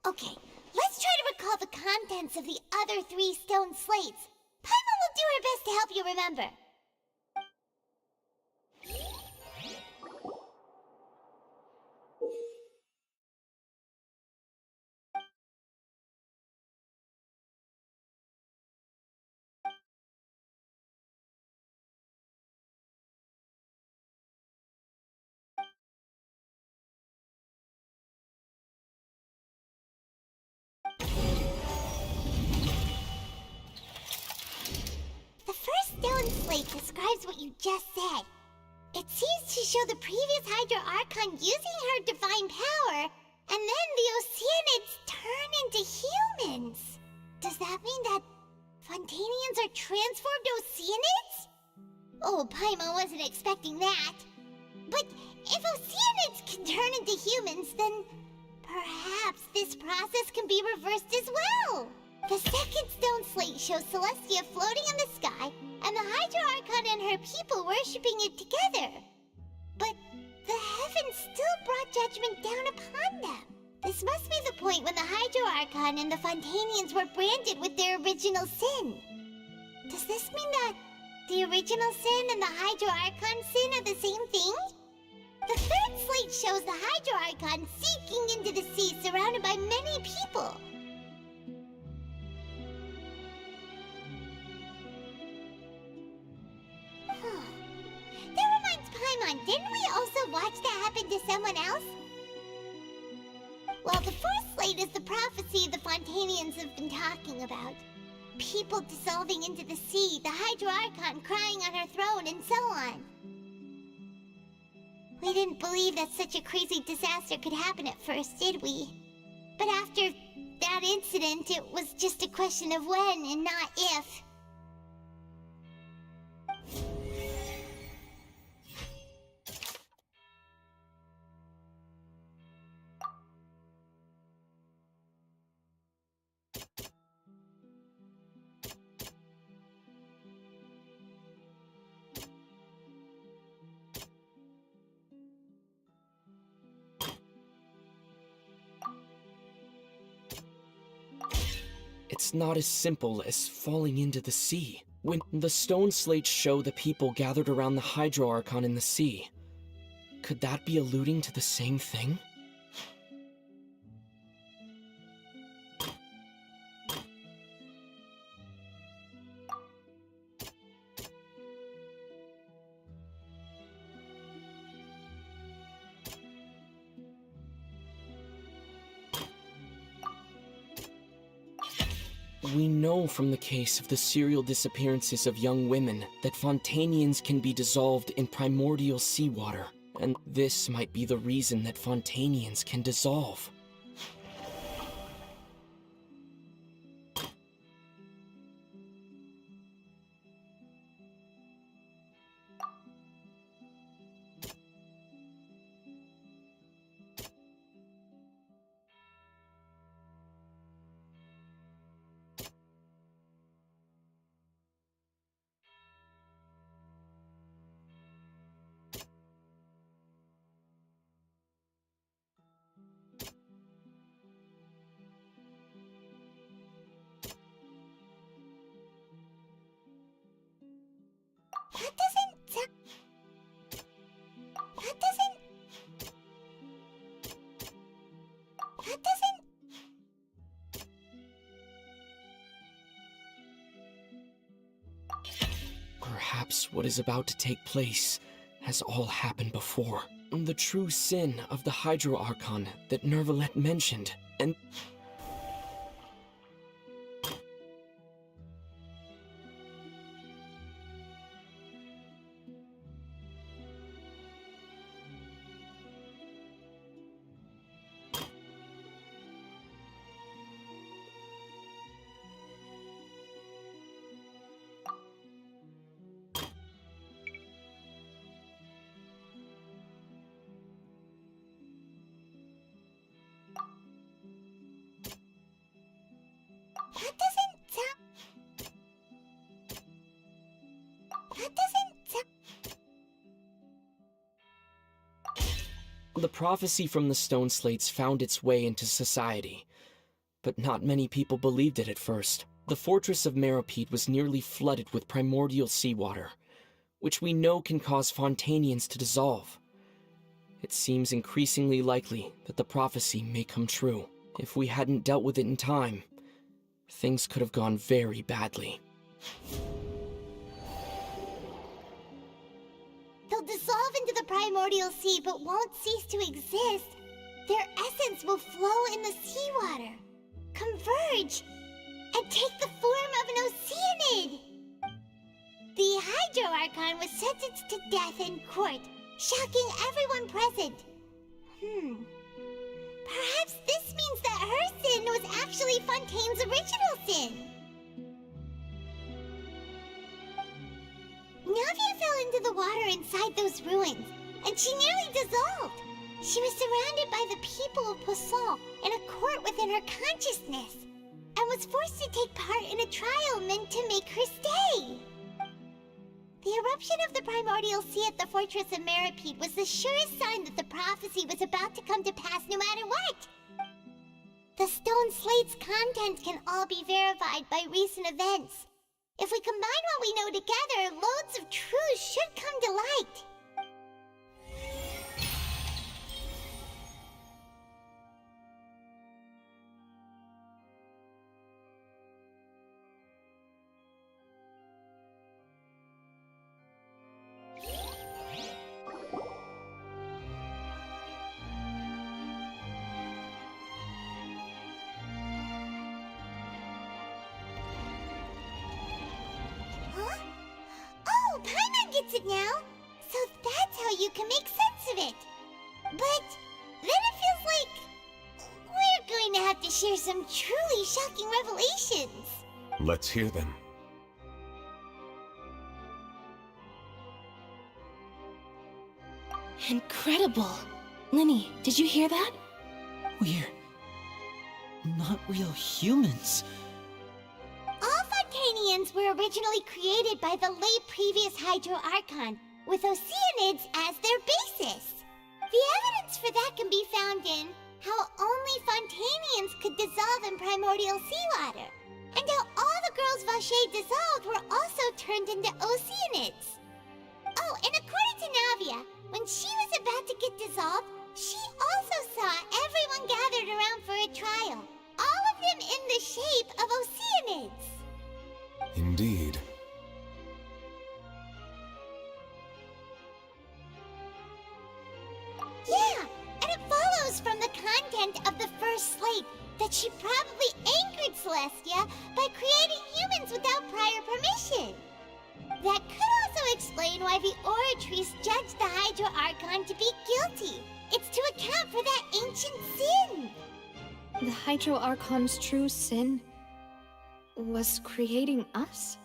Okay, let's try to recall the contents of the other 3 stone slates. Paimon will do her best to help you remember. The first stone slate describes what you just said. It seems to show the previous Hydro Archon using her divine power, and then the Oceanids turn into humans. Does that mean that Fontainians are transformed Oceanids? Oh, Paimon wasn't expecting that. But if Oceanids can turn into humans, then perhaps this process can be reversed as well. The second stone slate shows Celestia floating in the sky, and the Hydro Archon and her people worshipping it together. But the heavens still brought judgment down upon them. This must be the point when the Hydro Archon and the Fontainians were branded with their original sin. Does this mean that the original sin and the Hydro Archon sin are the same thing? The third slate shows the Hydro Archon sinking into the sea surrounded by many people. That reminds Paimon, didn't we also watch that happen to someone else? Well, the fourth slate is the prophecy the Fontainians have been talking about. People dissolving into the sea, the Hydro Archon crying on her throne, and so on. We didn't believe that such a crazy disaster could happen at first, did we? But after that incident, it was just a question of when and not if. It's not as simple as falling into the sea. When the stone slates show the people gathered around the Hydro Archon in the sea, could that be alluding to the same thing? We know from the case of the serial disappearances of young women that Fontainians can be dissolved in primordial seawater, and this might be the reason that Fontainians can dissolve. Perhaps what is about to take place has all happened before. The true sin of the Hydro Archon that Nervalet mentioned, and... The prophecy from the stone slates found its way into society, but not many people believed it at first. The fortress of Meropide was nearly flooded with primordial seawater, which we know can cause Fontainians to dissolve. It seems increasingly likely that the prophecy may come true. If we hadn't dealt with it in time, things could have gone very badly. They'll dissolve into the primordial sea but won't cease to exist. Their essence will flow in the seawater, converge, and take the form of an Oceanid. The Hydro Archon was sentenced to death in court, shocking everyone present. Perhaps this means that her sin was actually Fontaine's original sin. Navia fell into the water inside those ruins, and she nearly dissolved. She was surrounded by the people of Poisson in a court within her consciousness, and was forced to take part in a trial meant to make her stay. The eruption of the primordial sea at the fortress of Meropide was the surest sign that the prophecy was about to come to pass no matter what. The stone slate's contents can all be verified by recent events. If we combine what we know together, loads of truths should come to light. It now, so that's how you can make sense of it. But then it feels like we're going to have to share some truly shocking revelations. Let's hear them. Incredible! Linny, did you hear that? We're not real humans. All Fontainians were originally created by the late previous Hydro Archon, with Oceanids as their basis. The evidence for that can be found in how only Fontainians could dissolve in primordial seawater, and how all the girls Vacher dissolved were also turned into Oceanids. Oh, and according to Navia, when she was about to get dissolved, she also saw everyone gathered around for a trial, all of them in the shape of Oceanids. Indeed. Yeah, and it follows from the content of the first slate that she probably angered Celestia by creating humans without prior permission. That could also also explain why the Oratrice judged the Hydro Archon to be guilty. It's to account for that ancient sin. The Hydro Archon's true sin was creating us?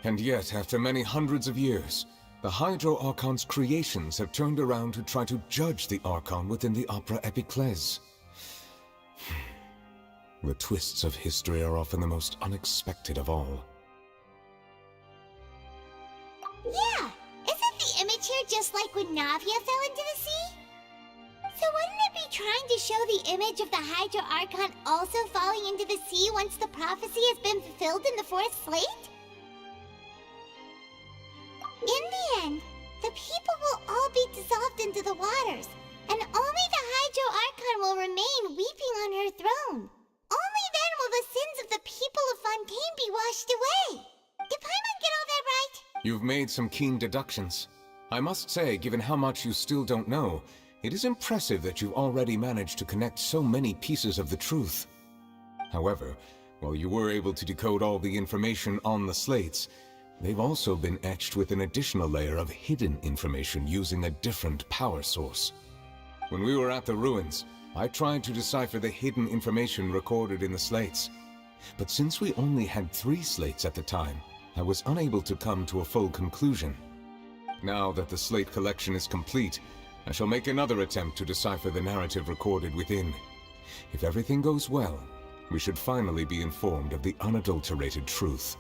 And yet, after many hundreds of years, the Hydro Archon's creations have turned around to try to judge the Archon within the Opera Epiclese. The twists of history are often the most unexpected of all. Yeah, isn't the image here just like when Navia fell into the sea? So wouldn't it be trying to show the image of the Hydro Archon also falling into the sea once the prophecy has been fulfilled in the fourth slate? In the end, the people will all be dissolved into the waters, and only the Hydro Archon will remain weeping on her throne. Only then will the sins of the people of Fontaine be washed away. Did Paimon get all that right? You've made some keen deductions. I must say, given how much you still don't know, it is impressive that you've already managed to connect so many pieces of the truth. However, while you were able to decode all the information on the slates, they've also been etched with an additional layer of hidden information using a different power source. When we were at the ruins, I tried to decipher the hidden information recorded in the slates. But since we only had 3 slates at the time, I was unable to come to a full conclusion. Now that the slate collection is complete, I shall make another attempt to decipher the narrative recorded within. If everything goes well, we should finally be informed of the unadulterated truth.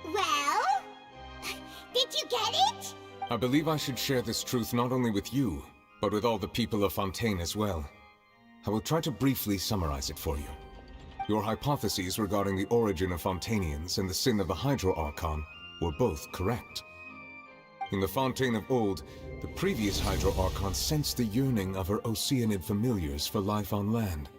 Well? Did you get it? I believe I should share this truth not only with you, but with all the people of Fontaine as well. I will try to briefly summarize it for you. Your hypotheses regarding the origin of Fontainians and the sin of the Hydro Archon were both correct. In the Fontaine of old, the previous Hydro Archon sensed the yearning of her Oceanid familiars for life on land.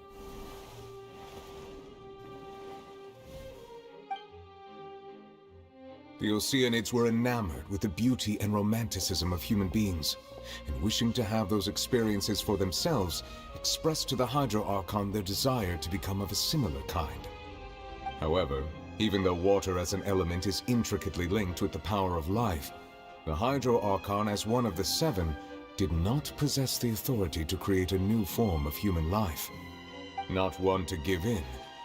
The Oceanids were enamored with the beauty and romanticism of human beings, and wishing to have those experiences for themselves, expressed to the Hydro Archon their desire to become of a similar kind. However, even though water as an element is intricately linked with the power of life, the Hydro Archon, as one of the 7, did not possess the authority to create a new form of human life. Not one to give in,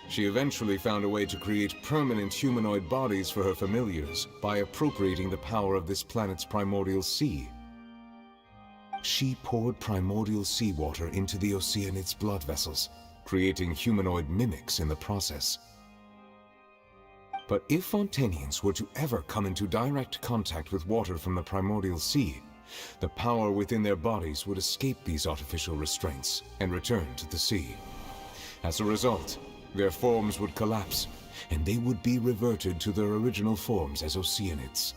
she eventually found a way to create permanent humanoid bodies for her familiars by appropriating the power of this planet's primordial sea. She poured primordial seawater into the Oceanids' blood vessels, creating humanoid mimics in the process. But if Fontainians were to ever come into direct contact with water from the primordial sea, the power within their bodies would escape these artificial restraints and return to the sea. As a result, their forms would collapse, and they would be reverted to their original forms as Oceanids.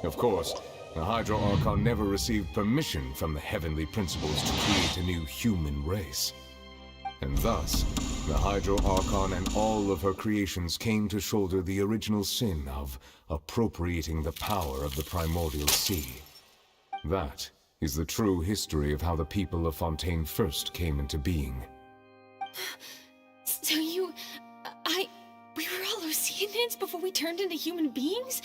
Of course, the Hydro Archon never received permission from the heavenly principles to create a new human race. And thus, the Hydro Archon and all of her creations came to shoulder the original sin of appropriating the power of the primordial sea. That is the true history of how the people of Fontaine first came into being. So we were all Oceanids before we turned into human beings?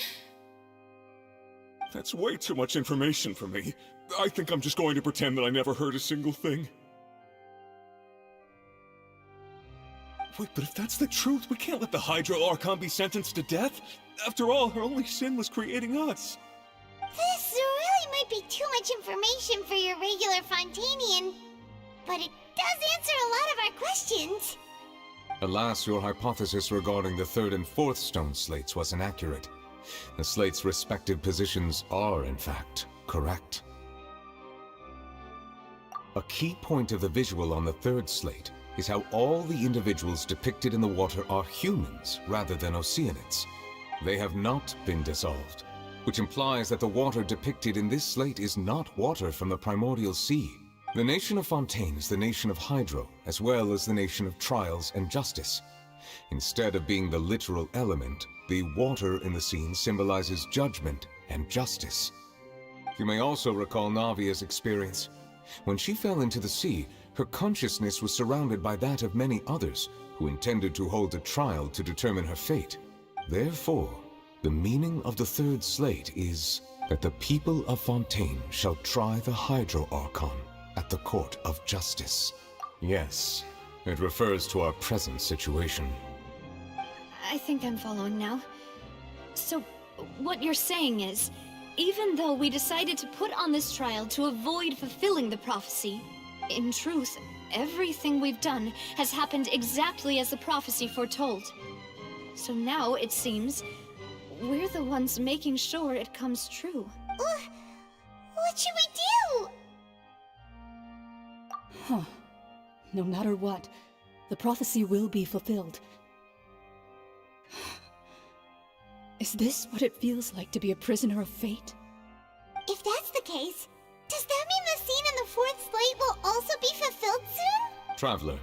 That's way too much information for me. I think I'm just going to pretend that I never heard a single thing. Wait, but if that's the truth, we can't let the Hydro Archon be sentenced to death. After all, her only sin was creating us. This really might be too much information for your regular Fontainian, but it does answer a lot of our questions. Alas, your hypothesis regarding the 3rd and 4th stone slates was inaccurate. The slates' respective positions are, in fact, correct. A key point of the visual on the 3rd slate is how all the individuals depicted in the water are humans rather than Oceanids. They have not been dissolved, which implies that the water depicted in this slate is not water from the primordial sea. The nation of Fontaine is the nation of Hydro, as well as the nation of trials and justice. Instead of being the literal element, the water in the scene symbolizes judgment and justice. You may also recall Navia's experience. When she fell into the sea, her consciousness was surrounded by that of many others who intended to hold a trial to determine her fate. Therefore, the meaning of the third slate is that the people of Fontaine shall try the Hydro Archon at the Court of Justice. Yes, it refers to our present situation. I think I'm following now. So, what you're saying is, even though we decided to put on this trial to avoid fulfilling the prophecy, in truth, everything we've done has happened exactly as the prophecy foretold. So now, it seems, we're the ones making sure it comes true. What should we do? Huh. No matter what, the prophecy will be fulfilled. Is this what it feels like to be a prisoner of fate? If that's the case, does that mean the scene in the fourth slate will also be fulfilled soon? Traveler,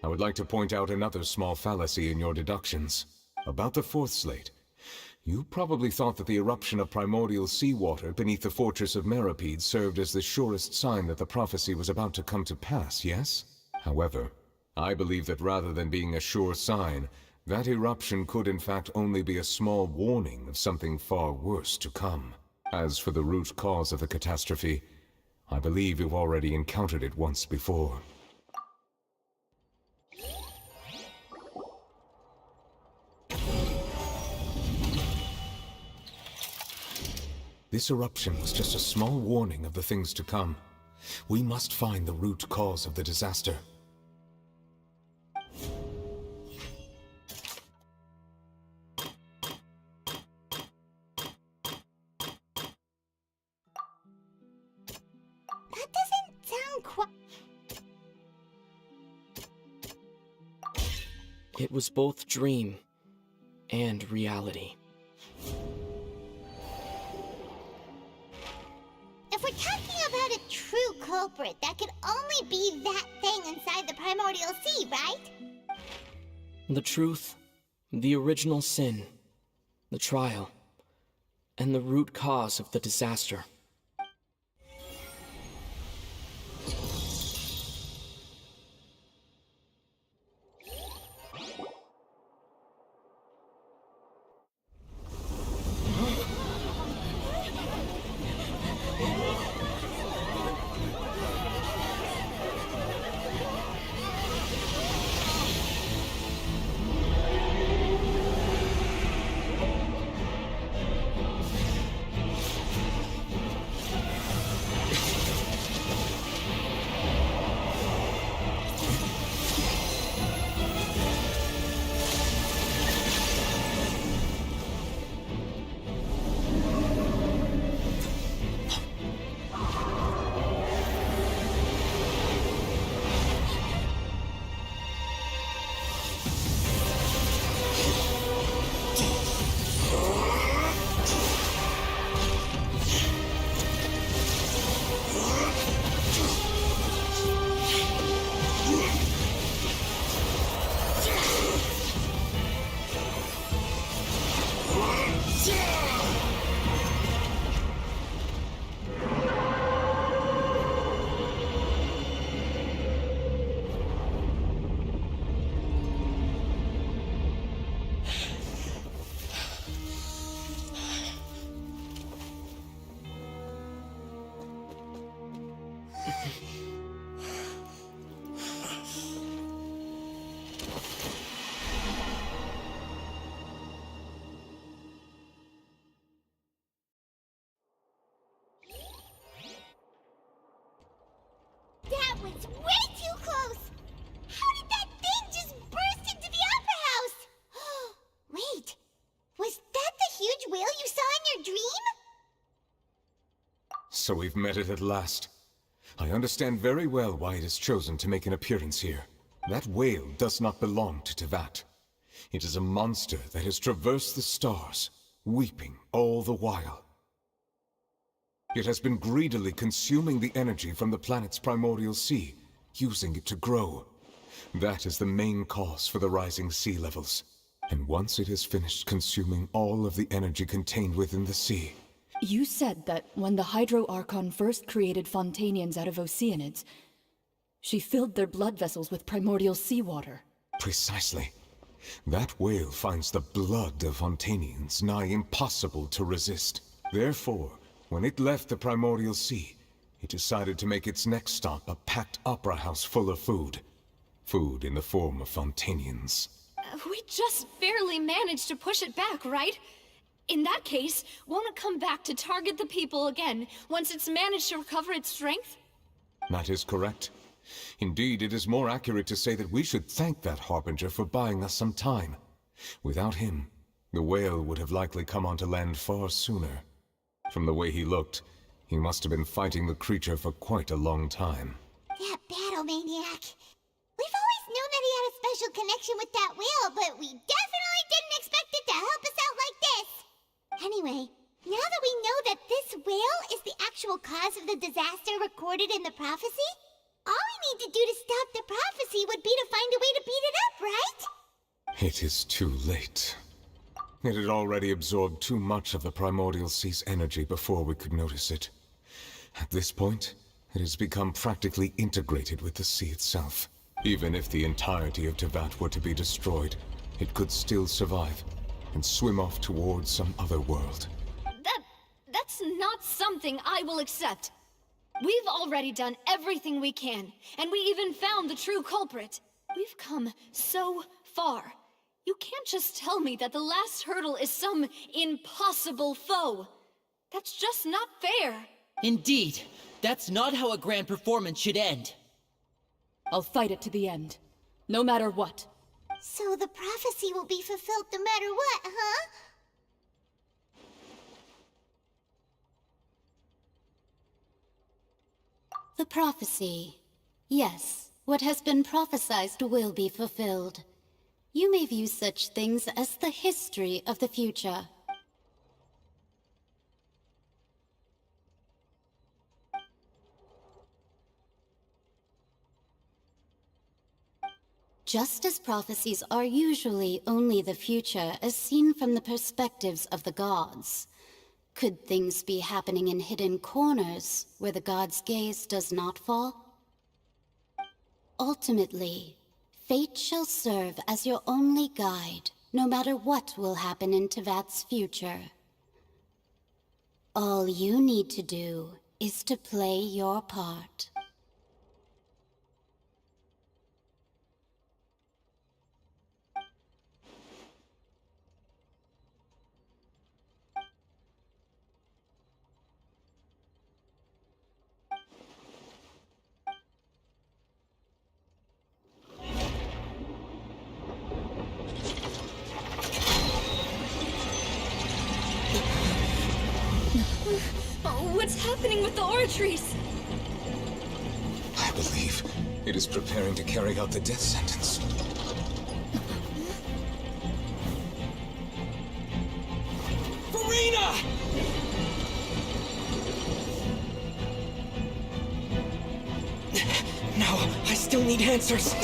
I would like to point out another small fallacy in your deductions. About the fourth slate. You probably thought that the eruption of primordial seawater beneath the fortress of Meripede served as the surest sign that the prophecy was about to come to pass, yes? However, I believe that rather than being a sure sign, that eruption could in fact only be a small warning of something far worse to come. As for the root cause of the catastrophe, I believe you've already encountered it once before. This eruption was just a small warning of the things to come. We must find the root cause of the disaster. That doesn't sound quite... It was both dream and reality. If we're talking about a true culprit, that could only be that thing inside the primordial sea, right? The truth, the original sin, the trial, and the root cause of the disaster. That was way too close! How did that thing just burst into the Opera House? Wait, was that the huge whale you saw in your dream? So we've met it at last. I understand very well why it has chosen to make an appearance here. That whale does not belong to Tevat. It is a monster that has traversed the stars, weeping all the while. It has been greedily consuming the energy from the planet's primordial sea, using it to grow. That is the main cause for the rising sea levels. And once it has finished consuming all of the energy contained within the sea, You said that when the Hydro Archon first created Fontanians out of Oceanids, she filled their blood vessels with primordial seawater. Precisely. That whale finds the blood of Fontanians nigh impossible to resist. Therefore, when it left the primordial sea, it decided to make its next stop a packed opera house full of food. Food in the form of Fontanians. We just barely managed to push it back, right? In that case, won't it come back to target the people again once it's managed to recover its strength? That is correct. Indeed, it is more accurate to say that we should thank that Harbinger for buying us some time. Without him, the whale would have likely come onto land far sooner. From the way he looked, he must have been fighting the creature for quite a long time. That battle maniac. We've always known that he had a special connection with that whale, but we definitely didn't expect it to help us out like this. Anyway, now that we know that this whale is the actual cause of the disaster recorded in the prophecy, all we need to do to stop the prophecy would be to find a way to beat it up, right? It is too late. It had already absorbed too much of the primordial sea's energy before we could notice it. At this point, it has become practically integrated with the sea itself. Even if the entirety of Tevat were to be destroyed, it could still survive and swim off towards some other world. That's not something I will accept. We've already done everything we can, and we even found the true culprit. We've come so far. You can't just tell me that the last hurdle is some impossible foe. That's just not fair. Indeed, that's not how a grand performance should end. I'll fight it to the end, no matter what. So the prophecy will be fulfilled no matter what, huh? The prophecy. Yes, what has been prophesied will be fulfilled. You may view such things as the history of the future. Just as prophecies are usually only the future as seen from the perspectives of the gods, could things be happening in hidden corners where the gods' gaze does not fall? Ultimately, fate shall serve as your only guide, no matter what will happen in Tevat's future. All you need to do is to play your part. What's happening with the oratories? I believe it is preparing to carry out the death sentence. Farina! No, I still need answers.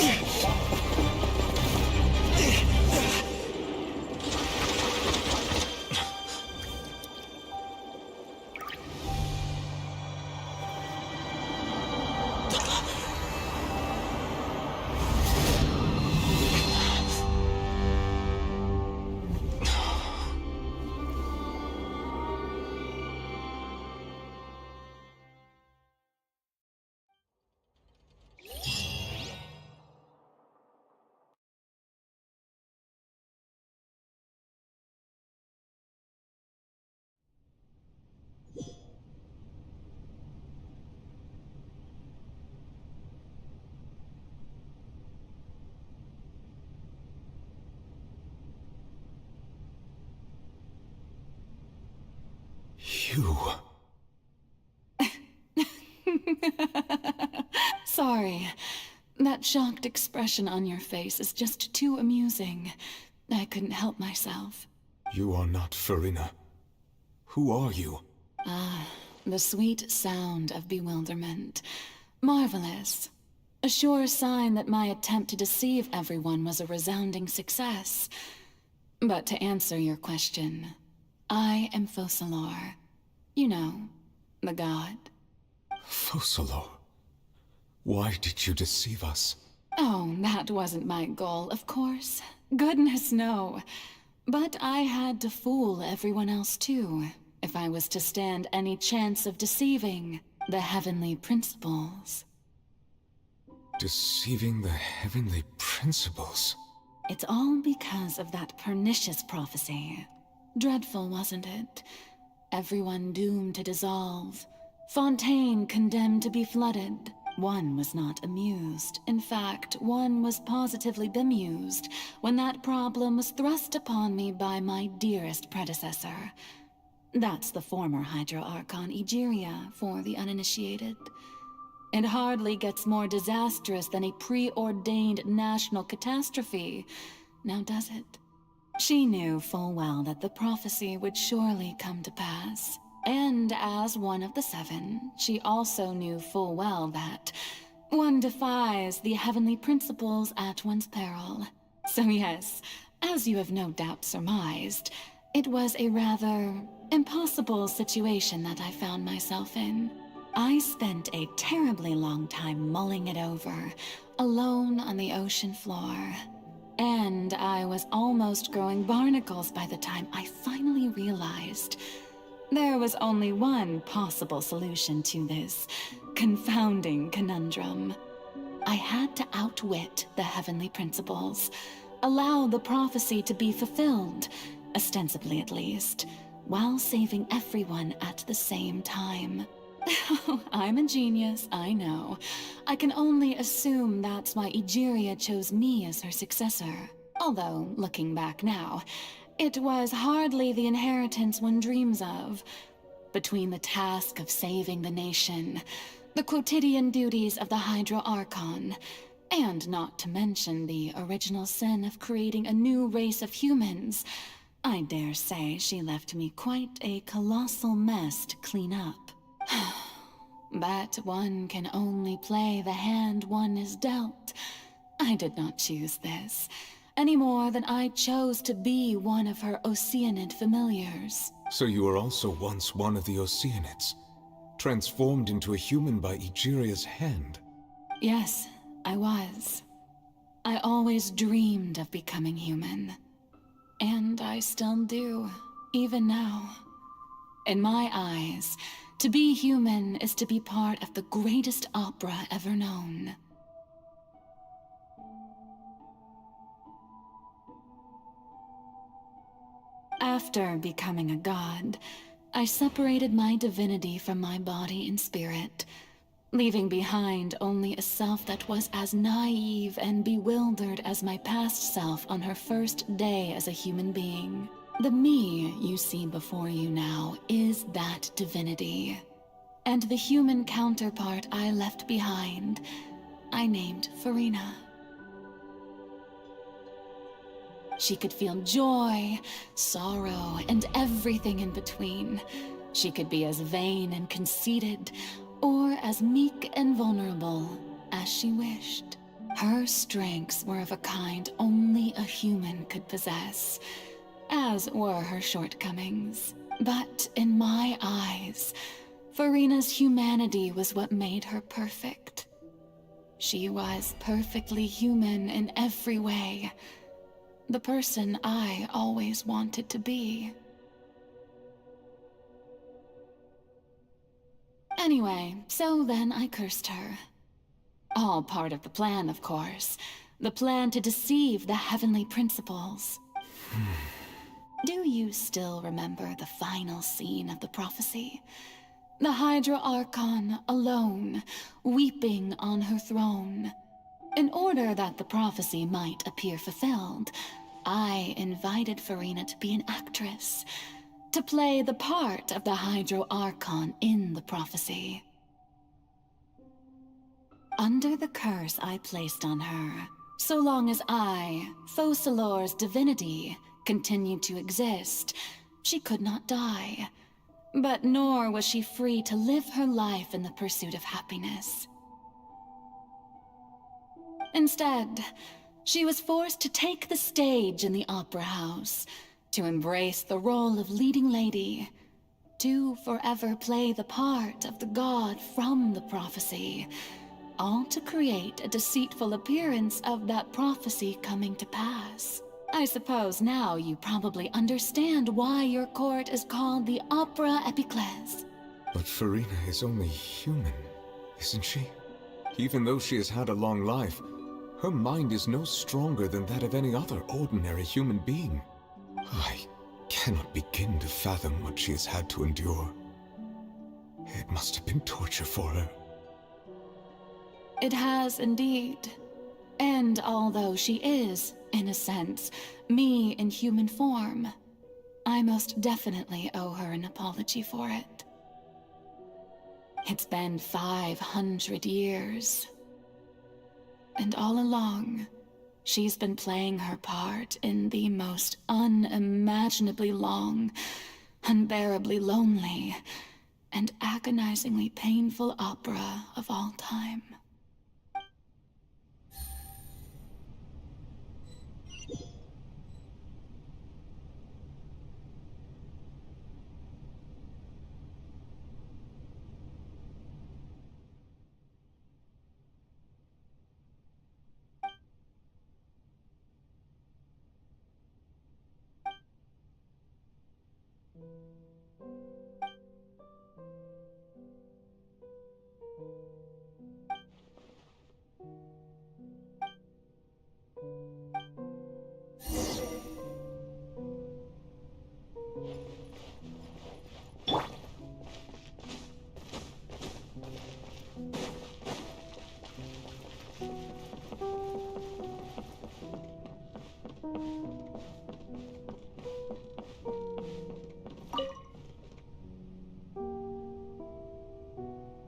You... Sorry. That shocked expression on your face is just too amusing. I couldn't help myself. You are not Farina. Who are you? Ah, the sweet sound of bewilderment. Marvelous. A sure sign that my attempt to deceive everyone was a resounding success. But to answer your question, I am Focalor, You know, the god. Focalor, why did you deceive us? Oh, that wasn't my goal, of course. Goodness, no. But I had to fool everyone else too, if I was to stand any chance of deceiving the heavenly principles. Deceiving the heavenly principles? It's all because of that pernicious prophecy. Dreadful, wasn't it? Everyone doomed to dissolve. Fontaine condemned to be flooded. One was not amused. In fact, one was positively bemused when that problem was thrust upon me by my dearest predecessor. That's the former Hydro Archon Egeria, for the uninitiated. It hardly gets more disastrous than a preordained national catastrophe, now does it? She knew full well that the prophecy would surely come to pass. And as one of the seven, she also knew full well that one defies the heavenly principles at one's peril. So yes, as you have no doubt surmised, it was a rather impossible situation that I found myself in. I spent a terribly long time mulling it over, alone on the ocean floor. And I was almost growing barnacles by the time I finally realized there was only one possible solution to this confounding conundrum. I had to outwit the heavenly principles, allow the prophecy to be fulfilled, ostensibly at least, while saving everyone at the same time. I'm a genius, I know. I can only assume that's why Egeria chose me as her successor. Although, looking back now, it was hardly the inheritance one dreams of. Between the task of saving the nation, the quotidian duties of the Hydro Archon, and not to mention the original sin of creating a new race of humans, I dare say she left me quite a colossal mess to clean up. But one can only play the hand one is dealt. I did not choose this, any more than I chose to be one of her Oceanid familiars. So you were also once one of the Oceanids, transformed into a human by Egeria's hand? Yes, I was. I always dreamed of becoming human. And I still do, even now. In my eyes, to be human is to be part of the greatest opera ever known. After becoming a god, I separated my divinity from my body and spirit, leaving behind only a self that was as naive and bewildered as my past self on her first day as a human being. The me you see before you now is that divinity. And the human counterpart I left behind, I named Farina. She could feel joy, sorrow, and everything in between. She could be as vain and conceited, or as meek and vulnerable as she wished. Her strengths were of a kind only a human could possess, as were her shortcomings. But in my eyes, Farina's humanity was what made her perfect. She was perfectly human in every way, the person I always wanted to be. Anyway, so then I cursed her. All part of the plan, of course. The plan to deceive the heavenly principles. Do you still remember the final scene of the prophecy? The Hydra Archon, alone, weeping on her throne. In order that the prophecy might appear fulfilled, I invited Farina to be an actress, to play the part of the Hydro Archon in the prophecy. Under the curse I placed on her, so long as I, Focalor's divinity, continued to exist, she could not die. But nor was she free to live her life in the pursuit of happiness. Instead, she was forced to take the stage in the opera house, to embrace the role of leading lady, to forever play the part of the god from the prophecy, all to create a deceitful appearance of that prophecy coming to pass. I suppose now you probably understand why your court is called the Opera Epiclese. But Farina is only human, isn't she? Even though she has had a long life, her mind is no stronger than that of any other ordinary human being. I cannot begin to fathom what she has had to endure. It must have been torture for her. It has indeed. And although she is, in a sense, me in human form, I most definitely owe her an apology for it. It's been 500 years. And all along, she's been playing her part in the most unimaginably long, unbearably lonely, and agonizingly painful opera of all time.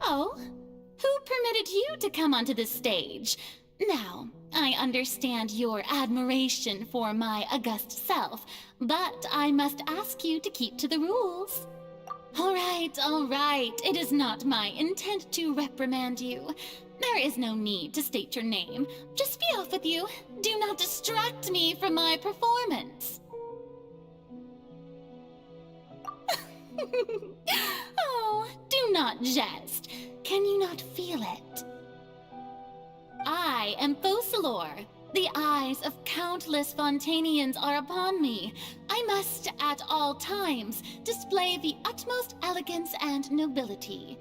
Oh, who permitted you to come onto the stage? Now, I understand your admiration for my august self, but I must ask you to keep to the rules. All right. It is not my intent to reprimand you. There is no need to state your name. Just be off with you. Do not distract me from my performance. Oh, do not jest. Can you not feel it? I am Focalor. The eyes of countless Fontainians are upon me. I must, at all times, display the utmost elegance and nobility.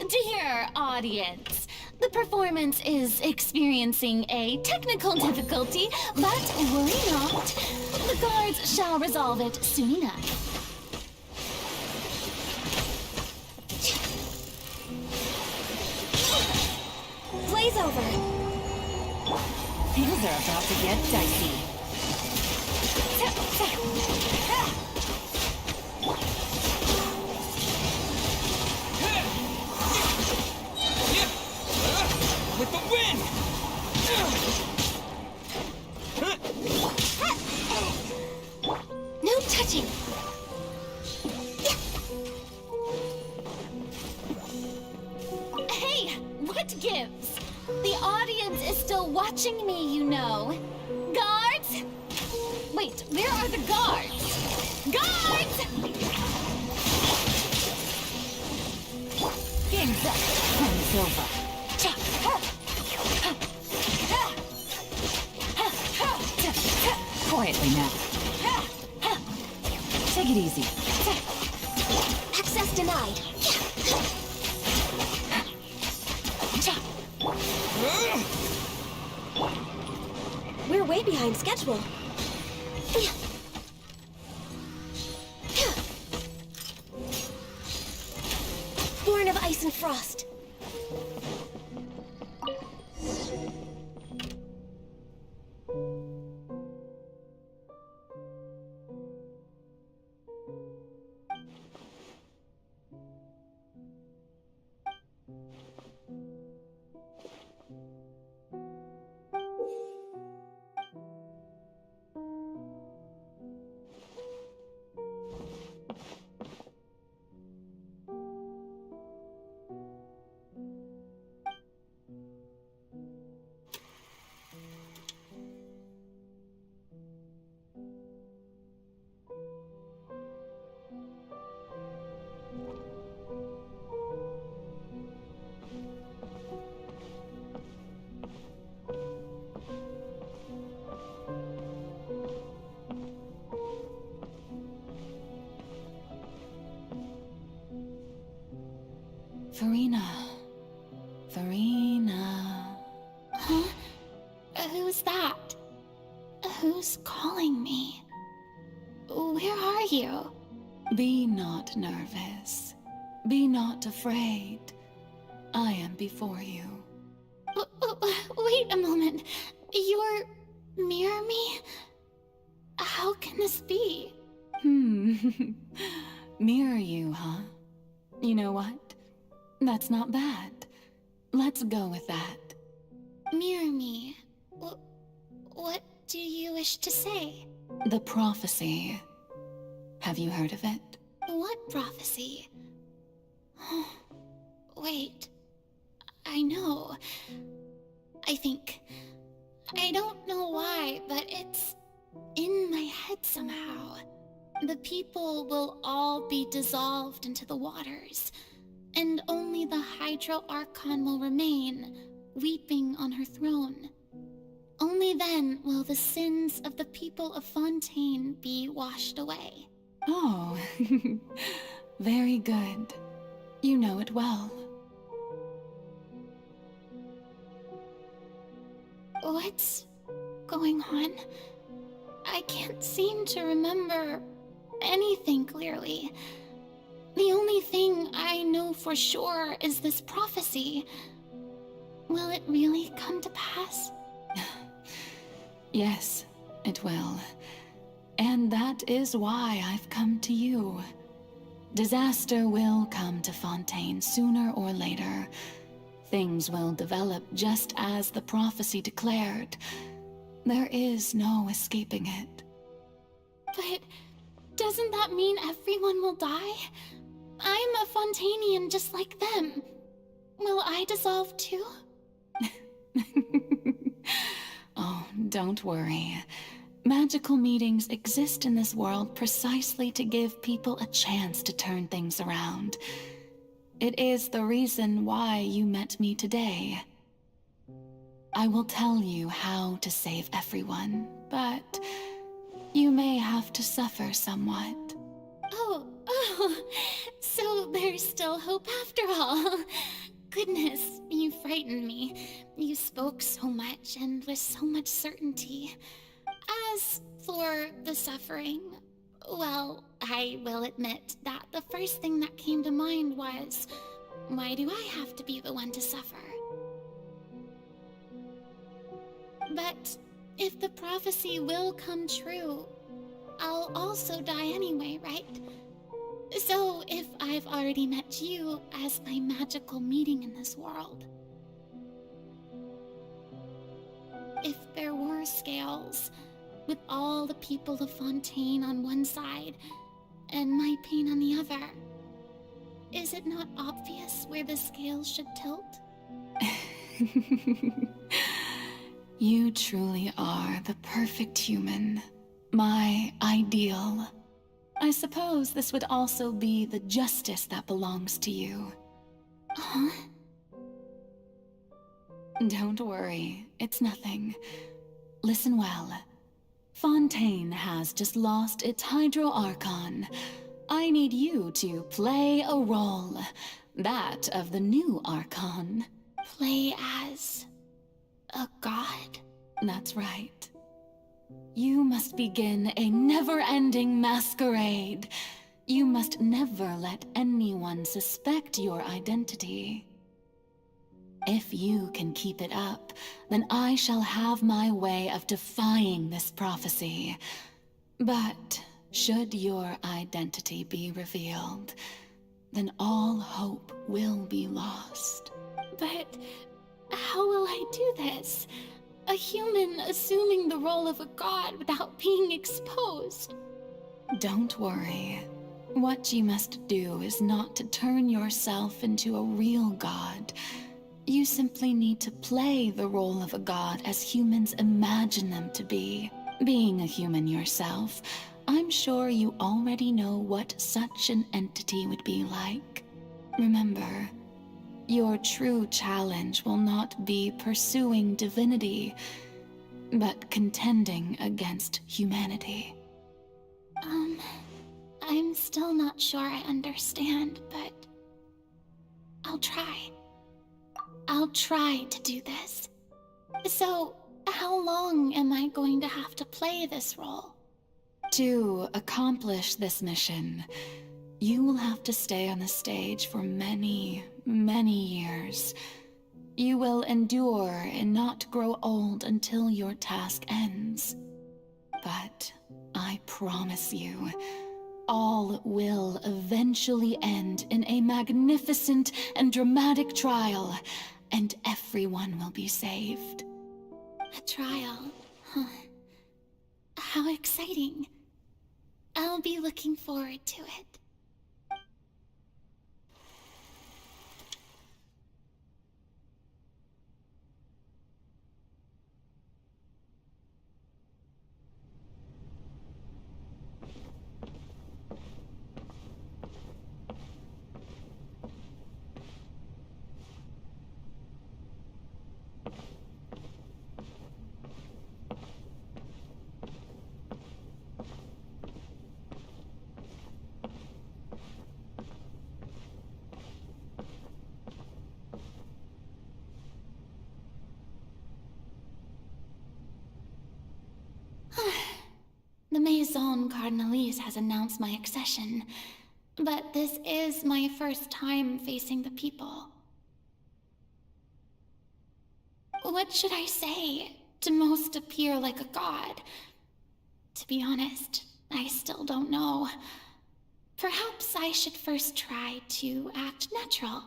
Dear audience, the performance is experiencing a technical difficulty, but worry not. The guards shall resolve it soon enough. Blaze over! Things are about to get dicey. With the wind! No touching! Hey, what gives? The audience is still watching me, you know. Guards? Wait, where are the guards? Guards! Game's up. Time's over. Quietly now. Take it easy. Access denied. We're way behind schedule. Born of ice and frost. Farina. Farina. Huh? Who's that? Who's calling me? Where are you? Be not nervous. Be not afraid. I am before you. Wait a moment. You're near me? How can this be? Mirror you, huh? You know what? That's not bad. Let's go with that. Mirror me? What do you wish to say? The prophecy. Have you heard of it? What prophecy? Wait. I know. I think. I don't know why, but it's in my head somehow. The people will all be dissolved into the waters, and only the Hydro Archon will remain, weeping on her throne. Only then will the sins of the people of Fontaine be washed away. Oh, very good. You know it well. What's going on? I can't seem to remember anything clearly. The only thing I know for sure is this prophecy. Will it really come to pass? Yes, it will. And that is why I've come to you. Disaster will come to Fontaine sooner or later. Things will develop just as the prophecy declared. There is no escaping it. But doesn't that mean everyone will die? I'm a Fontainian just like them. Will I dissolve too? Oh, don't worry. Magical meetings exist in this world precisely to give people a chance to turn things around. It is the reason why you met me today. I will tell you how to save everyone, but you may have to suffer somewhat. Oh, so there's still hope after all. Goodness, you frightened me. You spoke so much and with so much certainty. As for the suffering, well, I will admit that the first thing that came to mind was, why do I have to be the one to suffer? But if the prophecy will come true, I'll also die anyway, right? So if I've already met you as my magical meeting in this world, if there were scales, with all the people of Fontaine on one side and my pain on the other, is it not obvious where the scales should tilt? You truly are the perfect human, my ideal. I suppose this would also be the justice that belongs to you. Huh? Don't worry, it's nothing. Listen well. Fontaine has just lost its Hydro Archon. I need you to play a role, that of the new Archon. Play as a god? That's right. You must begin a never-ending masquerade. You must never let anyone suspect your identity. If you can keep it up, then I shall have my way of defying this prophecy. But should your identity be revealed, then all hope will be lost. But how will I do this? A human assuming the role of a god without being exposed. Don't worry. What you must do is not to turn yourself into a real god. You simply need to play the role of a god as humans imagine them to be. Being a human yourself, I'm sure you already know what such an entity would be like. Remember, your true challenge will not be pursuing divinity, but contending against humanity. I'm still not sure I understand, but I'll try. I'll try to do this. So, how long am I going to have to play this role? To accomplish this mission, you will have to stay on the stage for many, many years. You will endure and not grow old until your task ends. But I promise you, all will eventually end in a magnificent and dramatic trial, and everyone will be saved. A trial, huh? How exciting. I'll be looking forward to it. The Maison Cardinalise has announced my accession, but this is my first time facing the people. What should I say to most appear like a god? To be honest, I still don't know. Perhaps I should first try to act natural.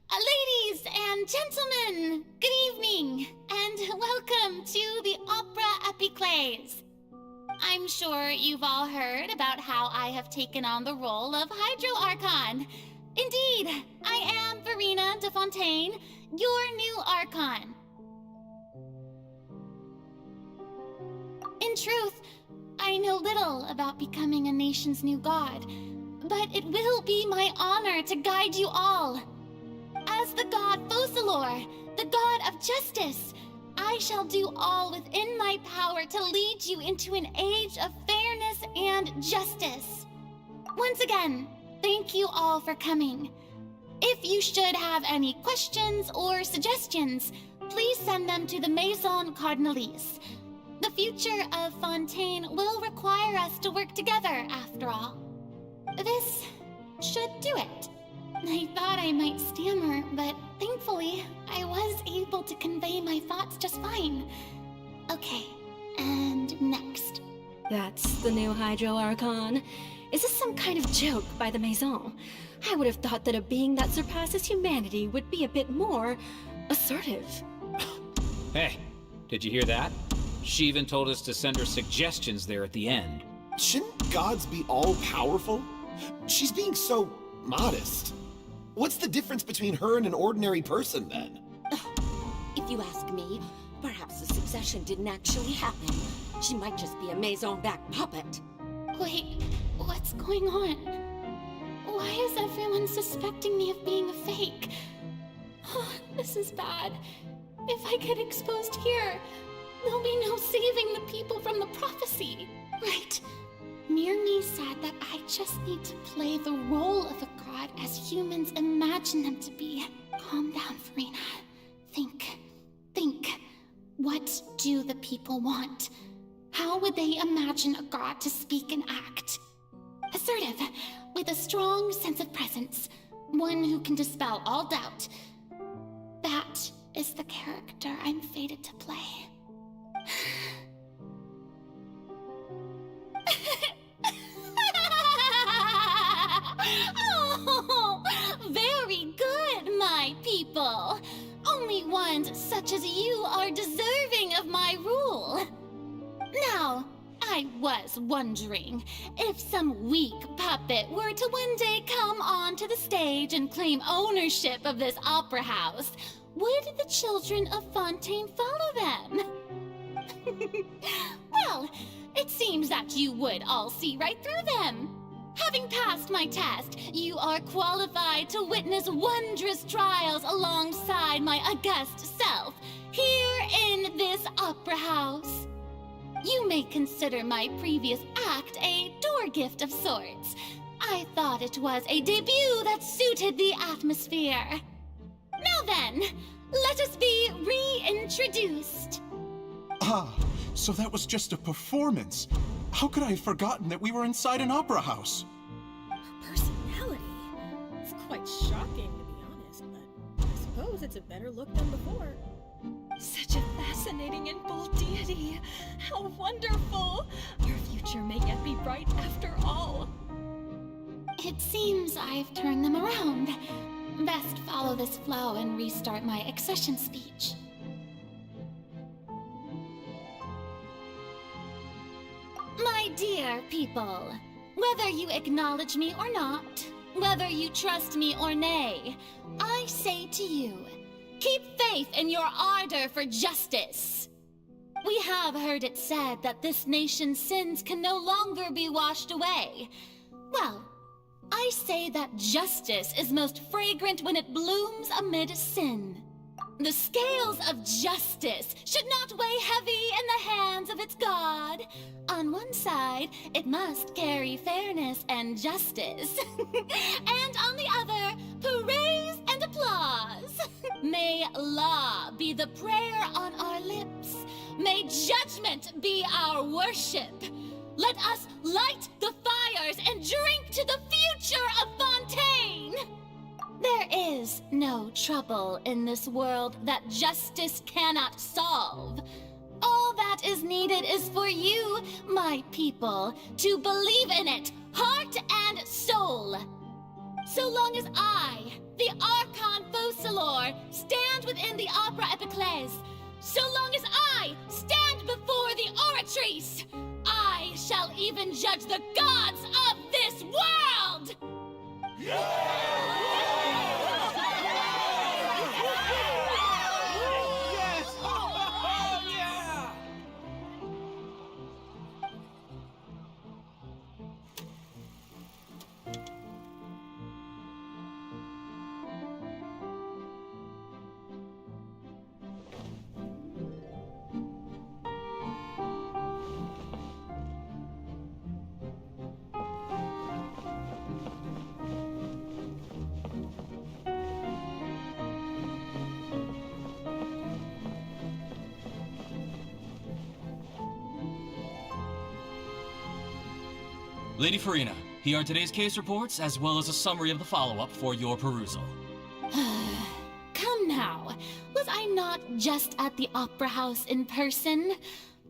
Ladies and gentlemen, good evening, and welcome to the Opera Epiclese. I'm sure you've all heard about how I have taken on the role of Hydro Archon. Indeed, I am Verena de Fontaine, your new Archon. In truth, I know little about becoming a nation's new god, but it will be my honor to guide you all. As the god Focalor, the god of justice, I shall do all within my power to lead you into an age of fairness and justice. Once again, thank you all for coming. If you should have any questions or suggestions, please send them to the Maison Cardinalise. The future of Fontaine will require us to work together, after all. This should do it. I thought I might stammer, but thankfully, I was able to convey my thoughts just fine. Okay, and next. That's the new Hydro Archon. Is this some kind of joke by the Maison? I would have thought that a being that surpasses humanity would be a bit more assertive. Hey, did you hear that? She even told us to send her suggestions there at the end. Shouldn't gods be all-powerful? She's being so modest. What's the difference between her and an ordinary person, then? If you ask me, perhaps the succession didn't actually happen. She might just be a Maison-backed puppet. Wait, what's going on? Why is everyone suspecting me of being a fake? Oh, this is bad. If I get exposed here, there'll be no saving the people from the prophecy. Right. Mirmi said that I just need to play the role of a god as humans imagine them to be. Calm down, Verena. Think. What do the people want? How would they imagine a god to speak and act? Assertive, with a strong sense of presence. One who can dispel all doubt. That is the character I'm fated to play. Oh, very good, my people. Only ones such as you are deserving of my rule. Now, I was wondering, if some weak puppet were to one day come onto the stage and claim ownership of this opera house, would the children of Fontaine follow them? Well, it seems that you would all see right through them. Having passed my test, you are qualified to witness wondrous trials alongside my august self, here in this opera house. You may consider my previous act a door gift of sorts. I thought it was a debut that suited the atmosphere. Now then, let us be reintroduced. Ah, so that was just a performance. How could I have forgotten that we were inside an opera house? Her personality. It's quite shocking, to be honest, but I suppose it's a better look than before. Such a fascinating and bold deity. How wonderful! Our future may yet be bright after all. It seems I've turned them around. Best follow this flow and restart my accession speech. My dear people, whether you acknowledge me or not, whether you trust me or nay, I say to you, keep faith in your ardor for justice. We have heard it said that this nation's sins can no longer be washed away. Well, I say that justice is most fragrant when it blooms amid sin. The scales of justice should not weigh heavy in the hands of its God. On one side, it must carry fairness and justice. And on the other, praise and applause. May law be the prayer on our lips. May judgment be our worship. Let us light the fires and drink to the future of Fontaine! There is no trouble in this world that justice cannot solve. All that is needed is for you, my people, to believe in it, heart and soul. So long as I, the Archon Focalor, stand within the Opera Epiclese, so long as I stand before the Oratrice, I shall even judge the gods of this world! Lady Farina, here are today's case reports, as well as a summary of the follow-up for your perusal. Come now, was I not just at the Opera House in person?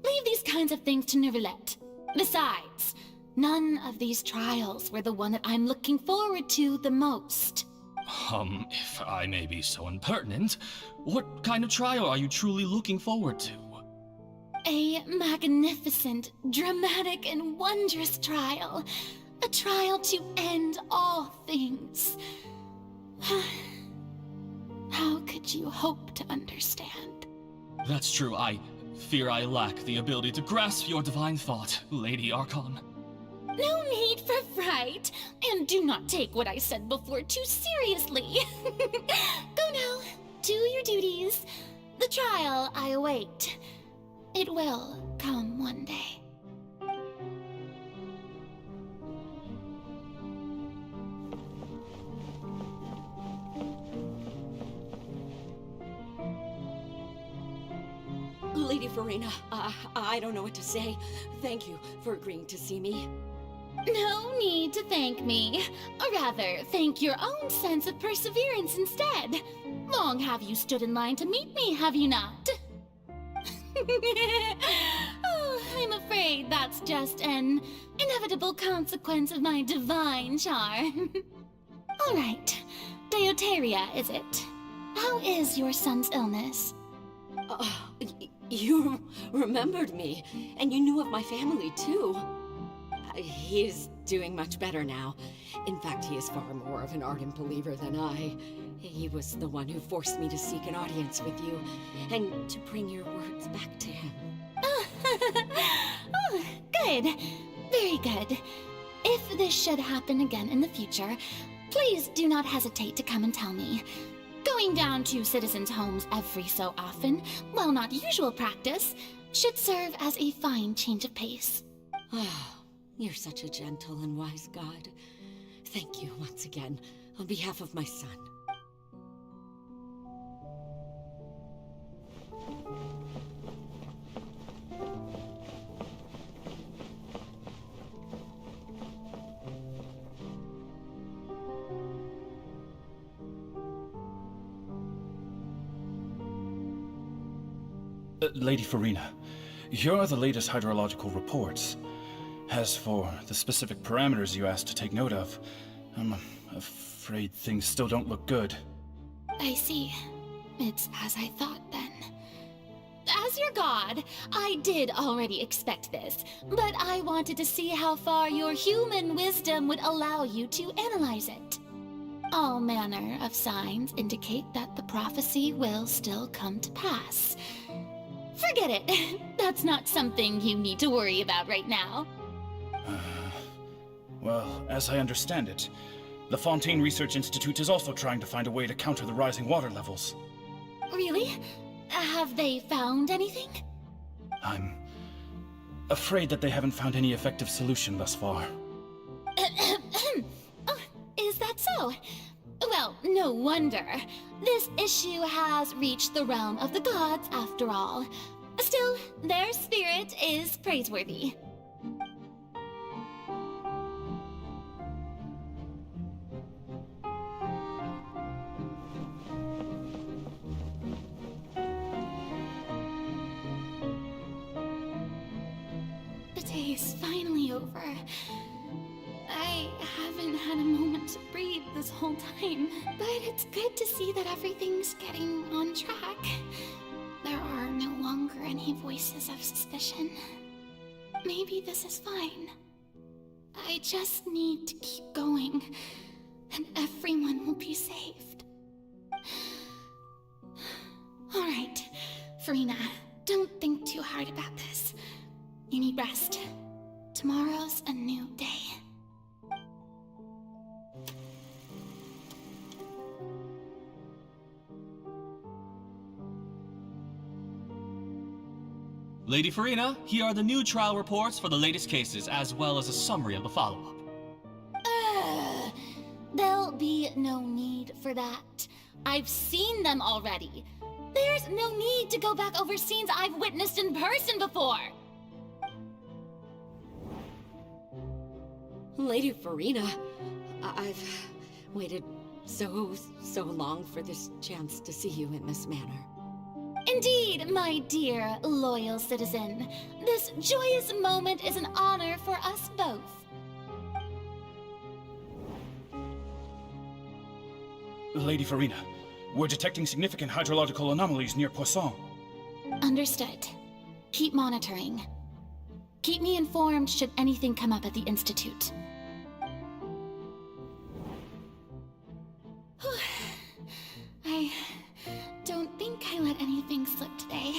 Leave these kinds of things to Neuvillette. Besides, none of these trials were the one that I'm looking forward to the most. If I may be so impertinent, what kind of trial are you truly looking forward to? A magnificent, dramatic, and wondrous trial. A trial to end all things. How could you hope to understand? That's true. I fear I lack the ability to grasp your divine thought, Lady Archon. No need for fright, and do not take what I said before too seriously. Go now, do your duties. The trial I await. It will come one day. Lady Farina, I don't know what to say. Thank you for agreeing to see me. No need to thank me. Or rather, thank your own sense of perseverance instead. Long have you stood in line to meet me, have you not? Oh, I'm afraid that's just an inevitable consequence of my divine charm. All right, Deoteria, is it? How is your son's illness? You remembered me, and you knew of my family, too. He is doing much better now. In fact, he is far more of an ardent believer than I. He was the one who forced me to seek an audience with you, and to bring your words back to him. Oh, good. Very good. If this should happen again in the future, please do not hesitate to come and tell me. Going down to citizens' homes every so often, while not usual practice, should serve as a fine change of pace. Oh, you're such a gentle and wise god. Thank you once again, on behalf of my son. Lady Farina, here are the latest hydrological reports. As for the specific parameters you asked to take note of, I'm afraid things still don't look good. I see. It's as I thought then. As your god, I did already expect this, but I wanted to see how far your human wisdom would allow you to analyze it. All manner of signs indicate that the prophecy will still come to pass. Forget it. That's not something you need to worry about right now. Well, as I understand it, the Fontaine Research Institute is also trying to find a way to counter the rising water levels. Really? Have they found anything? I'm afraid that they haven't found any effective solution thus far. Oh, is that so? Well, no wonder. This issue has reached the realm of the gods, after all. Still, their spirit is praiseworthy. The day is finally over. I haven't had a moment to breathe this whole time, but it's good to see that everything's getting on track. There are no longer any voices of suspicion. Maybe this is fine. I just need to keep going, and everyone will be saved. Alright, Farina, don't think too hard about this. You need rest. Tomorrow's a new day. Lady Farina, here are the new trial reports for the latest cases, as well as a summary of the follow-up. There'll be no need for that. I've seen them already. There's no need to go back over scenes I've witnessed in person before. Lady Farina, I've waited so long for this chance to see you in this manner. Indeed, my dear, loyal citizen. This joyous moment is an honor for us both. Lady Farina, we're detecting significant hydrological anomalies near Poisson. Understood. Keep monitoring. Keep me informed should anything come up at the Institute. I don't think I let anything slip today.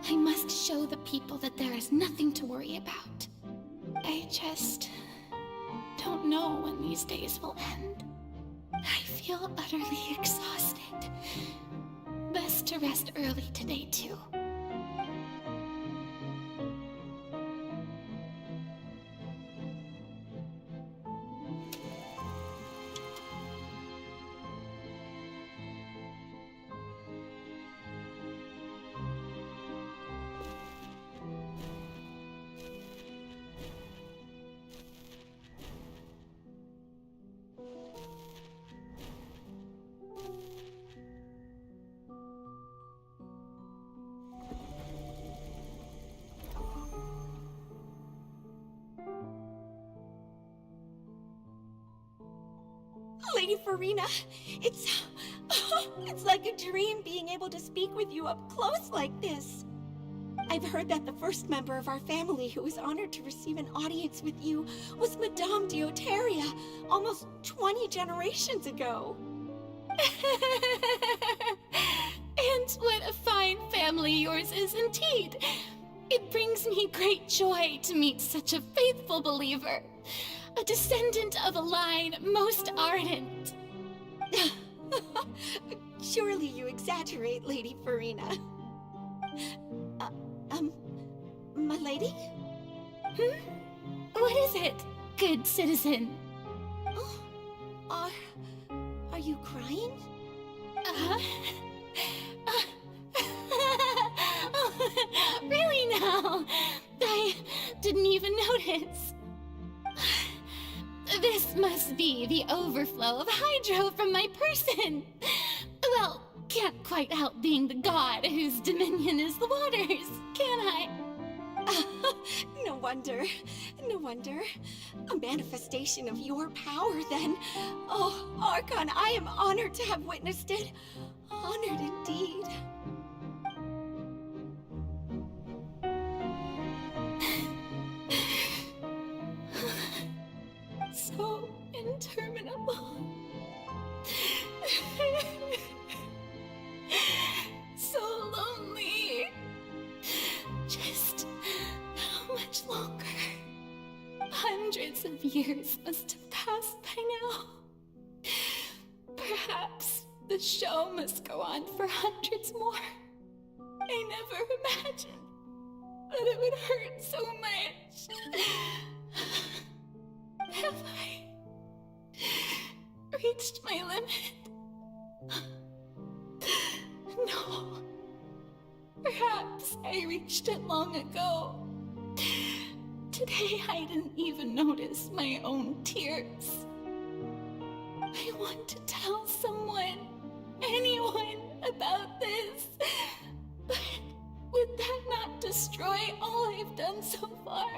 I must show the people that there is nothing to worry about. I just don't know when these days will end. I feel utterly exhausted. Best to rest early today, too. Lady Farina, it's like a dream being able to speak with you up close like this. I've heard that the first member of our family who was honored to receive an audience with you was Madame Dioteria, almost 20 generations ago. And what a fine family yours is indeed. It brings me great joy to meet such a faithful believer. A descendant of a line most ardent. Surely you exaggerate, Lady Farina. My lady? What is it, good citizen? Are you crying? Really now? I didn't even notice. This must be the overflow of hydro from my person. Well, can't quite help being the god whose dominion is the waters, can I? No wonder. No wonder. A manifestation of your power, then. Oh, Archon, I am honored to have witnessed it. Honored indeed. So interminable. So lonely. Just how much longer? Hundreds of years must have passed by now. Perhaps the show must go on for hundreds more. I never imagined that it would hurt so much. Have I reached my limit? No. Perhaps I reached it long ago. Today I didn't even notice my own tears. I want to tell someone, anyone, about this. But would that not destroy all I've done so far?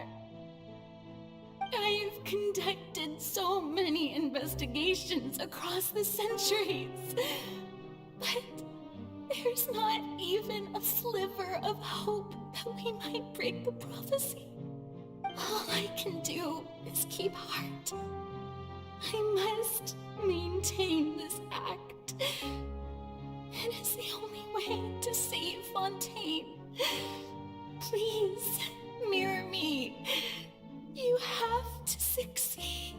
I've conducted so many investigations across the centuries, but there's not even a sliver of hope that we might break the prophecy. All I can do is keep heart. I must maintain this act. It is the only way to save Fontaine. Please, mirror me. You have to succeed.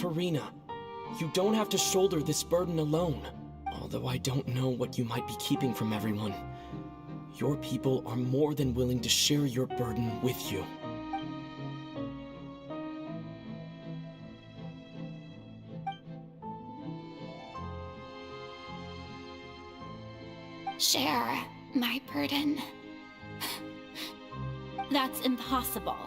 Farina, you don't have to shoulder this burden alone. Although I don't know what you might be keeping from everyone. Your people are more than willing to share your burden with you. Share my burden. That's impossible.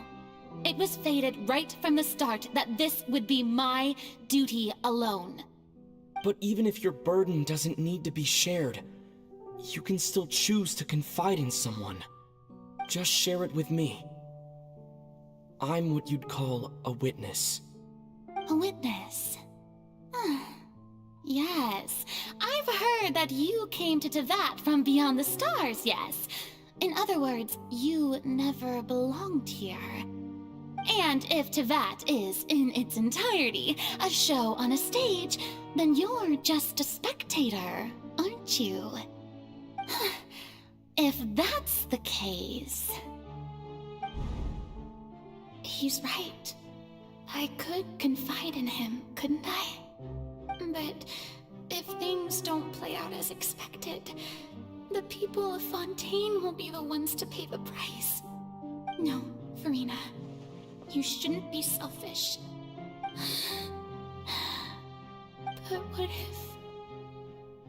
It was fated right from the start that this would be my duty alone. But even if your burden doesn't need to be shared, you can still choose to confide in someone. Just share it with me. I'm what you'd call a witness. A witness? Yes, I've heard that you came to Tevat from beyond the stars, yes. In other words, you never belonged here. And if Tevat is, in its entirety, a show on a stage, then you're just a spectator, aren't you? If that's the case... He's right. I could confide in him, couldn't I? But if things don't play out as expected, the people of Fontaine will be the ones to pay the price. No, Farina. You shouldn't be selfish. But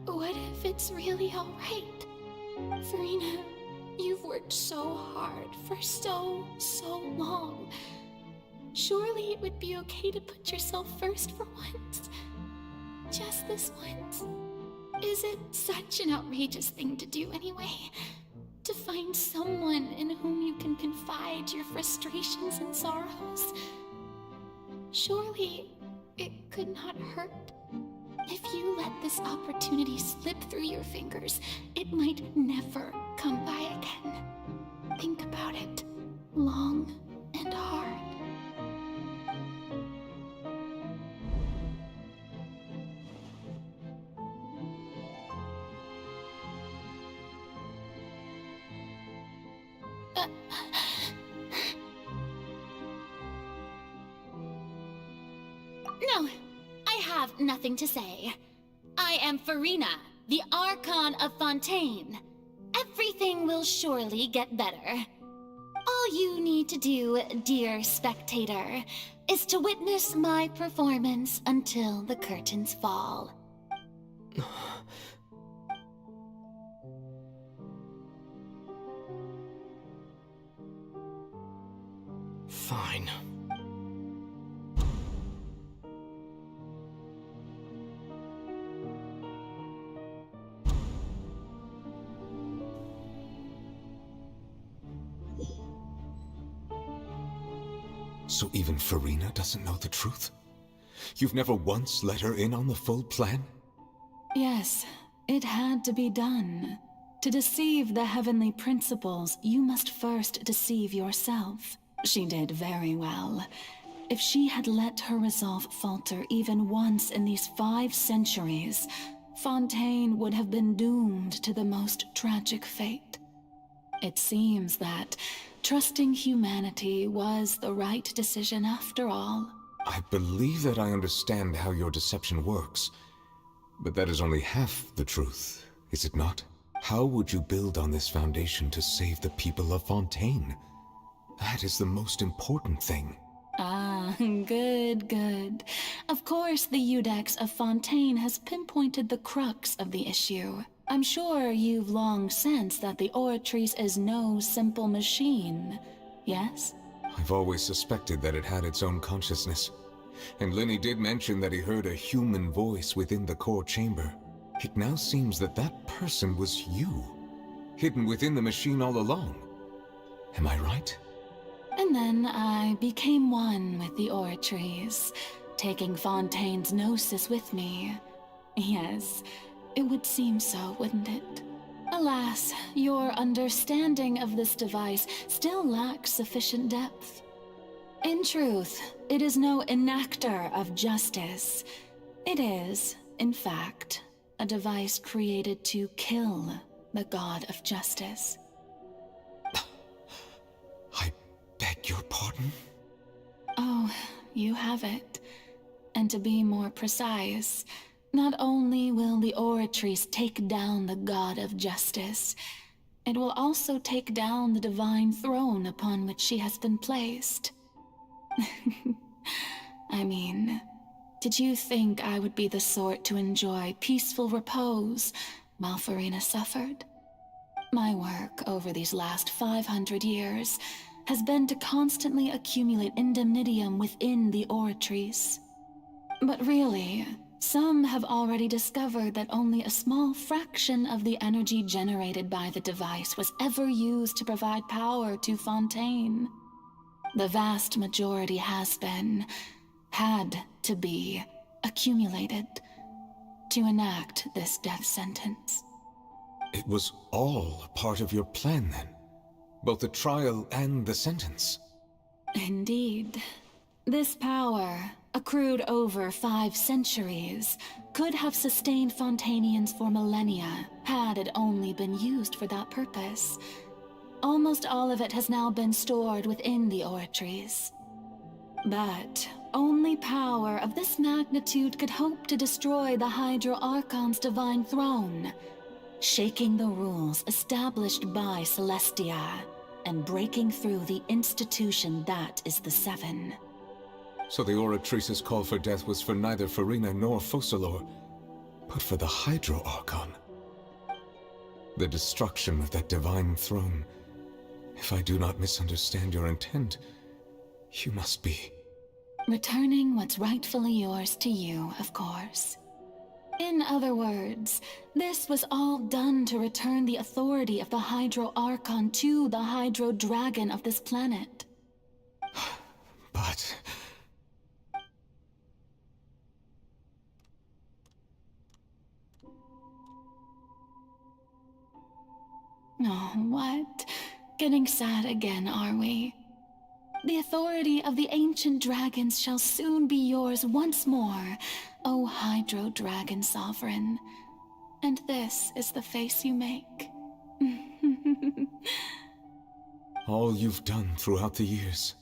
what if it's really alright? Farina, you've worked so hard for so long. Surely it would be okay to put yourself first for once. Just this once. Is it such an outrageous thing to do anyway? To find someone in whom you can confide your frustrations and sorrows? Surely it could not hurt. If you let this opportunity slip through your fingers, it might never come by again. Think about it long and hard. No, nothing to say. I am Farina, the Archon of Fontaine. Everything will surely get better. All you need to do, dear spectator, is to witness my performance until the curtains fall. Fine. So even Farina doesn't know the truth? You've never once let her in on the full plan? Yes, it had to be done. To deceive the heavenly principles, you must first deceive yourself. She did very well. If she had let her resolve falter even once in these 5 centuries, Fontaine would have been doomed to the most tragic fate. It seems that trusting humanity was the right decision after all. I believe that I understand how your deception works, but that is only half the truth, is it not? How would you build on this foundation to save the people of Fontaine? That is the most important thing. Ah, good. Of course, the Iudex of Fontaine has pinpointed the crux of the issue. I'm sure you've long sensed that the Oratrice is no simple machine, yes? I've always suspected that it had its own consciousness. And Lenny did mention that he heard a human voice within the core chamber. It now seems that that person was you, hidden within the machine all along. Am I right? And then I became one with the Oratrice, taking Fontaine's gnosis with me. Yes, it would seem so, wouldn't it? Alas, your understanding of this device still lacks sufficient depth. In truth, it is no enactor of justice. It is, in fact, a device created to kill the god of justice. I beg your pardon? Oh, you have it. And to be more precise, not only will the Oratrice take down the god of justice, it will also take down the divine throne upon which she has been placed. I mean, did you think I would be the sort to enjoy peaceful repose while Farina suffered? My work over these last 500 years has been to constantly accumulate indemnitium within the Oratrice. But really, some have already discovered that only a small fraction of the energy generated by the device was ever used to provide power to Fontaine. The vast majority had to be, accumulated to enact this death sentence. It was all a part of your plan then? Both the trial and the sentence? Indeed. This power, accrued over 5 centuries, could have sustained Fontainians for millennia, had it only been used for that purpose. Almost all of it has now been stored within the Oratrice. But only power of this magnitude could hope to destroy the Hydro Archon's divine throne, shaking the rules established by Celestia, and breaking through the institution that is the Seven. So the Oratrice's call for death was for neither Farina nor Focalor, but for the Hydro Archon. The destruction of that divine throne. If I do not misunderstand your intent, you must be... Returning what's rightfully yours to you, of course. In other words, this was all done to return the authority of the Hydro Archon to the Hydro Dragon of this planet. But... Oh, what? Getting sad again, are we? The authority of the ancient dragons shall soon be yours once more, O Hydro Dragon Sovereign. And this is the face you make. All you've done throughout the years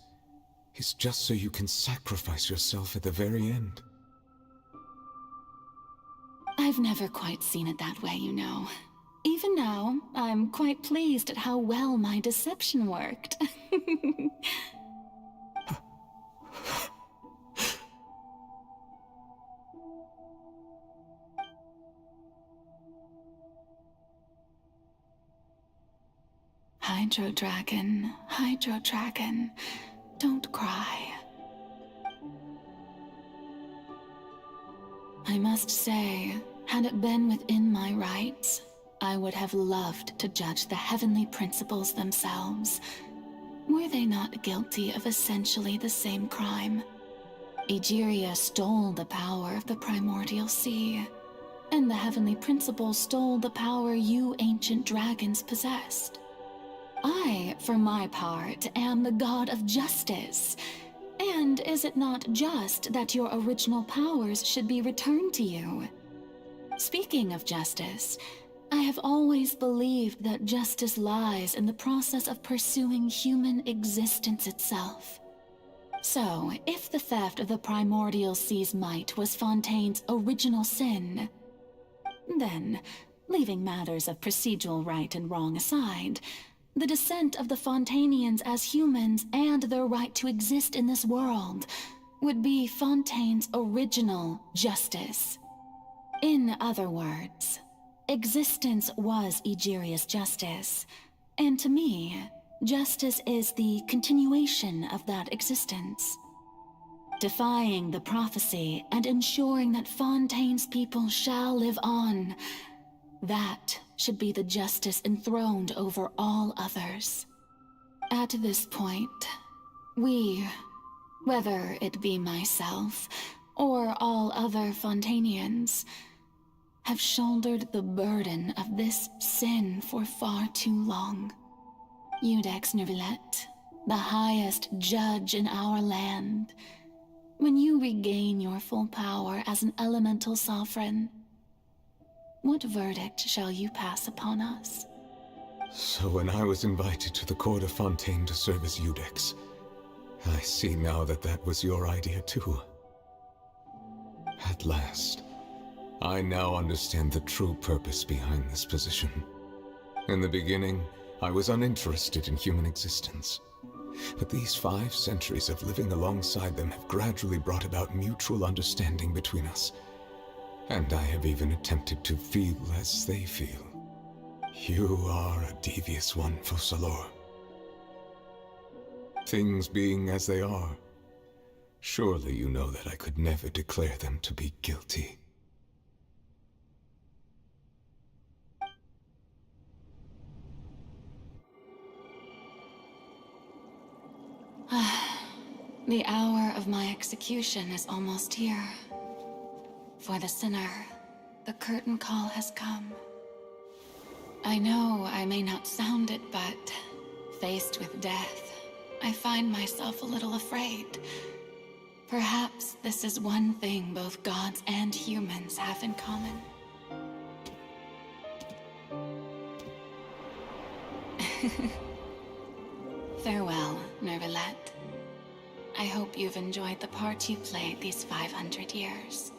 is just so you can sacrifice yourself at the very end. I've never quite seen it that way, you know. Even now, I'm quite pleased at how well my deception worked. Hydro Dragon, don't cry. I must say, had it been within my rights, I would have loved to judge the heavenly principles themselves. Were they not guilty of essentially the same crime? Egeria stole the power of the primordial sea, and the heavenly principles stole the power you ancient dragons possessed. I, for my part, am the god of justice. And is it not just that your original powers should be returned to you? Speaking of justice, I have always believed that justice lies in the process of pursuing human existence itself. So, if the theft of the primordial sea's might was Fontaine's original sin, then, leaving matters of procedural right and wrong aside, the descent of the Fontainians as humans and their right to exist in this world would be Fontaine's original justice. In other words, existence was Egeria's justice, and to me, justice is the continuation of that existence. Defying the prophecy and ensuring that Fontaine's people shall live on, that should be the justice enthroned over all others. At this point, we, whether it be myself or all other Fontainians, have shouldered the burden of this sin for far too long. Iudex Nervilette, the highest judge in our land, when you regain your full power as an elemental sovereign, what verdict shall you pass upon us? So when I was invited to the court of Fontaine to serve as Iudex, I see now that that was your idea too. At last, I now understand the true purpose behind this position. In the beginning, I was uninterested in human existence. But these 5 centuries of living alongside them have gradually brought about mutual understanding between us. And I have even attempted to feel as they feel. You are a devious one, Focalors. Things being as they are, surely you know that I could never declare them to be guilty. The hour of my execution is almost here. For the sinner, the curtain call has come. I know I may not sound it, but faced with death, I find myself a little afraid. Perhaps this is one thing both gods and humans have in common. Farewell, Nervilette. I hope you've enjoyed the part you played these 500 years.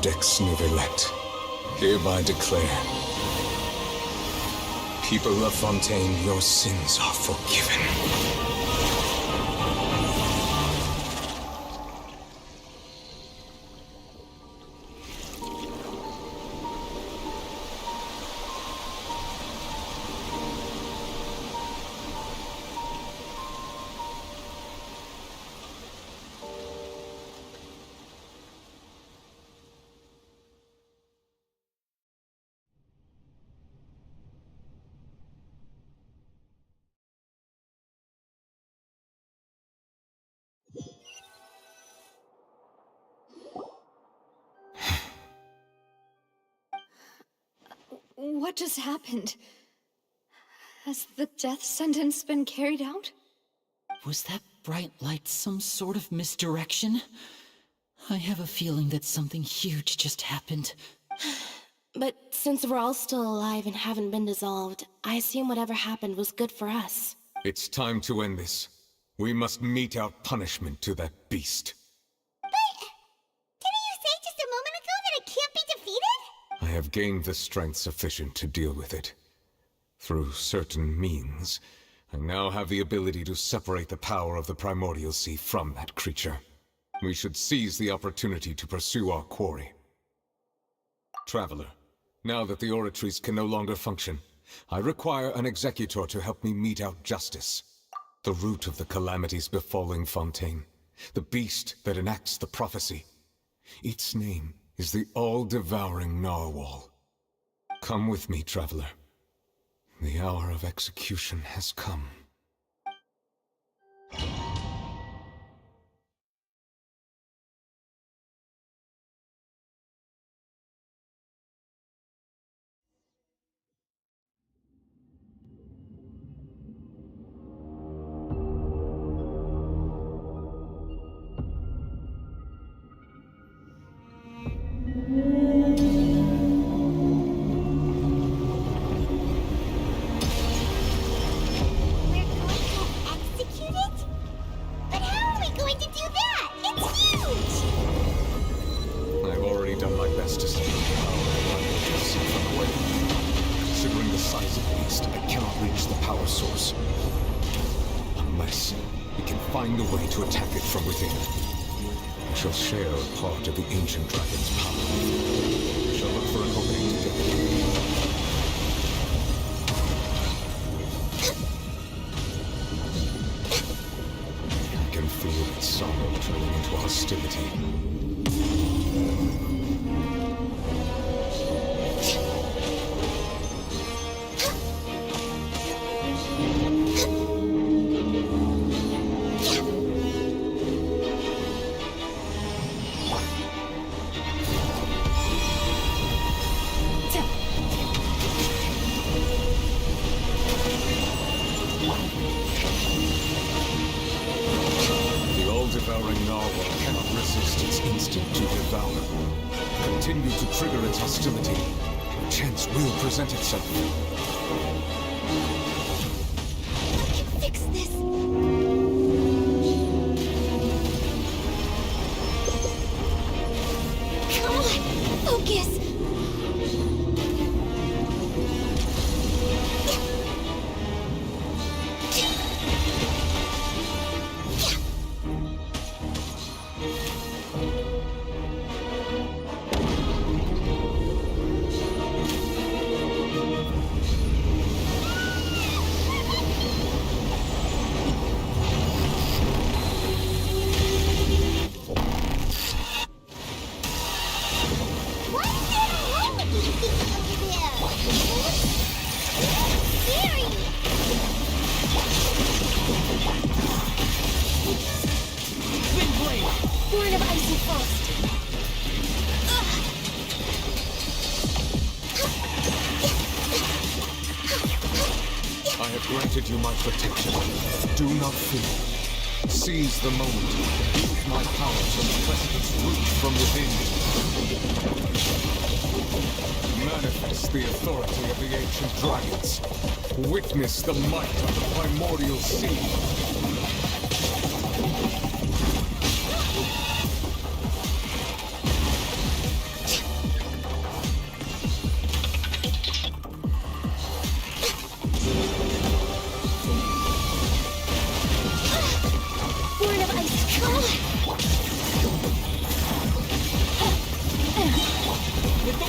Codex Nouvellette, hereby declare, people of Fontaine, your sins are forgiven. What just happened? Has the death sentence been carried out? Was that bright light some sort of misdirection? I have a feeling that something huge just happened. But since we're all still alive and haven't been dissolved, I assume whatever happened was good for us. It's time to end this. We must mete out punishment to that beast. Didn't you say just a moment ago that it can't be defeated? I have gained the strength sufficient to deal with it. Through certain means, I now have the ability to separate the power of the Primordial Sea from that creature. We should seize the opportunity to pursue our quarry. Traveler, now that the oratories can no longer function, I require an executor to help me mete out justice. The root of the calamities befalling Fontaine, the beast that enacts the prophecy. Its name is the all-devouring Narwhal. Come with me, traveler. The hour of execution has come. Find a way to attack it from within. We shall share a part of the ancient dragon's power. We shall look for an opening together. I can feel its sorrow turning into hostility. Devouring Narwhal cannot resist its instinct to devour. Continue to trigger its hostility. A chance will present itself. I can fix this. Come on, focus. I have granted you my protection. Do not fear. Seize the moment. Use my power to press its root from within. Manifest the authority of the ancient dragons. Witness the might of the primordial sea.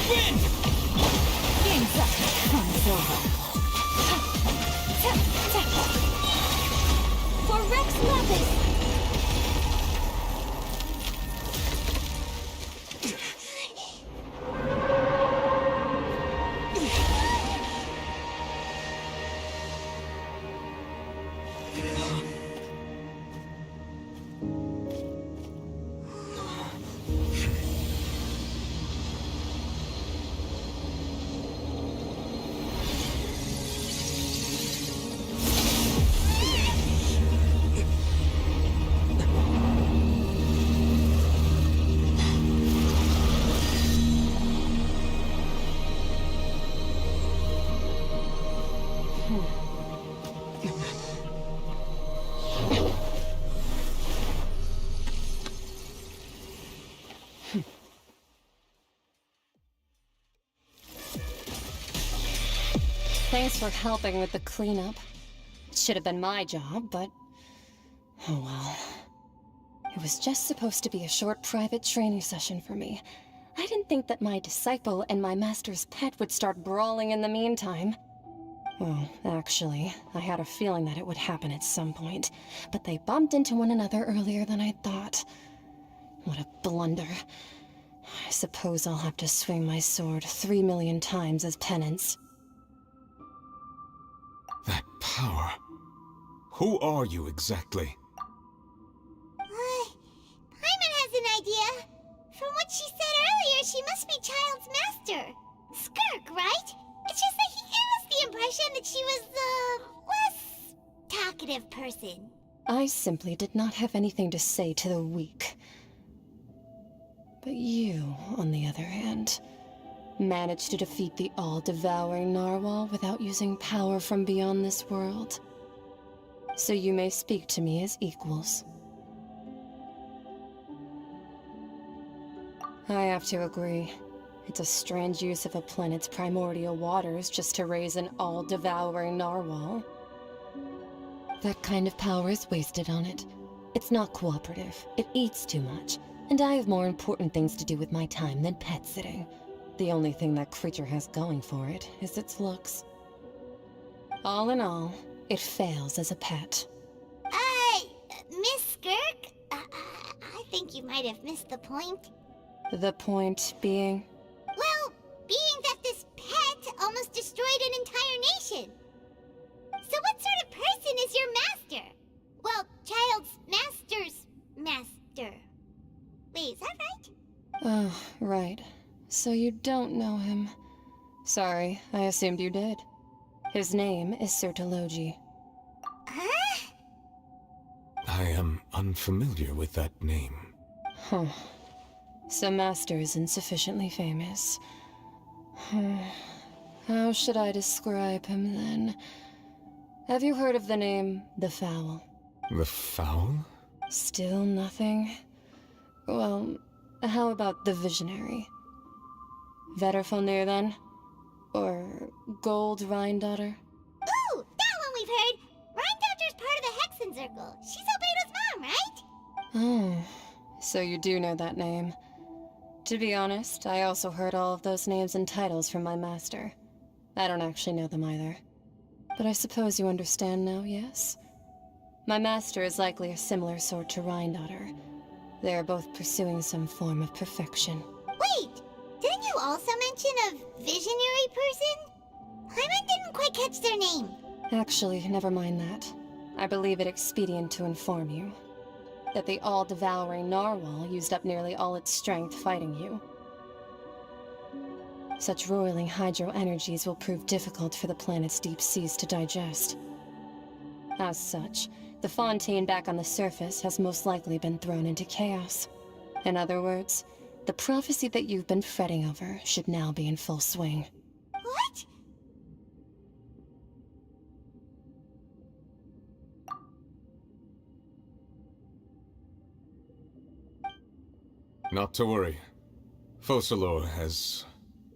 Wind! Game's up. Fun's over. For Rex Lapis! Thanks for helping with the cleanup. It should have been my job, but... oh well. It was just supposed to be a short private training session for me. I didn't think that my disciple and my master's pet would start brawling in the meantime. Well, actually, I had a feeling that it would happen at some point, but they bumped into one another earlier than I'd thought. What a blunder. I suppose I'll have to swing my sword 3 million times as penance. That power. Who are you exactly? Paimon has an idea. From what she said earlier, she must be Child's master. Skirk, right? It's just that he gave us the impression that she was the less talkative person. I simply did not have anything to say to the weak. But you, on the other hand, managed to defeat the all-devouring narwhal without using power from beyond this world. So you may speak to me as equals. I have to agree. It's a strange use of a planet's primordial waters just to raise an all-devouring narwhal. That kind of power is wasted on it. It's not cooperative. It eats too much. And I have more important things to do with my time than pet sitting. The only thing that creature has going for it is its looks. All in all, it fails as a pet. Miss Skirk? I think you might have missed the point. The point being? Well, being that this pet almost destroyed an entire nation. So what sort of person is your master? Well, Child's master's master. Wait, is that right? Oh, right. So you don't know him. Sorry, I assumed you did. His name is Sertologi. Huh? I am unfamiliar with that name. Huh. So Master isn't sufficiently famous. How should I describe him then? Have you heard of the name The Fowl? The Fowl? Still nothing? Well, how about the Visionary? Vetterfulnir, then? Or Gold Rhindaughter? Ooh, that one we've heard! Rhindaughter's part of the Hexen Circle. She's Albedo's mom, right? Oh, so you do know that name. To be honest, I also heard all of those names and titles from my master. I don't actually know them either. But I suppose you understand now, yes? My master is likely a similar sort to Rhindaughter. They are both pursuing some form of perfection. Wait! Didn't you also mention a visionary person? Paimon didn't quite catch their name. Actually, never mind that. I believe it expedient to inform you that the all-devouring narwhal used up nearly all its strength fighting you. Such roiling hydro energies will prove difficult for the planet's deep seas to digest. As such, the Fontaine back on the surface has most likely been thrown into chaos. In other words, the prophecy that you've been fretting over should now be in full swing. What? Not to worry. Focalor has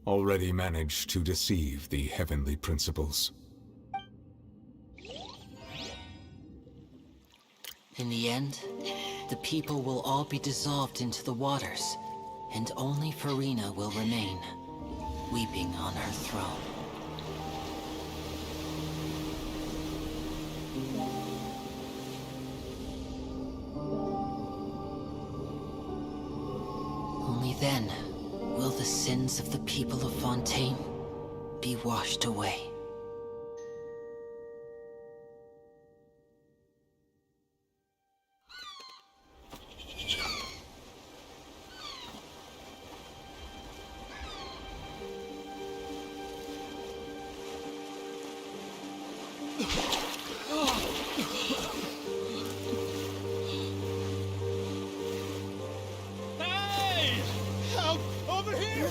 already managed to deceive the heavenly principles. In the end, the people will all be dissolved into the waters, and only Farina will remain. weeping on her throne. Only then will the sins of the people of Fontaine be washed away. Hey! Help! Over here!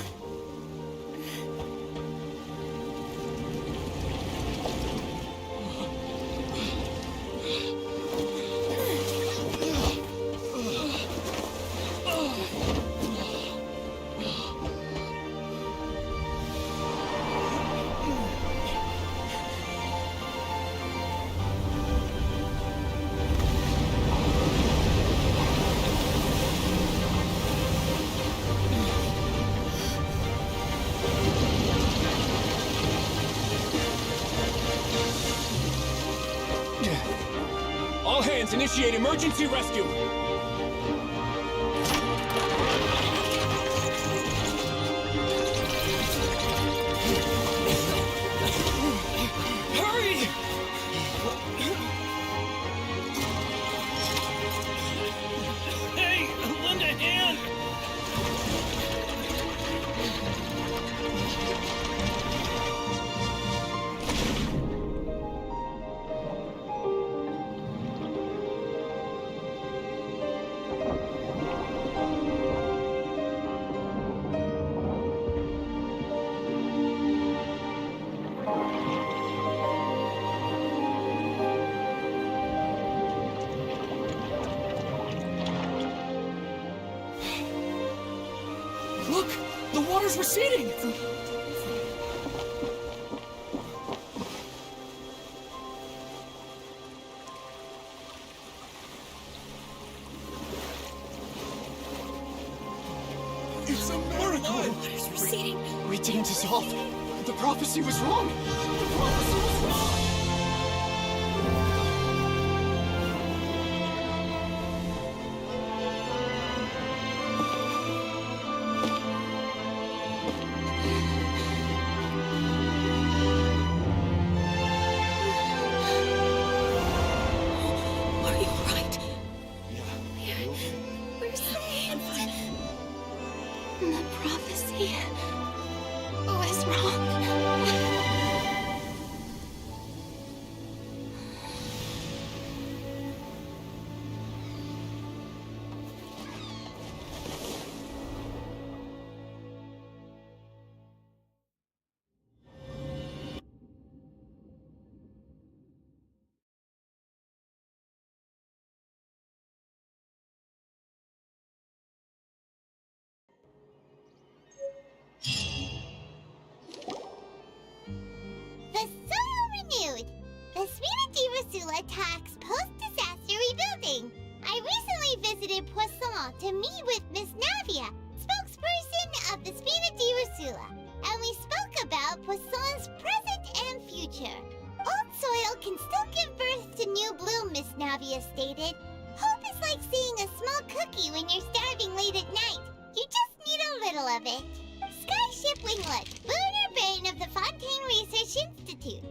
All hands, initiate emergency rescue! Hurry! Hey, lend a hand! Look! The water's receding! It's a miracle! Water's receding. We didn't dissolve. The prophecy was wrong. The prophecy was wrong. Are you alright? We're saved. The prophecy was wrong. The soil renewed. The Spina di Rosula talks post-disaster rebuilding. I recently visited Poisson to meet with Miss Navia, spokesperson of the Spina di Rosula, and we spoke about Poisson's present and future. Old soil can still give birth to new bloom, Miss Navia stated. Hope is like seeing a small cookie when you're starving late at night. You just need a little of it. Skyship Winglet, lunar brain of the Fontaine Research Institute.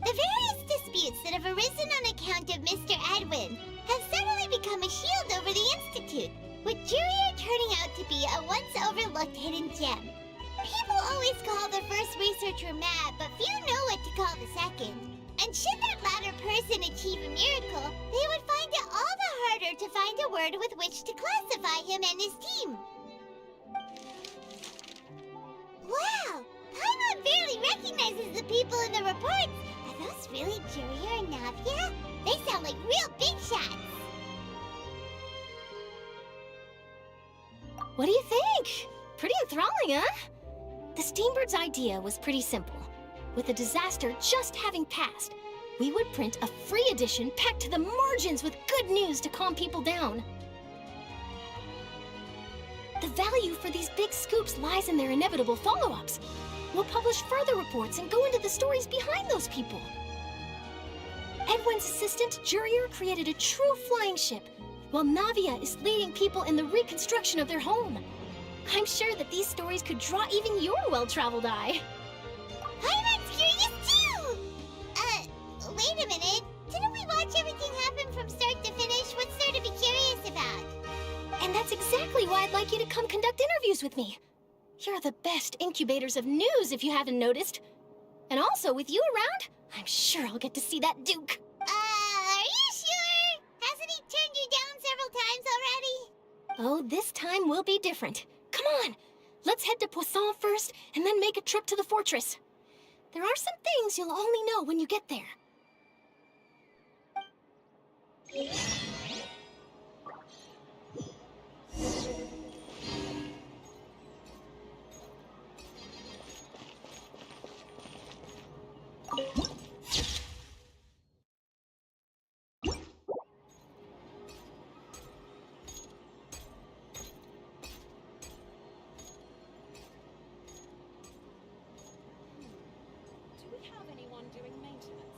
The various disputes that have arisen on account of Mr. Edwin have suddenly become a shield over the Institute, with Jurier turning out to be a once-overlooked hidden gem. People always call the first researcher mad, but few know what to call the second. And should that latter person achieve a miracle, they would find it all the harder to find a word with which to classify him and his team. Wow! Paimon barely recognizes the people in the reports. Are those really Jurier and Navia? They sound like real big shots. What do you think? Pretty enthralling, huh? The Steambird's idea was pretty simple. With the disaster just having passed, we would print a free edition packed to the margins with good news to calm people down. the value for these big scoops lies in their inevitable follow-ups. We'll publish further reports and go into the stories behind those people. Edwin's assistant, Jurier, created a true flying ship, while Navia is leading people in the reconstruction of their home. I'm sure that these stories could draw even your well-traveled eye. Paimon's curious too! Wait a minute. Didn't we watch everything happen from start to finish? What's there to be curious about? And that's exactly why I'd like you to come conduct interviews with me. You're the best incubators of news, if you haven't noticed. And also, with you around, I'm sure I'll get to see that Duke. Are you sure? Hasn't he turned you down several times already? Oh, this time will be different. Come on, let's head to Poisson first, and then make a trip to the fortress. There are some things you'll only know when you get there. Do we have anyone doing maintenance